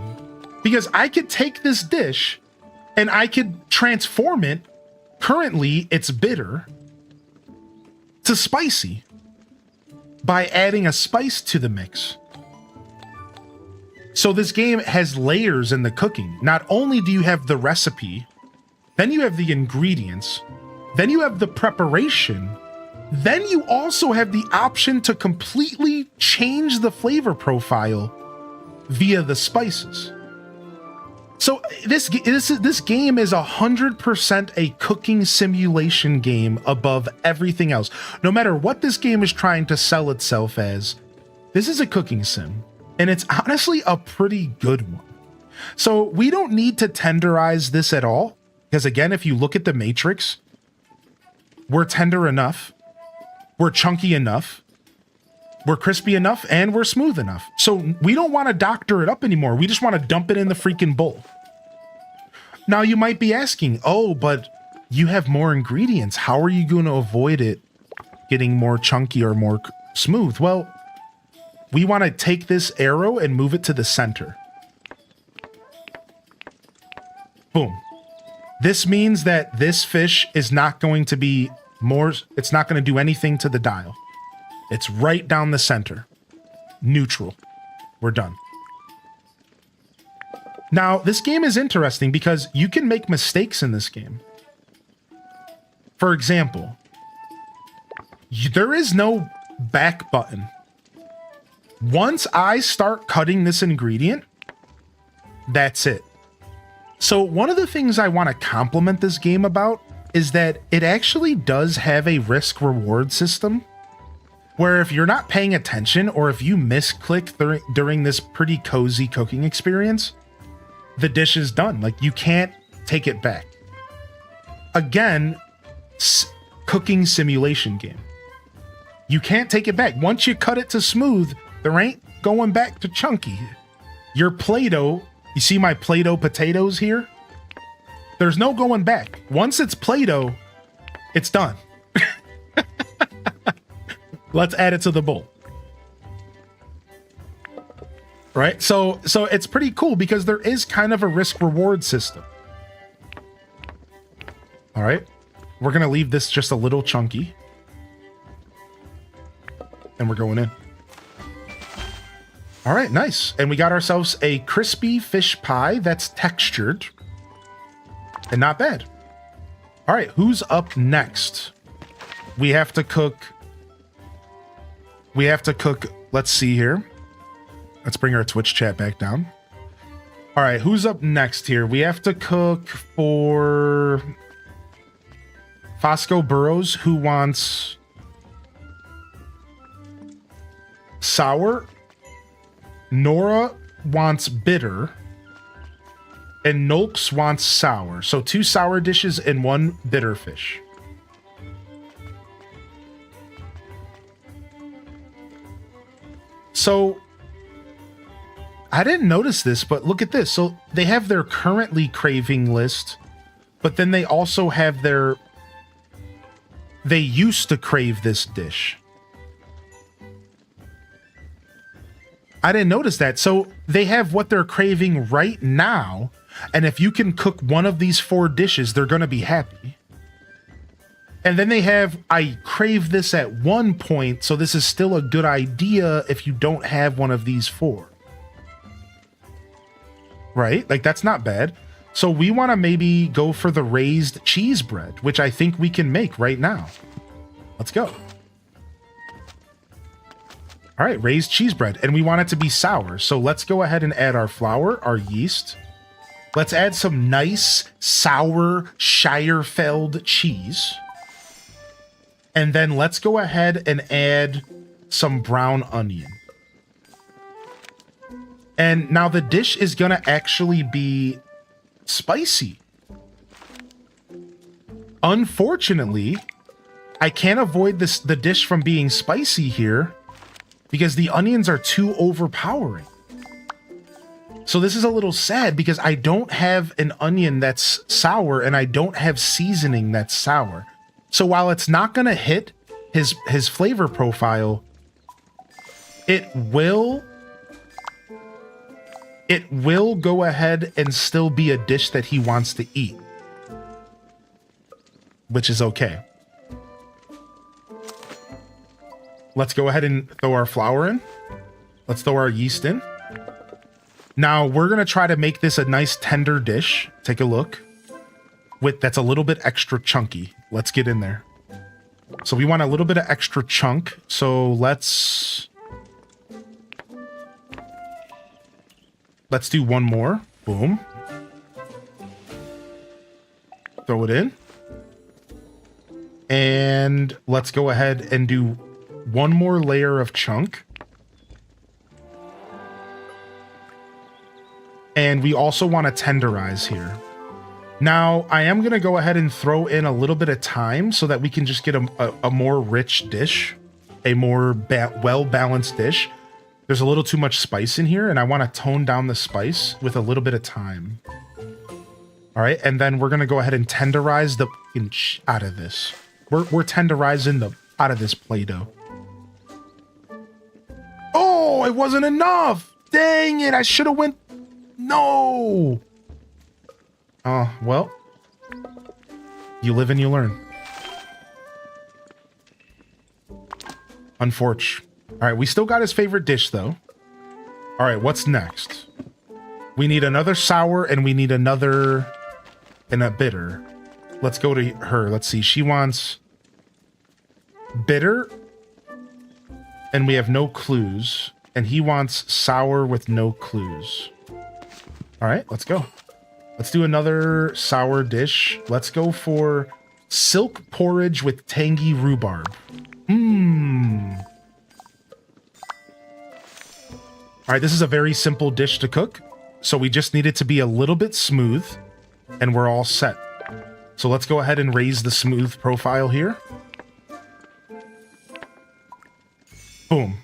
because I could take this dish and I could transform it. Currently, it's bitter to spicy by adding a spice to the mix. So this game has layers in the cooking. Not only do you have the recipe, then you have the ingredients, then you have the preparation, then you also have the option to completely change the flavor profile via the spices. So this game is 100% a cooking simulation game above everything else. No matter what this game is trying to sell itself as, this is a cooking sim. And it's honestly a pretty good one. So we don't need to tenderize this at all. Because again, if you look at the matrix, we're tender enough, we're chunky enough, we're crispy enough, and we're smooth enough. So we don't want to doctor it up anymore. We just want to dump it in the freaking bowl. Now you might be asking, oh, but you have more ingredients. How are you going to avoid it getting more chunky or more smooth? Well, we want to take this arrow and move it to the center. Boom. This means that this fish is not going to be more, it's not going to do anything to the dial. It's right down the center. Neutral. We're done. Now, this game is interesting because you can make mistakes in this game. for example, there is no back button. Once I start cutting this ingredient, that's it. So one of the things I want to compliment this game about is that it actually does have a risk reward system where if you're not paying attention or if you misclick during this pretty cozy cooking experience, the dish is done. Like, you can't take it back. Again, cooking simulation game. You can't take it back. Once you cut it to smooth, there ain't going back to chunky. Your Play-Doh, you see my Play-Doh potatoes here? There's no going back. Once it's Play-Doh, it's done. Let's add it to the bowl. Right? So it's pretty cool because there is kind of a risk reward system. All right. We're going to leave this just a little chunky. And we're going in. All right, nice. And we got ourselves a crispy fish pie that's textured and not bad. All right, who's up next? We have to cook. Let's see here. Let's bring our Twitch chat back down. All right, who's up next here? We have to cook for Fosco Burrows, who wants sour. Nora wants bitter. And Nolks wants sour. So 2 sour dishes and 1 bitter fish. So I didn't notice this, but look at this. So they have their currently craving list, but then they also have they used to crave this dish. I didn't notice that. So they have what they're craving right now. And if you can cook one of these 4 dishes, they're going to be happy. And then they have, I crave this at one point, so this is still a good idea if you don't have one of these 4. Right? Like, that's not bad. So we want to maybe go for the raised cheese bread, which I think we can make right now. Let's go. All right, raised cheese bread. And we want it to be sour. So let's go ahead and add our flour, our yeast. Let's add some nice sour Shirefeld cheese. And then let's go ahead and add some brown onion. And now the dish is going to actually be spicy. Unfortunately, I can't avoid the dish from being spicy here because the onions are too overpowering. So this is a little sad because I don't have an onion that's sour and I don't have seasoning that's sour. So while it's not going to hit his flavor profile, it will go ahead and still be a dish that he wants to eat, which is okay. Let's go ahead and throw our flour in. Let's throw our yeast in. Now we're going to try to make this a nice tender dish. Take a look. That's a little bit extra chunky. Let's get in there. So we want a little bit of extra chunk. So let's do one more. Boom. Throw it in. And let's go ahead and do one more layer of chunk. And we also want to tenderize here. Now, I am going to go ahead and throw in a little bit of thyme so that we can just get a more rich dish, a more well-balanced dish. There's a little too much spice in here, and I want to tone down the spice with a little bit of thyme. All right, and then we're going to go ahead and tenderize the inch out of this. We're tenderizing out of this Play-Doh. Oh, it wasn't enough. Dang it, I should have went... No! Oh, well. You live and you learn. Unfortunate. All right, we still got his favorite dish, though. All right, what's next? We need another sour, and we need another... and a bitter. let's go to her. Let's see. She wants bitter, and we have no clues. And he wants sour with no clues. All right, let's go. Let's do another sour dish. Let's go for silk porridge with tangy rhubarb. Mmm. All right, this is a very simple dish to cook. So we just need it to be a little bit smooth, and we're all set. So let's go ahead and raise the smooth profile here. Boom.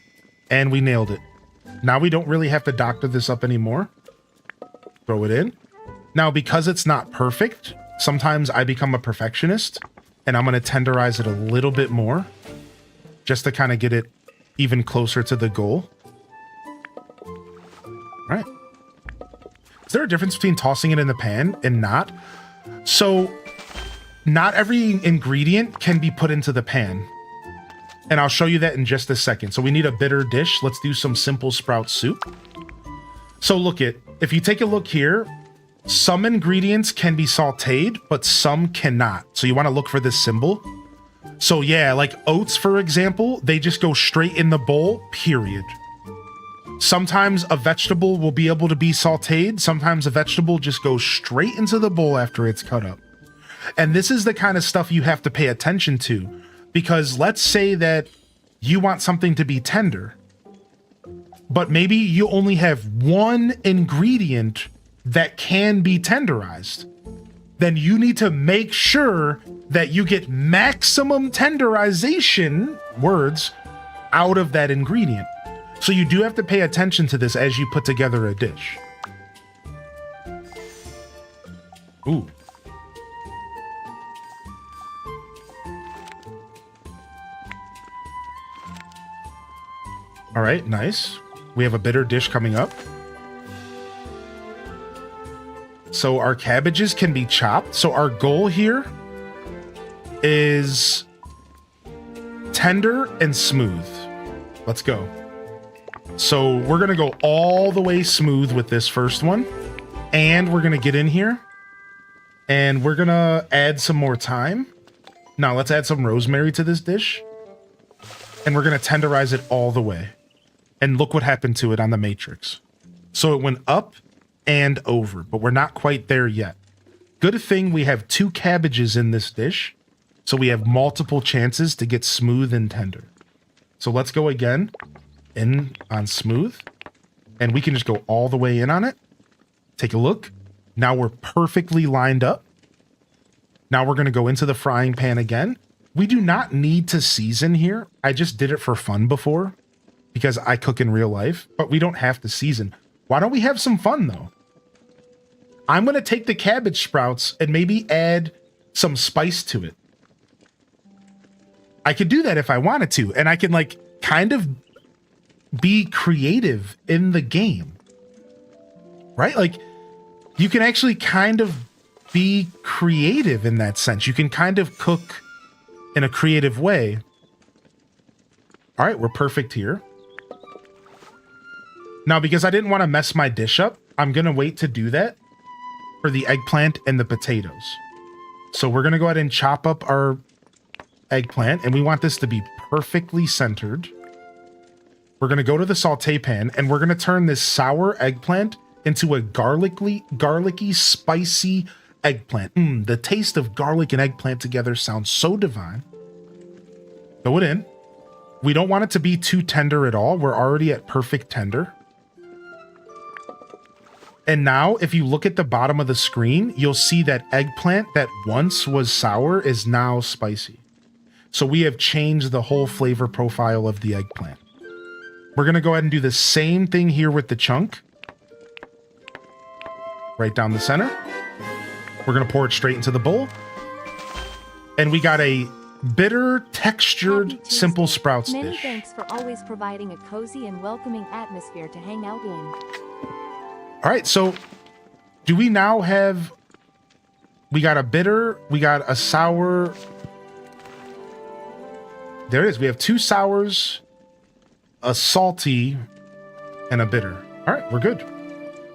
And we nailed it. Now we don't really have to doctor this up anymore. Throw it in. Now, because it's not perfect, sometimes I become a perfectionist, and I'm going to tenderize it a little bit more just to kind of get it even closer to the goal. All right. Is there a difference between tossing it in the pan and not? So, not every ingredient can be put into the pan. And I'll show you that in just a second. So we need a bitter dish. Let's do some simple sprout soup. So look if you take a look here, some ingredients can be sauteed, but some cannot. So you want to look for this symbol. So yeah, like oats, for example, they just go straight in the bowl, period. Sometimes a vegetable will be able to be sauteed. Sometimes a vegetable just goes straight into the bowl after it's cut up. And this is the kind of stuff you have to pay attention to. Because let's say that you want something to be tender, but maybe you only have one ingredient that can be tenderized. Then you need to make sure that you get maximum tenderization, words, out of that ingredient. So you do have to pay attention to this as you put together a dish. Ooh. All right, nice. We have a bitter dish coming up. So our cabbages can be chopped. So our goal here is tender and smooth. Let's go. So we're going to go all the way smooth with this first one. And we're going to get in here. And we're going to add some more thyme. Now let's add some rosemary to this dish. And we're going to tenderize it all the way. And look what happened to it on the matrix. So it went up and over, but we're not quite there yet. Good thing we have 2 cabbages in this dish, so we have multiple chances to get smooth and tender. So let's go again in on smooth, and we can just go all the way in on it. Take a look. Now we're perfectly lined up. Now we're going to go into the frying pan again. We do not need to season here. I just did it for fun before, because I cook in real life, but we don't have to season. Why don't we have some fun though? I'm going to take the cabbage sprouts and maybe add some spice to it. I could do that if I wanted to, and I can like kind of be creative in the game, right? Like you can actually kind of be creative in that sense. You can kind of cook in a creative way. All right, we're perfect here. Now, because I didn't want to mess my dish up, I'm going to wait to do that for the eggplant and the potatoes. So we're going to go ahead and chop up our eggplant, and we want this to be perfectly centered. We're going to go to the saute pan, and we're going to turn this sour eggplant into a garlicky, spicy eggplant. The taste of garlic and eggplant together sounds so divine. Throw it in. We don't want it to be too tender at all. We're already at perfect tender. And now, if you look at the bottom of the screen, you'll see that eggplant that once was sour is now spicy. So we have changed the whole flavor profile of the eggplant. We're going to go ahead and do the same thing here with the chunk. Right down the center. We're going to pour it straight into the bowl. And we got a bitter, textured, simple sprouts Many dish. thanks for always providing a cozy and welcoming atmosphere to hang out in. All right, so do we now have... We got a bitter, we got a sour... There it is. We have 2 sours, a salty, and a bitter. All right, we're good.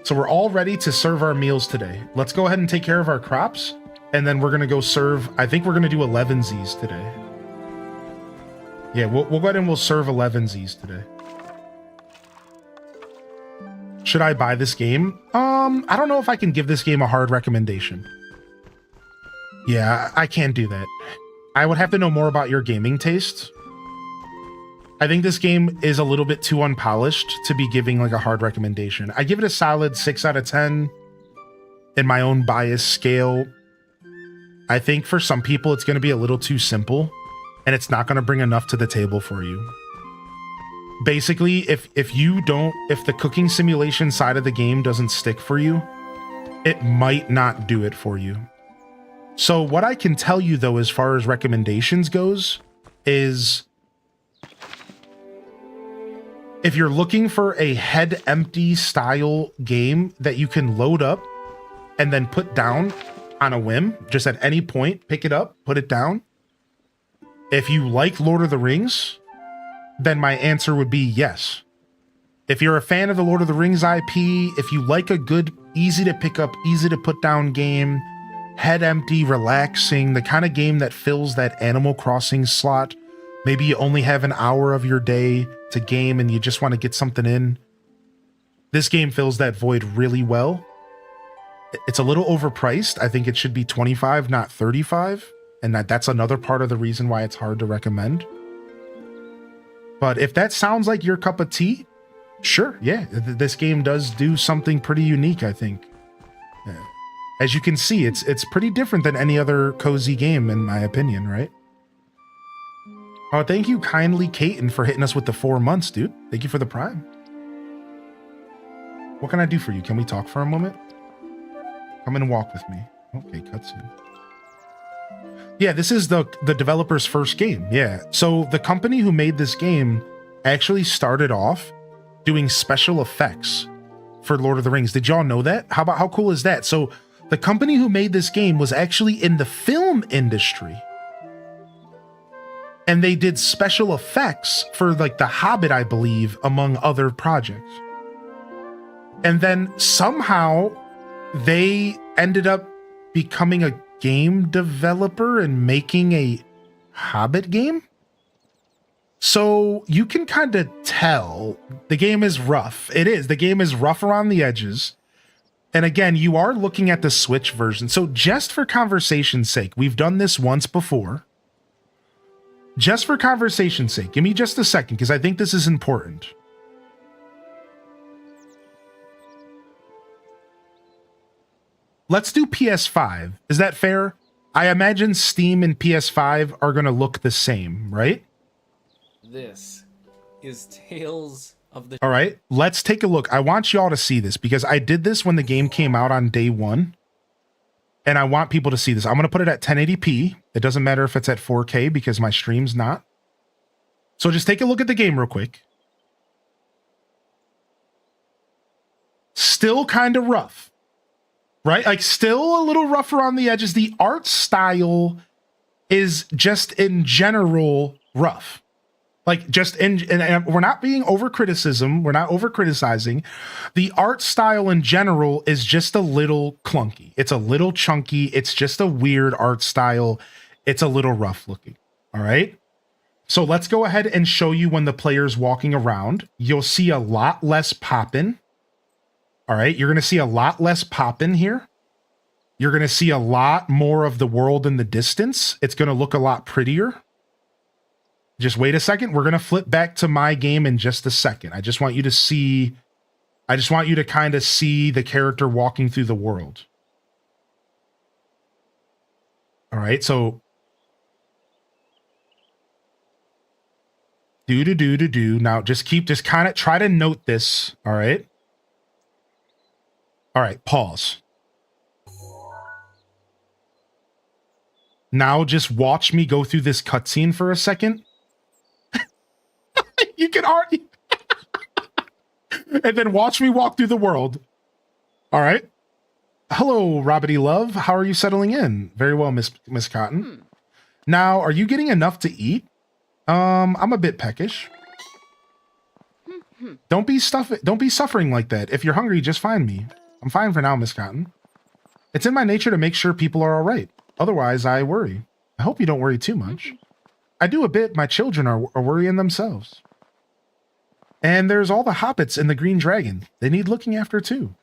So we're all ready to serve our meals today. Let's go ahead and take care of our crops, And then we're gonna go serve, I think we're gonna do 11Zs today. Yeah, we'll go ahead and we'll serve 11Zs today. Should I buy this game? I don't know if I can give this game a hard recommendation. Yeah, I can't do that. I would have to know more about your gaming taste. I think this game is a little bit too unpolished to be giving like a hard recommendation. I give it a solid 6 out of 10 in my own bias scale. I think for some people it's going to be a little too simple and it's not going to bring enough to the table for you. Basically, if the cooking simulation side of the game doesn't stick for you, it might not do it for you. So what I can tell you though, as far as recommendations goes, is if you're looking for a head empty style game that you can load up and then put down on a whim, just at any point, pick it up, put it down. If you like Lord of the Rings, then my answer would be yes. If you're a fan of the Lord of the Rings IP, if you like a good, easy to pick up, easy to put down game, head empty, relaxing, the kind of game that fills that Animal Crossing slot, maybe you only have an hour of your day to game and you just want to get something in, this game fills that void really well. It's a little overpriced. I think it should be $25, not $35. And that's another part of the reason why it's hard to recommend. But if that sounds like your cup of tea, sure, yeah, this game does do something pretty unique, I think. As you can see, it's pretty different than any other cozy game, in my opinion, right? Oh, thank you kindly, Kaiten, for hitting us with the 4 months, dude. Thank you for the Prime. What can I do for you? Can we talk for a moment? Come and walk with me. Okay, cutscene. Yeah, this is the developer's first game. Yeah. So the company who made this game actually started off doing special effects for Lord of the Rings. Did y'all know that? How cool is that? So the company who made this game was actually in the film industry. And they did special effects for like The Hobbit, I believe, among other projects. And then somehow they ended up becoming a game developer and making a Hobbit game. So you can kind of tell the game is rough. It is. The game is rough around the edges. And again, you are looking at the Switch version. So just for conversation's sake, we've done this once before. Just for conversation's sake, give me just a second because I think this is important. Let's do PS5. Is that fair? I imagine Steam and PS5 are going to look the same, right? This is Tales of the... All right, let's take a look. I want y'all to see this because I did this when the game came out on day one. And I want people to see this. I'm going to put it at 1080p. It doesn't matter if it's at 4K because my stream's not. So just take a look at the game real quick. Still kind of rough. Right? Like still a little rough around the edges. The art style is just in general rough. Like just and we're not being over criticism. We're not over criticizing. The art style in general is just a little clunky. It's a little chunky. It's just a weird art style. It's a little rough looking. All right. So let's go ahead and show you when the player's walking around. You'll see a lot less poppin'. All right, you're going to see a lot less pop in here. You're going to see a lot more of the world in the distance. It's going to look a lot prettier. Just wait a second. We're going to flip back to my game in just a second. I just want you to see, I just want you to kind of see the character walking through the world. All right, so do. Now just kind of try to note this. All right. All right, pause. Now just watch me go through this cutscene for a second. You can argue. And then watch me walk through the world. All right. Hello, Robbity Love. How are you settling in? Very well, Miss Cotton. Now, are you getting enough to eat? I'm a bit peckish. Don't be suffering like that. If you're hungry, just find me. I'm fine for now, Miss Cotton. It's in my nature to make sure people are all right. Otherwise, I worry. I hope you don't worry too much. I do a bit. My children are worrying themselves. And there's all the hobbits and the green dragon. They need looking after too.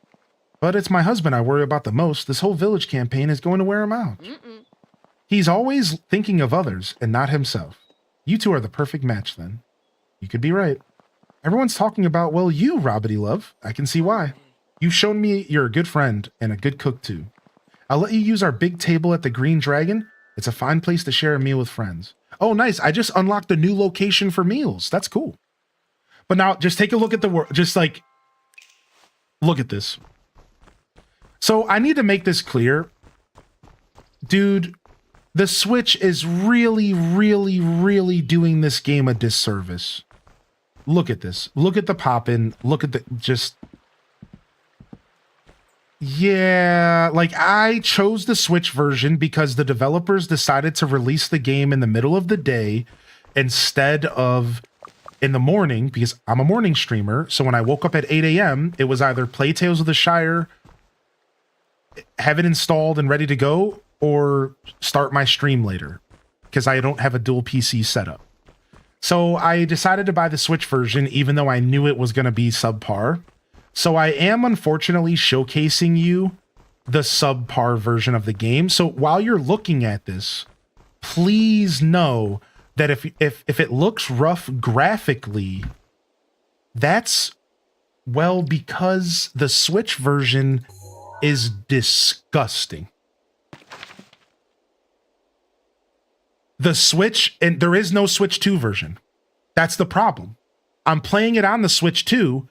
But it's my husband I worry about the most. This whole village campaign is going to wear him out. He's always thinking of others and not himself. You two are the perfect match then. You could be right. Everyone's talking about, well, you, Robbity Love. I can see why. You've shown me you're a good friend and a good cook too. I'll let you use our big table at the Green Dragon. It's a fine place to share a meal with friends. Oh, nice. I just unlocked a new location for meals. That's cool. But now just take a look at the world. Just like, look at this. So I need to make this clear. Dude, the Switch is really, really, really doing this game a disservice. Look at this. Look at the pop-in. Look at the just... Yeah, like I chose the Switch version because the developers decided to release the game in the middle of the day instead of in the morning, because I'm a morning streamer. So when I woke up at 8 a.m., it was either play Tales of the Shire, have it installed and ready to go, or start my stream later because I don't have a dual PC setup. So I decided to buy the Switch version, even though I knew it was going to be subpar. So I am unfortunately showcasing you the subpar version of the game. So while you're looking at this, please know that if it looks rough graphically, that's, well, because the Switch version is disgusting. The Switch, and there is no Switch 2 version. That's the problem. I'm playing it on the Switch 2,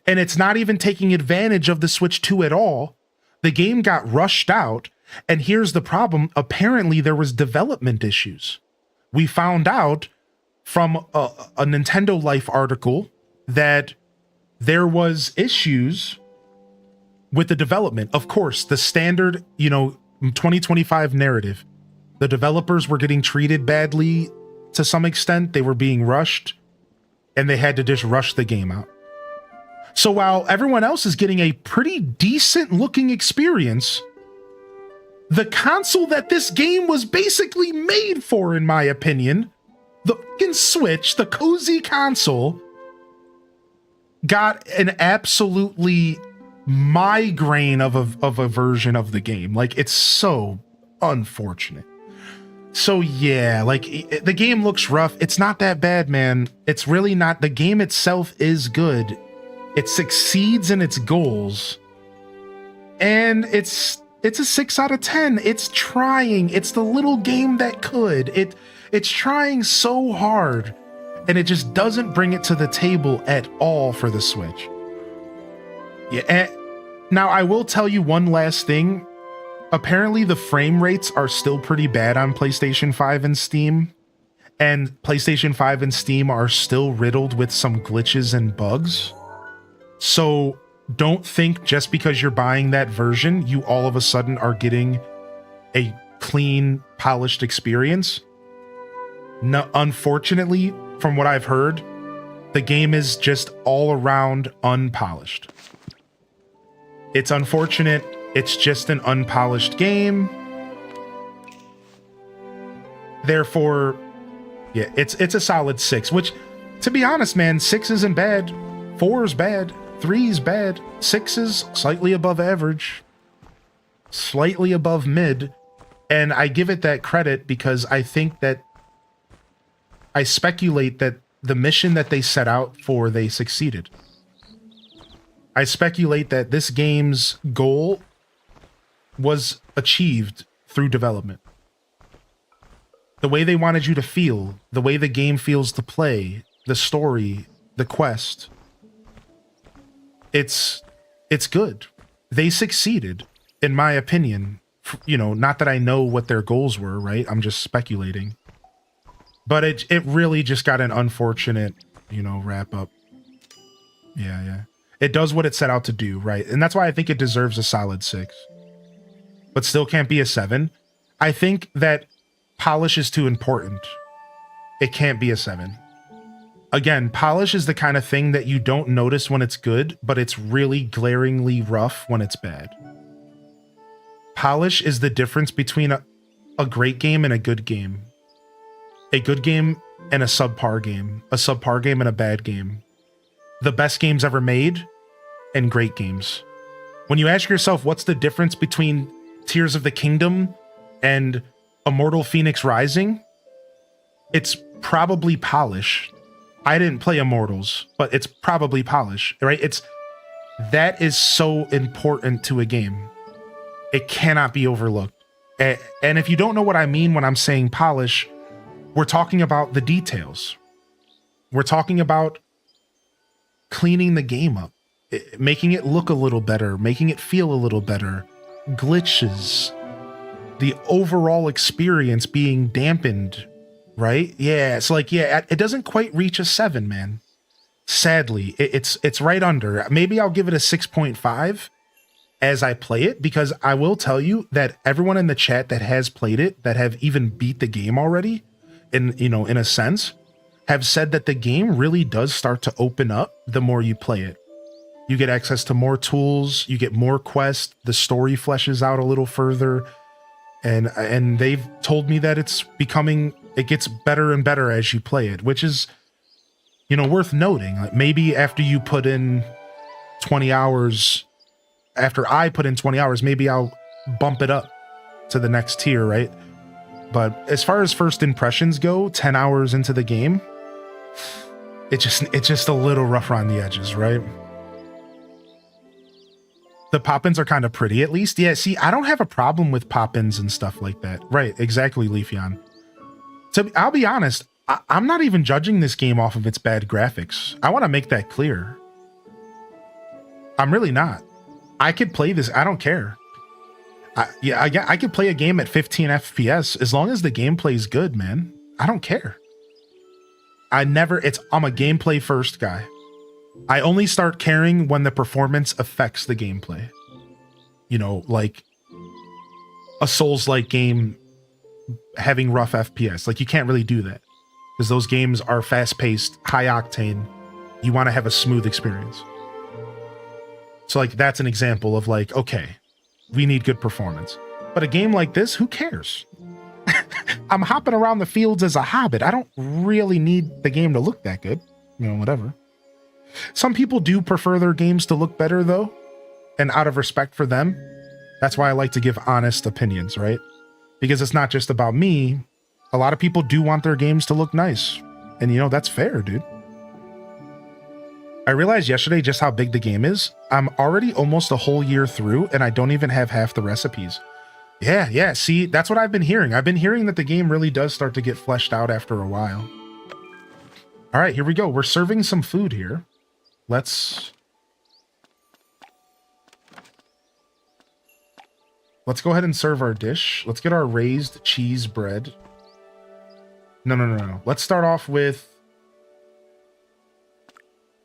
and it's not even taking advantage of the Switch 2 at all. The game got rushed out, and here's the problem. Apparently, there was development issues. We found out from a Nintendo Life article that there was issues with the development. Of course, the standard, 2025 narrative. The developers were getting treated badly to some extent. They were being rushed, and they had to just rush the game out. So while everyone else is getting a pretty decent looking experience, the console that this game was basically made for, in my opinion, the fucking Switch, the cozy console, got an absolutely migraine of a version of the game. Like, it's so unfortunate. So yeah, like, the game looks rough. It's not that bad, man. It's really not. The game itself is good. It succeeds in its goals. And it's a 6 out of 10. It's trying. It's the little game that could. It's trying so hard, and it just doesn't bring it to the table at all for the Switch. Yeah. And now I will tell you one last thing. Apparently the frame rates are still pretty bad on PlayStation 5 and Steam, and PlayStation 5 and Steam are still riddled with some glitches and bugs. So don't think just because you're buying that version, you all of a sudden are getting a clean, polished experience. No, unfortunately, from what I've heard, the game is just all around unpolished. It's unfortunate. It's just an unpolished game. Therefore, yeah, it's a solid 6, which, to be honest, man, 6 isn't bad. 4 is bad. 3 is bad. 6 is slightly above average. Slightly above mid. And I give it that credit because I think that I speculate that the mission that they set out for, they succeeded. I speculate that this game's goal was achieved through development. The way they wanted you to feel, the way the game feels to play, the story, the quest. It's good. They succeeded, in my opinion. Not that I know what their goals were, right? I'm just speculating. But it really just got an unfortunate, wrap up. Yeah. It does what it set out to do, right? And that's why I think it deserves a solid 6. But still can't be a 7. I think that polish is too important. It can't be a 7. Again, polish is the kind of thing that you don't notice when it's good, but it's really glaringly rough when it's bad. Polish is the difference between a great game and a good game, a good game and a subpar game, a subpar game and a bad game, the best games ever made, and great games. When you ask yourself what's the difference between Tears of the Kingdom and Immortal Phoenix Rising, it's probably polish. I didn't play Immortals, but it's probably polish, right? That is so important to a game. It cannot be overlooked. And if you don't know what I mean when I'm saying polish, we're talking about the details. We're talking about cleaning the game up, making it look a little better, making it feel a little better, glitches, the overall experience being dampened, right? Yeah, it's like, yeah, it doesn't quite reach a 7, man. Sadly, it's right under. Maybe I'll give it a 6.5 as I play it, because I will tell you that everyone in the chat that has played it, that have even beat the game already, in a sense, have said that the game really does start to open up the more you play it. You get access to more tools, you get more quests, the story fleshes out a little further, and they've told me that it gets better and better as you play it, which is, worth noting. Like, maybe after you put in 20 hours, after I put in 20 hours, maybe I'll bump it up to the next tier, right? But as far as first impressions go, 10 hours into the game, it's just a little rough around the edges, right? The pop-ins are kind of pretty, at least. Yeah, see, I don't have a problem with pop-ins and stuff like that. Right, exactly, Leafeon. So I'll be honest, I'm not even judging this game off of its bad graphics. I want to make that clear. I'm really not. I could play this. I don't care. I could play a game at 15 FPS as long as the gameplay is good, man. I don't care. I'm a gameplay first guy. I only start caring when the performance affects the gameplay. Like a Souls-like game having rough FPS. Like, you can't really do that because those games are fast-paced, high-octane. You want to have a smooth experience. So, like, that's an example of, like, okay, we need good performance. But a game like this, who cares? I'm hopping around the fields as a hobbit. I don't really need the game to look that good. Whatever. Some people do prefer their games to look better, though. And out of respect for them, that's why I like to give honest opinions, right? Because it's not just about me. A lot of people do want their games to look nice. And, that's fair, dude. I realized yesterday just how big the game is. I'm already almost a whole year through, and I don't even have half the recipes. Yeah, see, that's what I've been hearing. I've been hearing that the game really does start to get fleshed out after a while. All right, here we go. We're serving some food here. Let's go ahead and serve our dish. Let's get our raised cheese bread. No. Let's start off with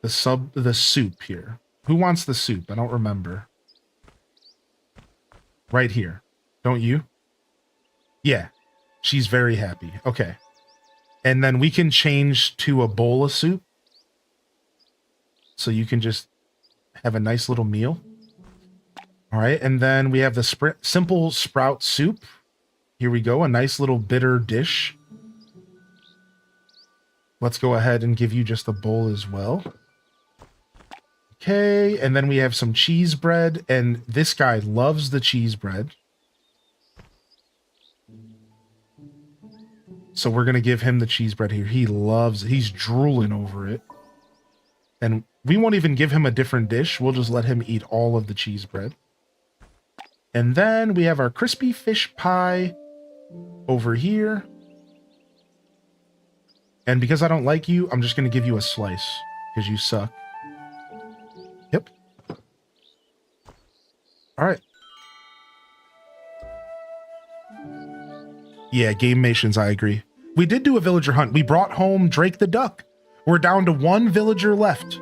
the soup here. Who wants the soup? I don't remember. Right here. Don't you? Yeah. She's very happy. Okay. And then we can change to a bowl of soup. So you can just have a nice little meal. All right. And then we have the simple sprout soup. Here we go. A nice little bitter dish. Let's go ahead and give you just a bowl as well. Okay. And then we have some cheese bread. And this guy loves the cheese bread. So we're going to give him the cheese bread here. He's drooling over it. And we won't even give him a different dish. We'll just let him eat all of the cheese bread. And then we have our crispy fish pie over here. And because I don't like you, I'm just going to give you a slice because you suck. Yep. All right. Yeah, game nations, I agree. We did do a villager hunt. We brought home Drake the Duck. We're down to one villager left.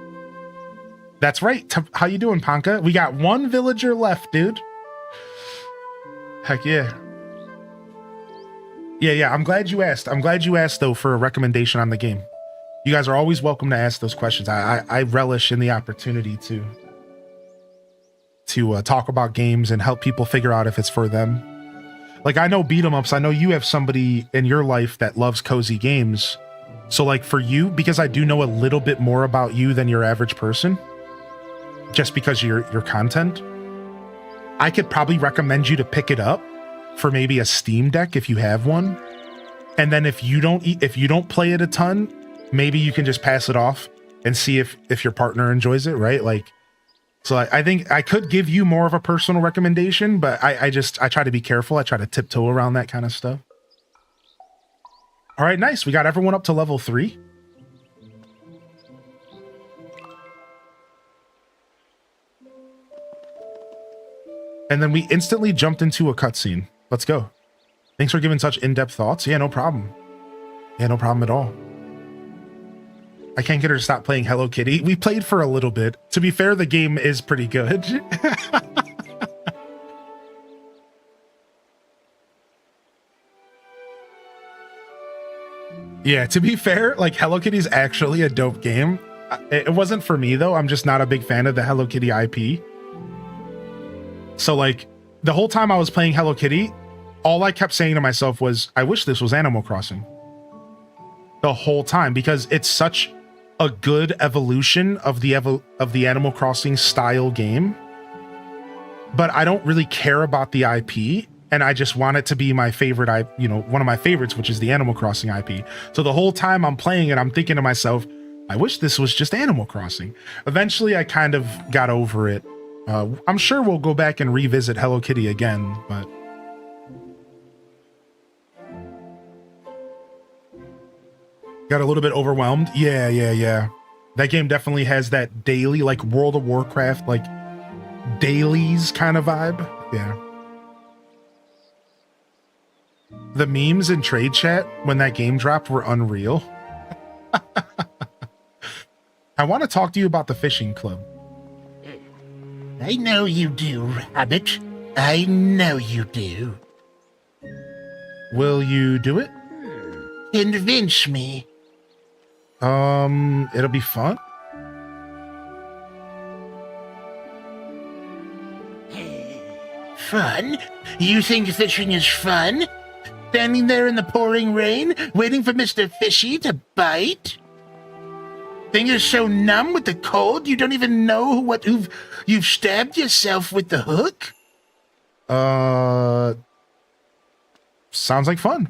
That's right. How you doing, Panka? We got one villager left, dude. Heck yeah. Yeah, I'm glad you asked. I'm glad you asked, though, for a recommendation on the game. You guys are always welcome to ask those questions. I relish in the opportunity to talk about games and help people figure out if it's for them. Like, I know beat 'em ups. I know you have somebody in your life that loves cozy games. So like for you, because I do know a little bit more about you than your average person, just because of your content, I could probably recommend you to pick it up for maybe a Steam Deck if you have one. And then if you don't play it a ton, maybe you can just pass it off and see if your partner enjoys it, right? Like, so I think I could give you more of a personal recommendation, but I try to be careful. I try to tiptoe around that kind of stuff. All right, nice. We got everyone up to level 3. And then we instantly jumped into a cutscene. Let's go. Thanks for giving such in-depth thoughts. Yeah, no problem. Yeah, no problem at all. I can't get her to stop playing Hello Kitty. We played for a little bit. To be fair, the game is pretty good. Yeah, to be fair, like Hello Kitty is actually a dope game. It wasn't for me though. I'm just not a big fan of the Hello Kitty IP. So like the whole time I was playing Hello Kitty, all I kept saying to myself was, I wish this was Animal Crossing. The whole time, because it's such a good evolution of the Animal Crossing style game. But I don't really care about the IP. And I just want it to be my favorite, one of my favorites, which is the Animal Crossing IP. So the whole time I'm playing it, I'm thinking to myself, I wish this was just Animal Crossing. Eventually, I kind of got over it. I'm sure we'll go back and revisit Hello Kitty again, but... Got a little bit overwhelmed. Yeah. That game definitely has that daily, like World of Warcraft, like dailies kind of vibe. Yeah. The memes in trade chat when that game dropped were unreal. I want to talk to you about the fishing club. I know you do, Hobbit. I know you do. Will you do it? Convince me. It'll be fun. Fun? You think fishing is fun? Standing there in the pouring rain, waiting for Mr. Fishy to bite? Fingers so numb with the cold you don't even know you've stabbed yourself with the hook? Sounds like fun.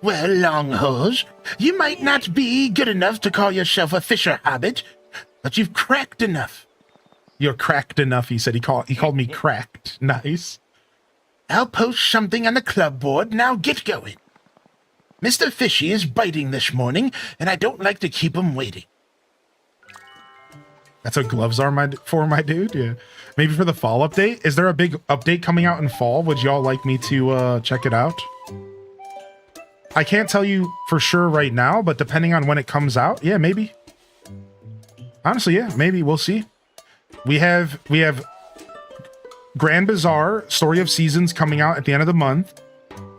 Well, Longhose, you might not be good enough to call yourself a fisher, Hobbit, but you've cracked enough. You're cracked enough, he said. He called me cracked. Nice. I'll post something on the club board. Now get going. Mr. Fishy is biting this morning, and I don't like to keep him waiting. That's what gloves are for my dude? Yeah. Maybe for the fall update? Is there a big update coming out in fall? Would y'all like me to check it out? I can't tell you for sure right now, but depending on when it comes out, yeah, maybe. Honestly, yeah, maybe. We'll see. We have Grand Bazaar, Story of Seasons coming out at the end of the month,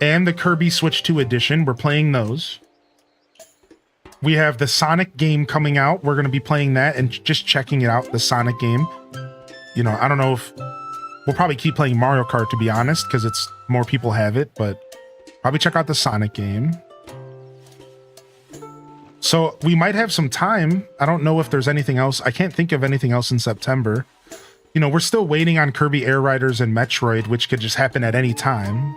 and the Kirby Switch 2 edition. We're playing those. We have the Sonic game coming out. We're going to be playing that and just checking it out, the Sonic game. You know, I don't know if... We'll probably keep playing Mario Kart, to be honest, because it's more people have it, but probably check out the Sonic game. So we might have some time. I don't know if there's anything else. I can't think of anything else in September. You know, we're still waiting on Kirby Air Riders and Metroid, which could just happen at any time.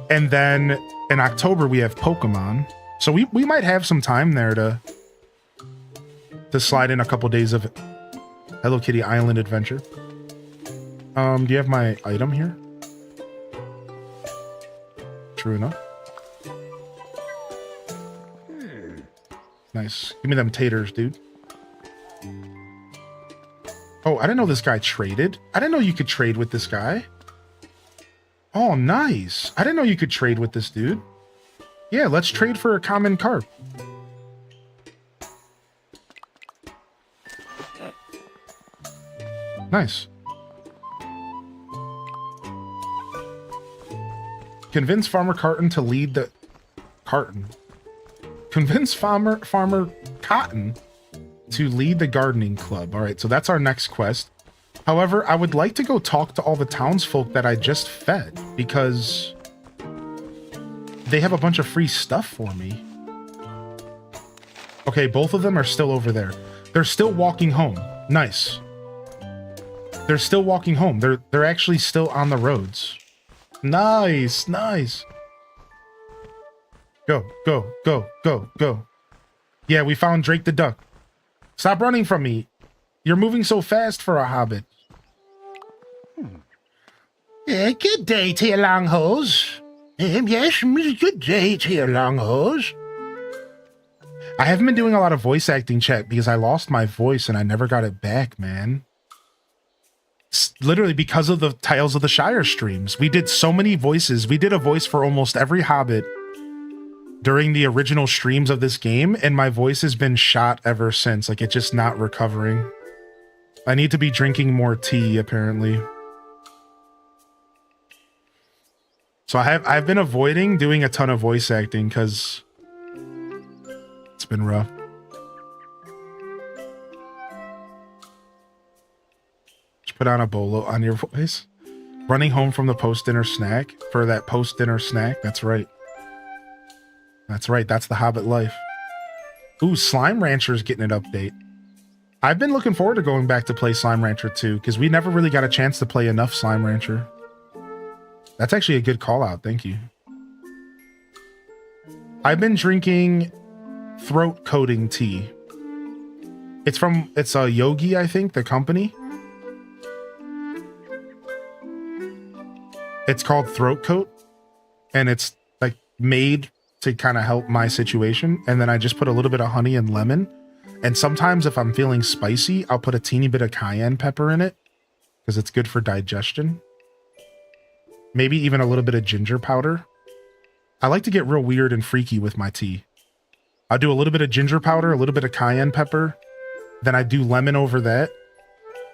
And then in October, we have Pokemon. So we might have some time there to slide in a couple days of Hello Kitty Island adventure. Do you have my item here? True enough. Nice. Give me them taters, dude. Oh, I didn't know this guy traded. I didn't know you could trade with this guy. Oh, nice. I didn't know you could trade with this dude. Yeah, let's trade for a common carp. Nice. Convince Farmer Carton to lead the... Carton. Convince Farmer Cotton to lead the gardening club. All right, so that's our next quest. However, I would like to go talk to all the townsfolk that I just fed because they have a bunch of free stuff for me. Okay, both of them are still over there. They're still walking home. Nice. They're still walking home. They're actually still on the roads. Nice, nice. Go, go, go, go, go. Yeah, we found Drake the Duck. Stop running from me. You're moving so fast for a hobbit. Good day to you, long hose. Yes, good day to you, long hose. I haven't been doing a lot of voice acting, chat, because I lost my voice and I never got it back, man. It's literally because of the Tales of the Shire streams. We did so many voices. We did a voice for almost every hobbit during the original streams of this game, and my voice has been shot ever since. Like, it's just not recovering. I need to be drinking more tea, apparently. So I've been avoiding doing a ton of voice acting because it's been rough. Just put on a bolo on your voice. Running home from the post-dinner snack for that post-dinner snack. That's right. That's right. That's the Hobbit life. Ooh, Slime Rancher's getting an update. I've been looking forward to going back to play Slime Rancher 2 because we never really got a chance to play enough Slime Rancher. That's actually a good call out. Thank you. I've been drinking throat coating tea. It's a Yogi, I think, the company. It's called Throat Coat, and it's like made to kind of help my situation. And then I just put a little bit of honey and lemon. And sometimes if I'm feeling spicy, I'll put a teeny bit of cayenne pepper in it because it's good for digestion. Maybe even a little bit of ginger powder. I like to get real weird and freaky with my tea. I'll do a little bit of ginger powder, a little bit of cayenne pepper. Then I do lemon over that.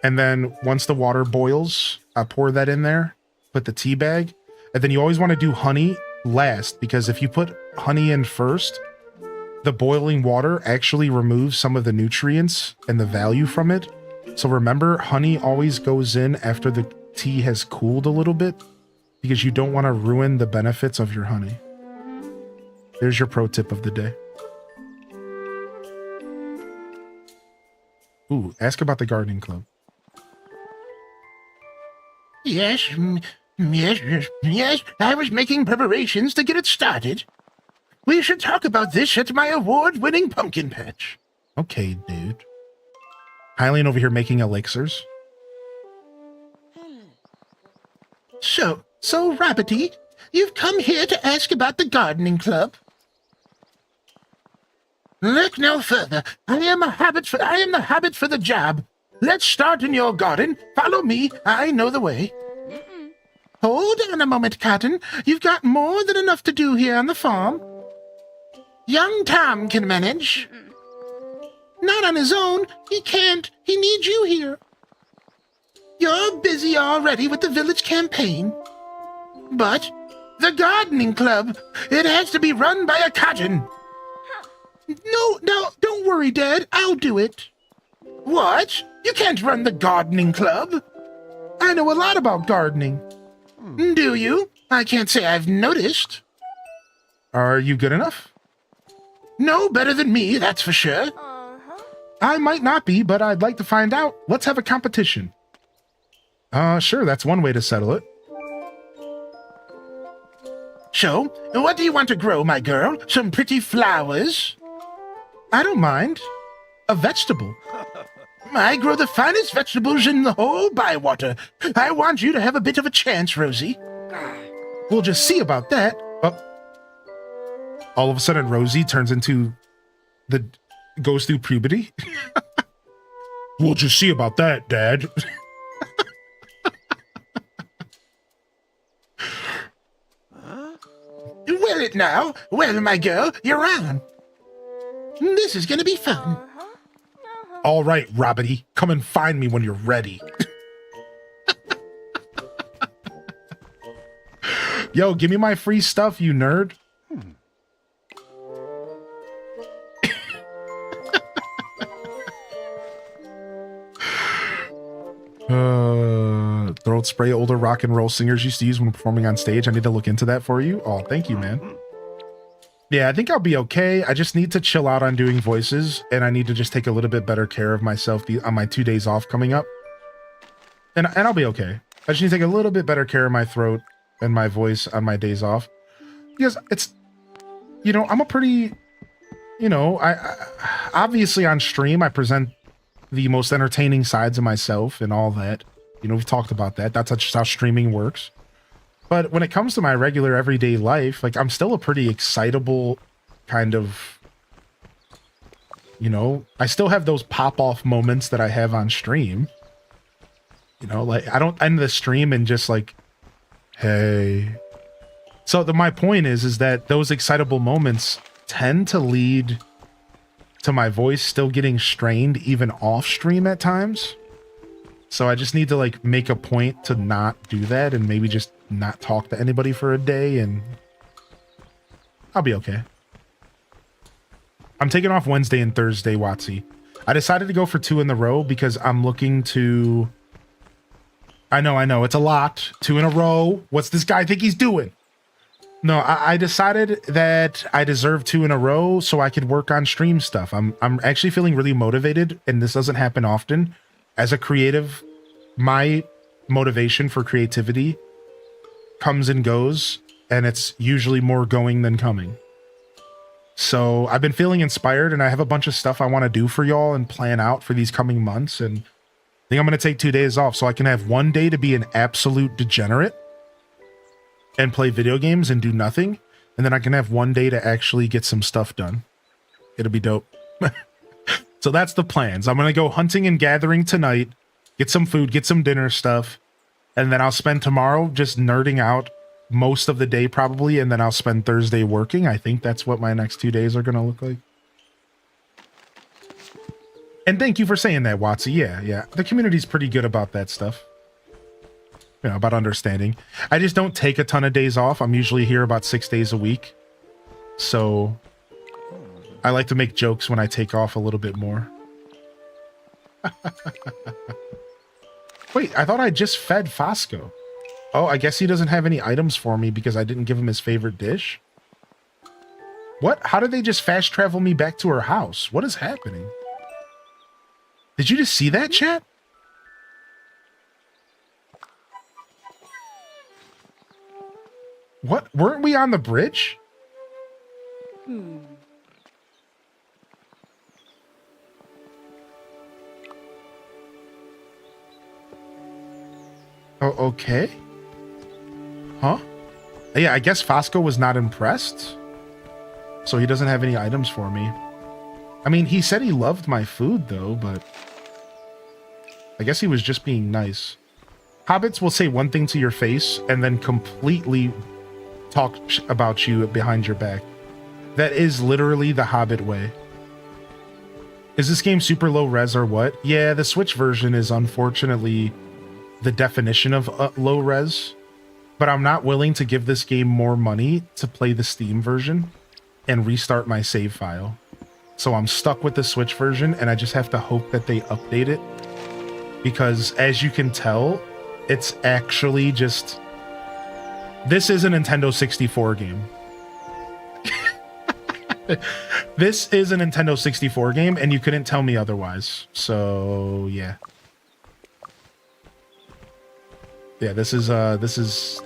And then once the water boils, I pour that in there, put the tea bag. And then you always want to do honey last because if you put honey in first, the boiling water actually removes some of the nutrients and the value from it. So remember, honey always goes in after the tea has cooled a little bit because you don't want to ruin the benefits of your honey. There's your pro tip of the day. Ooh, ask about the gardening club. Yes, yes, I was making preparations to get it started. We should talk about this at my award-winning pumpkin patch. Okay, dude. Hylian over here making elixirs. So, Rabbity, you've come here to ask about the gardening club? Look no further. I am the habit for the job. Let's start in your garden. Follow me. I know the way. Hold on a moment, Cotton. You've got more than enough to do here on the farm. Young Tom can manage. Not on his own. He can't. He needs you here. You're busy already with the village campaign. But the gardening club, it has to be run by a Cotton. No, don't worry, Dad. I'll do it. What? You can't run the gardening club? I know a lot about gardening. Do you? I can't say I've noticed. Are you good enough? No better than me, that's for sure. I might not be, but I'd like to find out. Let's have a competition. Sure, that's one way to settle it. So, what do you want to grow, my girl? Some pretty flowers? I don't mind. A vegetable. I grow the finest vegetables in the whole Bywater. I want you to have a bit of a chance, Rosie. We'll just see about that. All of a sudden, Rosie turns into goes through puberty. We'll just see about that, Dad. Well, it now. Well, my girl, you're on. This is gonna be fun. All right, Robbity, come and find me when you're ready. Yo, give me my free stuff, you nerd. Throat spray older rock and roll singers used to use when performing on stage. I need to look into that for you. Oh, thank you, man. Yeah, I think I'll be okay. I just need to chill out on doing voices, and I need to just take a little bit better care of myself on my 2 days off coming up. And I'll be okay. I just need to take a little bit better care of my throat and my voice on my days off. Because it's, you know, I'm a pretty, you know, I obviously on stream, I present the most entertaining sides of myself and all that. You know, we've talked about that. That's just how streaming works. But when it comes to my regular everyday life, like I'm still a pretty excitable kind of, you know, I still have those pop-off moments that I have on stream. You know, like I don't end the stream and just like, hey. So my point is that those excitable moments tend to lead to my voice still getting strained even off stream at times. So I just need to like make a point to not do that and maybe just not talk to anybody for a day and I'll be okay. I'm taking off Wednesday and Thursday, Watsy. I decided to go for 2 in a row because I'm looking to... I know, it's a lot. 2 in a row. What's this guy think he's doing? No, I decided that I deserve 2 in a row so I could work on stream stuff. I'm actually feeling really motivated, and this doesn't happen often. As a creative, my motivation for creativity comes and goes, and it's usually more going than coming. So I've been feeling inspired, and I have a bunch of stuff I want to do for y'all and plan out for these coming months, and I think I'm going to take 2 days off so I can have 1 day to be an absolute degenerate and play video games and do nothing, and then I can have 1 day to actually get some stuff done. It'll be dope. So that's the plans. I'm going to go hunting and gathering tonight, get some food, get some dinner stuff, and then I'll spend tomorrow just nerding out most of the day probably, and then I'll spend Thursday working. I think that's what my next 2 days are going to look like. And thank you for saying that, Watsy. Yeah. The community's pretty good about that stuff. You know, about understanding. I just don't take a ton of days off. I'm usually here about 6 days a week. So I like to make jokes when I take off a little bit more. Wait, I thought I just fed Fosco. Oh, I guess he doesn't have any items for me because I didn't give him his favorite dish. What? How did they just fast travel me back to her house? What is happening? Did you just see that, chat? What? Weren't we on the bridge? Oh, okay. Huh? Yeah, I guess Fosco was not impressed. So he doesn't have any items for me. I mean, he said he loved my food, though, but I guess he was just being nice. Hobbits will say one thing to your face and then completely talk about you behind your back. That is literally the Hobbit way. Is this game super low res or what? Yeah, the Switch version is unfortunately the definition of low res, but I'm not willing to give this game more money to play the Steam version and restart my save file. So I'm stuck with the Switch version, and I just have to hope that they update it, because as you can tell, it's actually just... This is a Nintendo 64 game. This is a Nintendo 64 game, and you couldn't tell me otherwise. So, yeah. Yeah, this is...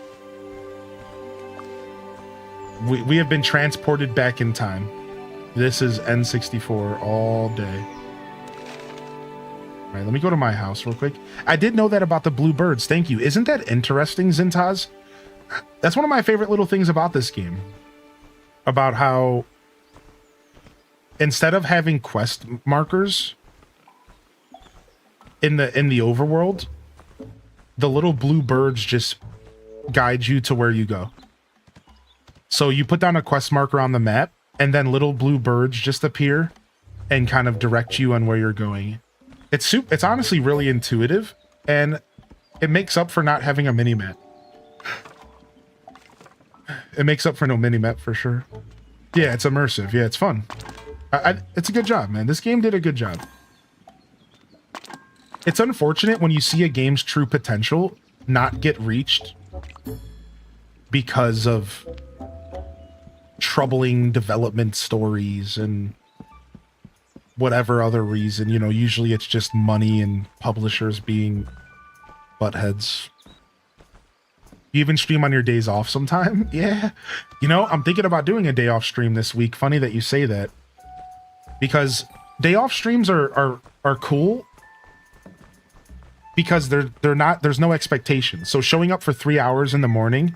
We have been transported back in time. This is N64 all day. All right, let me go to my house real quick. I did know that about the blue birds. Thank you. Isn't that interesting, Zintaz? That's one of my favorite little things about this game. About how instead of having quest markers in the overworld, the little blue birds just guide you to where you go. So you put down a quest marker on the map, and then little blue birds just appear and kind of direct you on where you're going. It's honestly really intuitive, and it makes up for not having a mini-map. It makes up for no mini-map for sure. Yeah, it's immersive. Yeah, it's fun. It's a good job, man. This game did a good job. It's unfortunate when you see a game's true potential not get reached because of troubling development stories and whatever other reason. You know, usually it's just money and publishers being buttheads. You even stream on your days off sometime? Yeah. You know, I'm thinking about doing a day off stream this week. Funny that you say that. Because day off streams are cool because there's no expectation. So showing up for 3 hours in the morning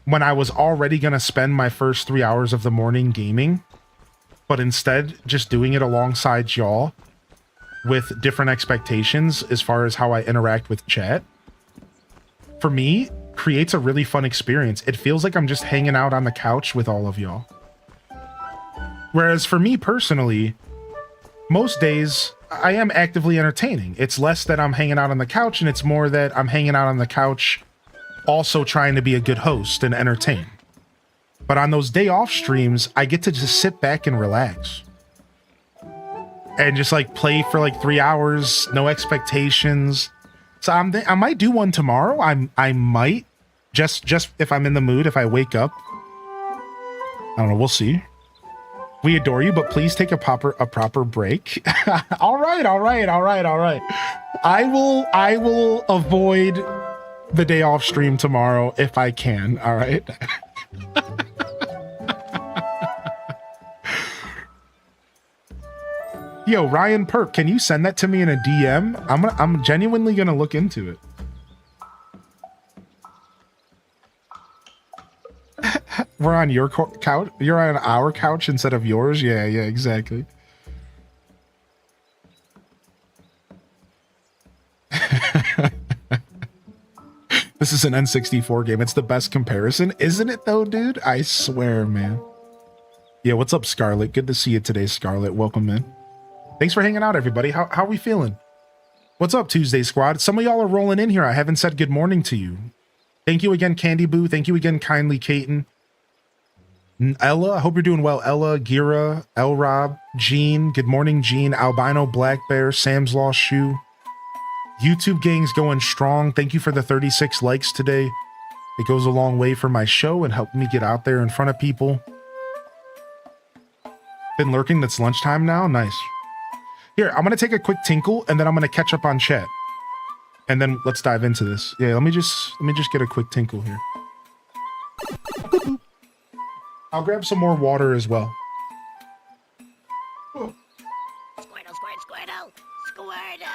when I was already going to spend my first 3 hours of the morning gaming, but instead just doing it alongside y'all with different expectations as far as how I interact with chat, for me, creates a really fun experience. It feels like I'm just hanging out on the couch with all of y'all. Whereas for me personally, most days I am actively entertaining. It's less that I'm hanging out on the couch, and it's more that I'm hanging out on the couch also trying to be a good host and entertain. But on those day off streams, I get to just sit back and relax. And just like play for like 3 hours, no expectations. So I might do one tomorrow. I might just if I'm in the mood, if I wake up. I don't know, we'll see. We adore you, but please take a proper break. All right. I will avoid the day off stream tomorrow if I can. All right. Yo, Ryan Perk, can you send that to me in a DM? I'm genuinely gonna look into it. We're on your couch. You're on our couch instead of yours. Yeah, exactly. This is an N64 game. It's the best comparison, isn't it though, dude? I swear, man. Yeah, what's up, Scarlet? Good to see you today, Scarlet. Welcome in. Thanks for hanging out, everybody. How are we feeling? What's up, Tuesday Squad? Some of y'all are rolling in here. I haven't said good morning to you. Thank you again, Candy Boo. Thank you again, Kindly Caton. Ella, I hope you're doing well. Ella, Gira, El Rob, Jean. Good morning, Jean. Albino Black Bear, Sam's Lost Shoe. YouTube gang's going strong. Thank you for the 36 likes today. It goes a long way for my show and helped me get out there in front of people. Been lurking. That's lunchtime now. Nice. Here, I'm going to take a quick tinkle and then I'm going to catch up on chat. And then let's dive into this. Yeah, let me just get a quick tinkle here. I'll grab some more water as well. Squirtle, Squirtle, Squirtle!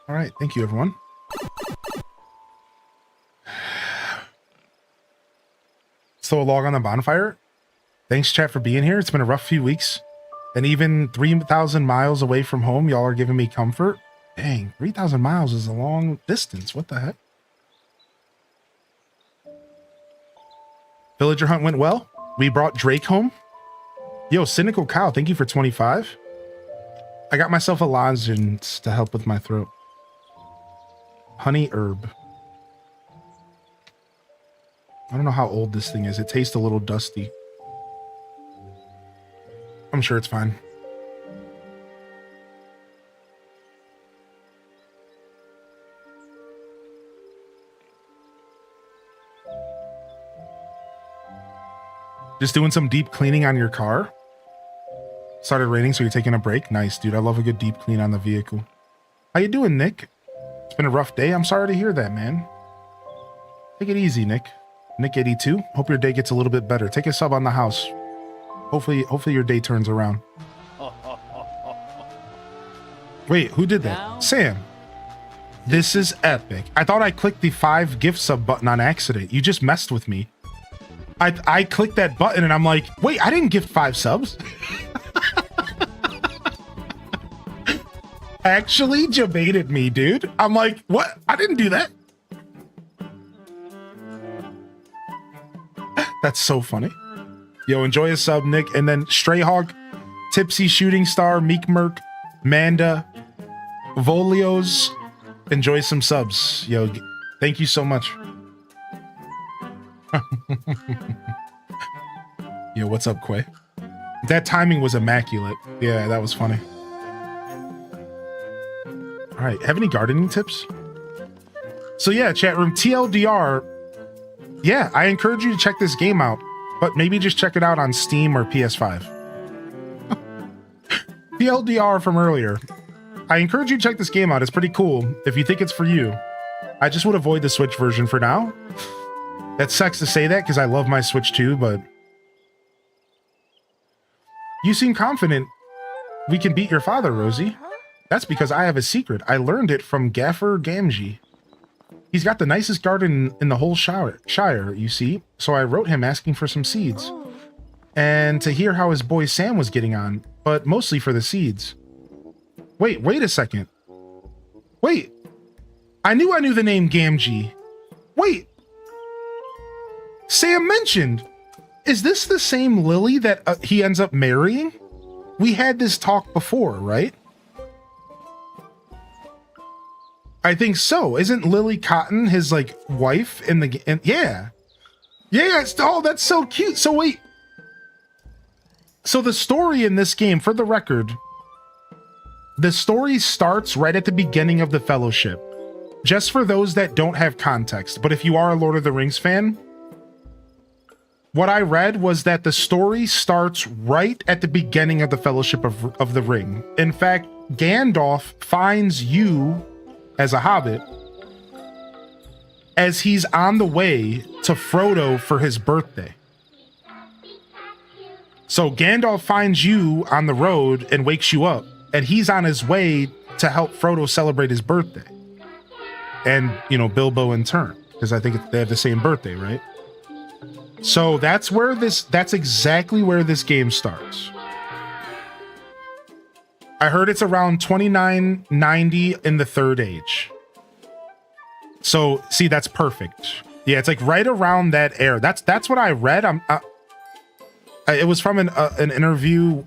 All right. Thank you, everyone. Still a log on the bonfire? Thanks, chat, for being here. It's been a rough few weeks. And even 3,000 miles away from home, y'all are giving me comfort. Dang, 3,000 miles is a long distance. What the heck? Villager hunt went well. We brought Drake home. Yo, Cynical Cow, thank you for 25. I got myself a lozenge to help with my throat. Honey herb. I don't know how old this thing is. It tastes a little dusty. I'm sure it's fine. Just doing some deep cleaning on your car? Started raining, so you're taking a break? Nice, dude. I love a good deep clean on the vehicle. How you doing, Nick? It's been a rough day. I'm sorry to hear that, man. Take it easy, Nick. Nick82, hope your day gets a little bit better. Take a sub on the house. Hopefully your day turns around. Wait, who did that? Now? Sam. This is epic. I thought I clicked the 5 gift sub button on accident. You just messed with me. I clicked that button and I'm like, wait, I didn't gift 5 subs. Actually debated me, dude. I'm like, what? I didn't do that. That's so funny. Yo, enjoy a sub, Nick. And then Stray Hawk, Tipsy Shooting Star, Meek Merc, Manda, Volios. Enjoy some subs. Yo, thank you so much. Yo, what's up, Quay? That timing was immaculate. Yeah, that was funny. All right, have any gardening tips? So yeah, chat room, TLDR. Yeah, I encourage you to check this game out, but maybe just check it out on Steam or PS5. TLDR from earlier. I encourage you to check this game out. It's pretty cool if you think it's for you. I just would avoid the Switch version for now. That sucks to say that because I love my Switch too, but you seem confident we can beat your father, Rosie. That's because I have a secret. I learned it from Gaffer Gamgee. He's got the nicest garden in the whole Shire, you see. So I wrote him asking for some seeds. And to hear how his boy Sam was getting on, but mostly for the seeds. Wait a second. Wait. I knew the name Gamgee. Wait. Sam mentioned. Is this the same Lily that he ends up marrying? We had this talk before, right? I think so. Isn't Lily Cotton his like wife in the game? Yeah. Oh, that's so cute. So wait. So the story in this game, for the record, the story starts right at the beginning of the Fellowship. Just for those that don't have context. But if you are a Lord of the Rings fan, what I read was that the story starts right at the beginning of the Fellowship of the Ring. In fact, Gandalf finds you as a hobbit as he's on the way to Frodo for his birthday. So Gandalf finds you on the road and wakes you up, and he's on his way to help Frodo celebrate his birthday. And, you know, Bilbo in turn, because I think they have the same birthday, right? So that's exactly where this game starts. I heard it's around 2990 in the Third Age. So see, that's perfect. Yeah, it's like right around that era. That's what I read. It was from an interview.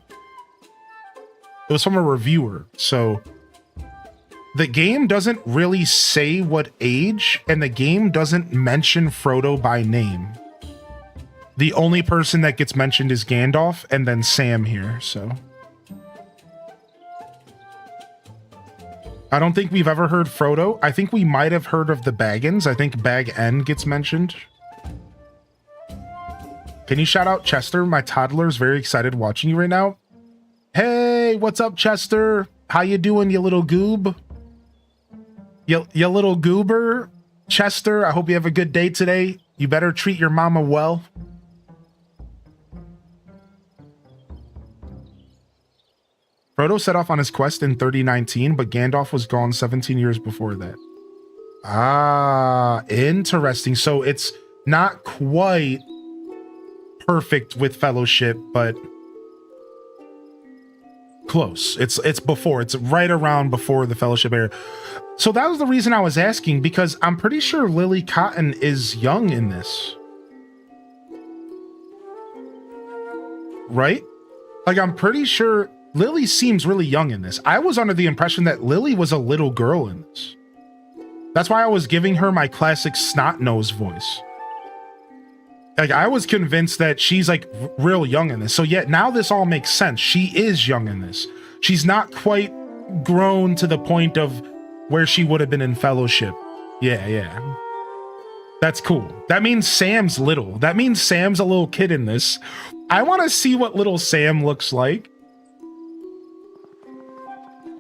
It was from a reviewer. So the game doesn't really say what age, and the game doesn't mention Frodo by name. The only person that gets mentioned is Gandalf and then Sam here, so. I don't think we've ever heard Frodo. I think we might have heard of the Baggins. I think Bag N gets mentioned. Can you shout out Chester? My toddler's very excited watching you right now. Hey, what's up, Chester? How you doing, you little goob? You little goober? Chester, I hope you have a good day today. You better treat your mama well. Frodo set off on his quest in 3019, but Gandalf was gone 17 years before that. Ah, interesting. So it's not quite perfect with Fellowship, but close. It's before. It's right around before the Fellowship era. So that was the reason I was asking, because I'm pretty sure Lily Cotton is young in this. Right? Like, I'm pretty sure Lily seems really young in this. I was under the impression that Lily was a little girl in this. That's why I was giving her my classic snot-nosed voice. Like, I was convinced that she's like real young in this. So yet now this all makes sense. She is young in this. She's not quite grown to the point of where she would have been in Fellowship. Yeah. That's cool. That means Sam's little. That means Sam's a little kid in this. I want to see what little Sam looks like.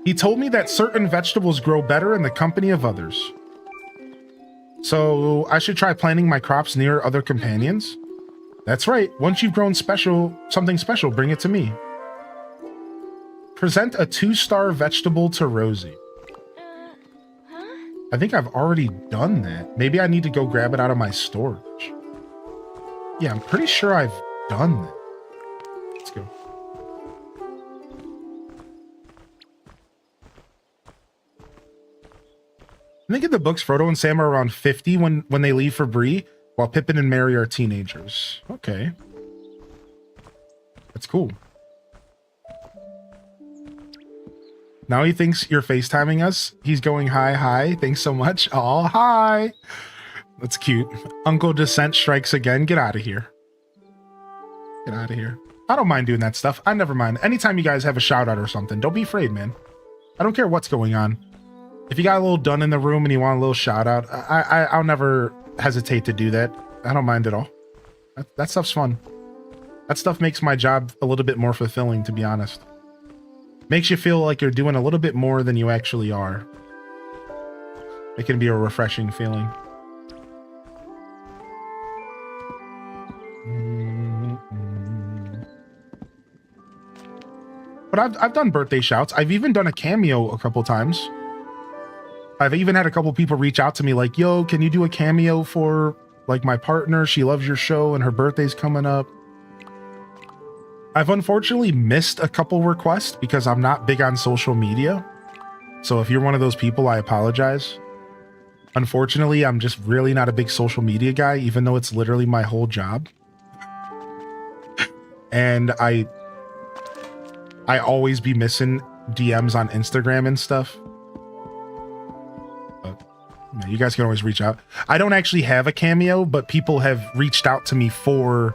He told me that certain vegetables grow better in the company of others. So I should try planting my crops near other companions? That's right. Once you've grown something special, bring it to me. Present a 2-star vegetable to Rosie. I think I've already done that. Maybe I need to go grab it out of my storage. Yeah, I'm pretty sure I've done that. Let's go. I think in the books, Frodo and Sam are around 50 when they leave for Bree, while Pippin and Merry are teenagers. Okay. That's cool. Now he thinks you're FaceTiming us. He's going, hi. Thanks so much. Oh, hi. That's cute. Uncle Descent strikes again. Get out of here. Get out of here. I don't mind doing that stuff. I never mind. Anytime you guys have a shout out or something, don't be afraid, man. I don't care what's going on. If you got a little done in the room and you want a little shout out, I'll never hesitate to do that. I don't mind at all. That stuff's fun. That stuff makes my job a little bit more fulfilling, to be honest. Makes you feel like you're doing a little bit more than you actually are. It can be a refreshing feeling. But I've done birthday shouts. I've even done a cameo a couple times. I've even had a couple people reach out to me like, yo, can you do a cameo for like my partner? She loves your show and her birthday's coming up. I've unfortunately missed a couple requests because I'm not big on social media. So if you're one of those people, I apologize. Unfortunately, I'm just really not a big social media guy, even though it's literally my whole job. And I always be missing DMs on Instagram and stuff. You guys can always reach out. I don't actually have a cameo, but people have reached out to me for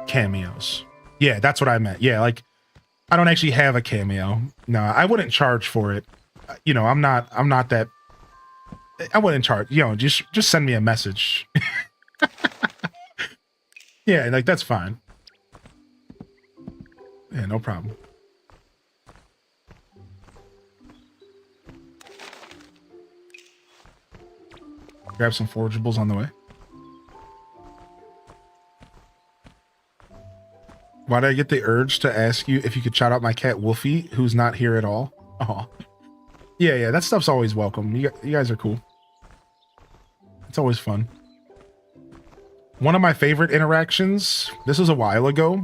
cameos. Yeah, that's what I meant. Yeah, like I don't actually have a cameo. No, I wouldn't charge for it. You know, I'm not that. I wouldn't charge. You know, just send me a message. Yeah, like that's fine. Yeah, no problem. Grab some forageables on the way. Why did I get the urge to ask you if you could shout out my cat Wolfie, who's not here at all? Oh, yeah, that stuff's always welcome. You guys are cool. It's always fun. One of my favorite interactions. This was a while ago.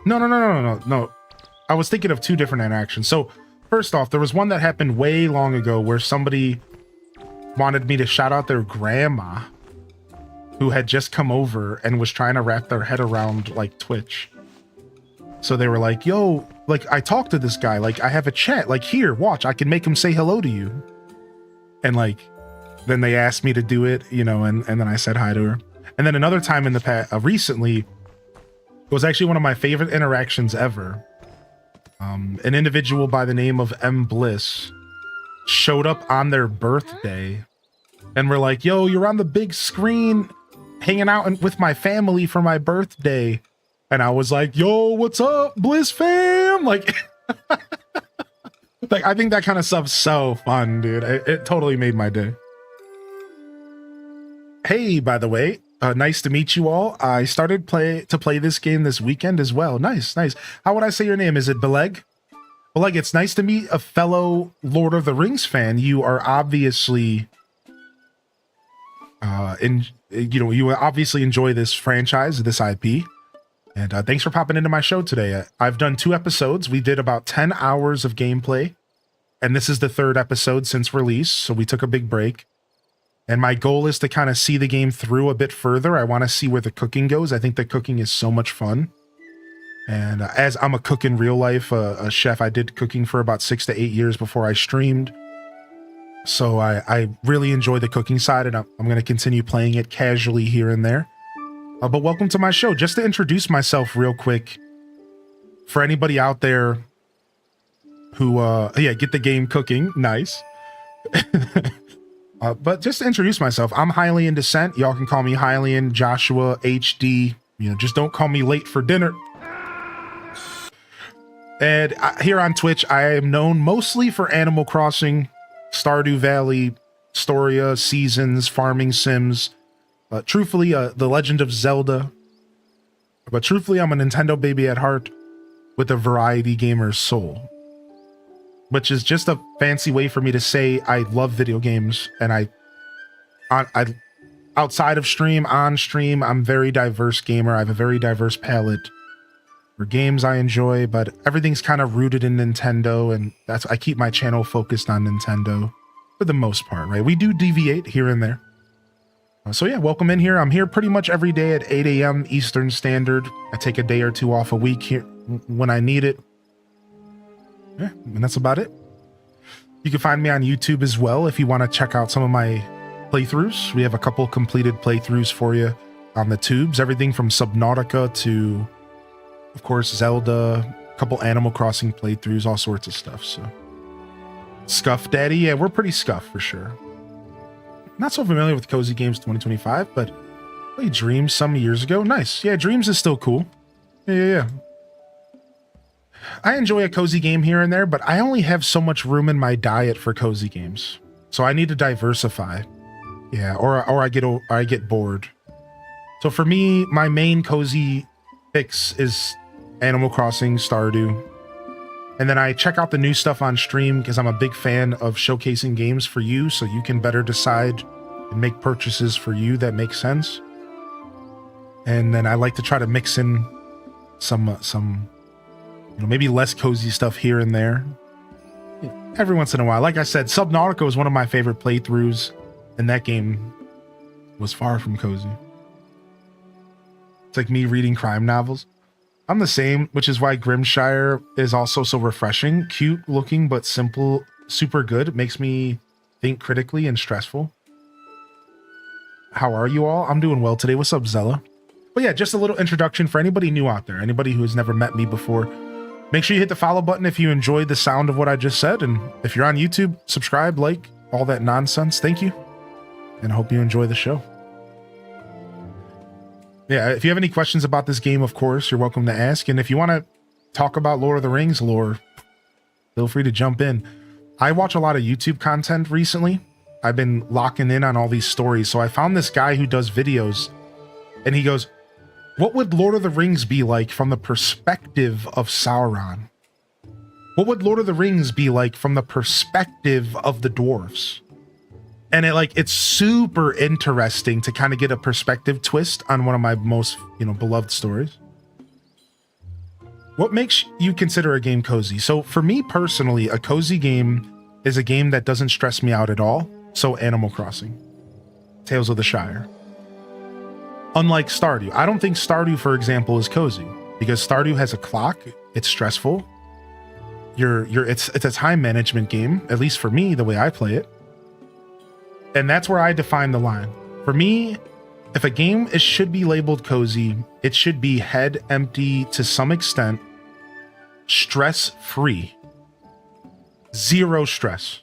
No. I was thinking of two different interactions. So first off, there was one that happened way long ago where somebody wanted me to shout out their grandma who had just come over and was trying to wrap their head around like Twitch. So they were like, yo, like I talked to this guy, like I have a chat, like here, watch, I can make him say hello to you. And like, then they asked me to do it, you know, and then I said hi to her. And then another time in the past, recently, it was actually one of my favorite interactions ever. An individual by the name of M. Bliss showed up on their birthday and we're like, yo, you're on the big screen hanging out with my family for my birthday. And I was like, yo, what's up, Bliss fam? Like, like I think that kind of stuff's so fun, dude. It totally made my day. Hey, by the way, nice to meet you all. I started to play this game this weekend as well. Nice. How would I say your name? Is it Beleg? Beleg, it's nice to meet a fellow Lord of the Rings fan. You are obviously And you obviously enjoy this franchise, this IP. And thanks for popping into my show today. I've done 2 episodes. We did about 10 hours of gameplay, and this is the 3rd episode since release, so we took a big break. And my goal is to kind of see the game through a bit further. I want to see where the cooking goes. I think the cooking is so much fun. And as I'm a cook in real life, a chef, I did cooking for about 6 to 8 years before I streamed. So I really enjoy the cooking side, and I'm going to continue playing it casually here and there. But welcome to my show. Just to introduce myself real quick, for anybody out there who, get the game cooking, nice. But just to introduce myself, I'm Hylian Descent. Y'all can call me Hylian, Joshua, HD. Just don't call me late for dinner. And here on Twitch, I am known mostly for Animal Crossing, Stardew Valley, Storia, Seasons, Farming Sims. Truthfully, The Legend of Zelda. But truthfully, I'm a Nintendo baby at heart with a variety gamer's soul. Which is just a fancy way for me to say I love video games. And I outside of stream, on stream, I'm a very diverse gamer. I have a very diverse palette for games I enjoy. But everything's kind of rooted in Nintendo. And I keep my channel focused on Nintendo for the most part, right? We do deviate here and there. So yeah, welcome in here. I'm here pretty much every day at 8 a.m. Eastern Standard. I take a day or 2 off a week here when I need it. Yeah, and that's about it. You can find me on YouTube as well if you want to check out some of my playthroughs. We have a couple completed playthroughs for you on the tubes. Everything from Subnautica to, of course, Zelda, a couple Animal Crossing playthroughs, all sorts of stuff. So, Scuff Daddy, yeah, we're pretty scuffed for sure. Not so familiar with Cozy Games 2025, but played Dreams some years ago. Nice. Yeah, Dreams is still cool. Yeah. I enjoy a cozy game here and there, but I only have so much room in my diet for cozy games. So I need to diversify. Yeah, or I get bored. So for me, my main cozy fix is Animal Crossing, Stardew. And then I check out the new stuff on stream because I'm a big fan of showcasing games for you so you can better decide and make purchases for you that make sense. And then I like to try to mix in some maybe less cozy stuff here and there. Every once in a while. Like I said, Subnautica was one of my favorite playthroughs, and that game was far from cozy. It's like me reading crime novels. I'm the same, which is why Grimshire is also so refreshing. Cute looking, but simple, super good. It makes me think critically and stressful. How are you all? I'm doing well today. What's up, Zella? But yeah, just a little introduction for anybody new out there, anybody who has never met me before. Make sure you hit the follow button if you enjoyed the sound of what I just said. And if you're on YouTube, subscribe, like, all that nonsense. Thank you. And I hope you enjoy the show. Yeah, if you have any questions about this game, of course, you're welcome to ask. And if you want to talk about Lord of the Rings lore, feel free to jump in. I watch a lot of YouTube content recently. I've been locking in on all these stories. So I found this guy who does videos, and he goes, what would Lord of the Rings be like from the perspective of Sauron? What would Lord of the Rings be like from the perspective of the dwarves? And it's super interesting to kind of get a perspective twist on one of my most, beloved stories. What makes you consider a game cozy? So for me personally, a cozy game is a game that doesn't stress me out at all. So Animal Crossing, Tales of the Shire. Unlike Stardew. I don't think Stardew, for example, is cozy because Stardew has a clock. It's stressful. It's a time management game, at least for me, the way I play it. And that's where I define the line. For me, if a game should be labeled cozy, it should be head empty to some extent, stress-free. Zero stress.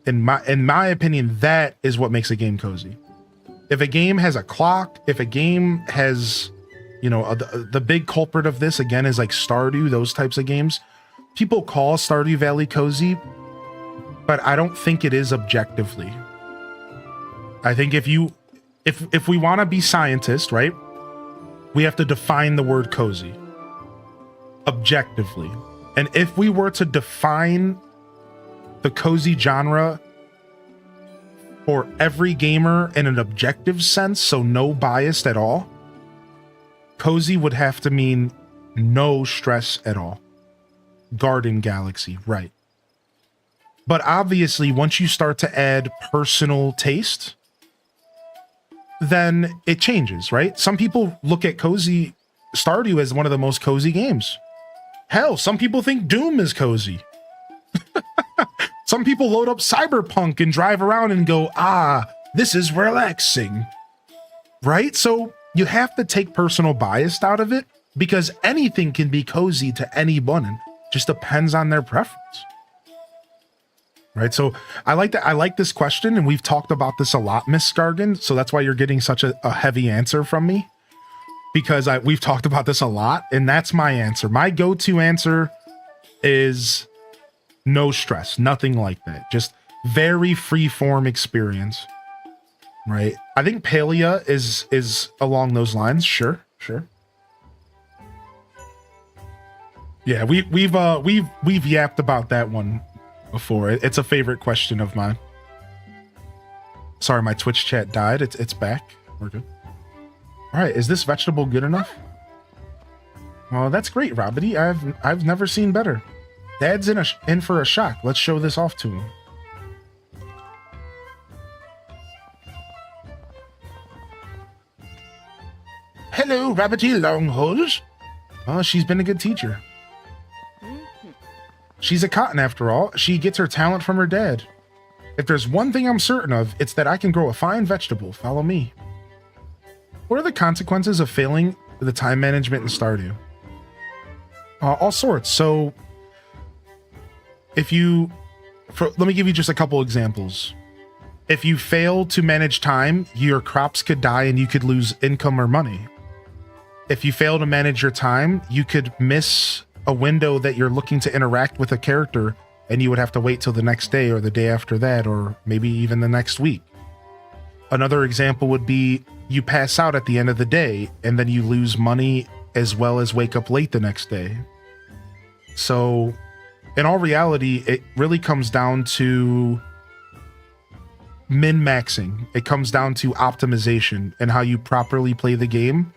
In my opinion, that is what makes a game cozy. If a game has a clock, if a game has, the big culprit of this, again, is like Stardew, those types of games. People call Stardew Valley cozy, but I don't think it is objectively. I think if we want to be scientists, right, we have to define the word cozy objectively. And if we were to define the cozy genre for every gamer in an objective sense, so no bias at all, cozy would have to mean no stress at all. Garden Galaxy, right. But obviously, once you start to add personal taste, then it changes, right? Some people look at cozy Stardew as one of the most cozy games. Hell, some people think Doom is cozy. Some people load up Cyberpunk and drive around and go, this is relaxing, right? So you have to take personal bias out of it, because anything can be cozy to anyone. It just depends on their preference, right? So I like this question, and we've talked about this a lot, Miss Scargan. So that's why you're getting such a heavy answer from me, because we've talked about this a lot, and that's my answer. My go-to answer is no stress, nothing like that. Just very free-form experience, right? I think Palia is along those lines. Sure. Yeah, we've yapped about that one before. It's a favorite question of mine. Sorry, my Twitch chat died. It's back. We're good. All right, is this vegetable good enough? Well, that's great, Robbity. I've never seen better. Dad's in for a shock. Let's show this off to him. Hello, Rabbity Longhose. Oh, she's been a good teacher. She's a cotton after all. She gets her talent from her dad. If there's one thing I'm certain of, it's that I can grow a fine vegetable. Follow me. What are the consequences of failing the time management in Stardew? All sorts. So let me give you just a couple examples. If you fail to manage time, your crops could die and you could lose income or money. If you fail to manage your time, you could miss a window that you're looking to interact with a character, and you would have to wait till the next day or the day after that, or maybe even the next week. Another example would be you pass out at the end of the day, and then you lose money as well as wake up late the next day. So in all reality, it really comes down to min-maxing. It comes down to optimization and how you properly play the game.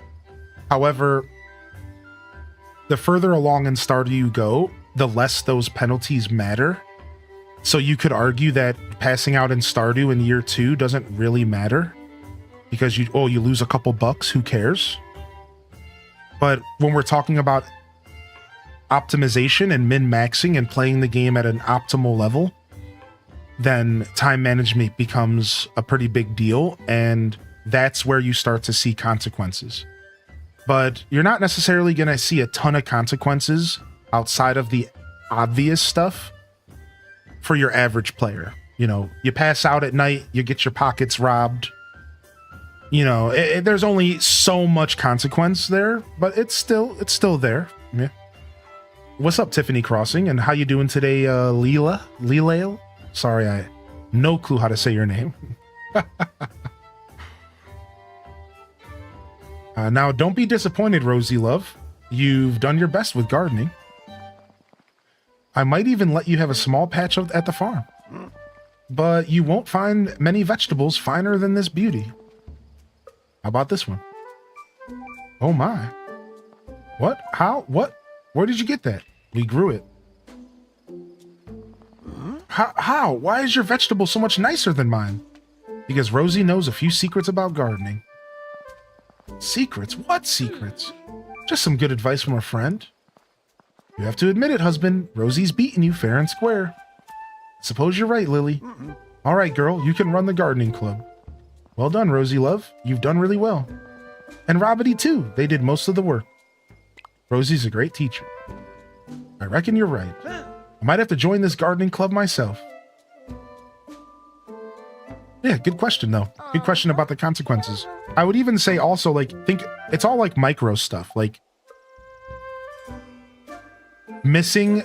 However, the further along in Stardew you go, the less those penalties matter. So you could argue that passing out in Stardew in year 2 doesn't really matter, because you lose a couple bucks, who cares? But when we're talking about optimization and min-maxing and playing the game at an optimal level, then time management becomes a pretty big deal, and that's where you start to see consequences. But you're not necessarily going to see a ton of consequences outside of the obvious stuff for your average player. You know, you pass out at night, you get your pockets robbed. You know, there's only so much consequence there, but it's still there. Yeah. What's up, Tiffany Crossing? And how you doing today, Leela? Sorry, I no clue how to say your name. Now, don't be disappointed, Rosie Love. You've done your best with gardening. I might even let you have a small patch at the farm. But you won't find many vegetables finer than this beauty. How about this one? Oh my. What? How? What? Where did you get that? We grew it. How? Why is your vegetable so much nicer than mine? Because Rosie knows a few secrets about gardening. Secrets? What secrets? Just some good advice from a friend. You have to admit it, husband. Rosie's beaten you fair and square. Suppose you're right, Lily. All right, girl, you can run the gardening club. Well done, Rosie Love. You've done really well. And Robbity, too. They did most of the work. Rosie's a great teacher. I reckon you're right. I might have to join this gardening club myself. Yeah, good question, though. Good question about the consequences. I would even say also, think it's all micro stuff. Missing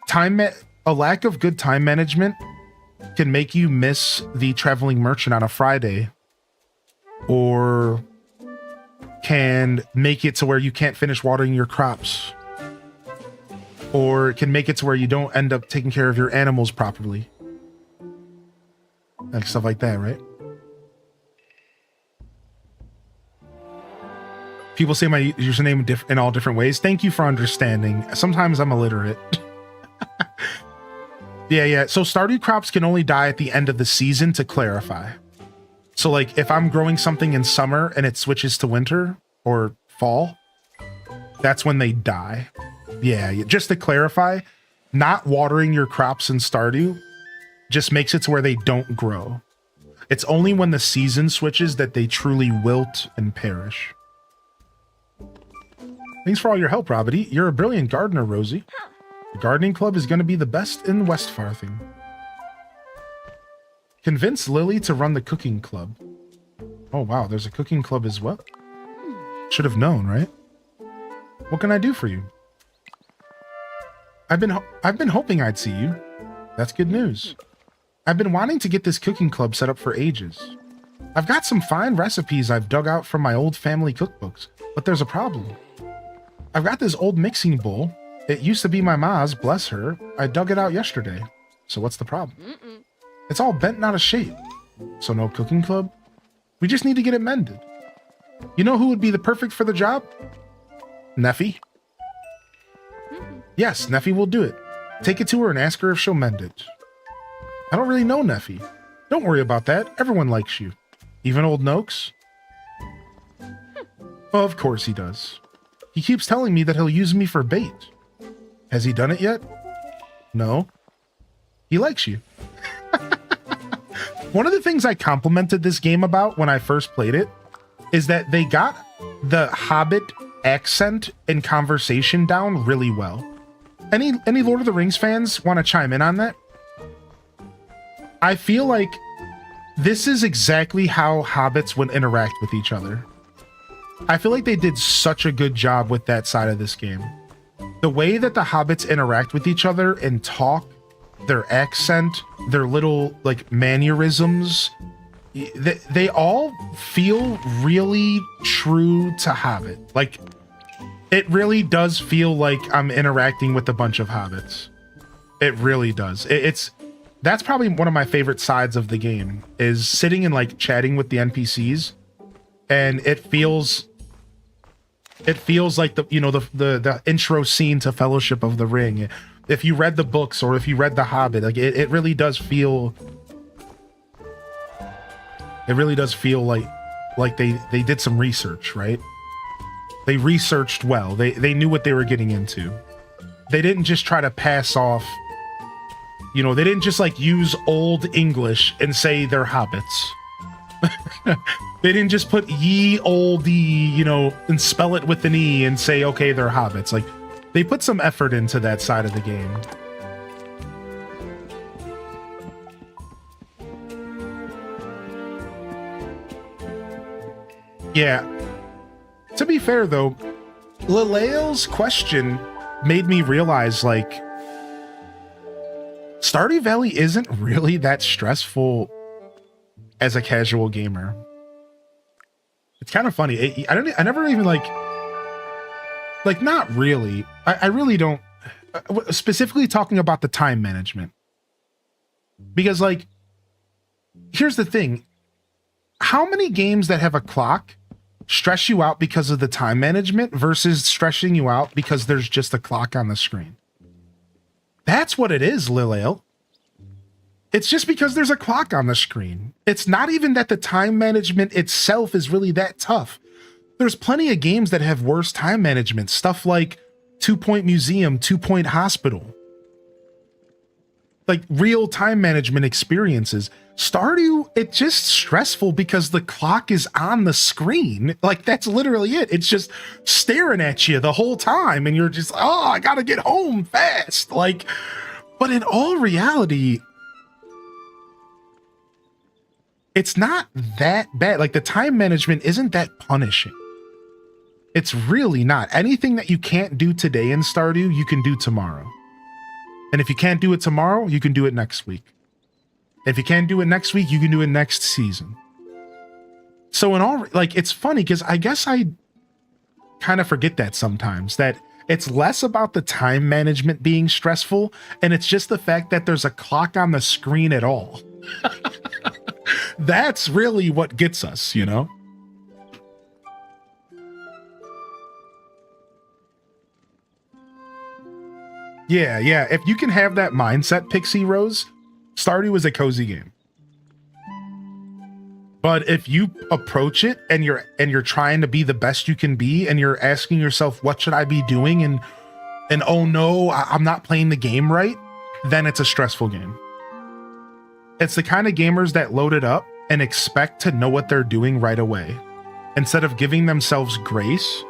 time, a lack of good time management can make you miss the traveling merchant on a Friday, or can make it to where you can't finish watering your crops, or it can make it to where you don't end up taking care of your animals properly. Stuff like that, right? People say my username in all different ways. Thank you for understanding. Sometimes I'm illiterate. Yeah. So Stardew crops can only die at the end of the season, to clarify. So like if I'm growing something in summer and it switches to winter or fall, that's when they die. Yeah, just to clarify, not watering your crops in Stardew just makes it to where they don't grow. It's only when the season switches that they truly wilt and perish. Thanks for all your help, Robity. You're a brilliant gardener, Rosie. The gardening club is going to be the best in West Farthing. Convince Lily to run the cooking club. Oh, wow. There's a cooking club as well. Should have known, right? What can I do for you? I've been hoping I'd see you. That's good news. I've been wanting to get this cooking club set up for ages. I've got some fine recipes I've dug out from my old family cookbooks, but there's a problem. I've got this old mixing bowl. It used to be my ma's, bless her. I dug it out yesterday. So what's the problem? It's all bent and out of shape. So no cooking club? We just need to get it mended. You know who would be the perfect for the job? Neffy. Yes, Neffy will do it. Take it to her and ask her if she'll mend it. I don't really know Neffy. Don't worry about that. Everyone likes you. Even old Noakes? Well, of course he does. He keeps telling me that he'll use me for bait. Has he done it yet? No. He likes you. One of the things I complimented this game about when I first played it is that they got the Hobbit accent and conversation down really well. Any Lord of the Rings fans want to chime in on that? I feel like this is exactly how hobbits would interact with each other. I feel like they did such a good job with that side of this game. The way that the hobbits interact with each other and talk, their accent, their little like mannerisms, they all feel really true to Hobbit. Like, it really does feel like I'm interacting with a bunch of hobbits. It really does. That's probably one of my favorite sides of the game, is sitting and like chatting with the NPCs, and it feels like the intro scene to Fellowship of the Ring. If you read the books or if you read The Hobbit, like it really does feel. It really does feel like they did some research, right? They researched well. They knew what they were getting into. They didn't just try to pass off. They didn't just like use old English and say they're hobbits. They didn't just put ye olde, and spell it with an E and say, okay, they're hobbits. Like, they put some effort into that side of the game. Yeah. To be fair, though, Lalael's question made me realize, like, Stardew Valley isn't really that stressful as a casual gamer. It's kind of funny. I never even like not really. I really don't. Specifically talking about the time management. Because, like, here's the thing. How many games that have a clock stress you out because of the time management versus stressing you out because there's just a clock on the screen? That's what it is, Lilale. It's just because there's a clock on the screen. It's not even that the time management itself is really that tough. There's plenty of games that have worse time management. Stuff like 2 Point Museum, 2 Point Hospital. Like real time management experiences. Stardew, it's just stressful because the clock is on the screen. Like, that's literally it. It's just staring at you the whole time. And you're just, oh, I gotta get home fast. Like, but in all reality, it's not that bad. Like, the time management isn't that punishing. It's really not. Anything that you can't do today in Stardew, you can do tomorrow. And if you can't do it tomorrow, you can do it next week. If you can't do it next week, you can do it next season. So in all, like, it's funny because I guess I kind of forget that sometimes, that it's less about the time management being stressful, and it's just the fact that there's a clock on the screen at all. That's really what gets us, Yeah, yeah. If you can have that mindset, Pixie Rose, Stardew is a cozy game. But if you approach it and you're trying to be the best you can be, and you're asking yourself, what should I be doing? And oh no, I'm not playing the game right, then it's a stressful game. It's the kind of gamers that load it up and expect to know what they're doing right away, instead of giving themselves grace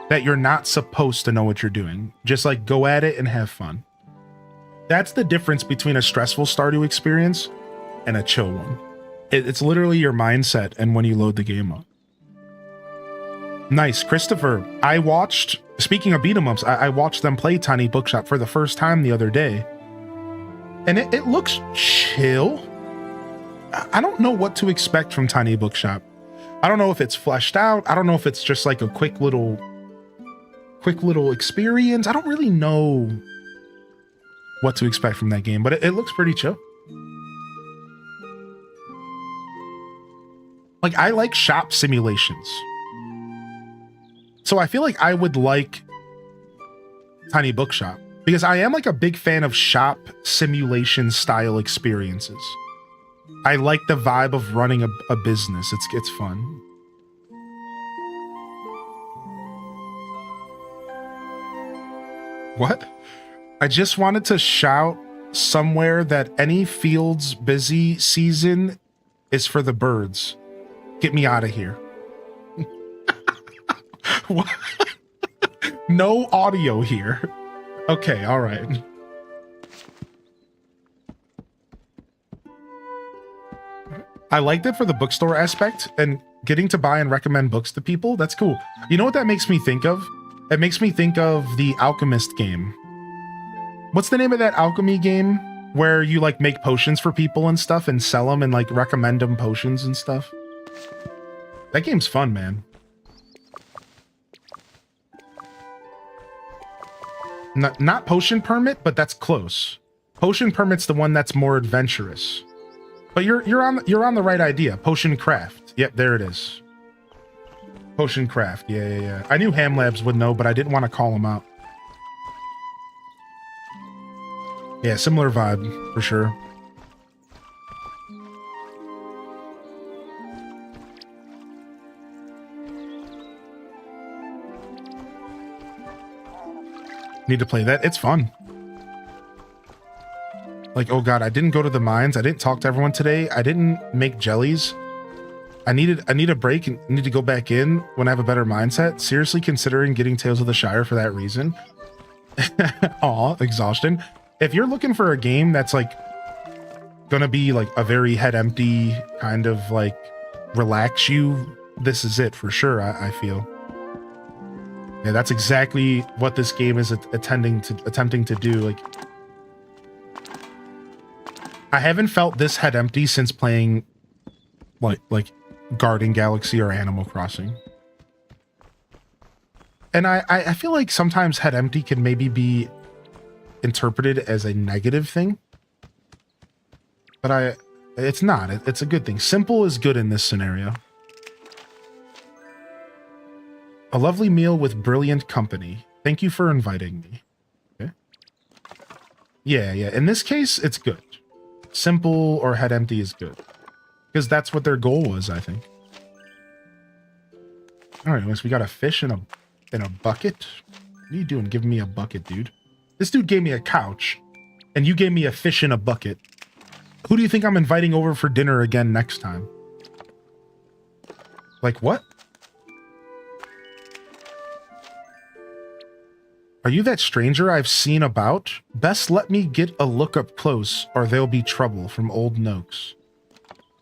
that you're not supposed to know what you're doing. Just like go at it and have fun. That's the difference between a stressful Stardew experience and a chill one. It's literally your mindset and when you load the game up. Nice. Christopher, I watched, speaking of beat 'em ups, I watched them play Tiny Bookshop for the first time the other day. And it looks chill. I don't know what to expect from Tiny Bookshop. I don't know if it's fleshed out. I don't know if it's just like a quick little experience. I don't really know what to expect from that game, but it looks pretty chill. Like, I like shop simulations. So I feel like I would like Tiny Bookshop, because I am like a big fan of shop simulation style experiences. I like the vibe of running a business. It's fun. What? I just wanted to shout somewhere that any fields busy season is for the birds. Get me out of here. What? No audio here. Okay, all right. I liked it for the bookstore aspect and getting to buy and recommend books to people. That's cool. You know what that makes me think of? It makes me think of the Alchemist game. What's the name of that alchemy game where you like make potions for people and stuff and sell them and like recommend them potions and stuff? That game's fun, man. Not Potion Permit, but that's close. Potion Permit's the one that's more adventurous. But you're on the right idea. Potion Craft. Yep, there it is. Potion Craft. Yeah. I knew Ham Labs would know, but I didn't want to call them out. Yeah, similar vibe for sure. Need to play that. It's fun. Like, oh god, I didn't go to the mines. I didn't talk to everyone today. I didn't make jellies. I need a break and need to go back in when I have a better mindset. Seriously considering getting Tales of the Shire for that reason. Aw, exhaustion. If you're looking for a game that's like gonna be like a very head empty kind of like relax you, this is it for sure. I feel. Yeah, that's exactly what this game is attempting to do. Like, I haven't felt this head empty since playing like Garden Galaxy or Animal Crossing. And I feel like sometimes head empty can maybe be interpreted as a negative thing. But it's not. It's a good thing. Simple is good in this scenario. A lovely meal with brilliant company. Thank you for inviting me. Okay. Yeah. In this case, it's good. Simple or head empty is good. Because that's what their goal was, I think. Alright, unless we got a fish in a bucket. What are you doing giving me a bucket, dude? This dude gave me a couch, and you gave me a fish in a bucket. Who do you think I'm inviting over for dinner again next time? Like, what? Are you that stranger I've seen about? Best let me get a look up close, or there'll be trouble, from Old Noakes.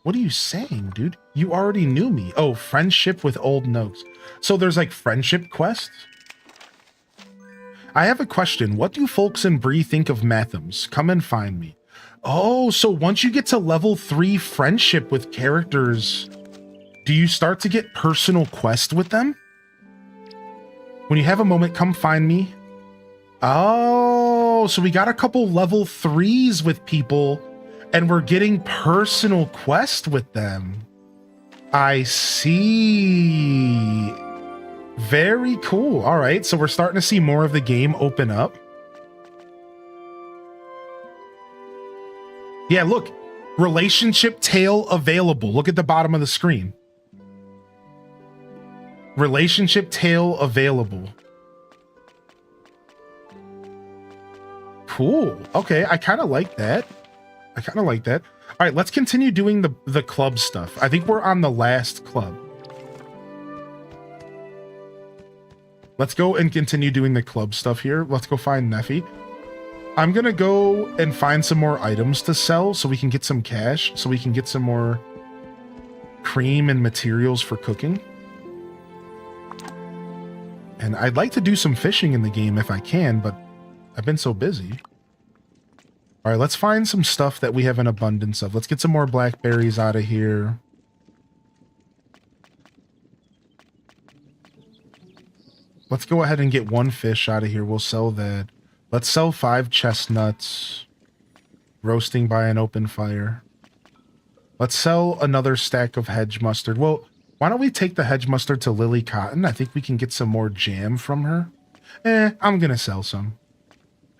What are you saying, dude? You already knew me. Oh, friendship with Old Noakes. So there's like friendship quests? I have a question. What do folks in Bree think of Mathams? Come and find me. Oh, so once you get to level 3 friendship with characters, do you start to get personal quests with them? When you have a moment, come find me. Oh, so we got a couple level 3s with people, and we're getting personal quest with them. I see. Very cool. All right, so we're starting to see more of the game open up. Yeah, look. Relationship tale available. Look at the bottom of the screen. Relationship tale available. Cool. Okay, I kind of like that. All right, let's continue doing the club stuff. I think we're on the last club. Let's go and continue doing the club stuff here. Let's go find Neffy. I'm gonna go and find some more items to sell so we can get some cash, so we can get some more cream and materials for cooking. And I'd like to do some fishing in the game if I can, but I've been so busy. All right, let's find some stuff that we have an abundance of. Let's get some more blackberries out of here. Let's go ahead and get one fish out of here. We'll sell that. Let's sell 5 chestnuts. Roasting by an open fire. Let's sell another stack of hedge mustard. Well, why don't we take the hedge mustard to Lily Cotton? I think we can get some more jam from her. I'm gonna sell some.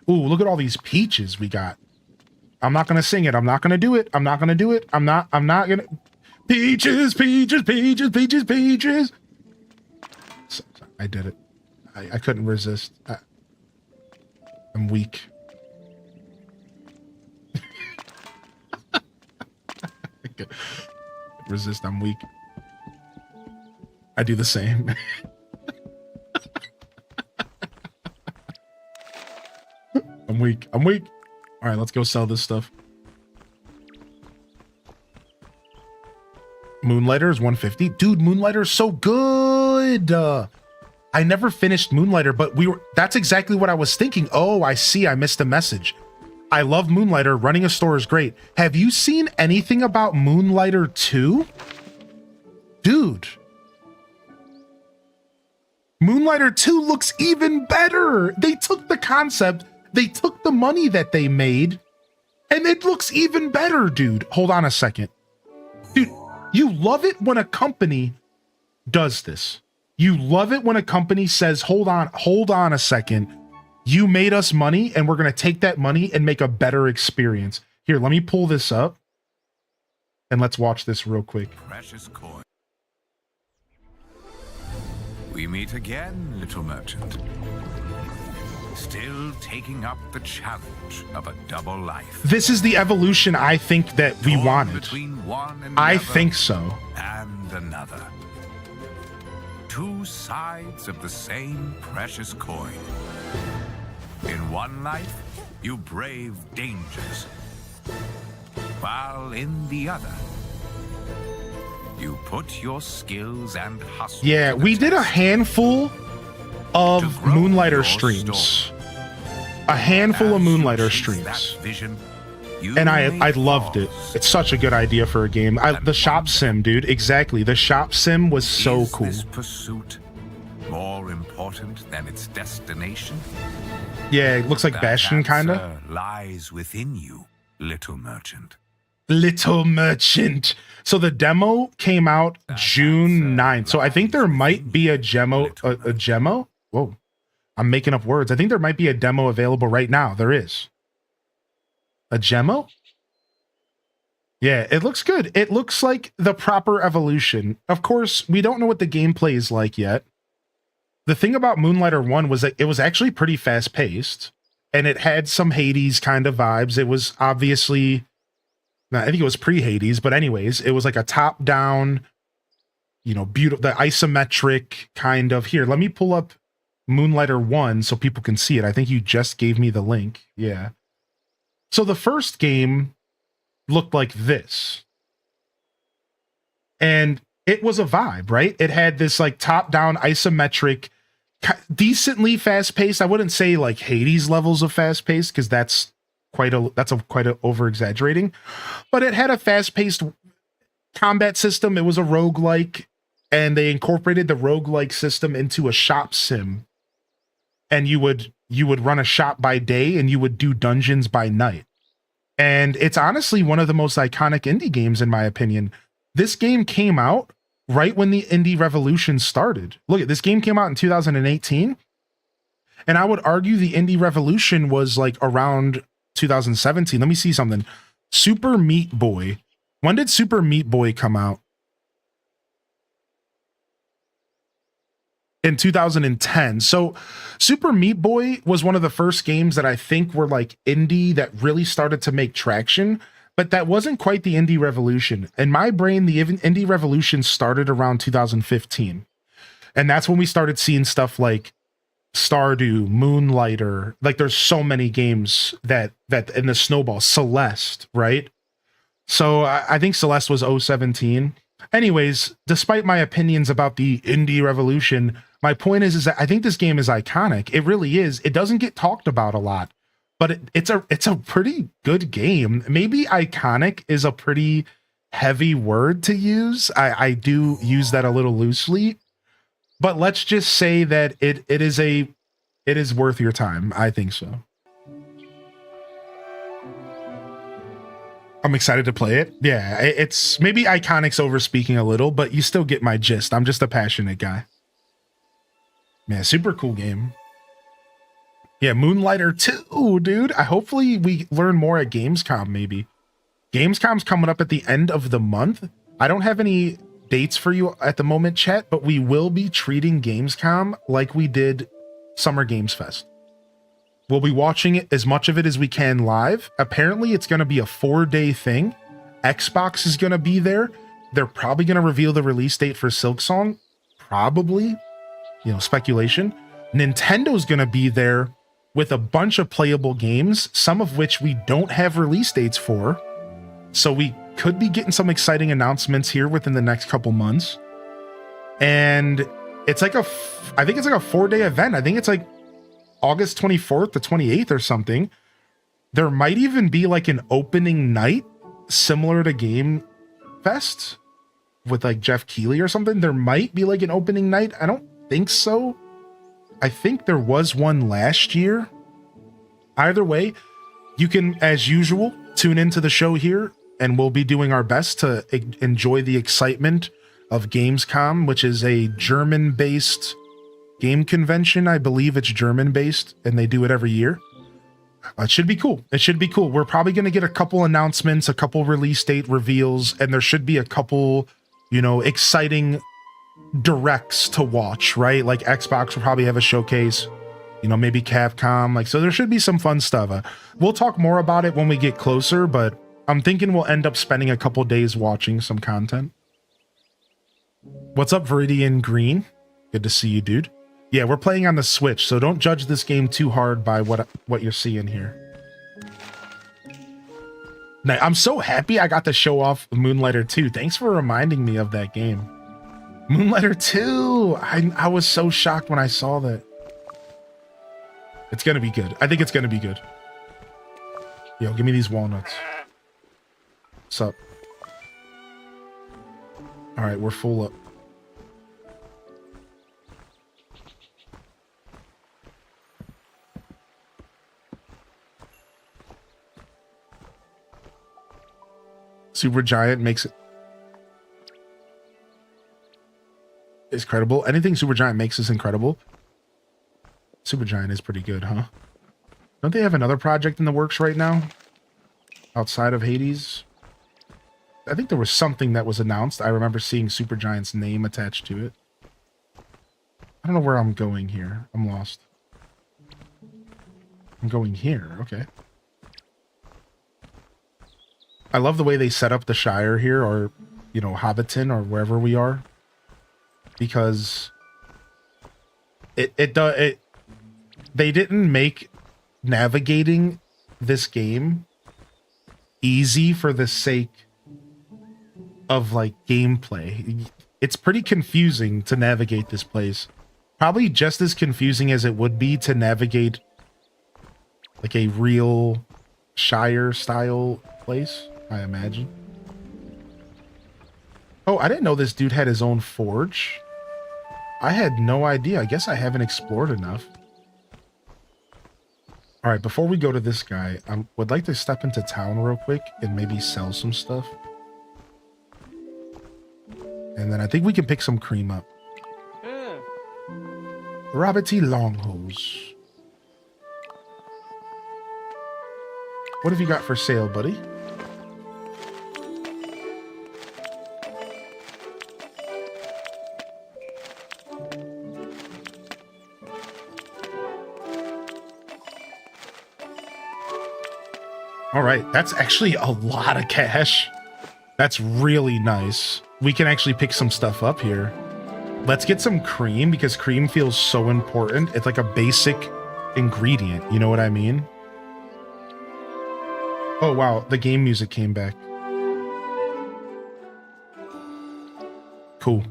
Ooh, look at all these peaches we got. I'm not gonna sing it. I'm not gonna do it. I'm not gonna. Peaches, peaches, peaches, peaches, peaches. So, I did it. I couldn't resist. I'm weak. Resist, I'm weak. I do the same. I'm weak. All right, let's go sell this stuff. Moonlighter is 150. Dude, Moonlighter is so good. I never finished Moonlighter, but that's exactly what I was thinking. Oh, I see. I missed a message. I love Moonlighter. Running a store is great. Have you seen anything about Moonlighter 2? Dude. Moonlighter 2 looks even better. They took the concept, they took the money that they made, and it looks even better, dude. Hold on a second. Dude, you love it when a company does this. You love it when a company says, hold on a second. You made us money and we're going to take that money and make a better experience. Here, let me pull this up and let's watch this real quick. Precious coin. We meet again, little merchant. Still taking up the challenge of a double life. This is the evolution I think that we wanted. Between one and I think so. And another. Two sides of the same precious coin. In one life, you brave dangers, while in the other, you put your skills and hustle. Yeah, we did a handful of Moonlighter streams. A handful of Moonlighter streams. And I loved it. It's such a good idea for a game. The shop sim, dude. Exactly. The shop sim was so cool. Is this pursuit more important than its destination? Yeah, it looks like Bastion, kind of. Lies within you, little merchant. Little merchant. So the demo came out June 9th. So I think there might be a demo. Whoa, I'm making up words. I think there might be a demo available right now. There is. A demo? Yeah, it looks good. It looks like the proper evolution. Of course, we don't know what the gameplay is like yet. The thing about Moonlighter 1 was that it was actually pretty fast-paced, and it had some Hades kind of vibes. It was obviously, I think it was pre-Hades, but anyways, it was like a top-down, beautiful, the isometric kind of. Here, let me pull up Moonlighter 1 so people can see it. I think you just gave me the link. Yeah. So the first game looked like this. And it was a vibe, right? It had this like top-down isometric, decently fast-paced. I wouldn't say like Hades levels of fast-paced because that's quite a over-exaggerating. But it had a fast-paced combat system. It was a roguelike, and they incorporated the roguelike system into a shop sim. And you would run a shop by day and you would do dungeons by night. And it's honestly one of the most iconic indie games, in my opinion. This game came out right when the indie revolution started. Look at this game came out in 2018. And I would argue the indie revolution was like around 2017. Let me see something. Super Meat Boy. When did Super Meat Boy come out? In 2010. So Super Meat Boy was one of the first games that I think were like indie that really started to make traction, but that wasn't quite the indie revolution. In my brain, the indie revolution started around 2015. And that's when we started seeing stuff like Stardew, Moonlighter. Like there's so many games that in the snowball, Celeste, right? So I think Celeste was 017. Anyways, despite my opinions about the indie revolution, my point is that I think this game is iconic. It really is. It doesn't get talked about a lot, but it's a pretty good game. Maybe iconic is a pretty heavy word to use. I do use that a little loosely, but let's just say that it is worth your time. I think so. I'm excited to play it. Yeah, it's maybe iconic's over speaking a little, but you still get my gist. I'm just a passionate guy. Man, super cool game. Yeah, Moonlighter 2, dude. Hopefully we learn more at Gamescom, maybe. Gamescom's coming up at the end of the month. I don't have any dates for you at the moment, chat, but we will be treating Gamescom like we did Summer Games Fest. We'll be watching it, as much of it as we can live. Apparently, it's going to be a 4-day thing. Xbox is going to be there. They're probably going to reveal the release date for Silksong. Probably. You know, speculation. Nintendo's going to be there with a bunch of playable games, some of which we don't have release dates for. So we could be getting some exciting announcements here within the next couple months. And it's like I think it's like a 4-day event. I think it's like August 24th to 28th or something. There might even be like an opening night similar to Game Fest with like Jeff Keighley or something. There might be like an opening night. I don't think so. I think there was one last year. Either way, you can, as usual, tune into the show here, and we'll be doing our best to enjoy the excitement of Gamescom, which is a German-based game convention. I believe it's German-based, and they do it every year. It should be cool. It should be cool. We're probably going to get a couple announcements, a couple release date reveals, and there should be a couple, you know, exciting directs to watch, right? Like Xbox will probably have a showcase, you know, maybe Capcom. Like, so there should be some fun stuff. We'll talk more about it when we get closer, but I'm thinking we'll end up spending a couple days watching some content. What's up, Viridian Green? Good to see you, dude. Yeah, we're playing on the Switch, so don't judge this game too hard by what you're seeing here. Now, I'm so happy I got to show off Moonlighter 2. Thanks for reminding me of that game. Moonlighter 2! I was so shocked when I saw that. It's gonna be good. I think it's gonna be good. Yo, give me these walnuts. What's up? Alright, we're full up. Supergiant makes it is credible. Anything Supergiant makes is incredible. Supergiant is pretty good, huh? Don't they have another project in the works right now? Outside of Hades? I think there was something that was announced. I remember seeing Supergiant's name attached to it. I don't know where I'm going here. I'm lost. I'm going here. Okay. I love the way they set up the Shire here, or, you know, Hobbiton, or wherever we are. Because they didn't make navigating this game easy for the sake of like gameplay. It's pretty confusing to navigate this place. Probably just as confusing as it would be to navigate like a real Shire style place, I imagine. Oh, I didn't know this dude had his own forge. I had no idea. I guess I haven't explored enough. All right, before we go to this guy, I would like to step into town real quick and maybe sell some stuff. And then I think we can pick some cream up. Rabbity Longhose. What have you got for sale, buddy? All right, that's actually a lot of cash. That's really nice. We can actually pick some stuff up here. Let's get some cream because cream feels so important. It's like a basic ingredient, you know what I mean? Oh wow, the game music came back. Cool.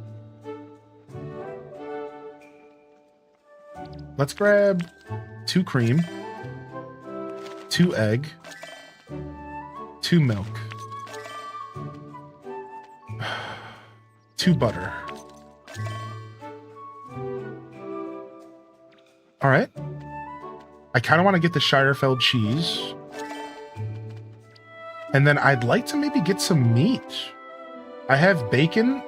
Let's grab 2 cream, 2 egg, 2 milk, 2 butter. All right. I kind of want to get the Shirefeld cheese. And then I'd like to maybe get some meat. I have bacon.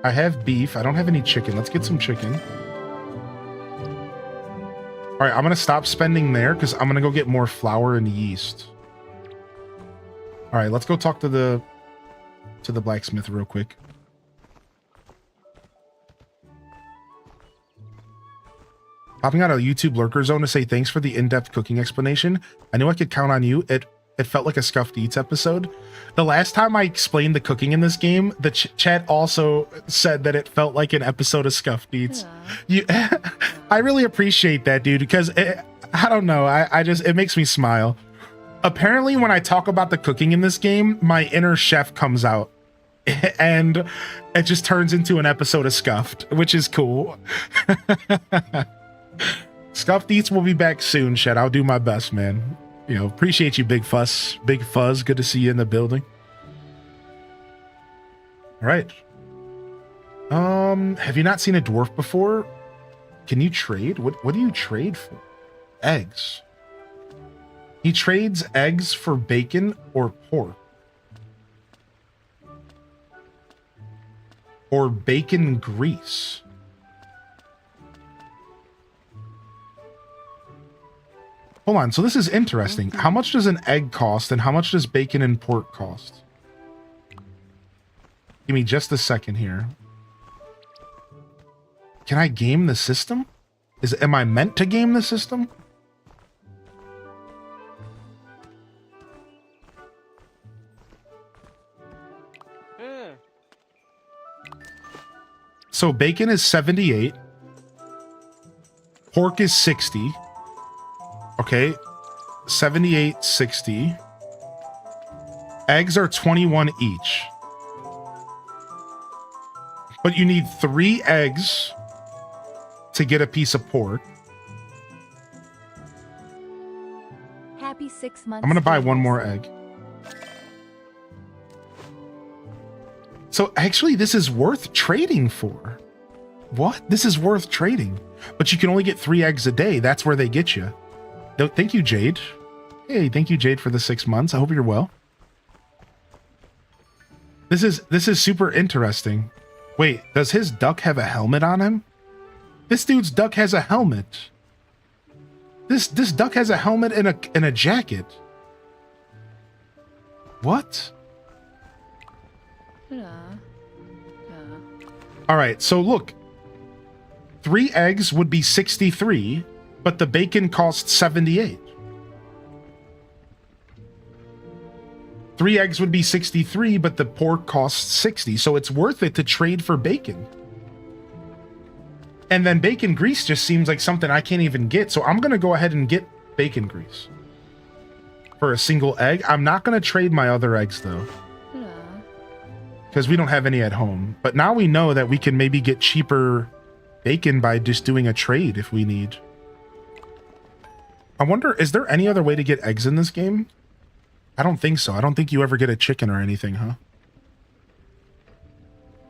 I have beef. I don't have any chicken. Let's get some chicken. All right, I'm going to stop spending there because I'm going to go get more flour and yeast. All right, let's go talk to the blacksmith real quick. Popping out a YouTube lurker zone to say thanks for the in-depth cooking explanation. I knew I could count on you. It felt like a Scuffed Eats episode. The last time I explained the cooking in this game, the chat also said that it felt like an episode of Scuffed Eats. I really appreciate that, dude, because I don't know. It makes me smile. Apparently, when I talk about the cooking in this game, my inner chef comes out. And it just turns into an episode of Scuffed, which is cool. Scuffed Eats will be back soon, chat. I'll do my best, man. You know, appreciate you, Big Fuzz. Good to see you in the building. All right. Have you not seen a dwarf before? Can you trade? What do you trade for? Eggs. He trades eggs for bacon or pork. Or bacon grease. Hold on, so this is interesting. How much does an egg cost and how much does bacon and pork cost? Give me just a second here. Can I game the system? Am I meant to game the system? So bacon is 78. Pork is 60. Okay, 78, 60. Eggs are 21 each. But you need 3 eggs to get a piece of pork. Happy 6 months. I'm gonna buy 1 more egg. So actually, this is worth trading for. What? This is worth trading. But you can only get 3 eggs a day. That's where they get you. Thank you, Jade. Hey, thank you, Jade, for the 6 months. I hope you're well. This is super interesting. Wait, does his duck have a helmet on him? This dude's duck has a helmet. This duck has a helmet and a jacket. What? All right, so look. 3 eggs would be 63. But the bacon costs 78. 3 eggs would be 63, but the pork costs 60. So it's worth it to trade for bacon. And then bacon grease just seems like something I can't even get. So I'm going to go ahead and get bacon grease for a single egg. I'm not going to trade my other eggs, though, because we don't have any at home. But now we know that we can maybe get cheaper bacon by just doing a trade if we need. I wonder, is there any other way to get eggs in this game? I don't think so. I don't think you ever get a chicken or anything, huh?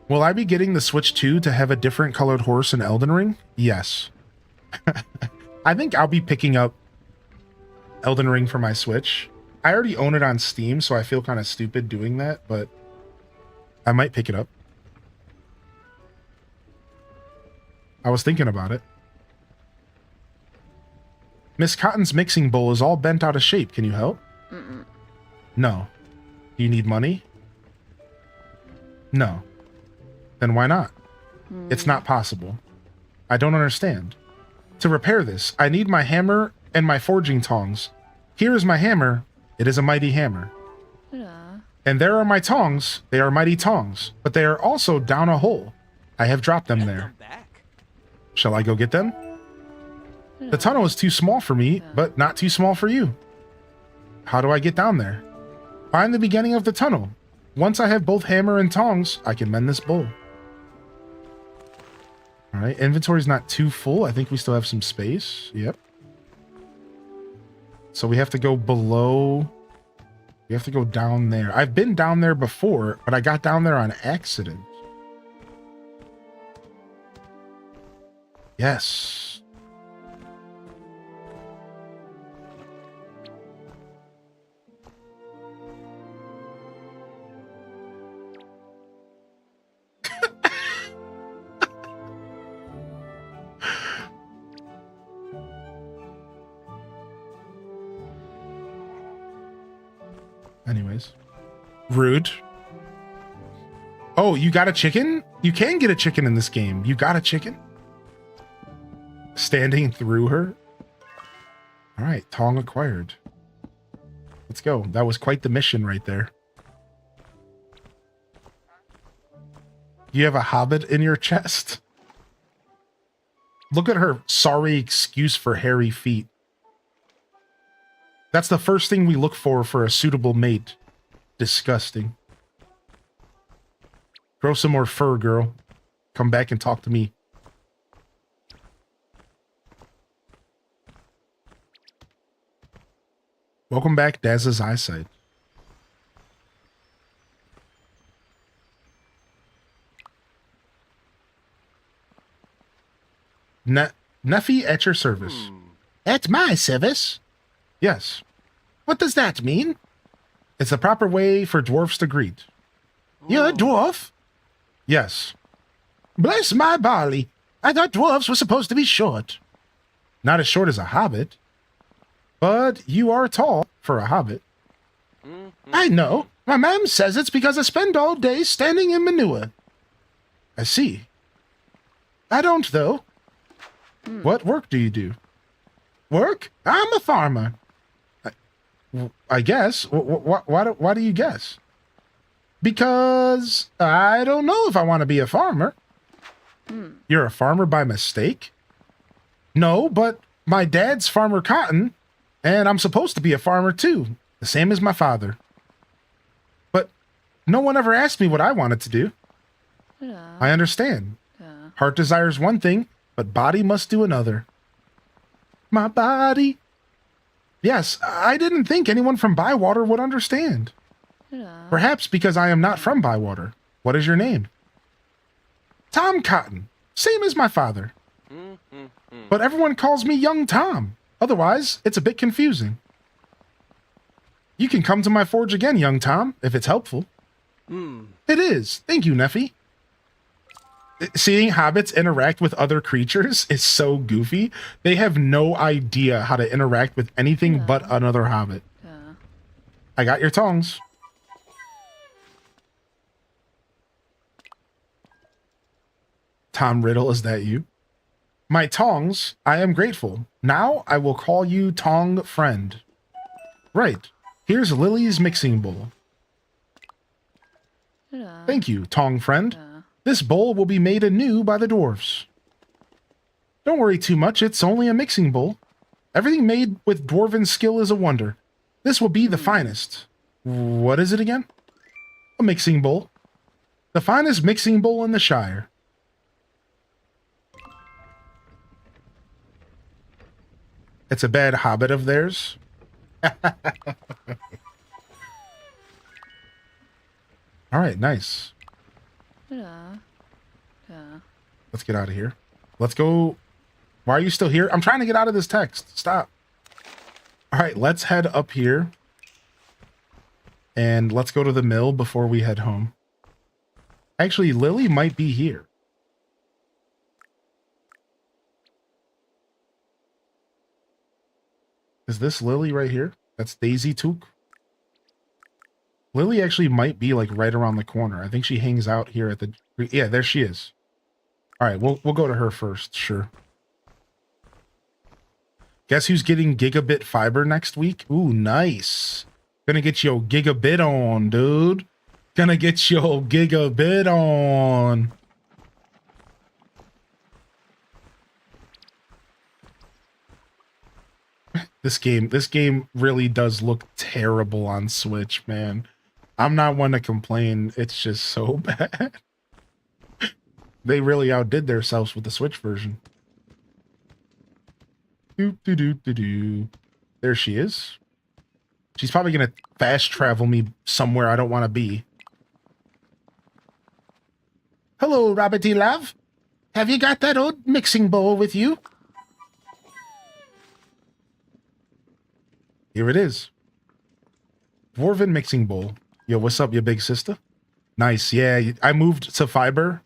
Will I be getting the Switch 2 to have a different colored horse in Elden Ring? Yes. I think I'll be picking up Elden Ring for my Switch. I already own it on Steam, so I feel kind of stupid doing that, but I might pick it up. I was thinking about it. Miss Cotton's mixing bowl is all bent out of shape. Can you help? No. Do you need money? No. Then why not? It's not possible. I don't understand. To repair this, I need my hammer and my forging tongs. Here is my hammer. It is a mighty hammer. And there are my tongs. They are mighty tongs, but they are also down a hole. I have dropped them there. Shall I go get them? The tunnel is too small for me, but not too small for you. How do I get down there? Find the beginning of the tunnel. Once I have both hammer and tongs, I can mend this bowl. All right, inventory's not too full. I think we still have some space. Yep. So we have to go below. We have to go down there. I've been down there before, but I got down there on accident. Yes. Anyways. Rude. Oh, you got a chicken? You can get a chicken in this game. You got a chicken? Standing through her? All right, tong acquired. Let's go. That was quite the mission right there. You have a hobbit in your chest? Look at her sorry excuse for hairy feet. That's the first thing we look for a suitable mate. Disgusting. Grow some more fur, girl. Come back and talk to me. Welcome back, Daz's eyesight. Neffy at your service. At my service? Yes. What does that mean? It's the proper way for dwarfs to greet. You're a dwarf? Yes. Bless my barley. I thought dwarves were supposed to be short. Not as short as a hobbit. But you are tall for a hobbit. I know. My mom says it's because I spend all day standing in manure. I see. I don't, though. What work do you do? Work? I'm a farmer. I guess. Why do you guess? Because I don't know if I want to be a farmer. You're a farmer by mistake? No, but my dad's Farmer Cotton, and I'm supposed to be a farmer too, the same as my father. But no one ever asked me what I wanted to do. I understand. Heart desires one thing, but body must do another. My body. Yes, I didn't think anyone from Bywater would understand. Perhaps because I am not from Bywater. What is your name? Tom Cotton, same as my father. But everyone calls me Young Tom. Otherwise, it's a bit confusing. You can come to my forge again, Young Tom, if it's helpful. It is. Thank you, Neffy. Seeing hobbits interact with other creatures is so goofy. They have no idea how to interact with anything but another hobbit. I got your tongs. Tom Riddle, is that you? My tongs, I am grateful. Now I will call you Tong Friend. Right. Here's Lily's mixing bowl. Thank you, Tong Friend. This bowl will be made anew by the dwarves. Don't worry too much, it's only a mixing bowl. Everything made with dwarven skill is a wonder. This will be the finest. What is it again? A mixing bowl. The finest mixing bowl in the Shire. It's a bad hobbit of theirs. All right, nice. Let's get out of here. Let's go. Why are you still here? I'm trying to get out of this text. Stop. All right, let's head up here. And let's go to the mill before we head home. Actually, Lily might be here. Is this Lily right here? That's Daisy Took. Lily actually might be like right around the corner. I think she hangs out here at the... Yeah, there she is. All right, we'll go to her first, sure. Guess who's getting gigabit fiber next week? Ooh, nice. Gonna get your gigabit on, dude. Gonna get your gigabit on. This game really does look terrible on Switch, man. I'm not one to complain. It's just so bad. They really outdid themselves with the Switch version. Doo, doo, doo, doo, doo. There she is. She's probably gonna fast travel me somewhere I don't want to be. Hello, Rabbity Love. Have you got that old mixing bowl with you? Here it is. Dwarven mixing bowl. Yo, what's up, your big sister? Nice. Yeah, I moved to fiber.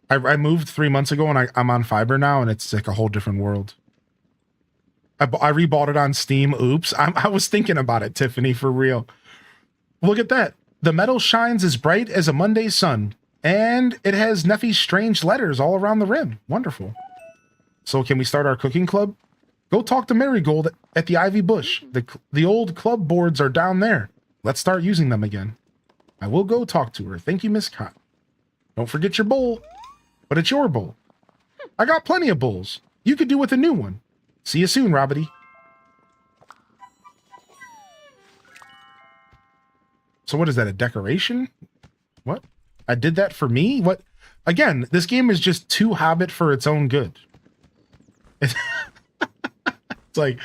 I moved 3 months ago, and I'm on fiber now, and it's like a whole different world. I rebought it on Steam. Oops. I was thinking about it, Tiffany, for real. Look at that. The metal shines as bright as a Monday sun, and it has Neffy's strange letters all around the rim. Wonderful. So can we start our cooking club? Go talk to Marigold at the Ivy Bush. The old club boards are down there. Let's start using them again. I will go talk to her. Thank you, Miss Cott. Don't forget your bowl. But it's your bowl. I got plenty of bowls. You could do with a new one. See you soon, Robbity. So what is that, a decoration? What? I did that for me? What? Again, this game is just too Hobbit for its own good. It's like,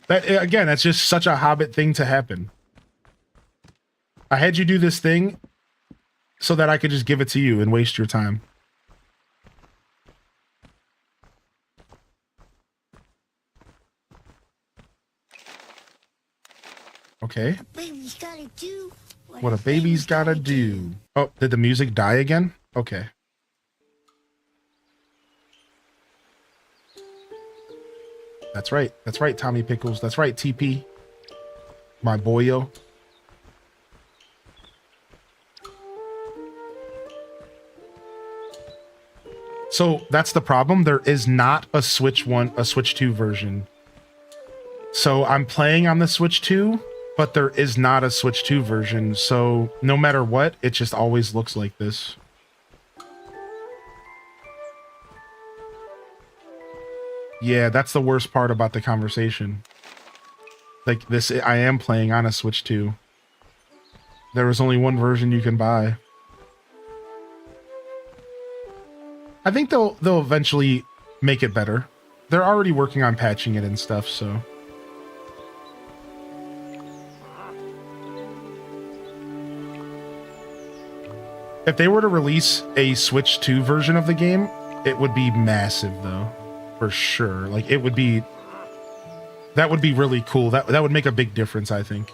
that again, that's just such a Hobbit thing to happen. I had you do this thing so that I could just give it to you and waste your time. Okay. Baby's gotta do What a baby's gotta do. Oh, did the music die again? Okay. That's right. That's right, Tommy Pickles. That's right, TP. My boyo. So that's the problem. There is not a Switch 2 version. So I'm playing on the Switch 2, but there is not a Switch 2 version. So no matter what, it just always looks like this. Yeah, that's the worst part about the conversation. Like this, I am playing on a Switch 2. There is only one version you can buy. I think they'll eventually make it better. They're already working on patching it and stuff, so. If they were to release a Switch 2 version of the game, it would be massive though. For sure. Like it would be, that would be really cool. That would make a big difference, I think.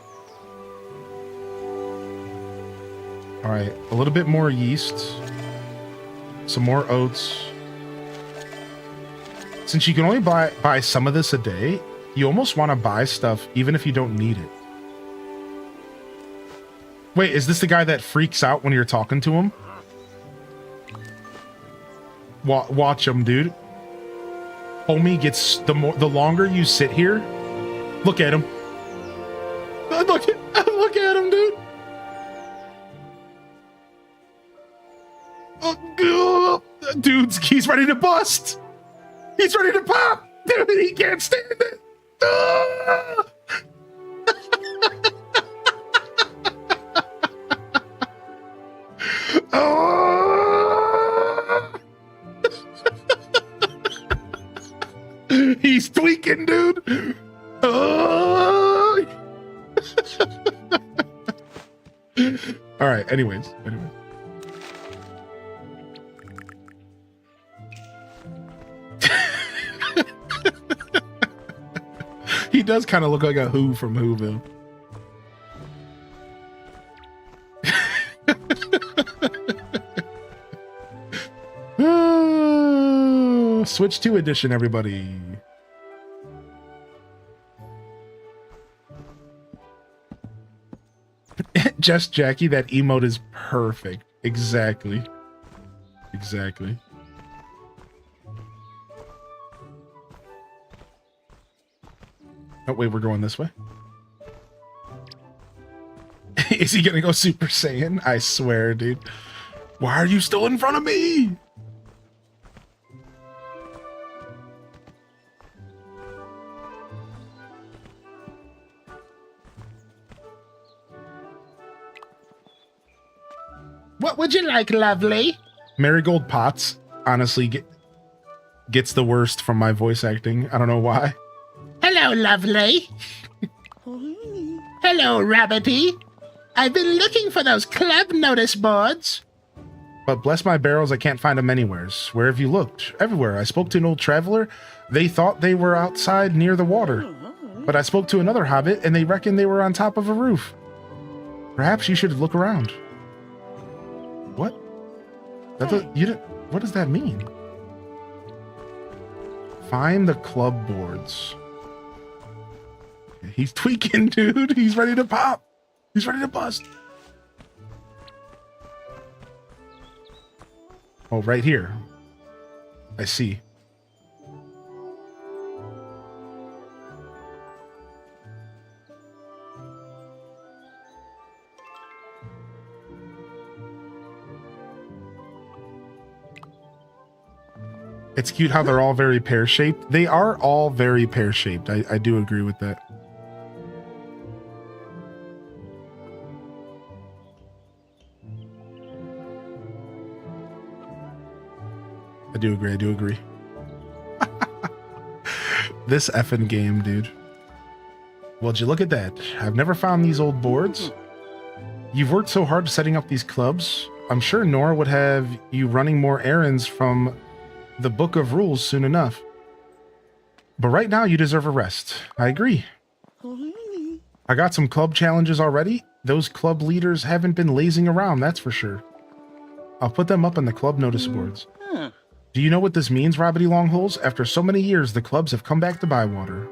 All right, a little bit more yeast. Some more oats. Since you can only buy some of this a day, you almost want to buy stuff even if you don't need it. Wait, is this the guy that freaks out when you're talking to him? Watch him, dude. Homie gets the longer you sit here. Look at him. Look at him, dude. Oh, dude's he's ready to bust. He's ready to pop. Dude, he can't stand it. Ah! Oh! He's tweaking, dude. Oh! All right. Anyways. He does kind of look like a Who from Whoville. Switch 2 edition, everybody. Just Jackie, that emote is perfect. Exactly. Oh, wait, we're going this way. Is he gonna go Super Saiyan? I swear, dude. Why are you still in front of me? What would you like, lovely? Marigold Potts honestly gets the worst from my voice acting. I don't know why. Hello, lovely. Hello, Rabbity. I've been looking for those club notice boards. But bless my barrels, I can't find them anywheres. Where have you looked? Everywhere. I spoke to an old traveler. They thought they were outside near the water. But I spoke to another hobbit, and they reckoned they were on top of a roof. Perhaps you should look around. What? What does that mean? Find the club boards. He's tweaking, dude. He's ready to pop. He's ready to bust. Oh, right here. I see. It's cute how they're all very pear-shaped. They are all very pear-shaped. I do agree with that. I do agree. This effing game, dude. Would you look at that? I've never found these old boards. You've worked so hard setting up these clubs. I'm sure Nora would have you running more errands from the Book of Rules soon enough. But right now you deserve a rest. I agree. I got some club challenges already. Those club leaders haven't been lazing around, that's for sure. I'll put them up on the club notice boards. Do you know what this means, Rabbity Longholes? After so many years, the clubs have come back to Bywater.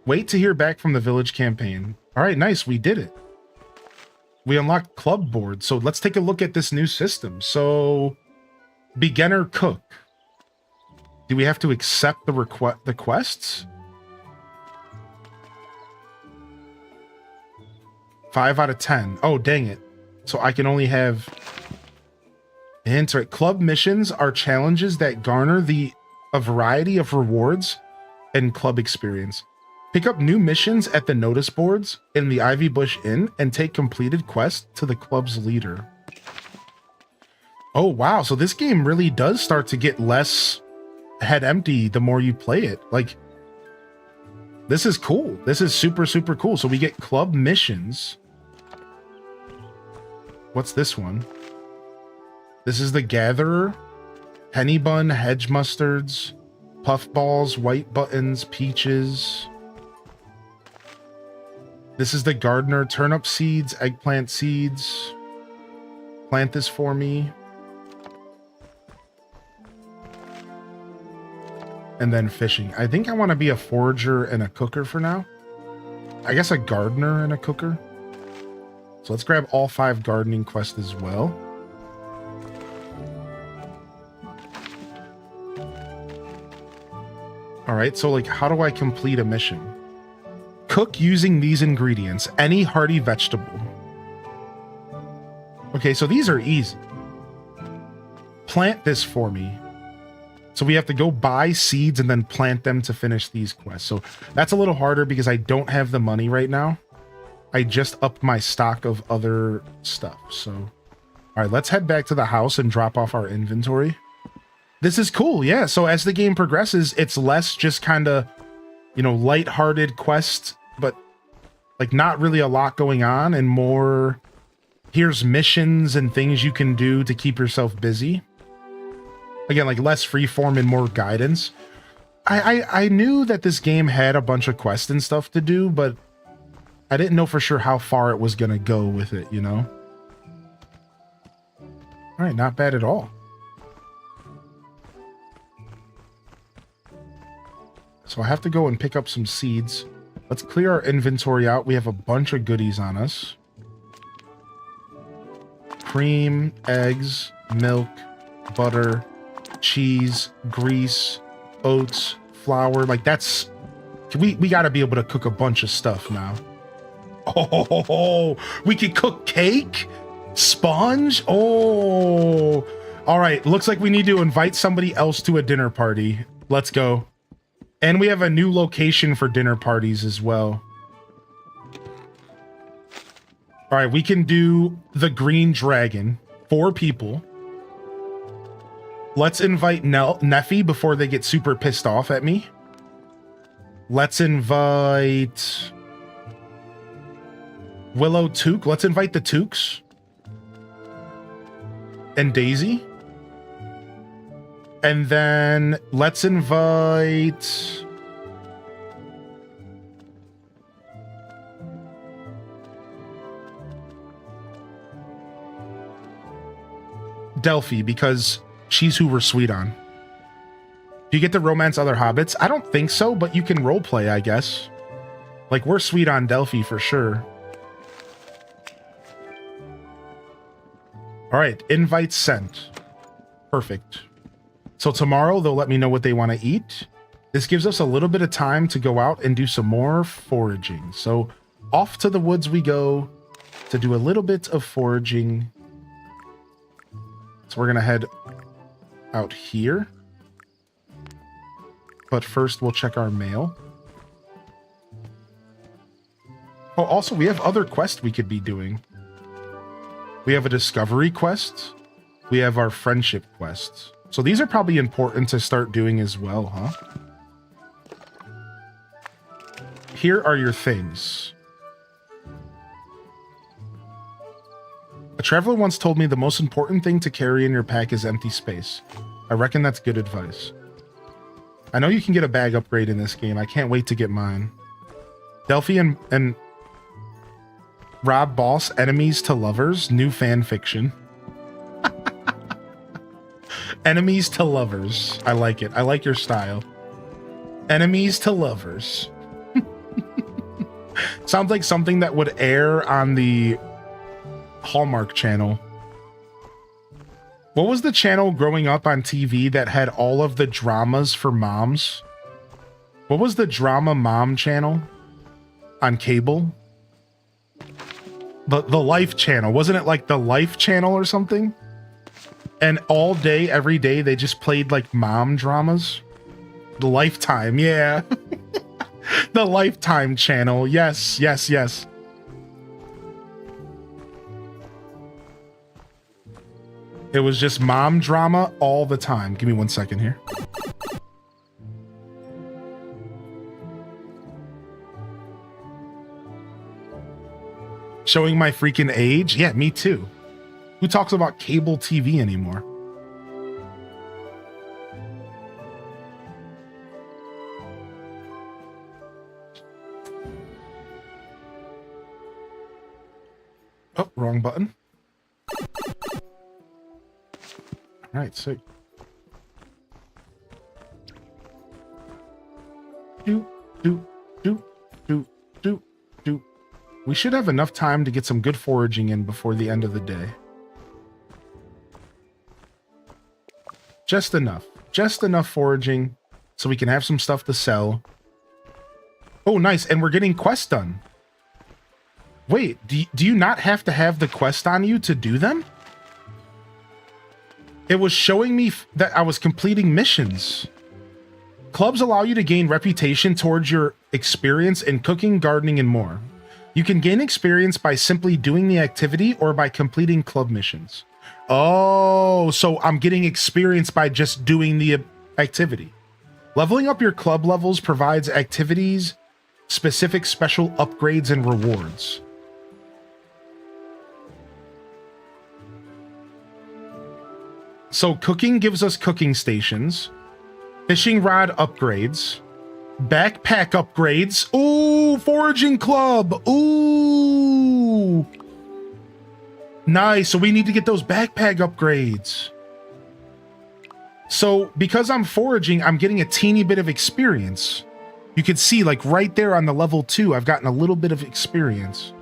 Wait to hear back from the village campaign. All right, nice, we did it. We unlocked club boards, so let's take a look at this new system. So, beginner cook. Do we have to accept the quests? 5 out of 10. Oh, dang it. So I can only have... Enter it. Club missions are challenges that garner a variety of rewards and club experience. Pick up new missions at the notice boards in the Ivy Bush Inn and take completed quests to the club's leader. Oh, wow. So this game really does start to get less head empty the more you play it. Like, this is cool. This is super, super cool. So we get club missions. What's this one? This is the Gatherer. Penny Bun, Hedge Mustards, Puffballs, White Buttons, Peaches. This is the Gardener. Turnip seeds, eggplant seeds. Plant this for me. And then fishing. I think I want to be a forager and a cooker for now. I guess a gardener and a cooker. So let's grab all 5 gardening quests as well. All right, so like, how do I complete a mission? Cook using these ingredients, any hearty vegetable. Okay, so these are easy. Plant this for me. So we have to go buy seeds and then plant them to finish these quests. So that's a little harder because I don't have the money right now. I just upped my stock of other stuff. So, all right, let's head back to the house and drop off our inventory. This is cool, yeah. So as the game progresses, it's less just kind of, you know, lighthearted quests, but like not really a lot going on, and more, here's missions and things you can do to keep yourself busy. Again, like less freeform and more guidance. I knew that this game had a bunch of quests and stuff to do, but I didn't know for sure how far it was going to go with it, you know? All right, not bad at all. So I have to go and pick up some seeds. Let's clear our inventory out. We have a bunch of goodies on us. Cream, eggs, milk, butter, cheese, grease, oats, flour. Like that's... We got to be able to cook a bunch of stuff now. Oh, we could cook cake? Sponge? Oh. All right, looks like we need to invite somebody else to a dinner party. Let's go. And we have a new location for dinner parties as well. All right, we can do the Green Dragon. 4 people. Let's invite Neffy before they get super pissed off at me. Let's invite Willow Took. Let's invite the Tooks. And Daisy. And then let's invite... Delphi, because she's who we're sweet on. Do you get to romance other hobbits? I don't think so, but you can roleplay, I guess. Like, we're sweet on Delphi for sure. All right, invite sent. Perfect. So tomorrow they'll let me know what they want to eat. This gives us a little bit of time to go out and do some more foraging. So off to the woods we go to do a little bit of foraging. So we're going to head out here. But first we'll check our mail. Oh, also we have other quests we could be doing. We have a discovery quest. We have our friendship quests. So these are probably important to start doing as well, huh? Here are your things. A traveler once told me the most important thing to carry in your pack is empty space. I reckon that's good advice. I know you can get a bag upgrade in this game. I can't wait to get mine. Delphi and Rob Boss, enemies to lovers, new fan fiction. Enemies to lovers. I like it. I like your style. Enemies to lovers. Sounds like something that would air on the Hallmark Channel. What was the channel growing up on TV that had all of the dramas for moms? What was the drama mom channel on cable? The Life Channel. Wasn't it like the Life Channel or something? And all day, every day, they just played like mom dramas. The Lifetime, yeah. The Lifetime channel. Yes, yes, yes. It was just mom drama all the time. Give me 1 second here. Showing my freaking age? Yeah, me too. Who talks about cable TV anymore? Oh, wrong button. All right, sick. Do. We should have enough time to get some good foraging in before the end of the day. Just enough. Just enough foraging so we can have some stuff to sell. Oh, nice. And we're getting quests done. Wait, do you not have to have the quest on you to do them? It was showing me that I was completing missions. Clubs allow you to gain reputation towards your experience in cooking, gardening, and more. You can gain experience by simply doing the activity or by completing club missions. Oh, so I'm getting experience by just doing the activity. Leveling up your club levels provides activities, specific special upgrades, and rewards. So cooking gives us cooking stations, fishing rod upgrades, backpack upgrades. Ooh, foraging club. Ooh. Nice. So we need to get those backpack upgrades. So because I'm foraging, I'm getting a teeny bit of experience. You can see like right there on the level 2, I've gotten a little bit of experience.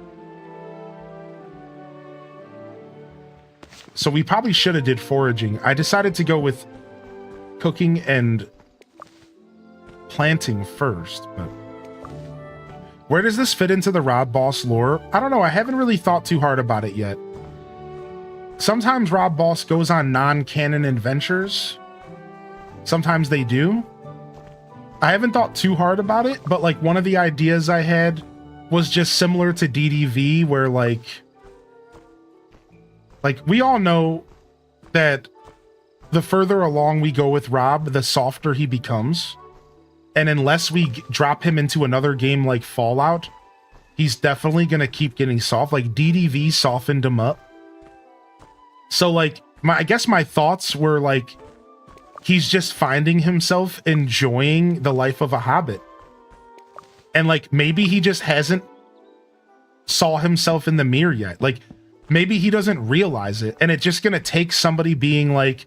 So we probably should have did foraging. I decided to go with cooking and planting first, but Where does this fit into the Rob Boss lore? I don't know. I haven't really thought too hard about it yet. Sometimes Rob Boss goes on non-canon adventures. Sometimes they do. I haven't thought too hard about it, but like one of the ideas I had was just similar to DDV, where like we all know that the further along we go with Rob, the softer he becomes. And unless we drop him into another game like Fallout, he's definitely going to keep getting soft. Like DDV softened him up. So like, I guess my thoughts were like, he's just finding himself enjoying the life of a hobbit. And like, maybe he just hasn't saw himself in the mirror yet. Like, maybe he doesn't realize it. And it's just going to take somebody being like,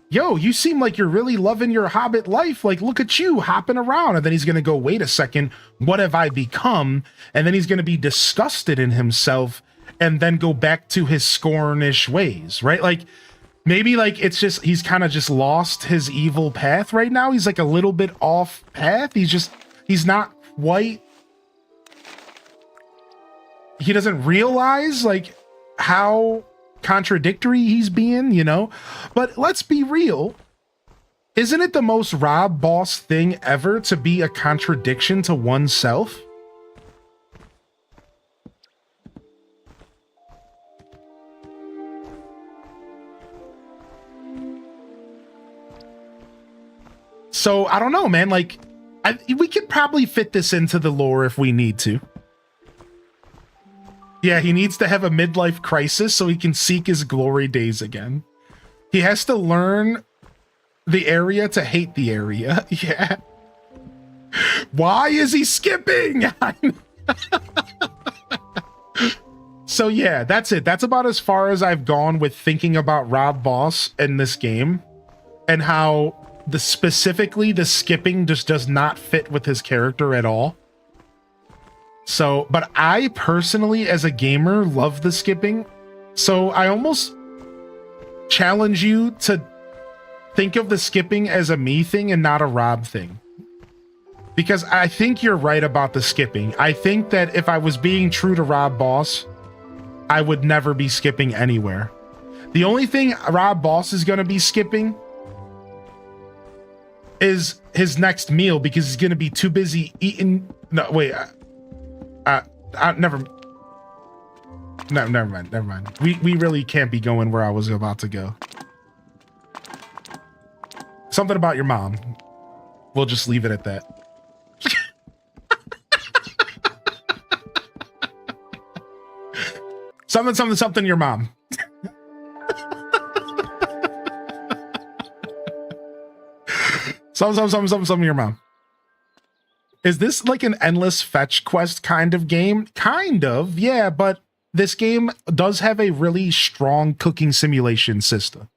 yo, you seem like you're really loving your hobbit life. Like, look at you hopping around. And then he's going to go, wait a second, what have I become? And then he's going to be disgusted in himself and then go back to his scornish ways, right? Like, maybe like it's just, he's kind of just lost his evil path right now. He's like a little bit off path. He's not quite, he doesn't realize like how contradictory he's being, you know? But let's be real. Isn't it the most Rob Boss thing ever to be a contradiction to oneself? So I don't know, man. Like, we could probably fit this into the lore if we need to. Yeah, he needs to have a midlife crisis so he can seek his glory days again. He has to learn the area to hate the area. Yeah. Why is he skipping? So yeah, that's it. That's about as far as I've gone with thinking about Rob Boss in this game and how specifically the skipping just does not fit with his character at all. So, but I personally, as a gamer, love the skipping. So I almost challenge you to think of the skipping as a me thing and not a Rob thing. Because I think you're right about the skipping. I think that if I was being true to Rob Boss, I would never be skipping anywhere. The only thing Rob Boss is going to be skipping is his next meal because he's going to be too busy eating. No, wait. Never mind. We really can't be going where I was about to go. Something about your mom. We'll just leave it at that. something your mom. Something your mom. Is this like an endless fetch quest kind of game? Kind of, yeah, but this game does have a really strong cooking simulation system.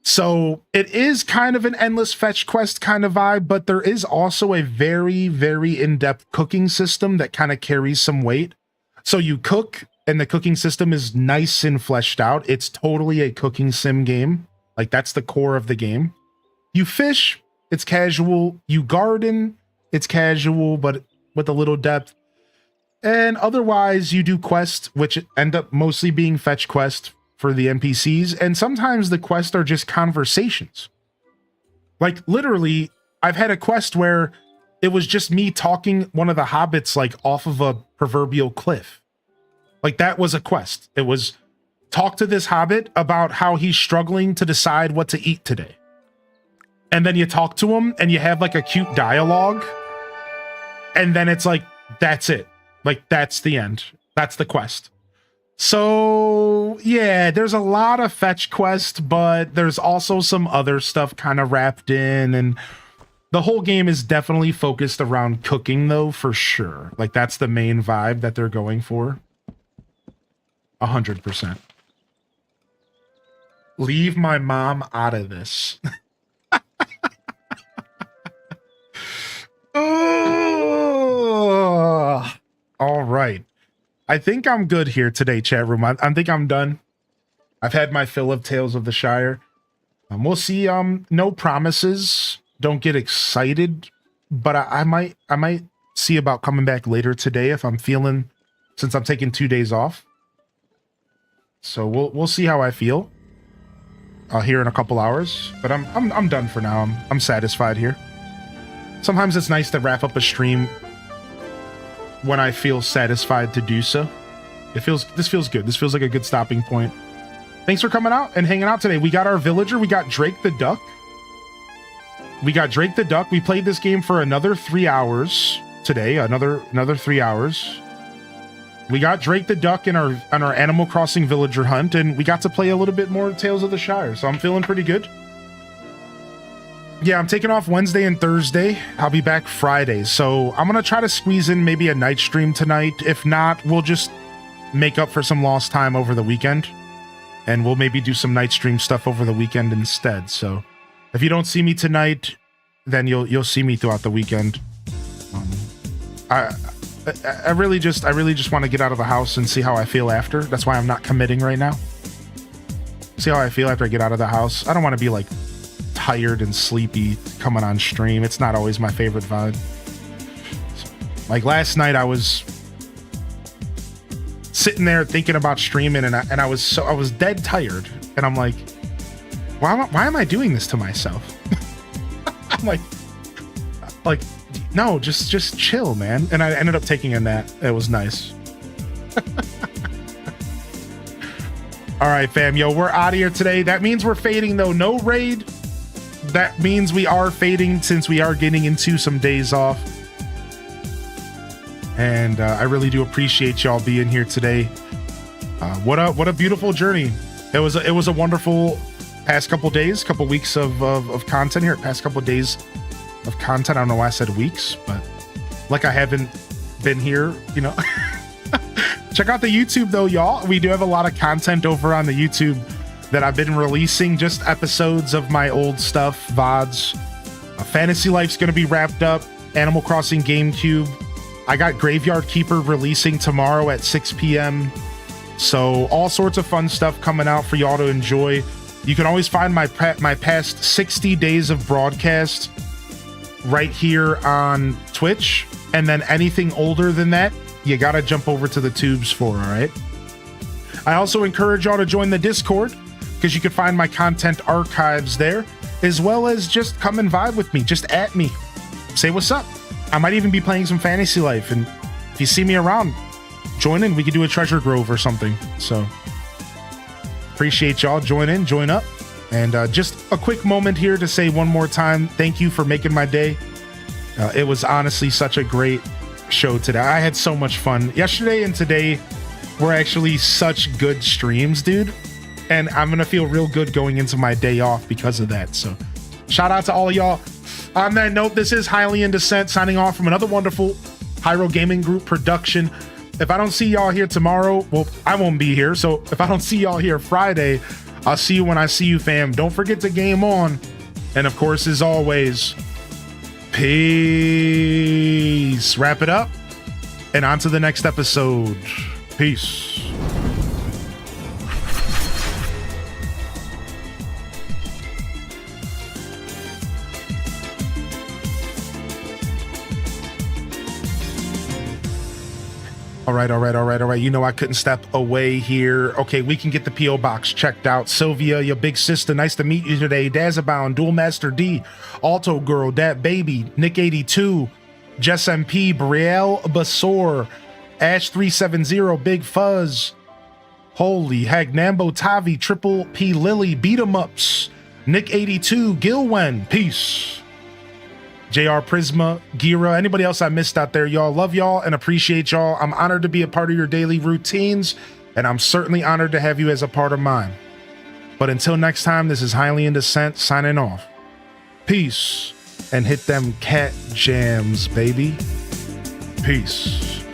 So it is kind of an endless fetch quest kind of vibe, but there is also a very, very in-depth cooking system that kind of carries some weight. So you cook, and the cooking system is nice and fleshed out. It's totally a cooking sim game. Like, that's the core of the game. You fish, it's casual. You garden, it's casual, but with a little depth. And otherwise, you do quests, which end up mostly being fetch quests for the NPCs. And sometimes the quests are just conversations. Like, literally, I've had a quest where it was just me talking one of the hobbits, like, off of a proverbial cliff. Like, that was a quest. It was talk to this hobbit about how he's struggling to decide what to eat today. And then you talk to him and you have like a cute dialogue. And then it's like, that's it. Like, that's the end. That's the quest. So yeah, there's a lot of fetch quests, but there's also some other stuff kind of wrapped in. And the whole game is definitely focused around cooking though, for sure. Like, that's the main vibe that they're going for. 100%. Leave my mom out of this. All right. I think I'm good here today, chat room. I think I'm done. I've had my fill of Tales of the Shire. We'll see. No promises. Don't get excited. But I might see about coming back later today if I'm feeling, since I'm taking 2 days off. So we'll see how I feel here in a couple hours. But I'm done for now. I'm satisfied here. Sometimes it's nice to wrap up a stream when I feel satisfied to do so. This feels good. This feels like a good stopping point. Thanks for coming out and hanging out today. We got our villager. We got Drake the Duck. We played this game for another 3 hours today. Another 3 hours. We got Drake the Duck in our Animal Crossing villager hunt, and we got to play a little bit more Tales of the Shire. So I'm feeling pretty good. Yeah, I'm taking off Wednesday and Thursday. I'll be back Friday. So I'm going to try to squeeze in maybe a night stream tonight. If not, we'll just make up for some lost time over the weekend. And we'll maybe do some night stream stuff over the weekend instead. So if you don't see me tonight, then you'll see me throughout the weekend. I really just want to get out of the house and see how I feel after. That's why I'm not committing right now. See how I feel after I get out of the house. I don't want to be like tired and sleepy coming on stream. It's not always my favorite vibe. Like last night I was sitting there thinking about streaming and I was dead tired, and I'm like, why am I doing this to myself? I'm like no, just chill, man. And I ended up taking a nap. It was nice. All right, fam. Yo, we're out of here today. That means we're fading though. No raid. That means we are fading since we are getting into some days off. And I really do appreciate y'all being here today. What a beautiful journey. It was a wonderful past couple days, couple weeks of content here. Past couple days of content. I don't know why I said weeks, but like I haven't been here, you know. Check out the YouTube though, y'all. We do have a lot of content over on the YouTube that I've been releasing, just episodes of my old stuff, VODs. Fantasy Life's gonna be wrapped up. Animal Crossing GameCube. I got Graveyard Keeper releasing tomorrow at 6 p.m. So all sorts of fun stuff coming out for y'all to enjoy. You can always find my past 60 days of broadcast right here on Twitch. And then anything older than that, you gotta jump over to the tubes for, all right? I also encourage y'all to join the Discord, because you can find my content archives there, as well as just come and vibe with me. Just at me. Say what's up. I might even be playing some Fantasy Life, and if you see me around, join in. We could do a treasure grove or something. So appreciate y'all. Join in, join up. And just a quick moment here to say one more time, thank you for making my day. It was honestly such a great show today. I had so much fun. Yesterday and today were actually such good streams, dude. And I'm going to feel real good going into my day off because of that. So shout out to all of y'all. On that note, this is Highly in Descent signing off from another wonderful Hyro Gaming Group production. If I don't see y'all here tomorrow, well, I won't be here. So if I don't see y'all here Friday, I'll see you when I see you, fam. Don't forget to game on. And of course, as always, peace. Wrap it up and on to the next episode. Peace. All right. You know I couldn't step away here. Okay, we can get the P.O. box checked out. Sylvia, your big sister, nice to meet you today. Dazabound, Dual Master D, Alto Girl, Dat Baby, Nick82, Jess MP, Brielle Basor, Ash370, Big Fuzz, holy heck, Nambo Tavi, Triple P Lily, Beat 'em Ups, Nick82, Gilwen, peace. JR Prisma, Gira, anybody else I missed out there, y'all. Love y'all and appreciate y'all. I'm honored to be a part of your daily routines, and I'm certainly honored to have you as a part of mine. But until next time, this is Highly in Descent signing off. Peace, and hit them cat jams, baby. Peace.